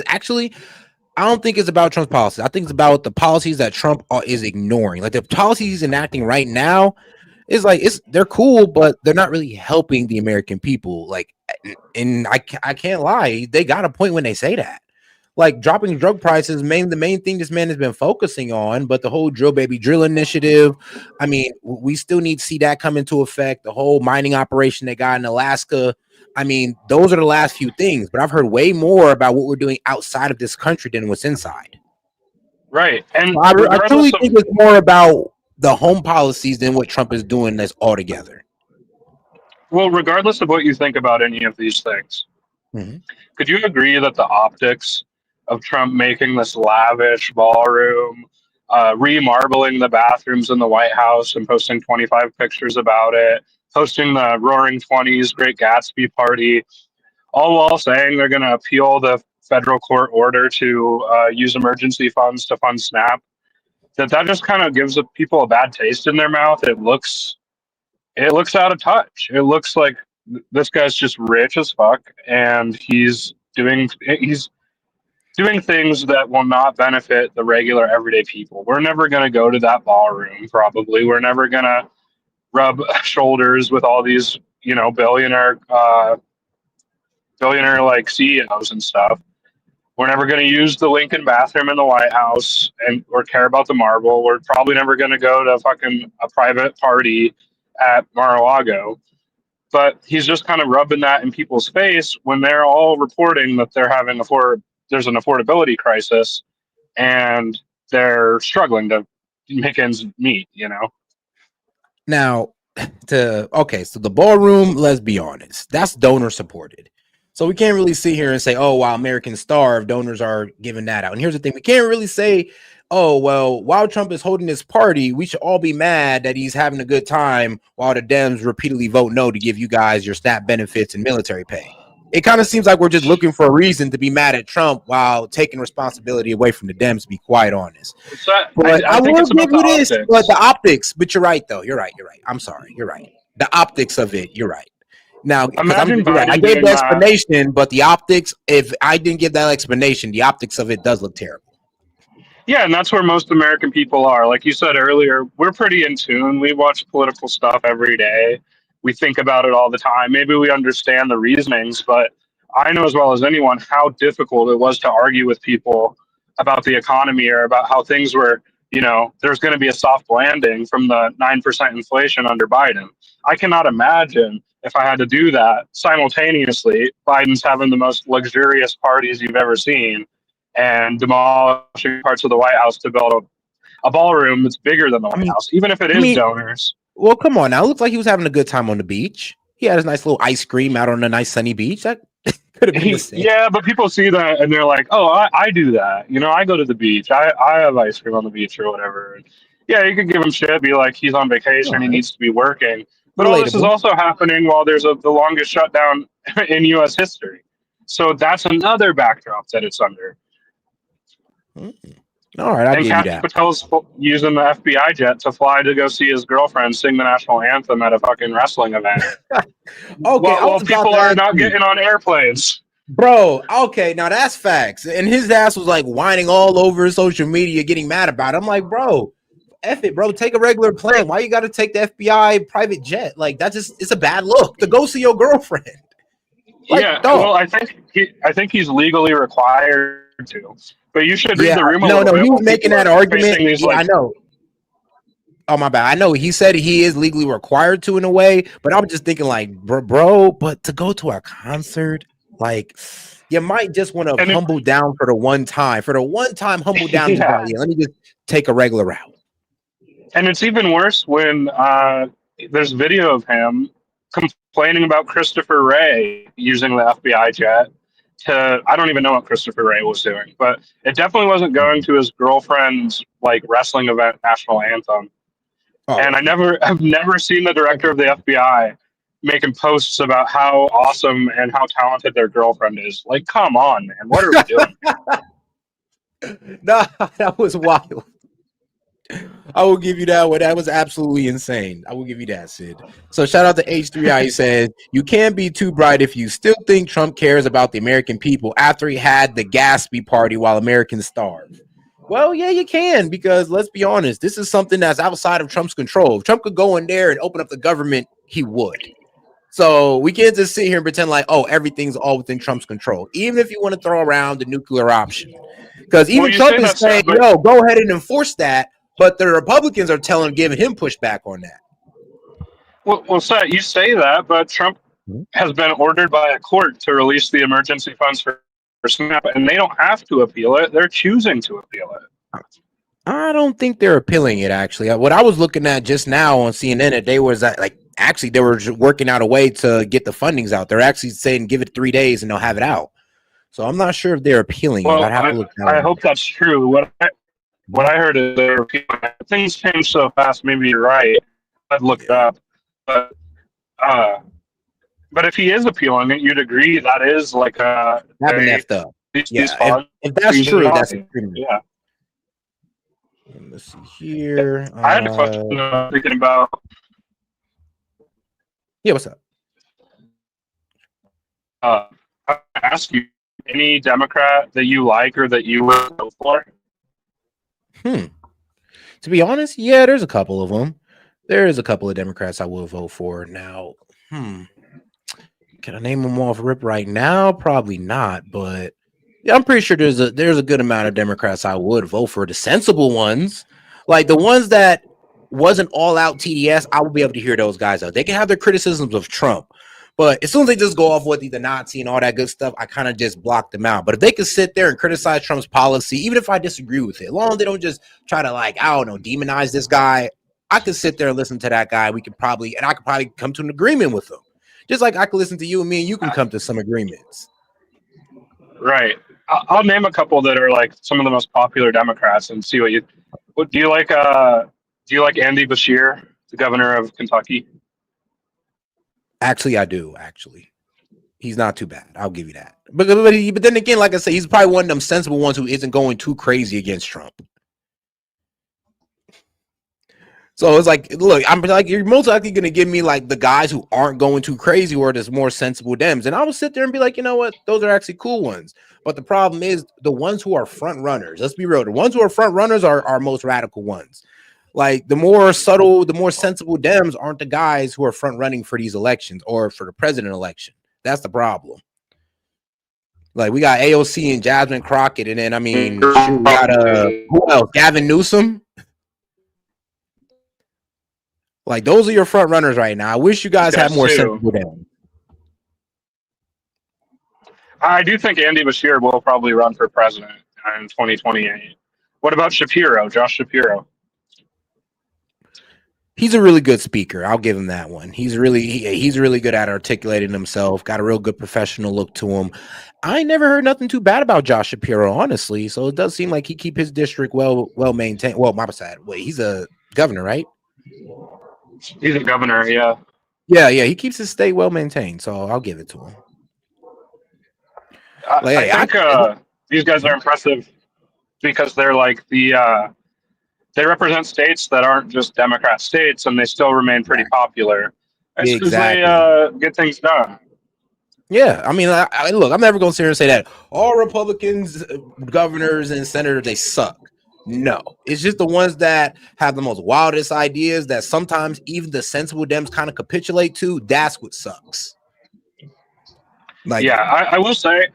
it's about Trump's policies. I think it's about the policies that Trump is ignoring. Like the policies he's enacting right now is like they're cool, but they're not really helping the American people. Like, and I can't lie, they got a point when they say that. Like dropping drug prices, the main thing this man has been focusing on, but the whole drill baby drill initiative, I mean, we still need to see that come into effect. The whole mining operation they got in Alaska. I mean, those are the last few things, but I've heard way more about what we're doing outside of this country than what's inside. Right. And so I truly think it's more about the home policies than what Trump is doing that's all together. Well, regardless of what you think about any of these things, could you agree that the optics of Trump making this lavish ballroom, remarbling the bathrooms in the White House and posting 25 pictures about it, hosting the Roaring 20s Great Gatsby party, all while saying they're going to appeal the federal court order to use emergency funds to fund SNAP, that just kind of gives people a bad taste in their mouth. It looks out of touch. It looks like this guy's just rich as fuck, and he's doing things that will not benefit the regular everyday people. We're never going to go to that ballroom. Probably we're never going to rub shoulders with all these billionaire like CEOs and stuff. We're never going to use the Lincoln bathroom in the White House or care about the marble. We're probably never going to go to fucking a private party at Mar-a-Lago. But he's just kind of rubbing that in people's face when they're all reporting that they're having there's an affordability crisis and they're struggling to make ends meet, Now, so the ballroom, let's be honest, that's donor supported. So we can't really sit here and say, oh, while Americans starve, donors are giving that out. And here's the thing, we can't really say, oh, well, while Trump is holding this party, we should all be mad that he's having a good time while the Dems repeatedly vote no to give you guys your SNAP benefits and military pay. It kind of seems like we're just looking for a reason to be mad at Trump while taking responsibility away from the Dems, to be quite honest. But I will give you this, but the optics, but you're right, though. You're right. I'm sorry. You're right. The optics of it, you're right. Now, I gave the explanation, but the optics, if I didn't give that explanation, the optics of it does look terrible. Yeah, and that's where most American people are. Like you said earlier, we're pretty in tune. We watch political stuff every day. We think about it all the time. Maybe we understand the reasonings, but I know as well as anyone how difficult it was to argue with people about the economy or about how things were, there's going to be a soft landing from the 9% inflation under Biden. I cannot imagine if I had to do that simultaneously. Biden's having the most luxurious parties you've ever seen and demolishing parts of the White House to build a ballroom that's bigger than the White House, even if it is donors. Well, come on now. It looks like he was having a good time on the beach. He had his nice little ice cream out on a nice sunny beach. Could have been the same. Yeah, but people see that and they're like, "Oh, I do that. You know, I go to the beach. I have ice cream on the beach or whatever." And yeah, you could give him shit, be like he's on vacation, All he right. needs to be working. But all this is Relatable. also happening while there's the longest shutdown in U.S. history. So that's another backdrop that it's under. All right, I'll And give you Kash that. Patel's using the FBI jet to fly to go see his girlfriend sing the national anthem at a fucking wrestling event. Okay, I While was about people to are ask not you. getting on airplanes. Bro, okay, now that's facts. And his ass was like whining all over social media, getting mad about it. I'm like, bro, F it, bro. Take a regular plane. Why you got to take the FBI private jet? Like, that's just, it's a bad look to go see your girlfriend. Like, Yeah, dog. well, I think he's legally required to. But you should read Yeah, the room a no, little no, bit he was while making people that are argument. facing these Yeah, I like. know. Oh, my bad. I know he said he is legally required to in a way, but I was just thinking, like, bro, but to go to a concert, like, you might just want to And it, humble down for the one time. For the one time, humble down and just be like, yeah, yeah, let me just take a regular route. and it's even worse when there's video of him complaining about Christopher Wray using the FBI jet to. I don't even know what Christopher Wray was doing, but it definitely wasn't going to his girlfriend's like wrestling event national anthem. Oh, And I've never seen the director of the FBI making posts about how awesome and how talented their girlfriend is. Like, come on, man, what are we doing? nah, that was wild. I will give you that one. That was absolutely insane. I will give you that, Sid. So shout out to H3I. He said, you can't be too bright if you still think Trump cares about the American people after he had the Gatsby party while Americans starve. Well, yeah, you can, because let's be honest, this is something that's outside of Trump's control. If Trump could go in there and open up the government, he would. So we can't just sit here and pretend like, oh, everything's all within Trump's control, even if you want to throw around the nuclear option. Because Well, even you Trump say is that, saying, Seth, but yo, go ahead and enforce that. But the Republicans are giving him pushback on that. well, Seth, you say that, but Trump has been ordered by a court to release the emergency funds for SNAP, and they don't have to appeal it; they're choosing to appeal it. I don't think they're appealing it, actually. What I was looking at just now on CNN, they was like, actually, they were working out a way to get the fundings out. They're actually saying give it 3 days and they'll have it out. So I'm not sure if they're appealing it. Well, I'd have to look that I one. hope that's true. What I heard is they're appealing it. Things change so fast. Maybe you're right. I've looked up, but if he is appealing it, you'd agree that is like Having effed up. these Yeah, funds. if that's true, that's yeah. Let's see here. I had a question thinking about. Yeah, what's up? I ask you, any Democrat that you like or that you would vote for? To be honest, yeah, there's a couple of them. There is a couple of Democrats I will vote for. Now, can I name them off rip right now? Probably not, but yeah, I'm pretty sure there's a good amount of Democrats I would vote for. The sensible ones, like the ones that wasn't all out TDS, I will be able to hear those guys out. They can have their criticisms of Trump, but as soon as they just go off with the Nazi and all that good stuff, I kind of just block them out. But if they could sit there and criticize Trump's policy, even if I disagree with it, as long as they don't just try to, like, I don't know, demonize this guy, I could sit there and listen to that guy. I could probably come to an agreement with him. Just like I could listen to you, and me and you can come to some agreements. Right. I'll name a couple that are like some of the most popular Democrats and see what do you like? Do you like Andy Beshear, the governor of Kentucky? Actually, I do. Actually, he's not too bad. I'll give you that. But then again, like I said, he's probably one of them sensible ones who isn't going too crazy against Trump. So it's like, look, I'm like, you're most likely going to give me like the guys who aren't going too crazy or there's more sensible Dems. And I will sit there and be like, you know what? Those are actually cool ones. But the problem is the ones who are front runners. Let's be real. The ones who are front runners are our most radical ones. Like the more subtle, the more sensible Dems aren't the guys who are front running for these elections or for the president election. That's the problem. Like we got AOC and Jasmine Crockett. And then, I mean, shoot, we got who else? Gavin Newsom. Like those are your front runners right now. I wish you guys had more sensible Dems. I do think Andy Beshear will probably run for president in 2028. What about Shapiro, Josh Shapiro? He's a really good speaker. I'll give him that one. He's really good at articulating himself. Got a real good professional look to him. I never heard nothing too bad about Josh Shapiro, honestly. So it does seem like he keep his district well maintained. Well, my side. Wait, he's a governor, right? He's a governor, yeah. Yeah. He keeps his state well maintained. So I'll give it to him. I think these guys are impressive because they're like they represent states that aren't just Democrat states, and they still remain pretty popular as soon as they get things done. Yeah, I mean, look, I'm never going to sit here and say that all Republicans, governors, and senators, they suck. No, it's just the ones that have the most wildest ideas that sometimes even the sensible Dems kind of capitulate to. That's what sucks. Like, yeah, I will say,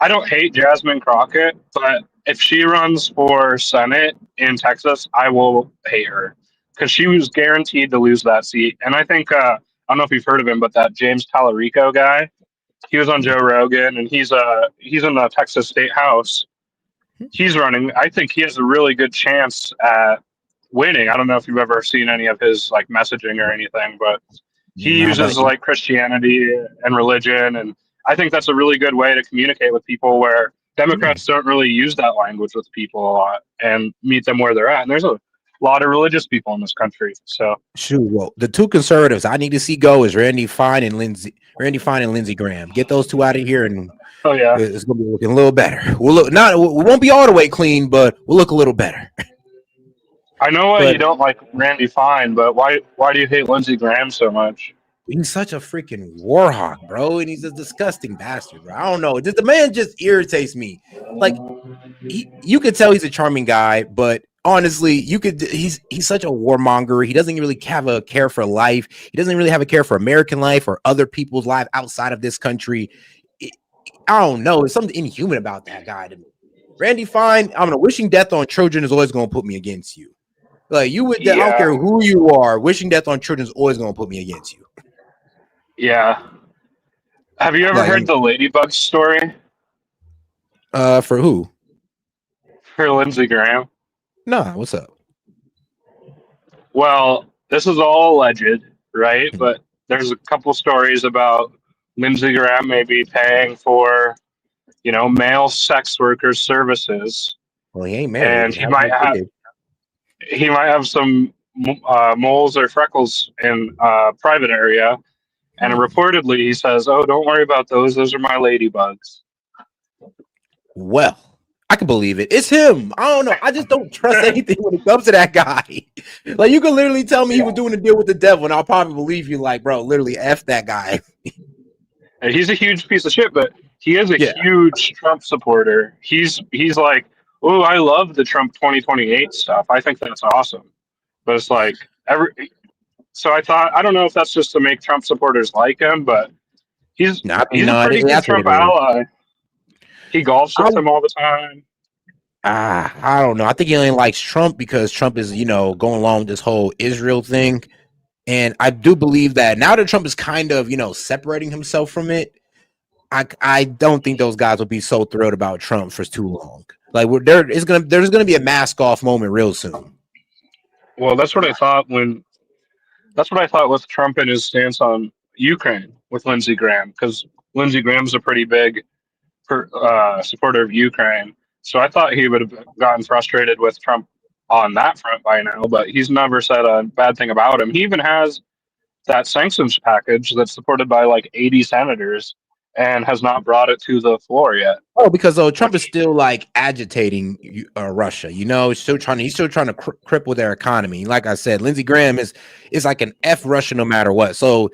I don't hate Jasmine Crockett, but if she runs for Senate in Texas, I will hate her because she was guaranteed to lose that seat. And I think, I don't know if you've heard of him, but that James Tallarico guy, he was on Joe Rogan, and he's in the Texas State House. He's running. I think he has a really good chance at winning. I don't know if you've ever seen any of his like messaging or anything, but he uses like Christianity and religion, and I think that's a really good way to communicate with people where Democrats don't really use that language with people a lot and meet them where they're at. And there's a lot of religious people in this country. So shoot, well, the two conservatives I need to see go is Randy Fine and Lindsey Graham. Get those two out of here, and it's gonna be looking a little better. We won't be all the way clean, but we'll look a little better. I know why you don't like Randy Fine, but why do you hate Lindsey Graham so much? He's such a freaking war hawk, bro, and he's a disgusting bastard, bro. I don't know. The man just irritates me. Like, you could tell he's a charming guy, but honestly, he's such a warmonger. He doesn't really have a care for life. He doesn't really have a care for American life or other people's life outside of this country. I don't know. There's something inhuman about that guy to me. Randy Fine, wishing death on children is always going to put me against you. Like, I don't care who you are. Wishing death on children is always going to put me against you. Yeah. Have you ever heard the Ladybug story? For who? For Lindsey Graham. Nah, what's up? Well, this is all alleged, right? But there's a couple stories about Lindsey Graham maybe paying for, male sex workers' services. Well, he ain't married. And he might have some moles or freckles in a private area. And reportedly, he says, "Oh, don't worry about those. Those are my ladybugs." Well, I can believe it. It's him. I don't know. I just don't trust anything when it comes to that guy. Like, you can literally tell me he was doing a deal with the devil, and I'll probably believe you. Like, bro, literally F that guy. And he's a huge piece of shit, but he is a huge Trump supporter. He's like, "Oh, I love the Trump 2028 stuff. I think that's awesome." But it's like So I thought, I don't know if that's just to make Trump supporters like him, but he's a pretty good Trump ally. He golfs with him all the time. I don't know. I think he only likes Trump because Trump is, going along with this whole Israel thing. And I do believe that now that Trump is kind of, separating himself from it, I don't think those guys will be so thrilled about Trump for too long. Like, there's gonna be a mask off moment real soon. Well, that's what I thought with Trump and his stance on Ukraine with Lindsey Graham, because Lindsey Graham's a pretty big supporter of Ukraine. So I thought he would have gotten frustrated with Trump on that front by now, but he's never said a bad thing about him. He even has that sanctions package that's supported by like 80 senators and has not brought it to the floor yet. Oh, because Trump is still like agitating Russia. He's still trying to cripple their economy. Like I said, Lindsey Graham is like an F Russia no matter what. So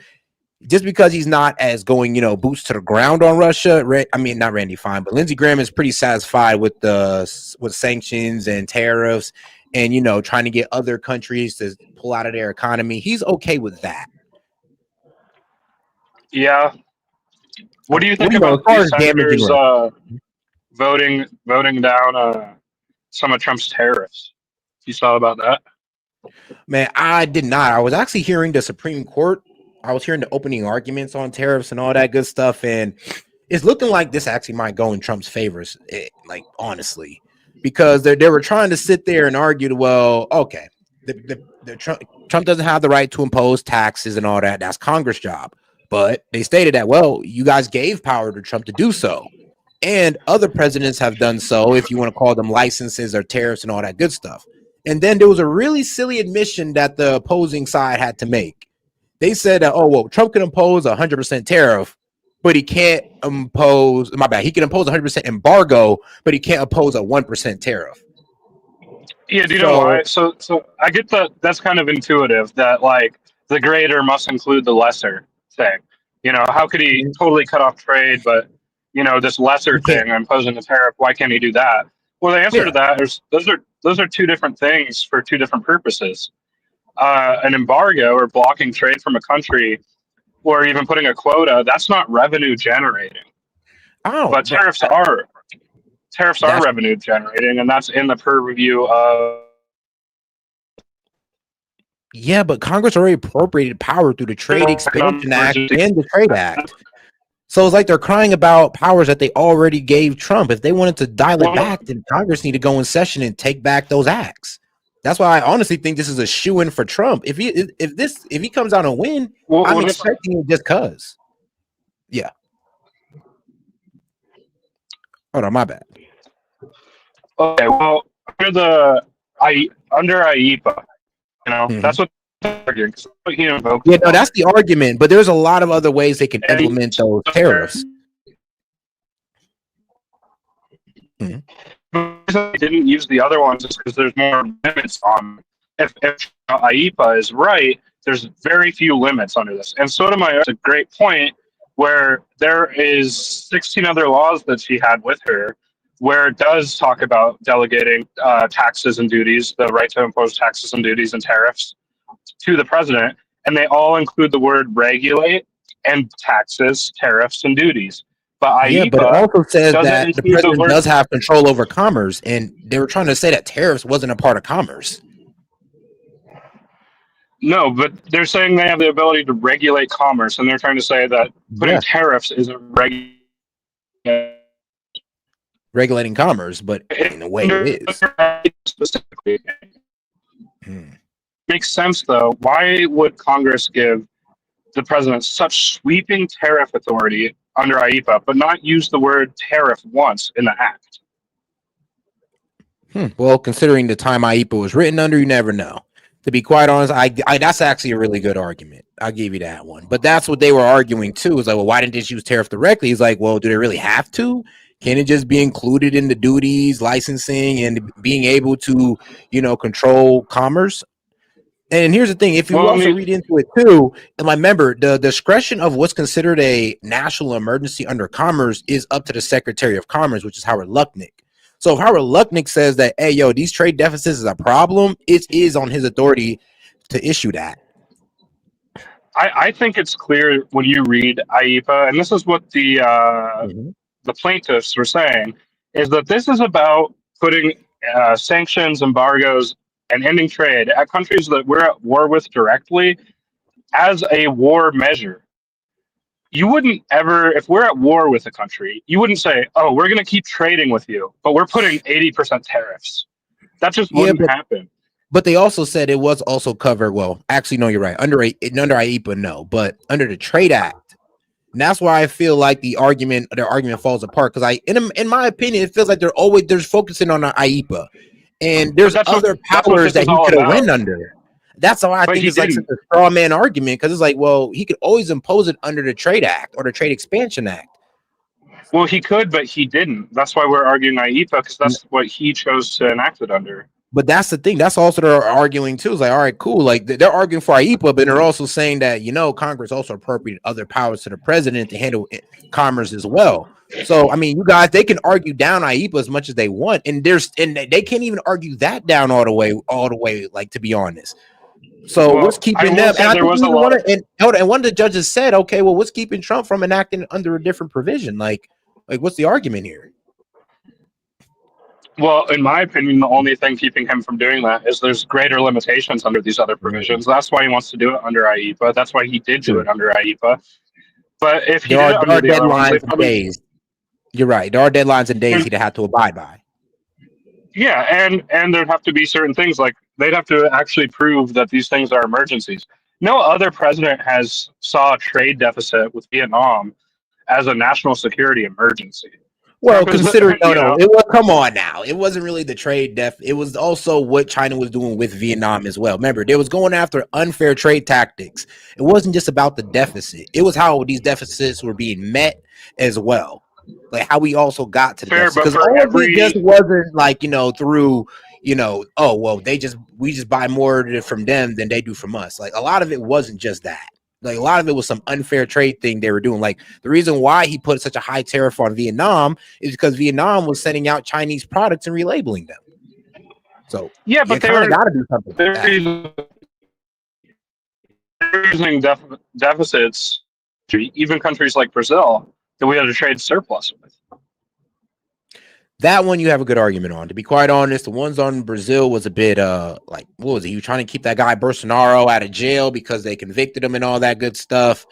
just because he's not as going, boots to the ground on Russia, not Randy Fine, but Lindsey Graham is pretty satisfied with sanctions and tariffs and, trying to get other countries to pull out of their economy. He's okay with that. Yeah. What do you think about these senators voting down some of Trump's tariffs? You saw about that? Man, I did not. I was actually hearing the Supreme Court. I was hearing the opening arguments on tariffs and all that good stuff, and it's looking like this actually might go in Trump's favors, like honestly, because they were trying to sit there and argue, well, okay, the Trump doesn't have the right to impose taxes and all that. That's Congress' job. But they stated that, well, you guys gave power to Trump to do so. And other presidents have done so, if you want to call them licenses or tariffs and all that good stuff. And then there was a really silly admission that the opposing side had to make. They said that, oh, well, Trump can impose 100% tariff, but he can't impose, my bad, he can impose 100% embargo, but he can't impose a 1% tariff. Yeah, do you know why? So I get that that's kind of intuitive that like the greater must include the lesser thing. You know, how could he totally cut off trade, but you know, this lesser thing, imposing a tariff, why can't he do that? Well, the answer to that is those are two different things for two different purposes. An embargo or blocking trade from a country or even putting a quota, that's not revenue generating. But tariffs are revenue generating, and that's in the purview of. Yeah, but Congress already appropriated power through the Trade Expansion Act and the Trade Act. So it's like they're crying about powers that they already gave Trump. If they wanted to dial it back, then Congress need to go in session and take back those acts. That's why I honestly think this is a shoo-in for Trump. If he comes out and win, I'm expecting it just cause. Yeah. Hold on, my bad. Okay, well, under IEPA, you know, that's what they're arguing. Yeah, no, that's the argument. But there's a lot of other ways they can implement those tariffs. They didn't use the other ones just because there's more limits on. If IEPA is right, there's very few limits under this. And Sotomayor has a great point where there is 16 other laws that she had with her where it does talk about delegating taxes and duties, the right to impose taxes and duties and tariffs to the president, and they all include the word regulate and taxes, tariffs, and duties. But yeah, but it also says that the president does have control over commerce, and they were trying to say that tariffs wasn't a part of commerce. No, but they're saying they have the ability to regulate commerce, and they're trying to say that putting tariffs isn't regulating commerce, but in a way it is. Specifically. Makes sense, though. Why would Congress give the president such sweeping tariff authority under IEPA, but not use the word tariff once in the act? Well, considering the time IEPA was written under, you never know. To be quite honest, I that's actually a really good argument. I'll give you that one. But that's what they were arguing too. Is like, well, why didn't they use tariff directly? He's like, well, do they really have to? Can it just be included in the duties, licensing, and being able to, you know, control commerce? And here's the thing: if you also read into it too, and remember, the discretion of what's considered a national emergency under commerce is up to the Secretary of Commerce, which is Howard Lutnick. So if Howard Lutnick says that, hey, yo, these trade deficits is a problem, it is on his authority to issue that. I think it's clear when you read IEPA, and this is what the plaintiffs were saying, is that this is about putting sanctions, embargoes, and ending trade at countries that we're at war with directly as a war measure. You wouldn't ever, if we're at war with a country, you wouldn't say, oh, we're going to keep trading with you, but we're putting 80% tariffs. That just wouldn't happen. But they also said it was also covered. Well, actually, no, you're right. Under IEPA, no, but under the Trade Act. And that's why I feel like their argument falls apart. Because in my opinion, it feels like they're focusing on the IEPA. And there's other powers that he could have went under. That's how I think it's like such a straw man argument, because it's like, well, he could always impose it under the Trade Act or the Trade Expansion Act. Well, he could, but he didn't. That's why we're arguing IEPA, because that's what he chose to enact it under. But that's the thing. That's also they're arguing too. It's like, all right, cool. Like they're arguing for IEPA, but they're also saying that, you know, Congress also appropriated other powers to the president to handle commerce as well. So, I mean, you guys, they can argue down IEPA as much as they want, and they can't even argue that down all the way. Like, to be honest. So what's keeping them? And one of the judges said, okay, well, what's keeping Trump from enacting under a different provision? Like what's the argument here? Well, in my opinion, the only thing keeping him from doing that is there's greater limitations under these other provisions. That's why he wants to do it under IEPA. That's why he did do it under IEPA. But if he there are deadlines and days. You're right. There are deadlines and days he'd have to abide by. Yeah, and there'd have to be certain things like they'd have to actually prove that these things are emergencies. No other president has saw a trade deficit with Vietnam as a national security emergency. Well, Trump is, considering you know, it was, come on now. It wasn't really the trade def. It was also what China was doing with Vietnam as well. Remember, they was going after unfair trade tactics. It wasn't just about the deficit. It was how these deficits were being met as well. Like how we also got to the fair, deficit. but Because for all of it just every wasn't like, through, oh well, we just buy more from them than they do from us. Like a lot of it wasn't just that. Like a lot of it was some unfair trade thing they were doing. Like the reason why he put such a high tariff on Vietnam is because Vietnam was sending out Chinese products and relabeling them. So yeah, you but they kind of were got to do something like that. using deficits, even countries like Brazil, that we had a trade surplus with. That one you have a good argument on. To be quite honest, the ones on Brazil was a bit like, what was it? You trying to keep that guy Bolsonaro out of jail because they convicted him and all that good stuff.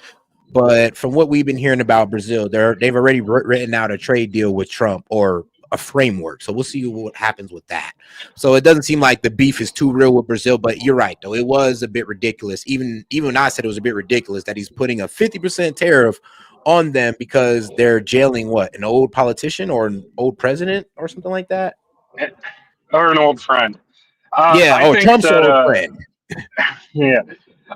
But from what we've been hearing about Brazil, they've already written out a trade deal with Trump or a framework. So we'll see what happens with that. So it doesn't seem like the beef is too real with Brazil, but you're right, though. It was a bit ridiculous. Even I said it was a bit ridiculous that he's putting a 50% tariff on them because they're jailing what, an old politician or an old president or something like that, or an old friend. Yeah, I think Trump's that, old friend. yeah,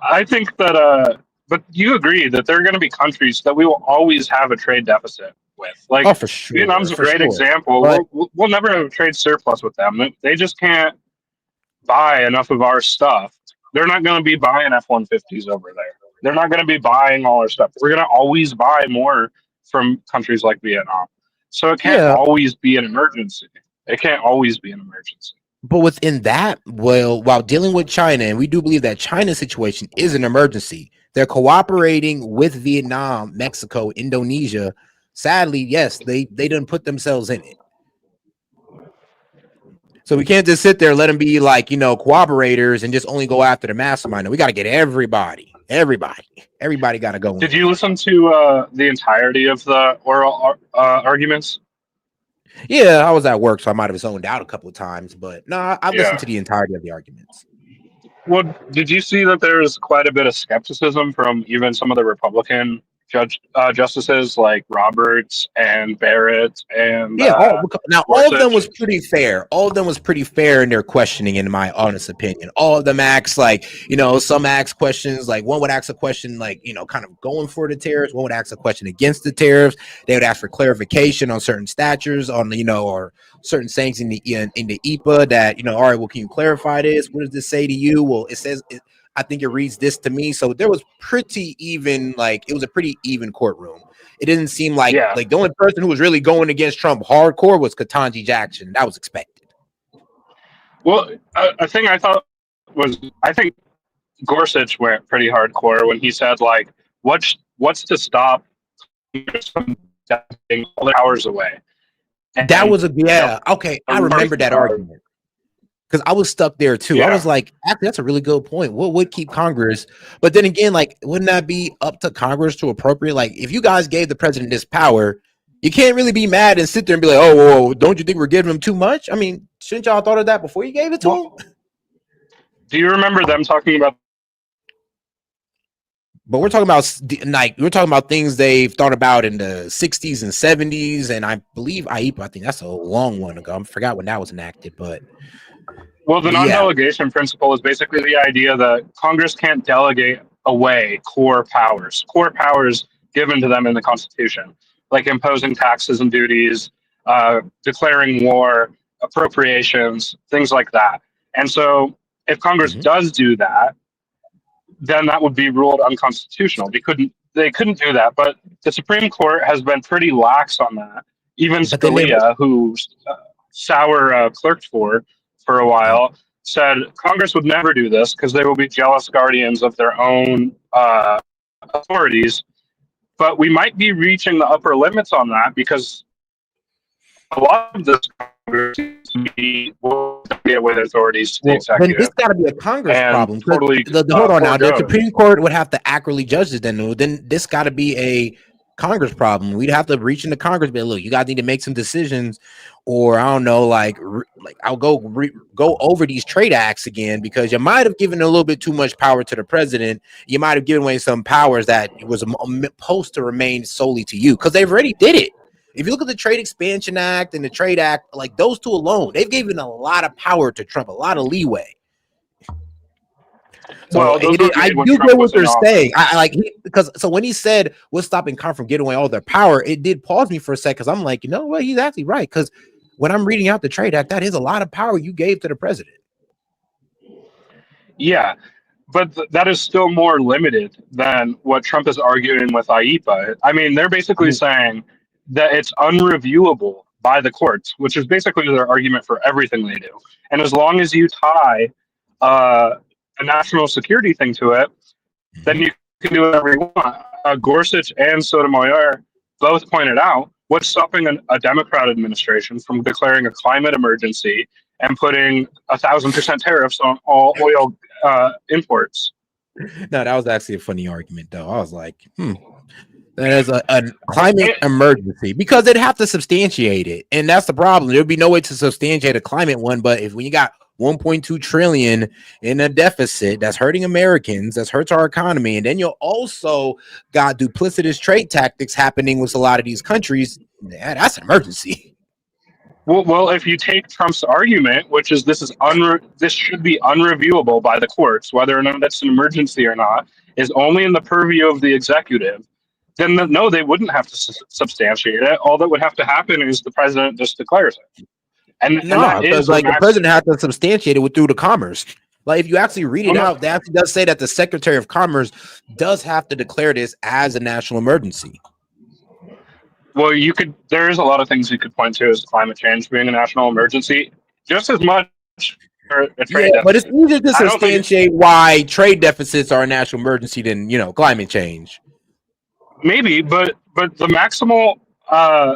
I think that, but you agree that there are going to be countries that we will always have a trade deficit with. Like, Oh, for sure. Vietnam's a great example. But We'll never have a trade surplus with them. They just can't buy enough of our stuff. They're not going to be buying F-150s over there. They're not going to be buying all our stuff. We're going to always buy more from countries like Vietnam. So it can't yeah, always be an emergency. It can't always be an emergency. but within that, well, while dealing with China, and we do believe that China's situation is an emergency, they're cooperating with Vietnam, Mexico, Indonesia. Sadly, yes, they didn't put themselves in it. So we can't just sit there and let them be like, cooperators and just only go after the mastermind. We got to get everybody got to go Did in. you listen to the entirety of the oral arguments? Yeah, I was at work, so I might have zoned out a couple of times, but no, I've listened Yeah. to the entirety of the arguments. Well, did you see that there's quite a bit of skepticism from even some of the Republican justices like Roberts and Barrett and Yeah, all of them Gorsuch? was pretty fair. All of them was pretty fair in their questioning, in my honest opinion. All of them asked some asked questions, like one would ask a question like, kind of going for the tariffs. One would ask a question against the tariffs. They would ask for clarification on certain statutes on or certain sayings in the EPA that, all right, well, can you clarify this? What does this say to you? Well, it says, I think it reads this to me. So there was pretty even, it was a pretty even courtroom. It didn't seem like the only person who was really going against Trump hardcore was Ketanji Jackson. That was expected. Well, a thing I thought was, I think Gorsuch went pretty hardcore when he said, like, what's to stop from taking all their hours away? And, that was okay. I remember that argument because I was stuck there too. I was like, actually, that's a really good point. What would keep Congress? But then again, wouldn't that be up to Congress to appropriate? Like, if you guys gave the president this power, you can't really be mad and sit there and be like, oh, whoa, don't you think we're giving him too much? I mean, shouldn't y'all thought of that before you gave it to him? Do you remember them talking about? But we're talking about things they've thought about in the 60s and 70s, and I believe IEPA. I think that's a long one ago. I forgot when that was enacted, but. Well, the non-delegation principle is basically the idea that Congress can't delegate away core powers given to them in the Constitution, like imposing taxes and duties, declaring war, appropriations, things like that. And so if Congress does do that, then that would be ruled unconstitutional. They couldn't do that, but the Supreme Court has been pretty lax on that. Even Scalia, who Sauer clerked for a while, said Congress would never do this because they will be jealous guardians of their own authorities. But we might be reaching the upper limits on that because a lot of this Congress will get with authorities to the executive. Then this got to be a Congress problem. Totally, hold on now. The Supreme Court would have to accurately judge this. Then this got to be Congress problem. We'd have to reach into Congress, but look, you guys need to make some decisions, or I don't know, like I'll go over these trade acts again, because you might have given a little bit too much power to the president. You might have given away some powers that was supposed to remain solely to you, because they've already did it. If you look at the Trade Expansion Act and the Trade Act, like those two alone, they've given a lot of power to Trump, a lot of leeway. So Well, those were I made when do Trump get what was in they're office. saying. I like because so when he said what's stopping Congress from giving away all their power, it did pause me for a second, because I'm like, you know what, he's actually right. Because when I'm reading out the Trade Act, that is a lot of power you gave to the president. Yeah, but that is still more limited than what Trump is arguing with IEPA. I mean, they're basically saying that it's unreviewable by the courts, which is basically their argument for everything they do. And as long as you tie a national security thing to it, then you can do whatever you want. Gorsuch and Sotomayor both pointed out what's stopping a Democrat administration from declaring a climate emergency and putting 1,000% tariffs on all oil imports. No, that was actually a funny argument, though. I was like, that is a climate emergency, because they'd have to substantiate it, and that's the problem. There'd be no way to substantiate a climate one. But if when you got 1.2 trillion in a deficit that's hurting Americans, that hurts our economy, and then you also got duplicitous trade tactics happening with a lot of these countries, that's an emergency. Well, if you take Trump's argument, which is this should be unreviewable by the courts, whether or not that's an emergency or not, is only in the purview of the executive, then no, they wouldn't have to substantiate it. All that would have to happen is the president just declares it. And that because is like the president has to substantiate it through the Commerce. Like if you actually read it out, that does say that the Secretary of Commerce does have to declare this as a national emergency. Well, there's a lot of things you could point to as climate change being a national emergency, just as much for a trade deficit. But it's easier to substantiate why trade deficits are a national emergency than, climate change. Maybe, but the maximal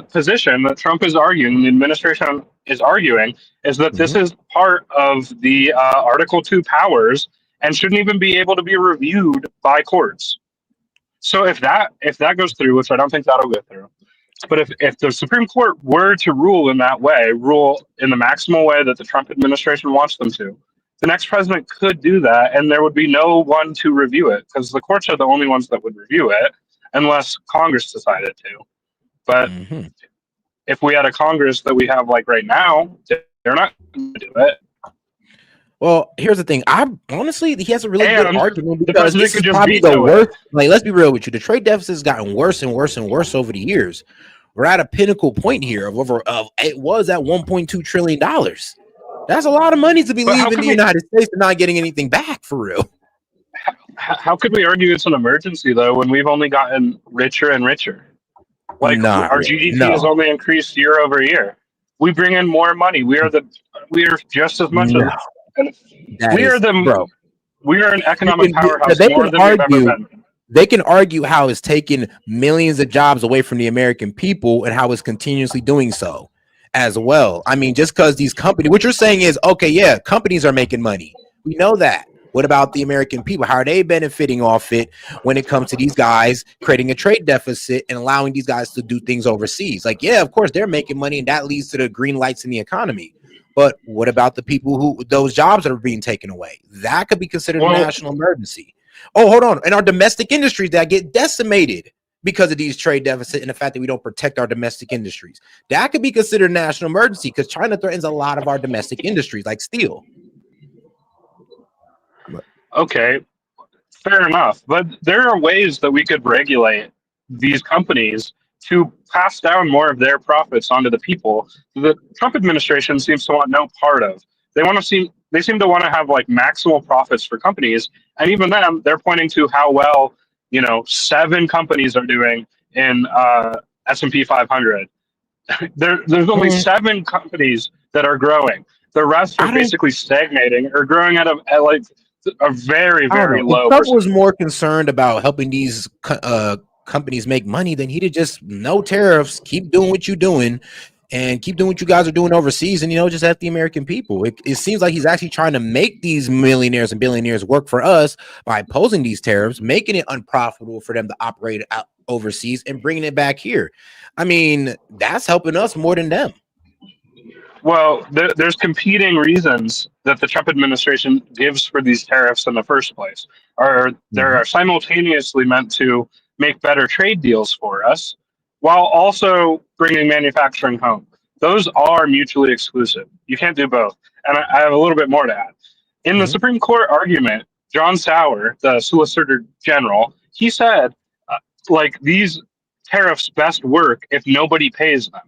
position that Trump is arguing, the administration is arguing, is that this is part of the Article 2 powers and shouldn't even be able to be reviewed by courts. So if that goes through, which I don't think that'll go through, but if the Supreme Court were to rule in that way, rule in the maximal way that the Trump administration wants them to, the next president could do that, and there would be no one to review it, because the courts are the only ones that would review it, unless Congress decided to. But if we had a Congress that we have like right now, they're not going to do it. Well, here's the thing. Honestly, he has a really good argument, the because president this could is just probably veto the it. worst. Like, let's be real with you. The trade deficit has gotten worse and worse and worse over the years. We're at a pinnacle point here of it was at $1.2 trillion. That's a lot of money to be leaving the United States and not getting anything back, for real. How could we argue it's an emergency though when we've only gotten richer and richer? Like our GDP has only increased year over year. We bring in more money. We are just as much we are an economic powerhouse more than we've ever been. They can argue how it's taken millions of jobs away from the American people and how it's continuously doing so as well. I mean, just because these companies, what you're saying is, okay, yeah, companies are making money. We know that. What about the American people? How are they benefiting off it when it comes to these guys creating a trade deficit and allowing these guys to do things overseas? Like, yeah, of course, they're making money, and that leads to the green lights in the economy. But what about the people those jobs that are being taken away? That could be considered a national emergency. Oh, hold on. And our domestic industries that get decimated because of these trade deficits and the fact that we don't protect our domestic industries. That could be considered a national emergency, because China threatens a lot of our domestic industries, like steel. Okay, fair enough. But there are ways that we could regulate these companies to pass down more of their profits onto the people. The Trump administration seems to want no part of. They seem to want to have like maximal profits for companies, and even then, they're pointing to how well 7 companies are doing in S&P 500. There's only 7 companies that are growing. The rest are basically stagnating or growing at a very, very low. If Trump was more concerned about helping these companies make money, then he'd just no tariffs, keep doing what you're doing, and keep doing what you guys are doing overseas, and just at the American people. It seems like he's actually trying to make these millionaires and billionaires work for us by imposing these tariffs, making it unprofitable for them to operate overseas and bringing it back here. I mean, that's helping us more than them. Well, there's competing reasons that the Trump administration gives for these tariffs in the first place. They're simultaneously meant to make better trade deals for us while also bringing manufacturing home. Those are mutually exclusive. You can't do both. And I have a little bit more to add. In the Supreme Court argument, John Sauer, the Solicitor General, he said, like, these tariffs best work if nobody pays them.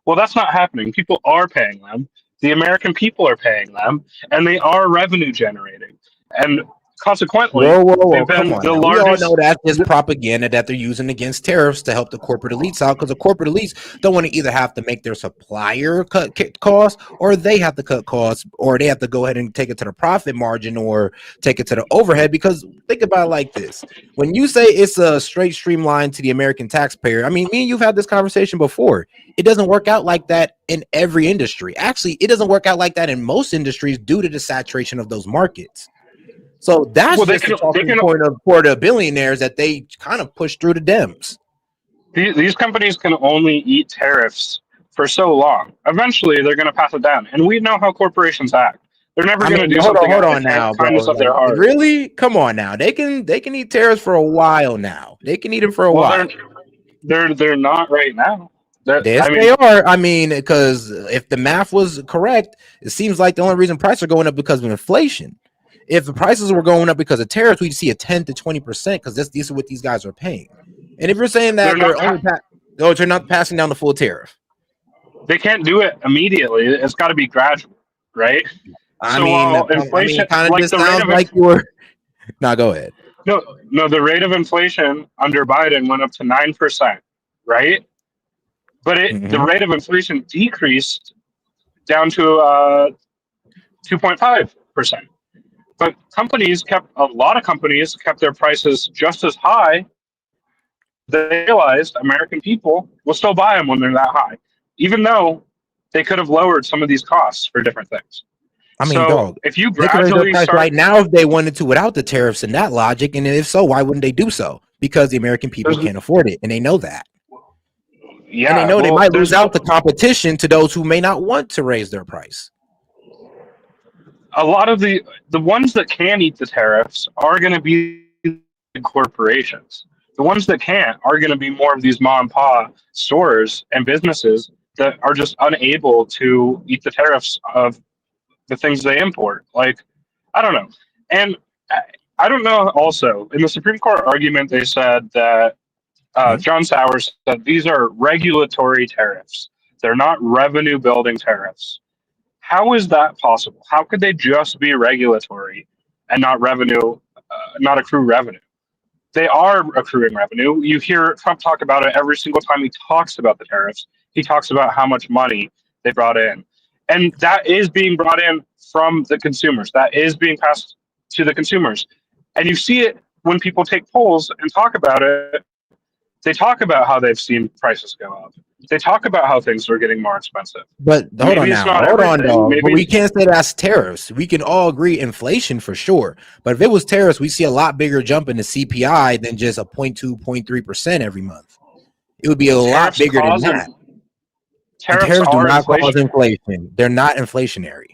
Well, that's not happening. People are paying them. The American people are paying them, and they are revenue generating. And consequently, they've been come on the now. We all know largest. that's just propaganda that they're using against tariffs to help the corporate elites out, because the corporate elites don't want to either have to make their supplier cut costs, or they have to cut costs, or they have to go ahead and take it to the profit margin or take it to the overhead. Because think about it like this: when you say it's a straight streamline to the American taxpayer, I mean, me and you've had this conversation before. It doesn't work out like that in every industry. Actually, it doesn't work out like that in most industries due to the saturation of those markets. So that's just the talking point for the billionaires that they kind of push through the Dems. These companies can only eat tariffs for so long. Eventually, they're going to pass it down. And we know how corporations act. They're never going to do something hold out on of now, kindness bro. of their heart. Really? Come on now. They can eat tariffs for a while now. They can eat them for a while. They're not right now. Yes, they are. I mean, because if the math was correct, it seems like the only reason prices are going up because of inflation. If the prices were going up because of tariffs, we'd see a 10 to 20% because these are what these guys are paying. And if you're saying that they're not passing down the full tariff, they can't do it immediately. It's got to be gradual, right? I mean, inflation, kind of just sounds like you're. Now go ahead. No, the rate of inflation under Biden went up to 9%, right? But the rate of inflation decreased down to 2.5%. But a lot of companies kept their prices just as high. They realized American people will still buy them when they're that high, even though they could have lowered some of these costs for different things. I mean, so dog, if you they could raise their gradually price start right now if they wanted to without the tariffs and that logic, and if so, why wouldn't they do so? Because the American people can't afford it, and they know that. Yeah, and they know they might lose out the competition to those who may not want to raise their price. A lot of the ones that can eat the tariffs are going to be corporations. The ones that can't are going to be more of these mom and pop stores and businesses that are just unable to eat the tariffs of the things they import. Like, I don't know. And I don't know also, in the Supreme Court argument, they said that John Sauer said these are regulatory tariffs. They're not revenue building tariffs. How is that possible? How could they just be regulatory and not revenue, not accrue revenue? They are accruing revenue. You hear Trump talk about it every single time he talks about the tariffs. He talks about how much money they brought in. And that is being brought in from the consumers. That is being passed to the consumers. And you see it when people take polls and talk about it. They talk about how they've seen prices go up. They talk about how things are getting more expensive. But hold on now. Hold on, dog. But we can't say that's tariffs. We can all agree inflation for sure. But if it was tariffs, we see a lot bigger jump in the CPI than just a 0.2, 0.3% every month. It would be a lot bigger than that. Tariffs do not cause inflation. They're not inflationary.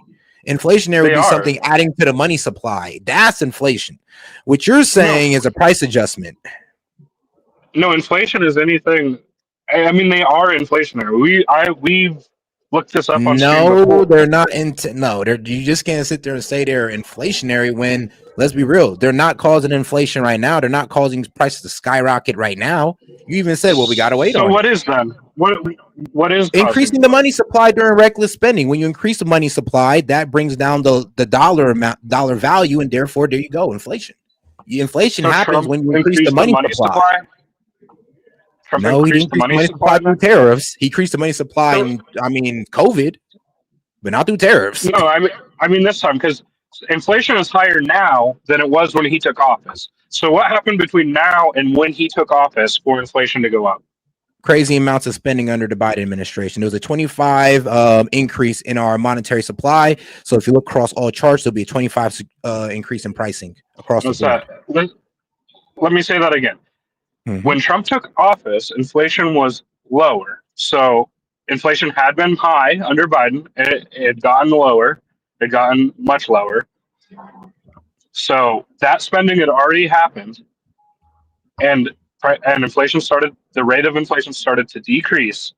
Inflationary would be something adding to the money supply. That's inflation. What you're saying is a price adjustment. No, inflation is anything. I mean, they are inflationary. We've looked this up on stream before. They're not you just can't sit there and say they're inflationary when, let's be real, they're not causing inflation right now. They're not causing prices to skyrocket right now. You even said, well, we got to wait on it. So what is then? What is increasing the money supply during reckless spending? When you increase the money supply, that brings down the dollar value, and therefore there you go, inflation. Inflation happens when you increase the money supply. No, he didn't increase the money supply through tariffs. He increased the money supply in, COVID, but not through tariffs. No, I mean this time, because inflation is higher now than it was when he took office. So what happened between now and when he took office for inflation to go up? Crazy amounts of spending under the Biden administration. There was a 25 increase in our monetary supply. So if you look across all charts, there'll be a 25 increase in pricing across the board. Let me say that again. When Trump took office, inflation was lower. So inflation had been high under Biden. It had gotten lower. It had gotten much lower. So that spending had already happened, and inflation started. The rate of inflation started to decrease.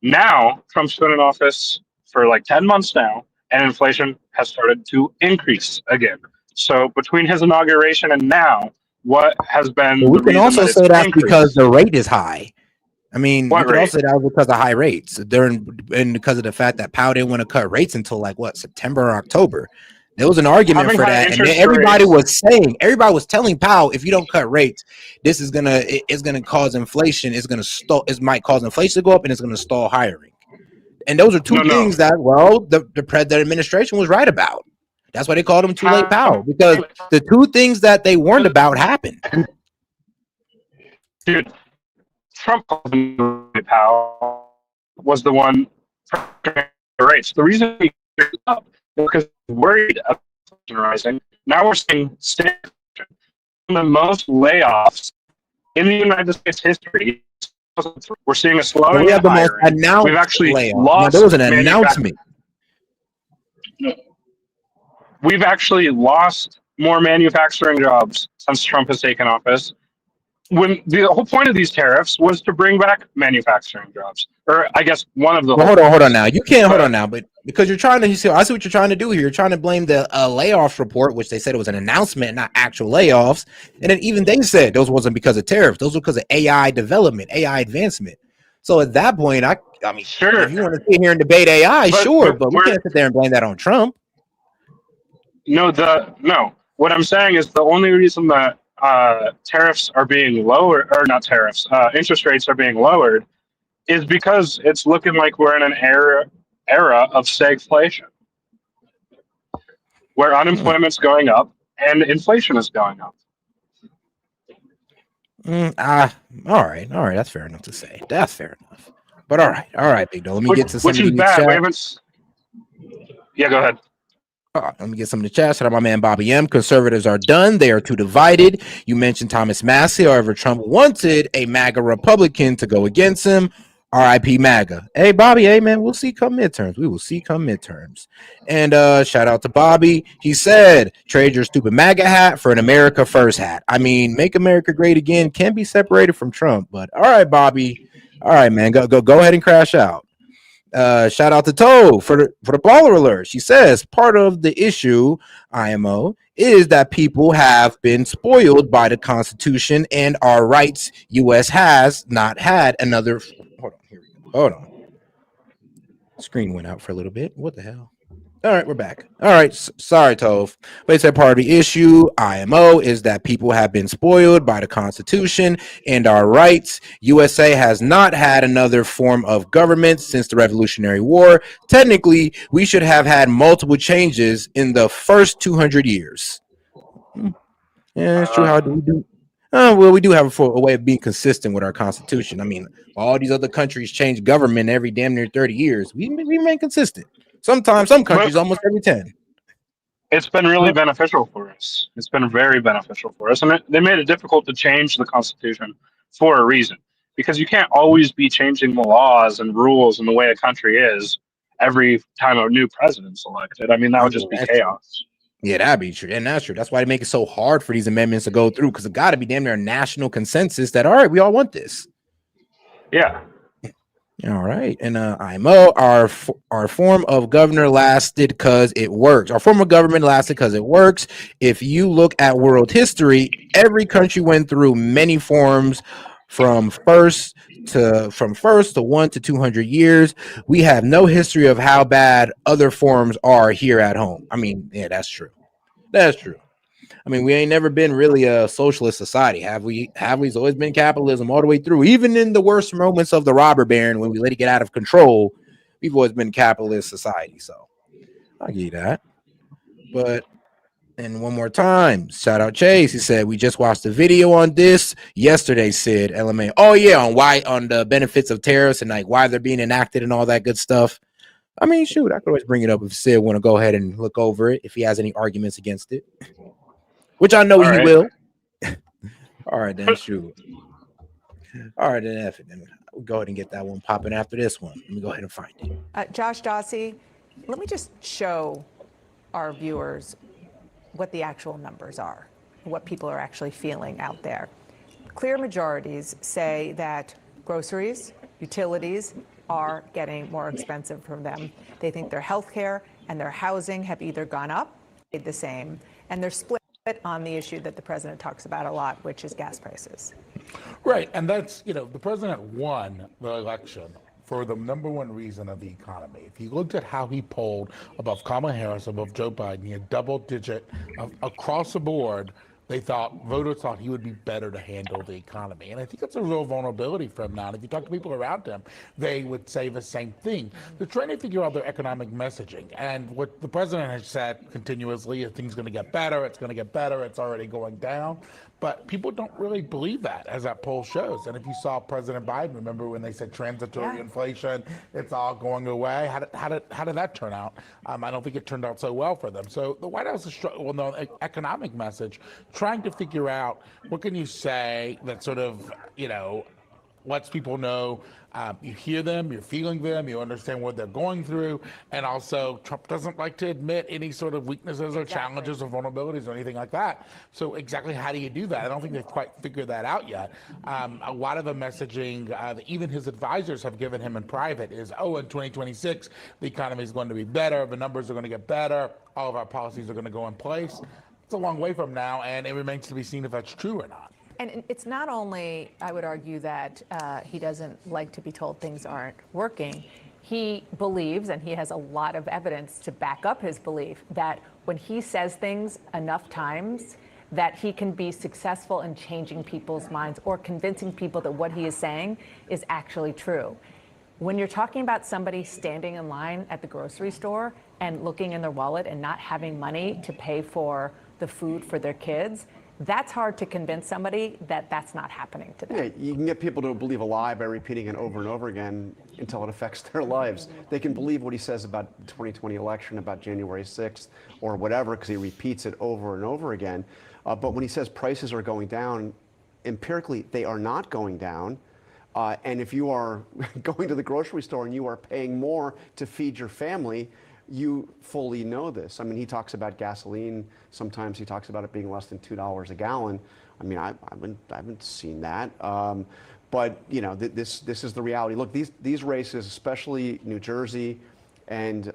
Now Trump's been in office for like 10 months now, and inflation has started to increase again. So between his inauguration and now, what has been But we the can reason also that it's say that's because increased? the rate is high. I mean, you What could rate? also say that was because of high rates and because of the fact that Powell didn't want to cut rates until like what, September or October. There was an argument Having for high that, and then interest everybody rates. was telling Powell, if you don't cut rates, this is it's gonna cause inflation. It's gonna stall. It might cause inflation to go up, and it's gonna stall hiring. And those are two No. things that the administration was right about. That's why they called him too late Powell, because the two things that they warned about happened. Dude, Trump Powell was the one the rates. The reason he up because he's worried about inflation rising. Now we're seeing the most layoffs in the United States history. We're seeing a But slowing we in have the most hiring. announced We've actually layoff. Now, there was lost an announcement. We've actually lost more manufacturing jobs since Trump has taken office. When the whole point of these tariffs was to bring back manufacturing jobs, or I guess one of the. Well, hold on now. You can't hold on now, but because you're trying to, I see what you're trying to do here. You're trying to blame the layoffs report, which they said it was an announcement, not actual layoffs. And then even they said those wasn't because of tariffs; those were because of AI development, AI advancement. So at that point, I mean, sure, if you want to sit here and debate AI, sure, but we can't sit there and blame that on Trump. No. What I'm saying is the only reason that tariffs are being lowered, or not tariffs, interest rates are being lowered, is because it's looking like we're in an era of stagflation, where unemployment's going up and inflation is going up. All right, that's fair enough to say. That's fair enough. But all right, Big Dog. Let me get to some which of is these bad. chat. We haven't. Yeah, go ahead. Let me get some of the chat. Shout out my man Bobby M. Conservatives are done. They are too divided. You mentioned Thomas Massey. However, Trump wanted a MAGA Republican to go against him. R.I.P. MAGA. Hey, Bobby. Hey, man. We'll see come midterms. We will see come midterms. And shout out to Bobby. He said, trade your stupid MAGA hat for an America First hat. I mean, make America great again can be separated from Trump. But all right, Bobby. All right, man. Go ahead and crash out. Shout out to Toe for the baller alert. She says part of the issue, IMO, is that people have been spoiled by the Constitution and our rights. U.S. has not had another. Hold on, here we go. Hold on. Screen went out for a little bit. What the hell? All right, we're back. All right, sorry, Tove. But it's that part of the issue, IMO, is that people have been spoiled by the Constitution and our rights. USA has not had another form of government since the Revolutionary War. Technically, we should have had multiple changes in the first 200 years. Yeah, it's true. How do we do? Well, we do have a way of being consistent with our Constitution. I mean, all these other countries change government every damn near 30 years. We remain consistent. Sometimes some countries almost every 10. It's been really beneficial for us. It's been very beneficial for us. And they made it difficult to change the Constitution for a reason. Because you can't always be changing the laws and rules and the way a country is every time a new president's elected. I mean, that would just be chaos. Yeah, that'd be true. And that's true. That's why they make it so hard for these amendments to go through, because it got to be damn near a national consensus that, all right, we all want this. Yeah. All right. And IMO, our form of governor lasted because it works. Our form of government lasted because it works. If you look at world history, every country went through many forms from first to 1 to 200 years. We have no history of how bad other forms are here at home. I mean, yeah, that's true. That's true. I mean, we ain't never been really a socialist society, have we? It's always been capitalism all the way through. Even in the worst moments of the robber baron, when we let it get out of control, we've always been capitalist society. So I'll give you that. But and one more time, shout out Chase. He said we just watched the video on this yesterday. Sid LMA. Oh yeah, on the benefits of tariffs and like why they're being enacted and all that good stuff. I mean, shoot, I could always bring it up if Sid want to go ahead and look over it if he has any arguments against it. Which I know he will. All right, then shoot. All right, then F it. Then we'll go ahead and get that one popping after this one. Let me go ahead and find it. Josh Dawsey, let me just show our viewers what the actual numbers are, what people are actually feeling out there. Clear majorities say that groceries, utilities are getting more expensive for them. They think their health care and their housing have either gone up, stayed the same, and they're split on the issue that the president talks about a lot, which is gas prices. Right, and that's, the president won the election for the number one reason of the economy. If you looked at how he polled above Kamala Harris, above Joe Biden, he had double digit across the board. Voters thought he would be better to handle the economy. And I think that's a real vulnerability for him now. And if you talk to people around him, they would say the same thing. They're trying to figure out their economic messaging. And what the president has said continuously is things going to get better, it's going to get better, it's already going down. But people don't really believe that, as that poll shows. And if you saw President Biden, remember when they said transitory inflation, it's all going away? How did that turn out? I don't think it turned out so well for them. So the White House is economic message, trying to figure out what can you say that sort of, lets people know you hear them, you're feeling them, you understand what they're going through, and also Trump doesn't like to admit any sort of weaknesses or challenges or vulnerabilities or anything like that. So exactly how do you do that? I don't think they've quite figured that out yet. A lot of the messaging that even his advisors have given him in private is, in 2026, the economy is going to be better, the numbers are going to get better, all of our policies are going to go in place. It's a long way from now, and it remains to be seen if that's true or not. And it's not only, I would argue, that he doesn't like to be told things aren't working. He believes, and he has a lot of evidence to back up his belief, that when he says things enough times, that he can be successful in changing people's minds or convincing people that what he is saying is actually true. When you're talking about somebody standing in line at the grocery store and looking in their wallet and not having money to pay for the food for their kids, that's hard to convince somebody that that's not happening to them. Yeah, you can get people to believe a lie by repeating it over and over again until it affects their lives. They can believe what he says about the 2020 election, about January 6th, or whatever, because he repeats it over and over again. But when he says prices are going down, empirically, they are not going down. And if you are going to the grocery store and you are paying more to feed your family, you fully know this. I mean, he talks about gasoline. Sometimes he talks about it being less than $2 a gallon. I mean, I haven't seen that. But this is the reality. Look, these races, especially New Jersey and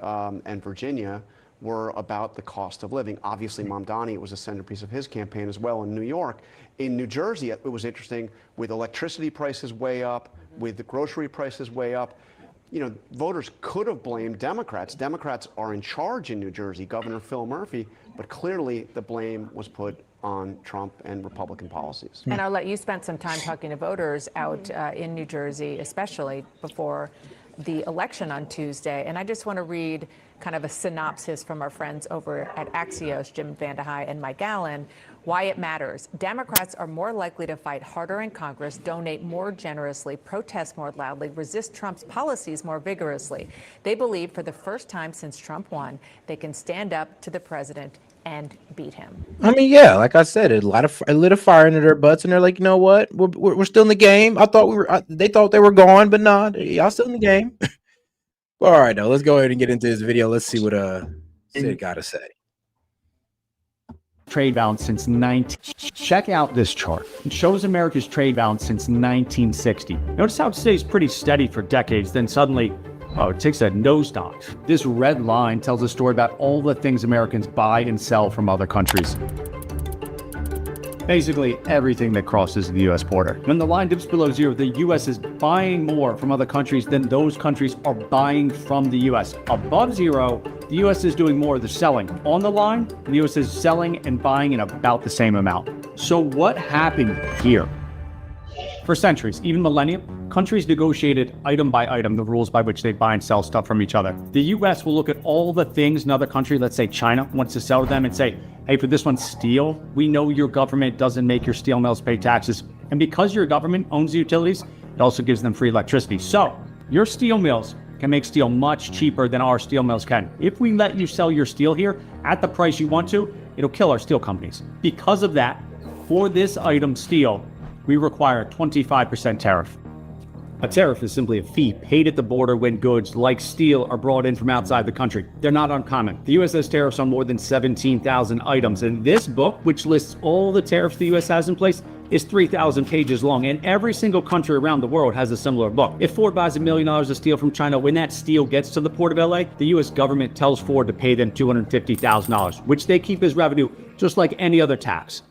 Virginia, were about the cost of living. Obviously, Mamdani, it was a centerpiece of his campaign as well in New York. In New Jersey, it was interesting, with electricity prices way up, with the grocery prices way up. Voters could have blamed Democrats. Democrats are in charge in New Jersey, Governor Phil Murphy, but clearly the blame was put on Trump and Republican policies. And I'll let you spend some time talking to voters out in New Jersey, especially before the election on Tuesday. And I just want to read kind of a synopsis from our friends over at Axios, Jim Vandehei and Mike Allen, why it matters. Democrats are more likely to fight harder in Congress, donate more generously, protest more loudly, resist Trump's policies more vigorously. They believe for the first time since Trump won, they can stand up to the president and beat him. I mean, yeah, like I said, it lit a fire under their butts, and they're like, you know what? We're still in the game. They thought they were gone, but nah, y'all still in the game. All right, though, let's go ahead and get into this video. Let's see what Sid got to say. Trade balance since Check out this chart. It shows America's trade balance since 1960. Notice how it stays pretty steady for decades, then suddenly, it takes a nosedive. This red line tells a story about all the things Americans buy and sell from other countries. Basically, everything that crosses the U.S. border. When the line dips below zero, the U.S. is buying more from other countries than those countries are buying from the U.S. Above zero, the U.S. is doing more of the selling. On the line, the U.S. is selling and buying in about the same amount. So what happened here? For centuries, even millennia, countries negotiated item by item the rules by which they buy and sell stuff from each other. The U.S. will look at all the things another country, let's say China, wants to sell to them and say, hey, for this one, steel, we know your government doesn't make your steel mills pay taxes. And because your government owns the utilities, it also gives them free electricity. So your steel mills can make steel much cheaper than our steel mills can. If we let you sell your steel here at the price you want to, it'll kill our steel companies. Because of that, for this item, steel, we require a 25% tariff. A tariff is simply a fee paid at the border when goods like steel are brought in from outside the country. They're not uncommon. The U.S. has tariffs on more than 17,000 items, and this book, which lists all the tariffs the U.S. has in place, is 3,000 pages long, and every single country around the world has a similar book. If Ford buys $1 million of steel from China, when that steel gets to the port of LA, the U.S. government tells Ford to pay them $250,000, which they keep as revenue just like any other tax.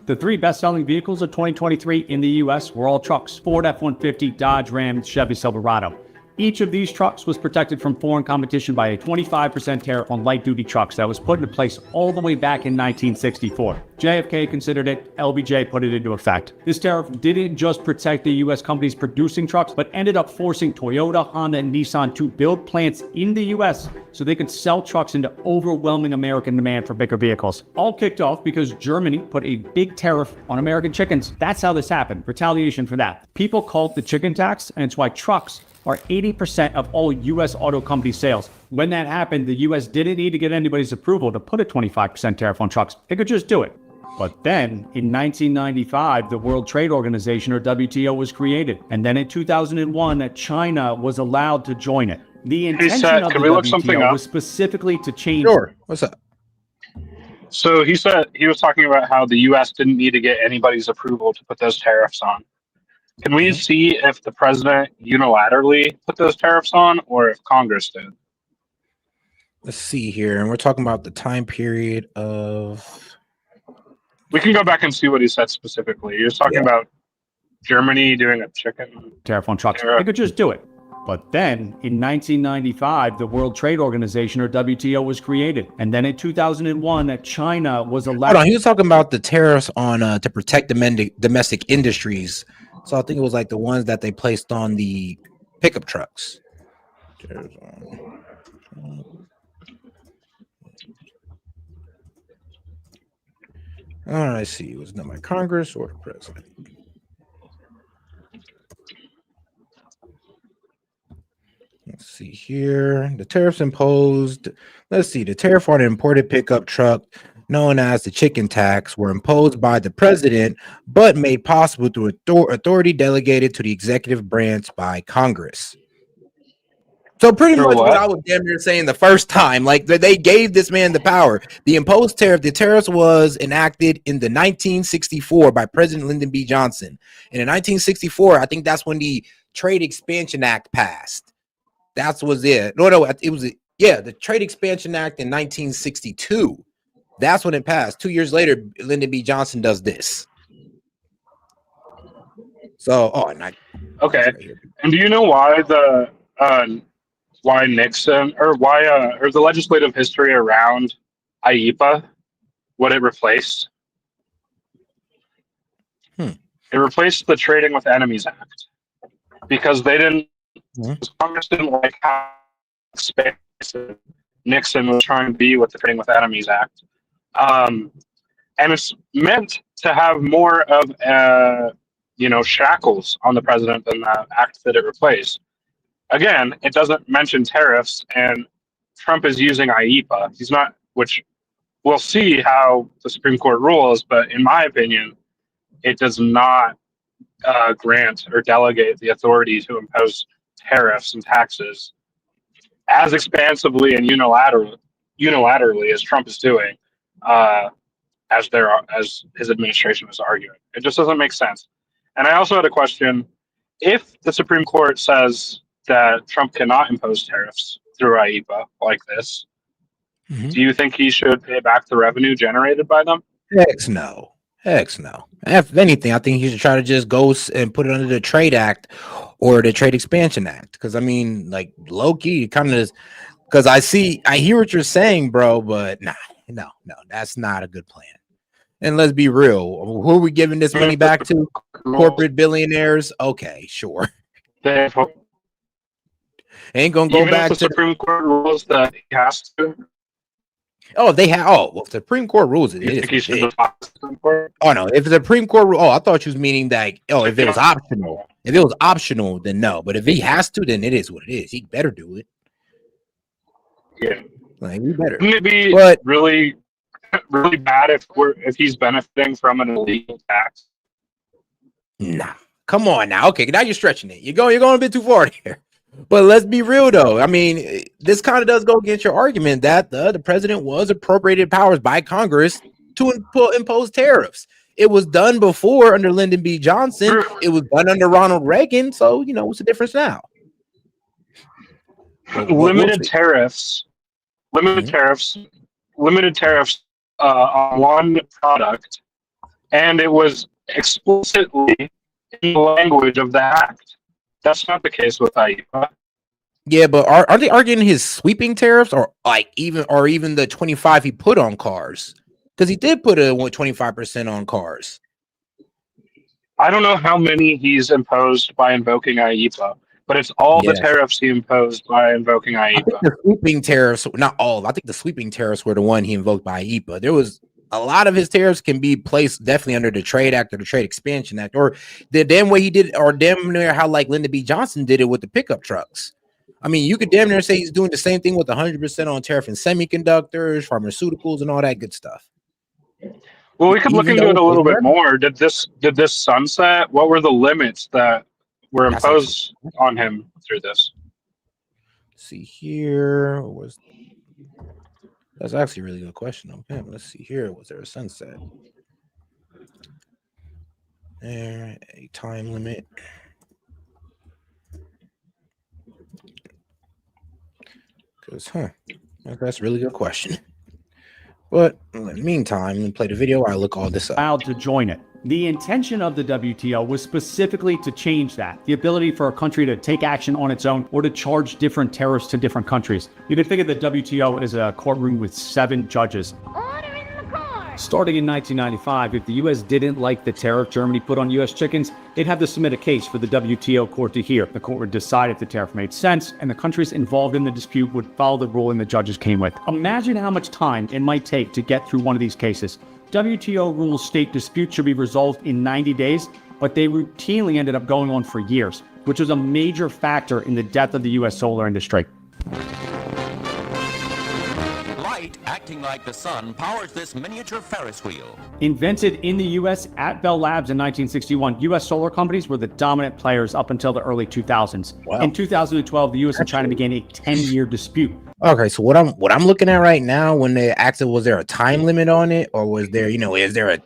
The 3 best-selling vehicles of 2023 in the U.S. were all trucks: Ford F-150, Dodge Ram, Chevy Silverado. Each of these trucks was protected from foreign competition by a 25% tariff on light-duty trucks that was put into place all the way back in 1964. JFK considered it, LBJ put it into effect. This tariff didn't just protect the U.S. companies producing trucks, but ended up forcing Toyota, Honda, and Nissan to build plants in the U.S. so they could sell trucks into overwhelming American demand for bigger vehicles. All kicked off because Germany put a big tariff on American chickens. That's how this happened. Retaliation for that. People call it the chicken tax, and it's why trucks are 80% of all U.S. auto company sales. When that happened, the U.S. didn't need to get anybody's approval to put a 25% tariff on trucks. It could just do it. But then, in 1995, the World Trade Organization, or WTO, was created. And then in 2001, China was allowed to join it. The intention of the WTO was specifically to change... Sure. What's up? So he said he was talking about how the U.S. didn't need to get anybody's approval to put those tariffs on. Can we see if the president unilaterally put those tariffs on, or if Congress did? Let's see here. And we're talking about the time period of... We can go back and see what he said specifically. He was talking about Germany doing a chicken tariff on trucks. They could just do it. But then, in 1995, the World Trade Organization, or WTO, was created. And then in 2001, China was allowed... Hold on, he was talking about the tariffs on to protect domestic industries. So I think it was like the ones that they placed on the pickup trucks. All right, see. It was done by Congress or the president. Let's see here. The tariffs imposed. Let's see. The tariff on an imported pickup truck, known as the chicken tax, were imposed by the president, but made possible through authority delegated to the executive branch by Congress. So pretty much what I was damn near saying the first time, like they gave this man the power. The imposed tariff, the tariffs was enacted in the 1964 by President Lyndon B. Johnson. And in 1964, I think that's when the Trade Expansion Act passed. That was it. No, it was the Trade Expansion Act in 1962. That's when it passed. 2 years later, Lyndon B. Johnson does this. So, okay. And do you know why the why Nixon or the legislative history around IEEPA, what it replaced? It replaced the Trading with Enemies Act because they didn't. Congress didn't like how expansive Nixon was trying to be with the Trading with Enemies Act. And it's meant to have more of shackles on the president than the act that it replaced. Again, it doesn't mention tariffs, and Trump is using IEEPA. He's not, which we'll see how the Supreme Court rules, but in my opinion, it does not grant or delegate the authority to impose tariffs and taxes as expansively and unilaterally as Trump is doing, as his administration is arguing. It just doesn't make sense. And I also had a question: if the Supreme Court says that Trump cannot impose tariffs through IEEPA like this, do you think he should pay back the revenue generated by them? Heck no. If anything, I think he should try to just go and put it under the Trade Act or the Trade Expansion Act. Because I mean, like low key, kind of, because I hear what you're saying, bro, but no, that's not a good plan. And let's be real, who are we giving this money back to? Corporate billionaires? Okay, sure. Ain't gonna go back to the Supreme Court rules that he has to. Oh, they have. Oh, well, if the Supreme Court rules it. Oh no, if the Supreme Court rule. Oh, I thought you was meaning that. Oh, if it was optional. If it was optional, then no. But if he has to, then it is what it is. He better do it. Yeah, like he better. Wouldn't it be really, really bad if he's benefiting from an illegal tax? Nah, come on now. Okay, now you're stretching it. You're going a bit too far here. But let's be real though. I mean, this kind of does go against your argument that the president was appropriated powers by Congress to impose tariffs. It was done before under Lyndon B. Johnson. It was done under Ronald Reagan. So, what's the difference now? Limited tariffs, limited tariffs on one product, and it was explicitly in the language of the act. That's not the case with IEEPA. Yeah, but are they arguing his sweeping tariffs or even the 25 he put on cars? Because he did put a 25% on cars. I don't know how many he's imposed by invoking IEEPA, but it's all the tariffs he imposed by invoking I think IEEPA. the sweeping tariffs, not all. I think the sweeping tariffs were the one he invoked by IEEPA. There was a lot of his tariffs can be placed definitely under the Trade Act or the Trade Expansion Act, or the damn way he did, or damn near how like Lyndon B. Johnson did it with the pickup trucks. I mean, you could damn near say he's doing the same thing with 100% on tariff in semiconductors, pharmaceuticals, and all that good stuff. Well, we could look into it a little bit more. Did this sunset? What were the limits that were imposed on him through this? See here, that's actually a really good question. Okay, let's see here. Was there a sunset? There, a time limit. Because, that's a really good question. But in the meantime, let me play the video while I look all this up. Allowed to join it. The intention of the WTO was specifically to change that, the ability for a country to take action on its own or to charge different tariffs to different countries. You can think of the WTO as a courtroom with 7 judges. Starting in 1995, if the U.S. didn't like the tariff Germany put on U.S. chickens, they'd have to submit a case for the WTO court to hear. The court would decide if the tariff made sense, and the countries involved in the dispute would follow the ruling the judges came with. Imagine how much time it might take to get through one of these cases. WTO rules state disputes should be resolved in 90 days, but they routinely ended up going on for years, which was a major factor in the death of the U.S. solar industry. Light, acting like the sun, powers this miniature Ferris wheel. Invented in the U.S. at Bell Labs in 1961, U.S. solar companies were the dominant players up until the early 2000s. Wow. In 2012, the U.S. and China began a 10-year dispute. Okay, so what I'm looking at right now, when they asked, was there a time limit on it, or was there, is there a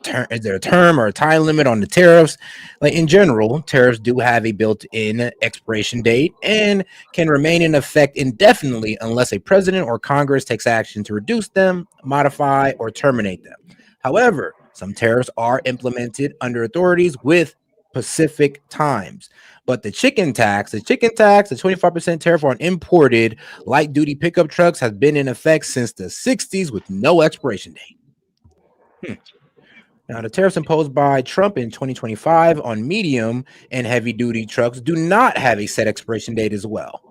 term or a time limit on the tariffs? Like in general, tariffs do have a built-in expiration date and can remain in effect indefinitely unless a president or Congress takes action to reduce them, modify, or terminate them. However, some tariffs are implemented under authorities with specific times. But the chicken tax, the 25% tariff on imported light duty pickup trucks has been in effect since the 60s with no expiration date. Now, the tariffs imposed by Trump in 2025 on medium and heavy duty trucks do not have a set expiration date as well.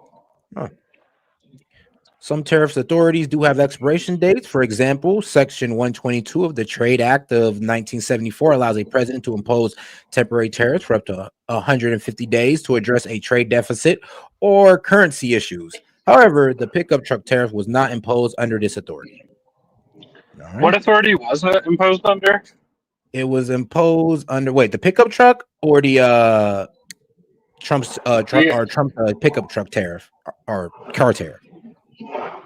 Some tariffs authorities do have expiration dates. For example, Section 122 of the Trade Act of 1974 allows a president to impose temporary tariffs for up to 150 days to address a trade deficit or currency issues. However, the pickup truck tariff was not imposed under this authority. Right. What authority was it imposed under? It was imposed under, the pickup truck or the Trump's pickup truck tariff or car tariff?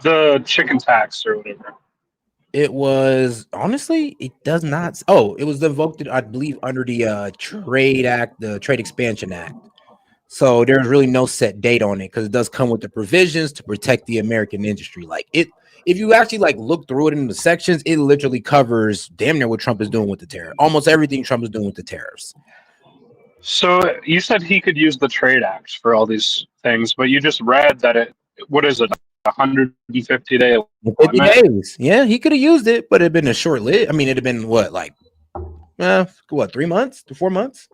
The chicken tax or whatever. It was, honestly, it does not. Oh, it was invoked, I believe, under the Trade Act, the Trade Expansion Act. So there's really no set date on it because it does come with the provisions to protect the American industry. Like it, if you actually look through it in the sections, it literally covers damn near what Trump is doing with the tariff. Almost everything Trump is doing with the tariffs. So you said he could use the Trade Act for all these things, but you just read that what is it? 150 day 50 days. Yeah, he could have used it, but it'd been a short lived. I mean, it'd have been 3 months to 4 months.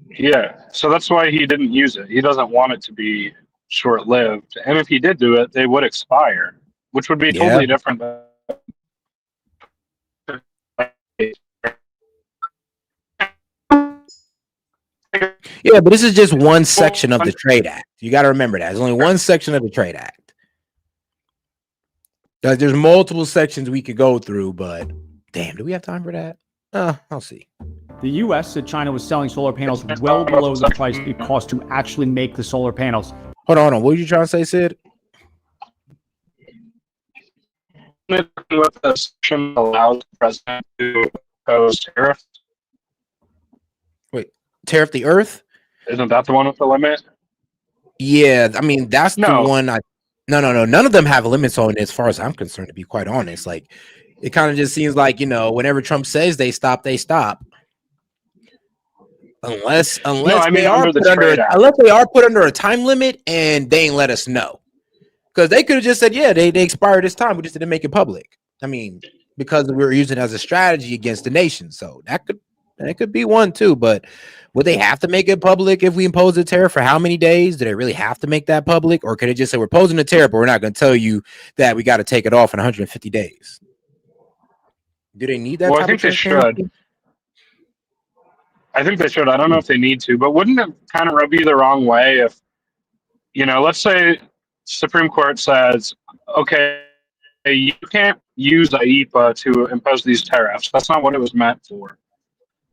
Yeah, so that's why he didn't use it. He doesn't want it to be short lived, and if he did do it, they would expire, which would be totally different. Yeah, but this is just one section of the Trade Act. You got to remember that. There's only one section of the Trade Act. There's multiple sections we could go through, but damn, do we have time for that? I'll see. The U.S. said China was selling solar panels well below the price it cost to actually make the solar panels. Hold on. What were you trying to say, Sid? What the section allows the president to impose tariffs? Wait, tariff the earth? Isn't that the one with the limit? Yeah, I mean that's the No. one. No. None of them have limits on it, as far as I'm concerned. To be quite honest, like it kind of just seems like whenever Trump says they stop, they stop. Unless they are put under a time limit and they ain't let us know, because they could have just said, yeah, they expired this time. We just didn't make it public. I mean, because we were using it as a strategy against the nation, so that could be one too. But would they have to make it public if we impose a tariff for how many days? Do they really have to make that public, or could it just say we're posing a tariff, but we're not going to tell you that we got to take it off in 150 days? Do they need that? Well, I think they should. I think they should. I don't know if they need to, but wouldn't it kind of rub you the wrong way if, let's say Supreme Court says, okay, you can't use IEPA to impose these tariffs. That's not what it was meant for.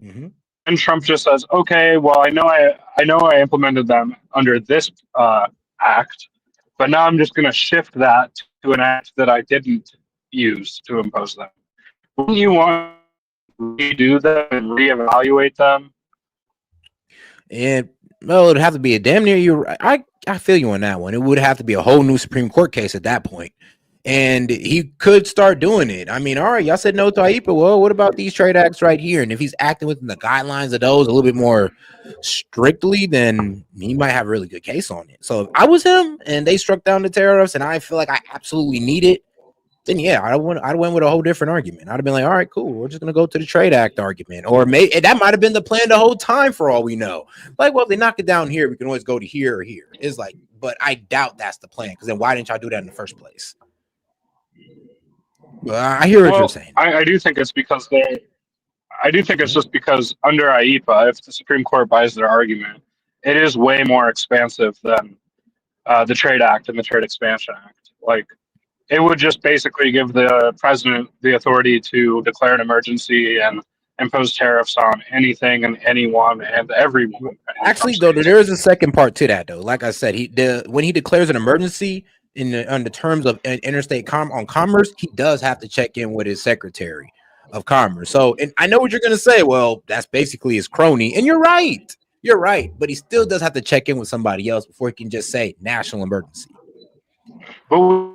Mm-hmm. And Trump just says, okay, well, I know I implemented them under this act, but now I'm just going to shift that to an act that I didn't use to impose them. Wouldn't you want to redo them and reevaluate them? And well, it'd have to be a damn near I feel you on that one. It would have to be a whole new Supreme Court case at that point. And he could start doing it. I mean, all right, y'all said no to IEPA. Well, what about these trade acts right here? And if he's acting within the guidelines of those a little bit more strictly, then he might have a really good case on it. So if I was him and they struck down the tariffs and I feel like I absolutely need it, then yeah, I'd went with a whole different argument. I'd have been like, all right, cool. We're just gonna go to the Trade Act argument, or maybe that might have been the plan the whole time for all we know. Like, well, if they knock it down here, we can always go to here or here. It's like, but I doubt that's the plan, because then why didn't y'all do that in the first place? Well, I hear what you're saying. I do think it's because it's just because under IEPA, if the Supreme Court buys their argument, it is way more expansive than the Trade Act and the Trade Expansion Act. Like, it would just basically give the president the authority to declare an emergency and impose tariffs on anything and anyone and everyone. Actually, though, there is a second part to that, though. Like I said, when he declares an emergency on the terms of interstate commerce, he does have to check in with his Secretary of Commerce. So, and I know what you're going to say. Well, that's basically his crony, and you're right. You're right, but he still does have to check in with somebody else before he can just say national emergency. But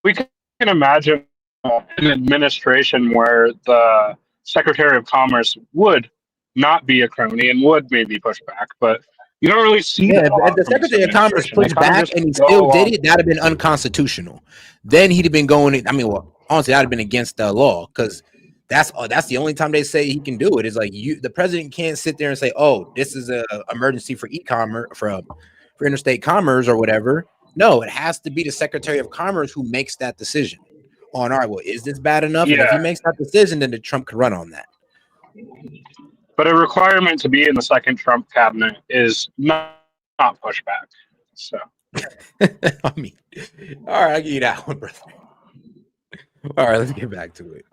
we can imagine an administration where the Secretary of Commerce would not be a crony and would maybe push back, but you don't really see that. If the Secretary of Commerce pushed back and he still did it, that'd have been unconstitutional. Then he'd have been going. I mean, well, honestly, that'd have been against the law, because that's the only time they say he can do it. Is like the president can't sit there and say, "Oh, this is an emergency for e-commerce for interstate commerce or whatever." No, it has to be the Secretary of Commerce who makes that decision on, all right, well, is this bad enough? Yeah. And if he makes that decision, then the Trump could run on that. But a requirement to be in the second Trump cabinet is not pushback. So, I mean, all right, I'll give you that one, brother. All right, let's get back to it.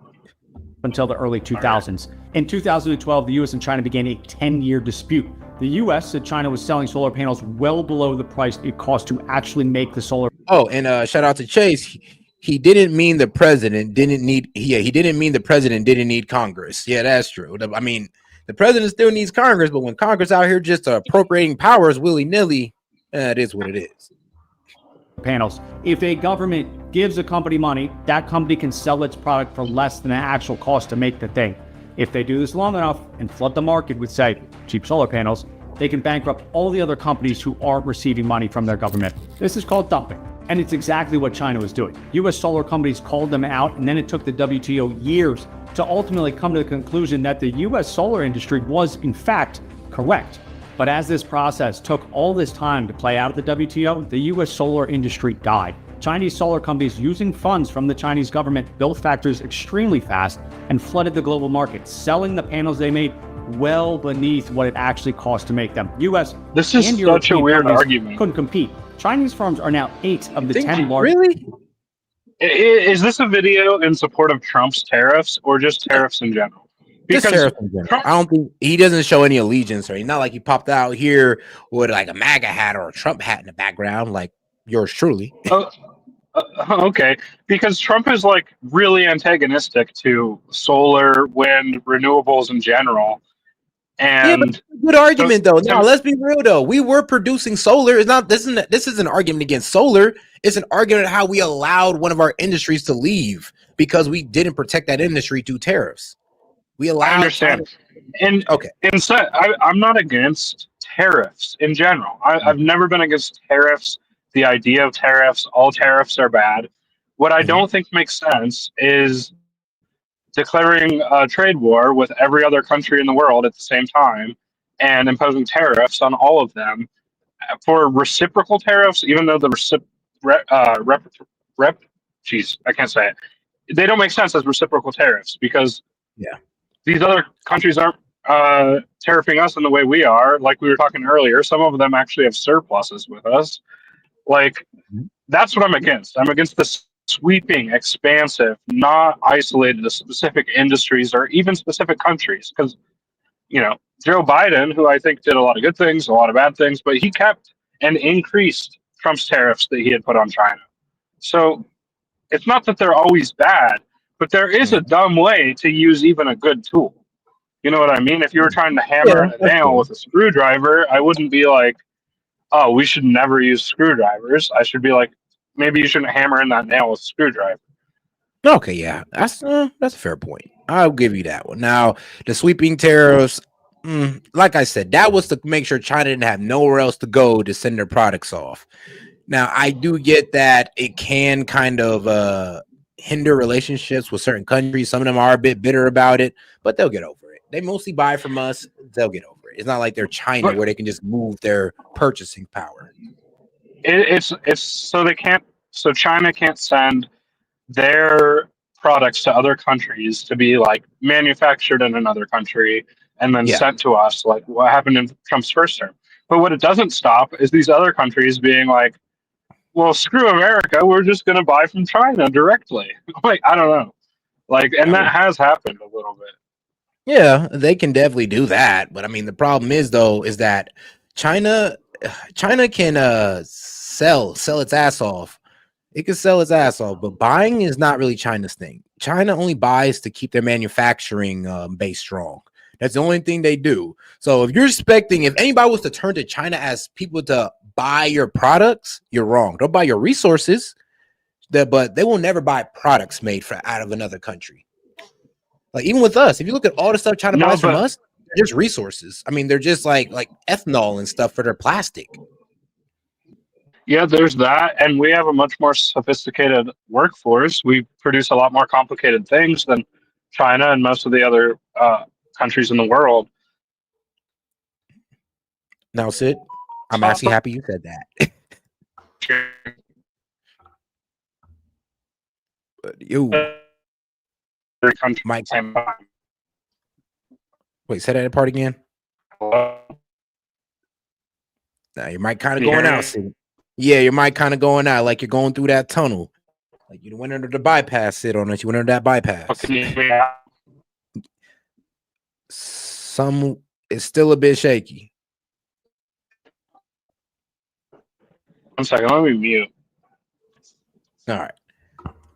Until the early 2000s. In 2012, the U.S. and China began a 10-year dispute. The U.S. said China was selling solar panels well below the price it cost to actually make the solar. Oh, and shout out to Chase. He didn't mean the president didn't need. He didn't mean the president didn't need Congress. Yeah, that's true. I mean, the president still needs Congress, but when Congress out here just appropriating powers willy-nilly, it is what it is. Panels. If a government gives a company money, that company can sell its product for less than the actual cost to make the thing. If they do this long enough and flood the market with, say, cheap solar panels, they can bankrupt all the other companies who aren't receiving money from their government. This is called dumping. And it's exactly what China was doing. U.S. solar companies called them out, and then it took the WTO years to ultimately come to the conclusion that the U.S. solar industry was, in fact, correct. But as this process took all this time to play out at the WTO, the U.S. solar industry died. Chinese solar companies, using funds from the Chinese government, built factories extremely fast and flooded the global market, selling the panels they made well beneath what it actually cost to make them. U.S. This is and such a European weird companies argument. couldn't compete. Chinese firms are now 8 of the 10 largest. Really? Is this a video in support of Trump's tariffs or just tariffs in general? Just Because tariffs in general. I don't think he doesn't show any allegiance, or not like he popped out here with like a MAGA hat or a Trump hat in the background, like yours truly. Okay, because Trump is like really antagonistic to solar, wind, renewables in general, Yeah, but and it's a good argument though. Now let's be real though. We were producing solar. It's not this is an argument against solar. It's an argument how we allowed one of our industries to leave because we didn't protect that industry through tariffs. We allowed I understand. And okay. instead, I'm not against tariffs in general. I've never been against tariffs. The idea of tariffs, all tariffs are bad. What I don't think makes sense is declaring a trade war with every other country in the world at the same time and imposing tariffs on all of them for reciprocal tariffs, even though the I can't say it. They don't make sense as reciprocal tariffs because these other countries aren't tariffing us in the way we are. Like we were talking earlier, some of them actually have surpluses with us. Like that's what I'm against. I'm against this sweeping, expansive, not isolated to specific industries or even specific countries. Because, Joe Biden, who I think did a lot of good things, a lot of bad things, but he kept and increased Trump's tariffs that he had put on China. So it's not that they're always bad, but there is a dumb way to use even a good tool. You know what I mean? If you were trying to hammer a nail with a screwdriver, I wouldn't be like, oh, we should never use screwdrivers. I should be like, maybe you shouldn't hammer in that nail with a screwdriver. Okay, yeah, that's a fair point. I'll give you that one. Now, the sweeping tariffs, like I said, that was to make sure China didn't have nowhere else to go to send their products off. Now, I do get that it can kind of hinder relationships with certain countries. Some of them are a bit bitter about it, but they'll get over it. They mostly buy from us. They'll get over it. It's not like they're China where they can just move their purchasing power. It's so they can't. So China can't send their products to other countries to be like manufactured in another country and then sent to us, like what happened in Trump's first term. But what it doesn't stop is these other countries being like, well, screw America, we're just going to buy from China directly. Like, I don't know. Like, and that has happened a little bit. Yeah, they can definitely do that. But I mean, the problem is though, is that China can sell its ass off. It can sell its ass off, but buying is not really China's thing. China only buys to keep their manufacturing base strong. That's the only thing they do. So if you're expecting, if anybody was to turn to China as people to buy your products, you're wrong. They'll buy your resources, but they will never buy products made out of another country. Like even with us, if you look at all the stuff China buys from us, they're just resources. I mean, they're just like ethanol and stuff for their plastic. Yeah, there's that, and we have a much more sophisticated workforce. We produce a lot more complicated things than China and most of the other countries in the world. Now, Sid, I'm actually happy you said that. You, Mike. Wait, say that part again. Now your mic kind of going out, Sid. Yeah, your mic kind of going out, like you're going through that tunnel. Like you went under the bypass, Sid, on us. You went under that bypass. It's still a bit shaky. One second, let me mute. All right.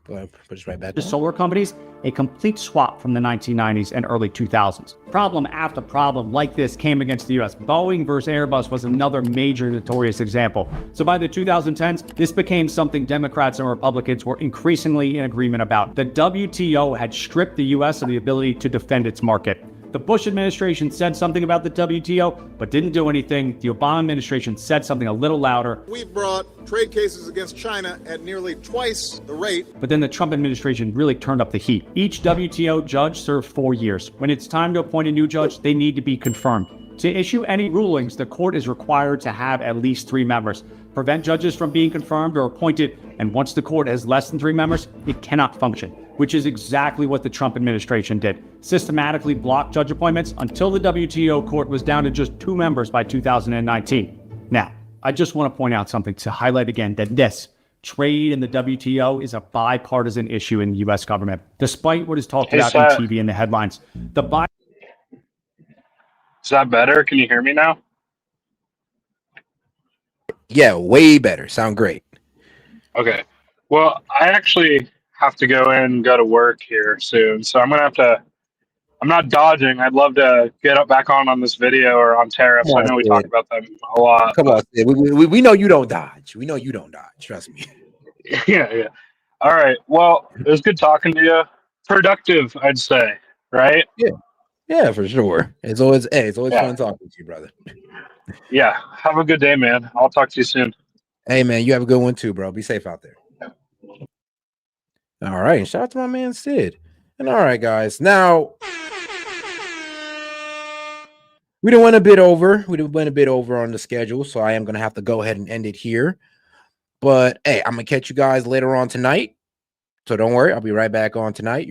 Go ahead, put this right back. The solar companies, a complete swap from the 1990s and early 2000s. Problem after problem like this came against the U.S. Boeing versus Airbus was another major notorious example. So by the 2010s, this became something Democrats and Republicans were increasingly in agreement about. The WTO had stripped the U.S. of the ability to defend its market. The Bush administration said something about the WTO, but didn't do anything. The Obama administration said something a little louder. We've brought trade cases against China at nearly twice the rate. But then the Trump administration really turned up the heat. Each WTO judge served 4 years. When it's time to appoint a new judge, they need to be confirmed. To issue any rulings, the court is required to have at least 3 members. Prevent judges from being confirmed or appointed, and once the court has less than 3 members, it cannot function, which is exactly what the Trump administration did. Systematically blocked judge appointments until the WTO court was down to just 2 members by 2019. Now, I just want to point out something to highlight again that this trade in the WTO is a bipartisan issue in the U.S. government. Despite what is talked about in TV and the headlines, the Is that better? Can you hear me now? Yeah, way better. Sound great. Okay. Well, I actually have to go to work here soon, so I'm gonna have to. I'm not dodging. I'd love to get back on this video or on tariffs. Come I on, know we talk Sid. about them a lot. Come on, Sid. We know you don't dodge. We know you don't dodge. Trust me. Yeah. All right. Well, it was good talking to you. Productive, I'd say. Right? Yeah, for sure. It's always Yeah. fun talking to you, brother. Yeah. Have a good day, man. I'll talk to you soon. Hey, man, you have a good one too, bro. Be safe out there. All right. Shout out to my man Sid. And all right, guys. Now we went a bit over. We went a bit over on the schedule, so I am gonna have to go ahead and end it here. But hey, I'm gonna catch you guys later on tonight. So don't worry, I'll be right back on tonight.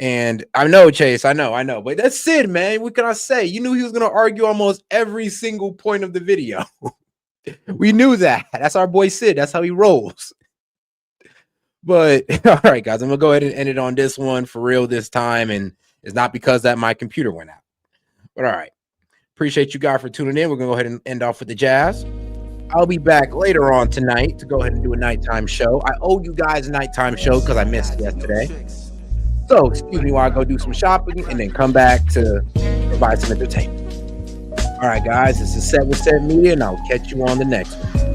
And I know, Chase, I know, but that's Sid, man. What can I say? You knew he was gonna argue almost every single point of the video. We knew that. That's our boy Sid. That's how he rolls. But all right, guys, I'm gonna go ahead and end it on this one for real this time. And it's not because that my computer went out. But all right. Appreciate you guys for tuning in. We're gonna go ahead and end off with the jazz. I'll be back later on tonight to go ahead and do a nighttime show. I owe you guys a nighttime show because I missed yesterday. So excuse me while I go do some shopping and then come back to provide some entertainment. All right, guys, this is Set with S.E.T Media, and I'll catch you on the next one.